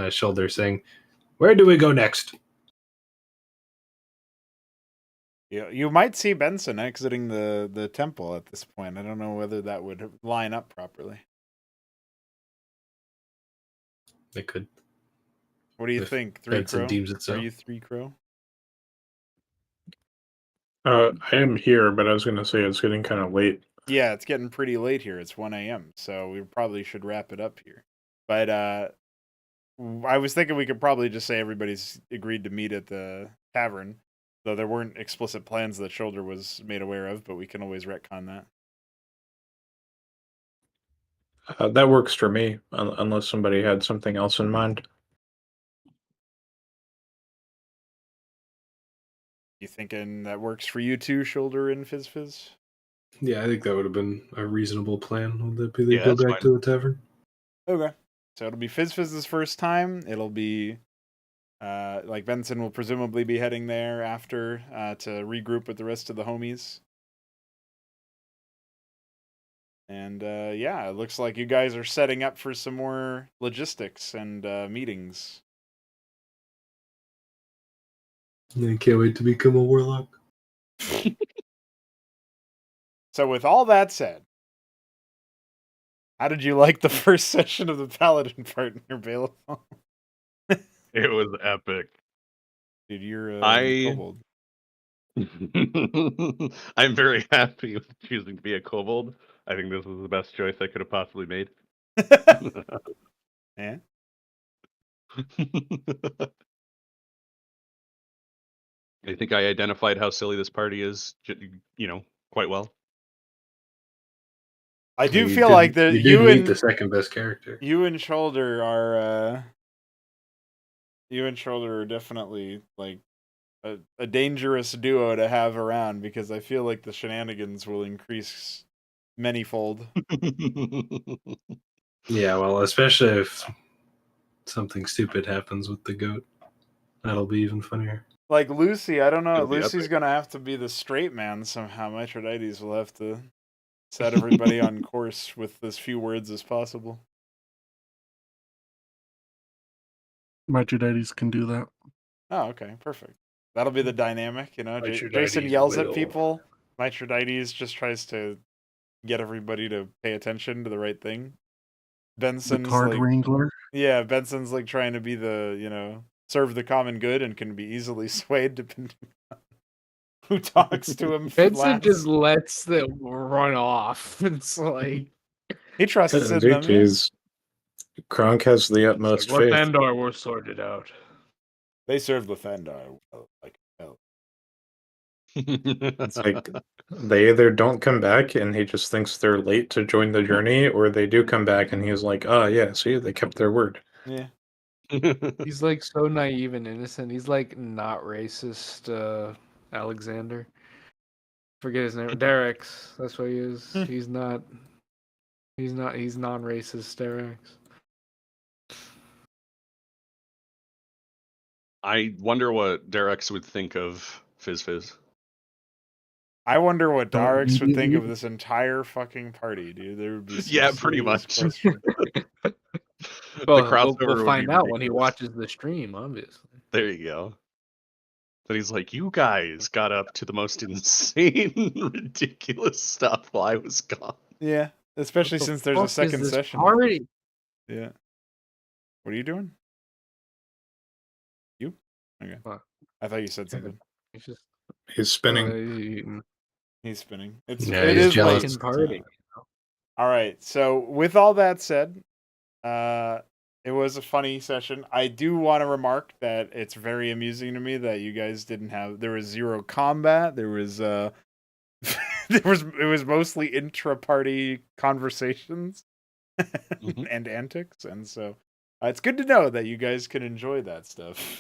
Shoulder saying, "Where do we go next?" You might see Benson exiting the temple at this point. I don't know whether that would line up properly. They could. What do you If think, Three Benson Crow? deems it so. Are you Three Crow? I am here, but I was going to say it's getting kind of late. Yeah, it's getting pretty late here. It's 1 a.m., so we probably should wrap it up here. But I was thinking we could probably just say everybody's agreed to meet at the tavern, though there weren't explicit plans that Shoulder was made aware of, but we can always retcon that. That works for me, unless somebody had something else in mind. You thinking that works for you too, Shoulder and Fizz? Yeah, I think that would have been a reasonable plan. Would that be they Yeah, go that's back fine. to the tavern? Okay. So it'll be Fizz's first time. It'll be like Benson will presumably be heading there after to regroup with the rest of the homies. And yeah, it looks like you guys are setting up for some more logistics and meetings. I can't wait to become a warlock. So with all that said, how did you like the first session of the Paladin Partner, Bale? It was epic. Dude, you're I- kobold. I'm very happy with choosing to be a kobold. I think this was the best choice I could have possibly made. Yeah. I think I identified how silly this party is, quite well. I do You feel did- like you did you meet and the second best character. you and Shoulder are definitely like a dangerous duo to have around, because I feel like the shenanigans will increase manyfold. Yeah, well, especially if something stupid happens with the goat. That'll be even funnier. Like Lucy, I don't know. It'll be Lucy's epic. gonna have to be the straight man somehow. Mithridates will have to set everybody on course with as few words as possible. Mithridates can do that. Oh, okay, perfect. That'll be the dynamic, you know. Jason Mithridates yells at will. people. Mithridates just tries to get everybody to pay attention to the right thing. The Benson's card like, wrangler. yeah, Benson's like trying to be the, serve the common good and can be easily swayed depending on who talks to him. Benson last. just lets them run off. It's like, He trusts in Dude, them. Yeah. geez. Kronk has the utmost what faith. Thandar will sort it out. They serve Lathandar well, like hell. It's like they either don't come back and he just thinks they're late to join the journey, or they do come back and he's like, "Oh yeah, see, they kept their word." Yeah. He's like so naive and innocent. He's like not racist. Alexander, forget his name. Derek's. That's what he is. He's not. He's non-racist. Derek's. I wonder what Derex would think of Fizz. I wonder what Don't Darix would think of you- this entire fucking party, dude. There would be some Yeah, pretty serious much. questions. Well, crossover we'll would find be out when he ridiculous. watches the stream, obviously. There you go. But he's like, you guys got up to the most insane, ridiculous stuff while I was gone. Yeah, especially What the since there's a fuck is second this session. party? Yeah. What are you doing? You? Okay. What? I thought you said something. It's just He's spinning. He's spinning. It's Yeah, it he's is jealous. late. fucking party. All right. So with all that said, it was a funny session. I do want to remark that it's very amusing to me that you guys didn't have. There was zero combat. There was it was mostly intra-party conversations and antics, and so it's good to know that you guys can enjoy that stuff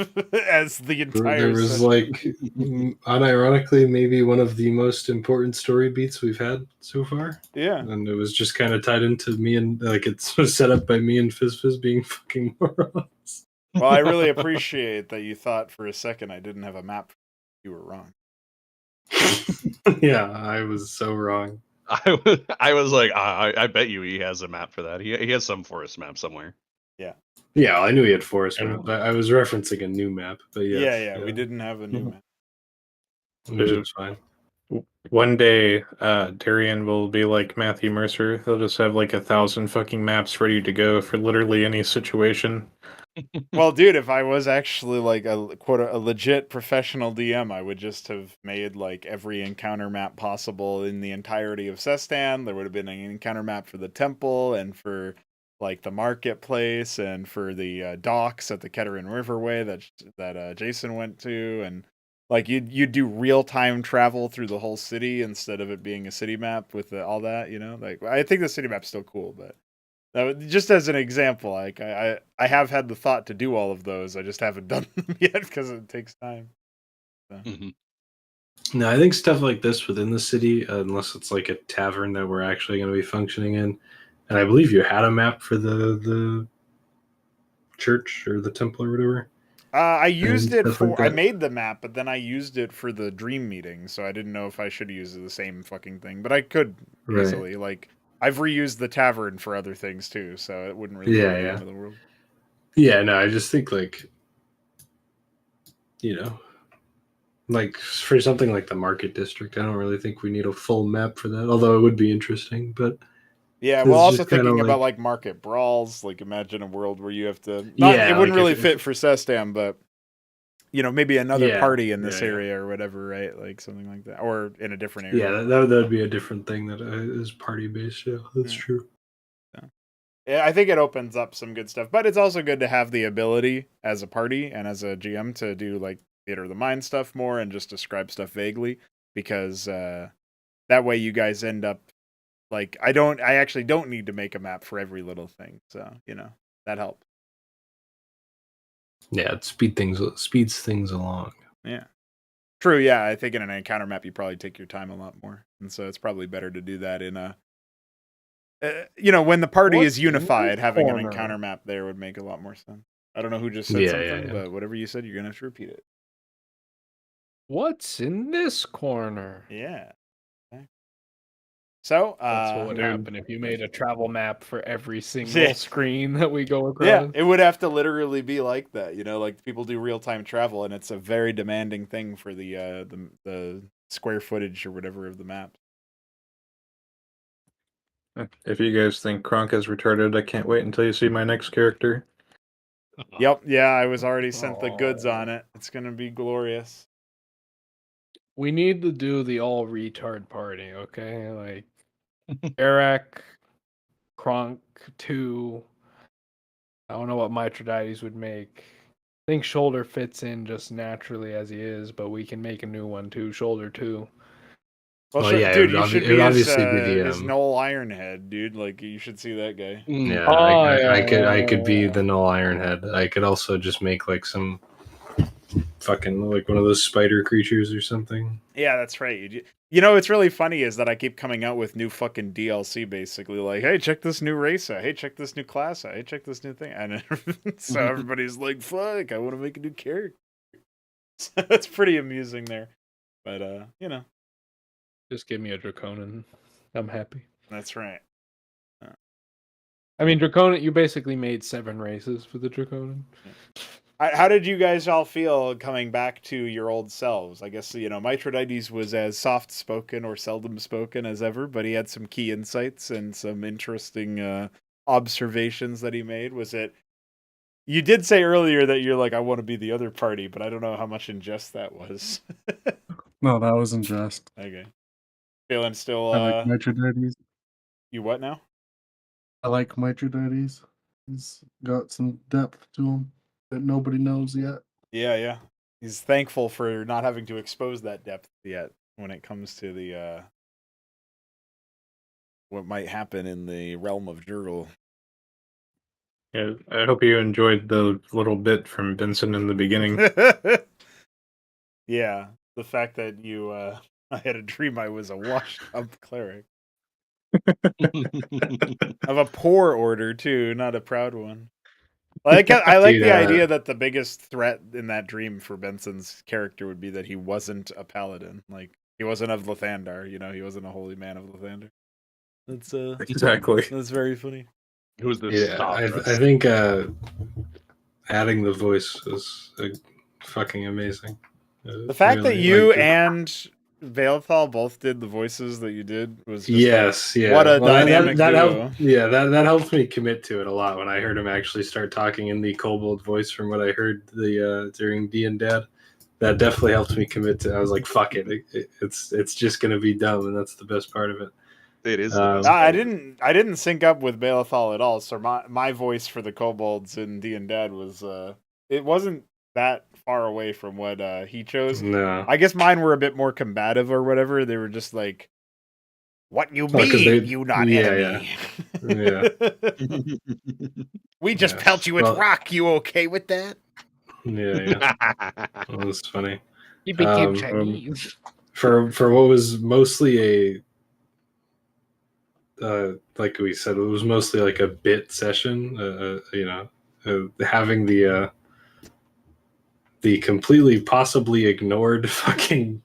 as the entire. There was session. like, unironically, maybe one of the most important story beats we've had so far. Yeah. And it was just kind of tied into me and like it's set up by me and Fizz being fucking morons. Well, I really appreciate that you thought for a second I didn't have a map. You were wrong. Yeah, I was so wrong. I was like, I bet you he has a map for that. He has some forest map somewhere. Yeah, I knew he had forest And- map, but I was referencing a new map. But yes, Yeah, we didn't have a new map. Which is fine. One day, Darian will be like Matthew Mercer. He'll just have like 1,000 fucking maps ready to go for literally any situation. Well, dude, if I was actually like a legit professional DM, I would just have made like every encounter map possible in the entirety of Sestan. There would have been an encounter map for the temple and for like the marketplace and for the docks at the Kettering Riverway that Jason went to, and like you'd do real time travel through the whole city instead of it being a city map with all that. Like I think the city map's still cool, but. Just as an example, like I have had the thought to do all of those. I just haven't done them yet because it takes time. So. No, I think stuff like this within the city, unless it's like a tavern that we're actually going to be functioning in, and I believe you had a map for the church or the temple or whatever. I used it stuff for. like I that. made the map, but then I used it for the dream meeting, so I didn't know if I should use the same fucking thing. But I could Right. easily. Like I've reused the tavern for other things too, so it wouldn't really be the end of the world. Yeah, no, I just think like, like for something like the market district, I don't really think we need a full map for that. Although it would be interesting, but yeah, it's well, also just kinda thinking about like- like market brawls. Like imagine a world where you have to. It wouldn't like really if- fit for Sestam, but maybe another Yeah, party in this yeah. area or whatever, right? Like something like that, or in a different area. Yeah, that would be a different thing that is party based. Yeah, that's Yeah. true. Yeah, I think it opens up some good stuff, but it's also good to have the ability as a party and as a GM to do like theater of the mind stuff more and just describe stuff vaguely, because that way you guys end up like I actually don't need to make a map for every little thing, so that helps. Yeah, it speeds things along. Yeah. True, yeah. I think in an encounter map, you probably take your time a lot more. And so it's probably better to do that in a... when the party What's is unified, in having an corner? encounter map there would make a lot more sense. I don't know who just said Yeah, something, yeah. but whatever you said, you're going to have to repeat it. What's in this corner? Yeah. Okay. So, That's what would dude. happen if you made a travel map for every single Yeah. screen that we go across. yeah, it would have to literally be like that. Like people do real-time travel, and it's a very demanding thing for the square footage or whatever of the map. If you guys think Kronk is retarded, I can't wait until you see my next character. Yep, yeah, I was already sent the goods on it. It's going to be glorious. We need to do the all retard party, okay? Like Eric, Kronk 2. I don't know what Mithridates would make. I think Shoulder fits in just naturally as he is, but we can make a new one too, Shoulder 2. Well, Well, sure, yeah, it dude, would you should it be would as, obviously be the, as Noel Ironhead, dude. Like, you should see that guy. Yeah, Oh, I could be yeah. the Null Ironhead. I could also just make like some fucking like one of those spider creatures or something. Yeah, that's right. What's really funny is that I keep coming out with new fucking DLC, basically. Like, hey, check this new race out. Hey, check this new class out. Hey, check this new thing. And so everybody's like, fuck, I want to make a new character. So it's pretty amusing there. But, Just give me a Draconin. I'm happy. that's right. I mean, Draconin. You basically made 7 races for the Draconin. How did you guys all feel coming back to your old selves? I guess, Mithridates was as soft-spoken or seldom-spoken as ever, but he had some key insights and some interesting observations that he made. Was it... You did say earlier that you're like, I want to be the other party, but I don't know how much in jest that was. No, that wasn't just. Okay. Feeling still, I like Mithridates. you what now? I like Mithridates. He's got some depth to him that nobody knows yet. Yeah. He's thankful for not having to expose that depth yet when it comes to the what might happen in the realm of Jurgle. Yeah, I hope you enjoyed the little bit from Vincent in the beginning. Yeah, the fact that you I had a dream I was a washed up cleric. Of a poor order too, not a proud one. I like Dude, the idea that the biggest threat in that dream for Benson's character would be that he wasn't a paladin. Like, he wasn't of Lathandar, he wasn't a holy man of Lathandar. That's Exactly. that's very funny. Who's this? Yeah, I think adding the voice was fucking amazing. The fact that Really, you like, and Veilthal both did the voices that you did was just yes, yeah. what a Well, dynamic that duo. helped. Yeah, that helped me commit to it a lot when I heard him actually start talking in the kobold voice. From what I heard during D and Dad, that definitely helped me commit to. I was like, "Fuck it, it's just gonna be dumb," and that's the best part of it. It is. I didn't sync up with Balethal at all, so my voice for the kobolds in D and Dad was it wasn't that far away from what he chose. No, I guess mine were a bit more combative or whatever. They were just like, "What you mean, you not enemy? Yeah. We just Yeah. pelt you with Well- rock. You okay with that?" yeah. That was funny. He became Um, Chinese. For what was mostly like we said, it was mostly like a bit session. Having the completely possibly ignored fucking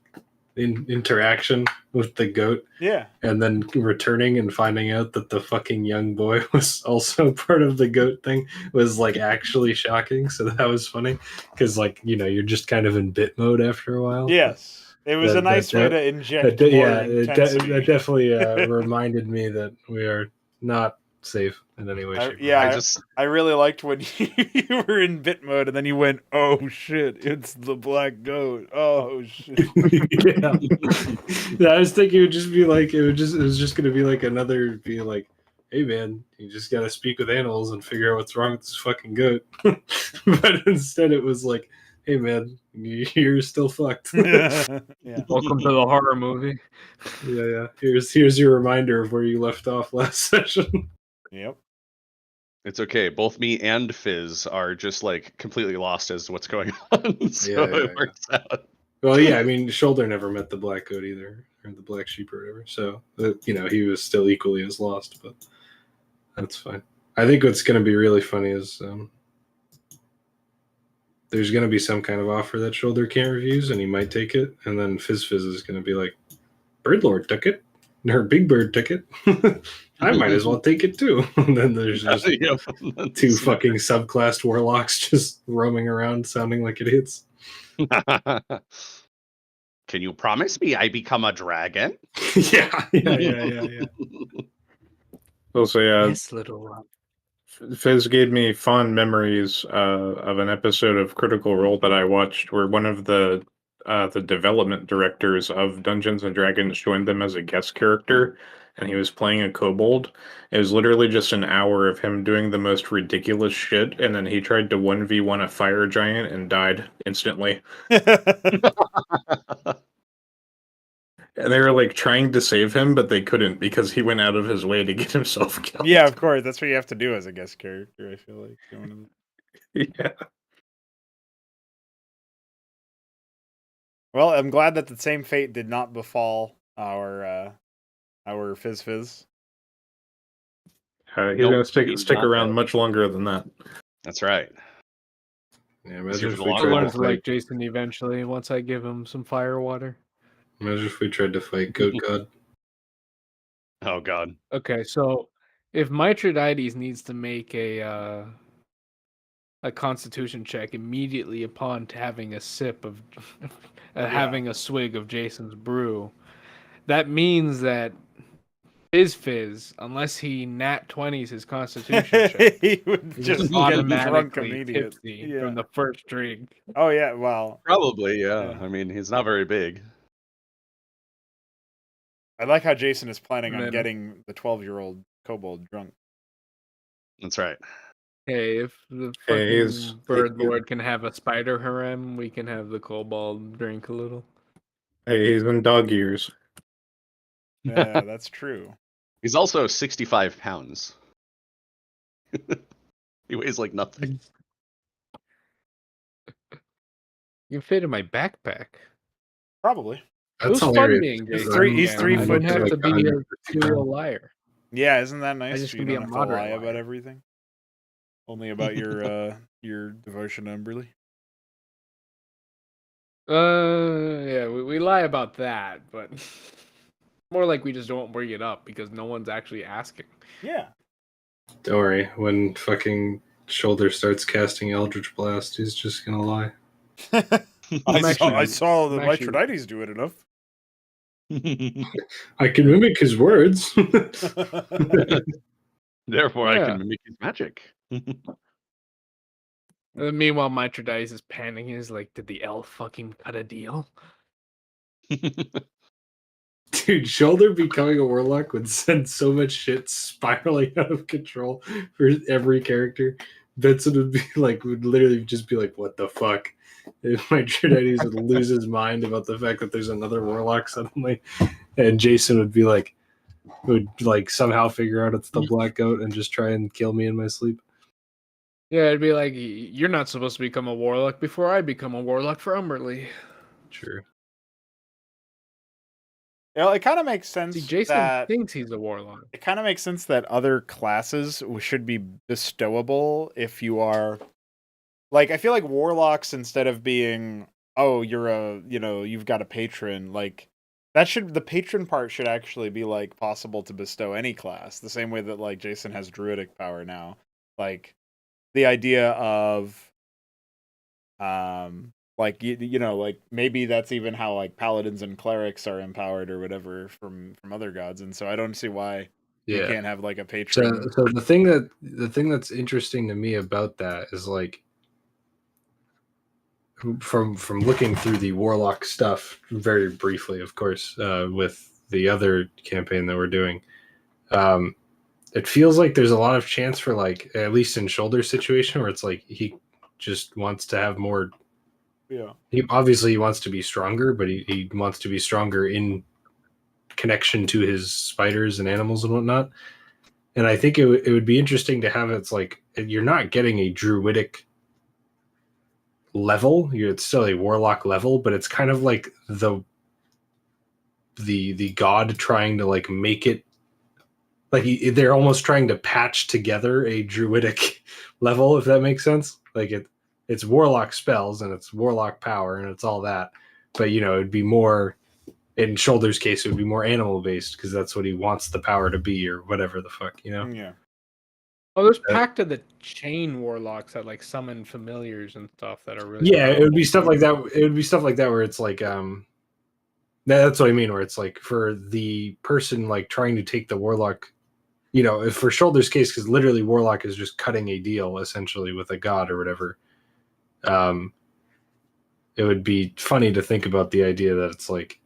interaction with the goat, Yeah. and then returning and finding out that the fucking young boy was also part of the goat thing was like actually shocking. So that was funny because you're just kind of in bit mode after a while. Yes. It was a nice way to inject more intensity. That definitely reminded me that we are not safe in any way, shape, or form. I really liked when you were in bit mode and then you went, "Oh shit, it's the black goat." Oh shit. Yeah, I was thinking it would just be like it was just gonna be like hey man, you just gotta speak with animals and figure out what's wrong with this fucking goat. But instead it was like, hey man, you're still fucked. Yeah. Welcome to the horror movie. Yeah. Here's your reminder of where you left off last session. Yep. It's okay. Both me and Fizz are just like completely lost as to what's going on. So it works out. Well, yeah, I mean, Shoulder never met the black goat either, or the black sheep or whatever. So, he was still equally as lost, but that's fine. I think what's going to be really funny is there's going to be some kind of offer that Shoulder can't refuse, and he might take it. And then Fizz is going to be like, Birdlord took it. Or Big Bird took it. I might as well take it too. And then there's just two fucking subclassed warlocks just roaming around sounding like idiots. Can you promise me I become a dragon? Yeah. Also, Yes, little one. Fizz gave me fond memories of an episode of Critical Role that I watched where one of the development directors of Dungeons and Dragons joined them as a guest character, and he was playing a kobold. It was literally just an hour of him doing the most ridiculous shit, and then he tried to 1v1 a fire giant and died instantly. And they were like trying to save him, but they couldn't because he went out of his way to get himself killed. Yeah, of course. That's what you have to do as a guest character, I feel like. Yeah. Well, I'm glad that the same fate did not befall our Fizz. He's Nope, going to he's stick not around dead. much longer than that. That's right. Yeah, He's here imagine for if the we long tried I'll haul. learn to to like fight. Jason eventually once I give him some fire water. Imagine if we tried to fight Goat God. Oh god. Okay, so If Mithridates needs to make a Constitution check immediately upon having a sip of, having a swig of Jason's brew, that means that Fizz, unless he nat 20s his Constitution check, He would he's just just get drunk automatically immediately. tipsy Yeah. from the first drink. Oh yeah, well, Probably, yeah. Yeah. I mean, he's not very big. I like how Jason is planning And on then- getting the 12-year-old kobold drunk. That's right. Hey, if the Hey, fucking bird lord can have a spider harem, we can have the kobold drink a little. Hey, he's in dog years. Yeah, that's true. He's also 65 pounds. He weighs like nothing. You can fit in my backpack. Probably. It That's was fun hilarious. being because Jason. three- he's again. 3 I foot don't have two. to be a serial liar. Yeah, isn't that nice? just You can be don't a have to lie moderate about liar. everything. Only about your devotion to Umberly. Yeah, we lie about that, but more like we just don't bring it up because no one's actually asking. Yeah. Don't worry. When fucking Shoulder starts casting Eldritch Blast, he's just gonna lie. I'm I actually- saw the I'm actually- Mithridates do it enough. I can mimic his words. Therefore, I Yeah. can mimic his magic. Meanwhile, Mithridates is panicking. He's like, did the elf fucking cut a deal? Dude, Shoulder becoming a warlock would send so much shit spiraling out of control for every character. Vincent would literally just be like, what the fuck? If my Mithridates would lose his mind about the fact that there's another warlock suddenly. And Jason would be like, somehow figure out it's the black goat and just try and kill me in my sleep. Yeah, it'd be like, you're not supposed to become a warlock before I become a warlock for Umberly. Sure. It kind of makes sense See, Jason that thinks he's a warlock. it kind of makes sense that other classes should be bestowable if you are like, I feel like warlocks, instead of being, oh, you've got a patron, like the patron part should actually be like possible to bestow any class, the same way that like Jason has druidic power now. Like the idea of like like maybe that's even how like paladins and clerics are empowered or whatever from other gods, and so I don't see why you can't have like a patron. So the thing that's interesting to me about that is like from looking through the warlock stuff very briefly, of course, with the other campaign that we're doing, it feels like there's a lot of chance for, like, at least in Shoulder's situation, where it's like he just wants to have more. Yeah. He obviously wants to be stronger, but he wants to be stronger in connection to his spiders and animals and whatnot. And I think it would be interesting to have it's like you're not getting a druidic level. It's still a warlock level, but it's kind of like the god trying to like make it like they're almost trying to patch together a druidic level, if that makes sense. Like it's warlock spells and it's warlock power and it's all that, but it'd be more, in Shoulder's case, it would be more animal based because that's what he wants the power to be, or whatever the fuck, Yeah. Oh, there's Pact of the Chain warlocks that like summon familiars and stuff that are really Yeah, it would be powerful. stuff like that. It would be stuff like that where it's like that's what I mean, where it's like for the person like trying to take the warlock, if for Shoulder's case, because literally warlock is just cutting a deal essentially with a god or whatever. It would be funny to think about the idea that it's like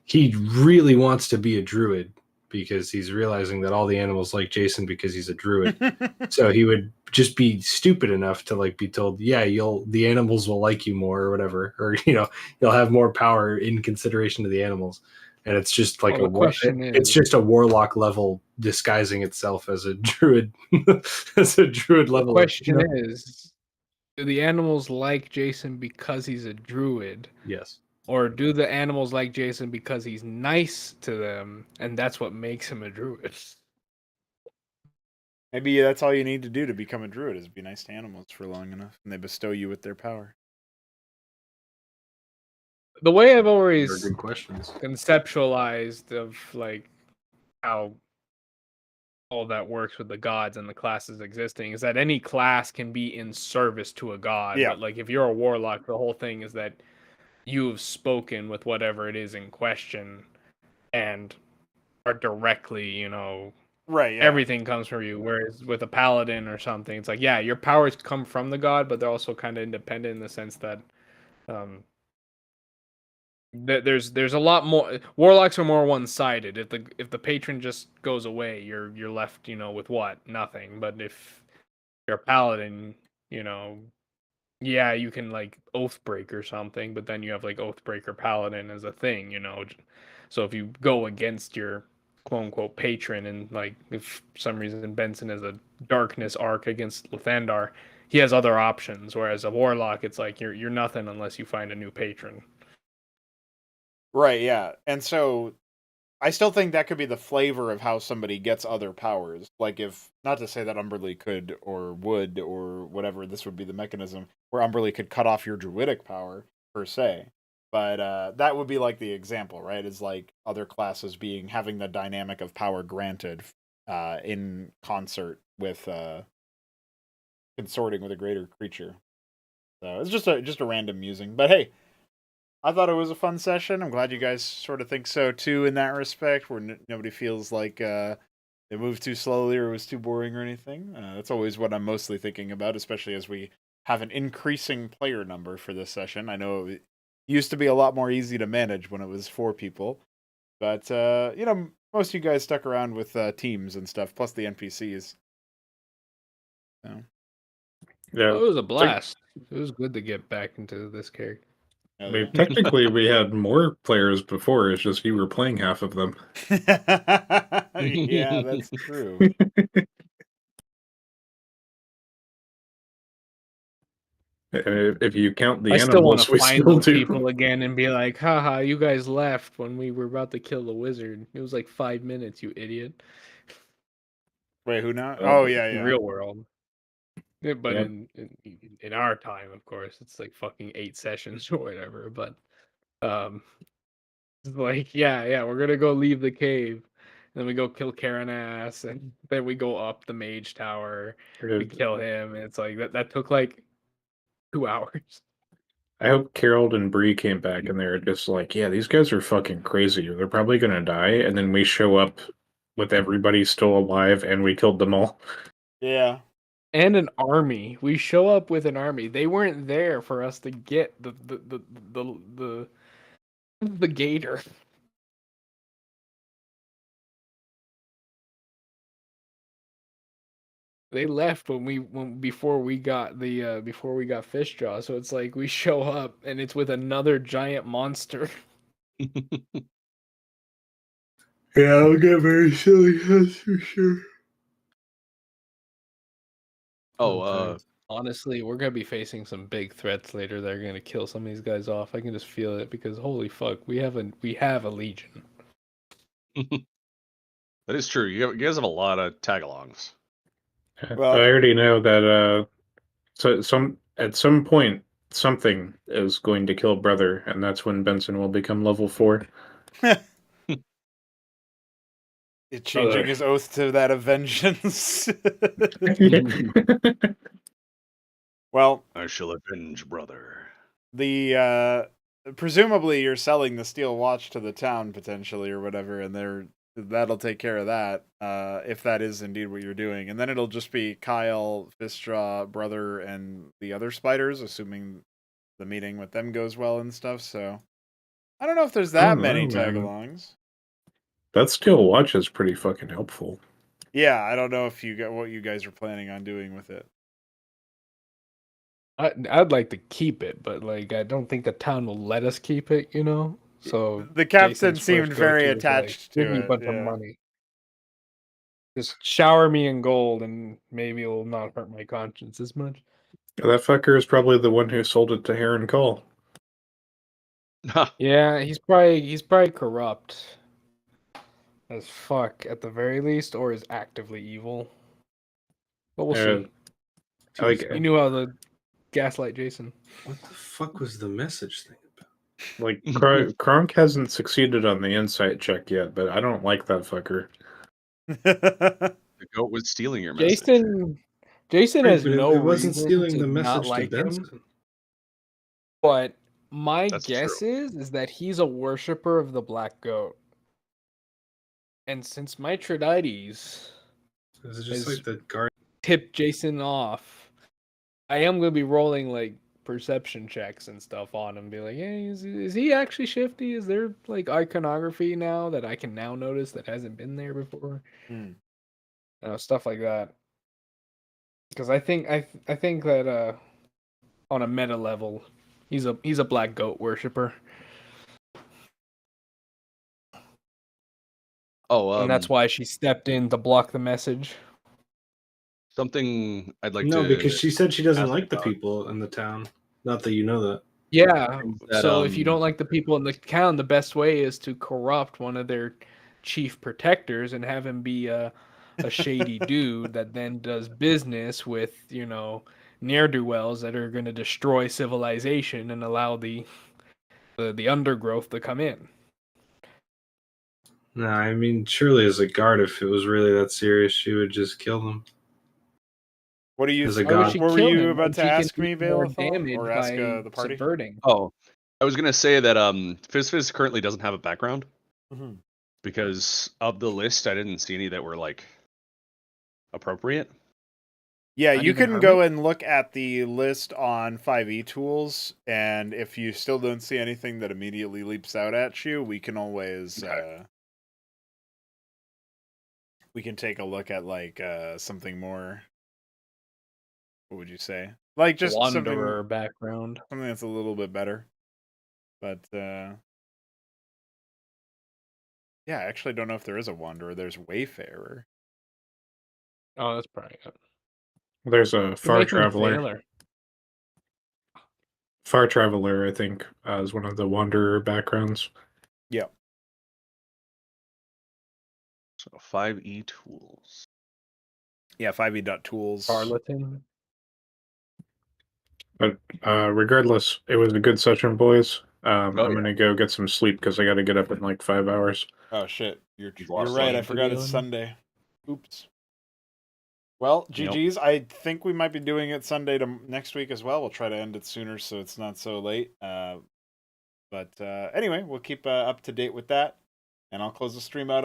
he really wants to be a druid because he's realizing that all the animals like Jason because he's a druid. So he would just be stupid enough to like be told, yeah, the animals will like you more or whatever, or you'll have more power in consideration to the animals. And it's just like it's just a warlock level disguising itself as a druid as a druid level. The question is, do the animals like Jason because he's a druid? Yes. Or do the animals like Jason because he's nice to them, and that's what makes him a druid? Maybe that's all you need to do to become a druid, is be nice to animals for long enough, and they bestow you with their power. The way I've always Those are good questions. conceptualized of like how all that works with the gods and the classes existing is that any class can be in service to a god. Yeah. But like if you're a warlock, the whole thing is that you have spoken with whatever it is in question and are directly, Right, yeah. everything comes from you. Whereas with a paladin or something, it's like, yeah, your powers come from the god, but they're also kind of independent in the sense that there's a lot more. Warlocks are more one-sided. If the patron just goes away, you're left, with what? Nothing. But if you're a paladin, yeah, you can like Oathbreak or something, but then you have like Oathbreaker Paladin as a thing, So if you go against your quote unquote patron and like if for some reason Benson has a darkness arc against Lathandar, he has other options. Whereas a warlock, it's like you're nothing unless you find a new patron. Right, yeah. And so I still think that could be the flavor of how somebody gets other powers. Like if, not to say that Umberly could or would or whatever, this would be the mechanism where Umberly could cut off your druidic power per se. But that would be like the example, right? Is like other classes having the dynamic of power granted in concert with consorting with a greater creature. So it's just a random musing. But hey, I thought it was a fun session. I'm glad you guys sort of think so too in that respect, where nobody feels like it moved too slowly or it was too boring or anything. That's always what I'm mostly thinking about, especially as we have an increasing player number for this session. I know it used to be a lot more easy to manage when it was 4 people, but most of you guys stuck around with teams and stuff, plus the NPCs. So. Yeah, It was a blast. It was good to get back into this character. I mean, technically, we had more players before. It's just you were playing half of them. Yeah, that's true. If you count the I still want animals, to we find still those do. people again and be like, haha, you guys left when we were about to kill the wizard. It was like 5 minutes, you idiot. Wait, who now? Oh, Oh, yeah, In yeah. real world. Yeah, but Yeah. in our time, of course, it's like fucking 8 sessions or whatever. But it's like, yeah, we're gonna go leave the cave. Then we go kill Karen ass, and then we go up the mage tower. We kill him, and it's like that took like 2 hours. I hope Carol and Bree came back and they're just like, yeah, these guys are fucking crazy. They're probably gonna die, and then we show up with everybody still alive and we killed them all. Yeah. And an army. We show up with an army. They weren't there for us to get the gator. They left before we got Fishjaw. So it's like we show up and it's with another giant monster. Yeah, I'll get very silly, that's for sure. Oh, Honestly, we're gonna be facing some big threats later that are gonna kill some of these guys off. I can just feel it because holy fuck, we have a legion. that is true. You guys have a lot of tagalongs. Well- I already know that at some point something is going to kill brother, and that's when Benson will become level 4. It's changing his oath to that of vengeance. Well, I shall avenge brother. the presumably you're selling the steel watch to the town potentially or whatever, and that'll take care of that, if that is indeed what you're doing. And then it'll just be Kyle, Fiststraw, brother, and the other spiders, assuming the meeting with them goes well and stuff. So I don't know if there's that many tagalongs. That steel watch is pretty fucking helpful. Yeah, I don't know if you got what you guys are planning on doing with it. I'd like to keep it, but like I don't think the town will let us keep it, So The captain Jason's seemed first very go-to is, attached give to me a it. bunch of money. Just shower me in gold, and maybe it'll not hurt my conscience as much. That fucker is probably the one who sold it to Heron Call. Yeah, he's probably corrupt as fuck at the very least, or is actively evil. But we'll see. You knew how to gaslight Jason. What the fuck was the message thing about? Like, Kronk hasn't succeeded on the insight check yet, but I don't like that fucker. The goat was stealing your message. Jason Right, has but no it wasn't reason stealing to the not message to like him. Benson. But my That's guess true. is that he's a worshiper of the black goat. And since Mithridates Is it just is like the guard? tipped Jason off, I am gonna be rolling like perception checks and stuff on him. Be like, hey, is he actually shifty? Is there like iconography now that I can now notice that hasn't been there before? Hmm. Stuff like that. Because I think that on a meta level, he's a black goat worshiper, Oh, and that's why she stepped in to block the message. something I'd like No, to because she said she doesn't ask like the about people in the town. Not that you know that. Yeah. is that, So if you don't like the people in the town, the best way is to corrupt one of their chief protectors and have him be a shady dude that then does business with, ne'er-do-wells that are going to destroy civilization and allow the undergrowth to come in. No, I mean, surely as a guard, if it was really that serious, she would just kill them. What do you? As a Why would god. she What were kill you him about when to she can ask do me, more Valathal, damage or ask by the party? subverting? Oh, I was gonna say that Fizz currently doesn't have a background Mhm. because of the list. I didn't see any that were like appropriate. Yeah, Not you even can go Hermit? and look at the list on 5e tools, and if you still don't see anything that immediately leaps out at you, we can always Okay. we can take a look at like something more. What would you say? Like just Wanderer background. something that's a little bit better. But yeah, I actually don't know if there is a wanderer. There's wayfarer. Oh, that's probably it. There's a You far make him traveler. sailor. Far traveler, I think, is one of the wanderer backgrounds. Yeah. So 5e tools. Yeah, 5e.tools. Charlatan. But regardless, it was a good session, boys. I'm yeah. gonna go get some sleep because I got to get up in like 5 hours. Oh shit, you're There's a lot of right. I fun. forgot it's Sunday. Oops. Well, Yep. GG's. I think we might be doing it Sunday to next week as well. We'll try to end it sooner so it's not so late. But anyway, we'll keep up to date with that, and I'll close the stream out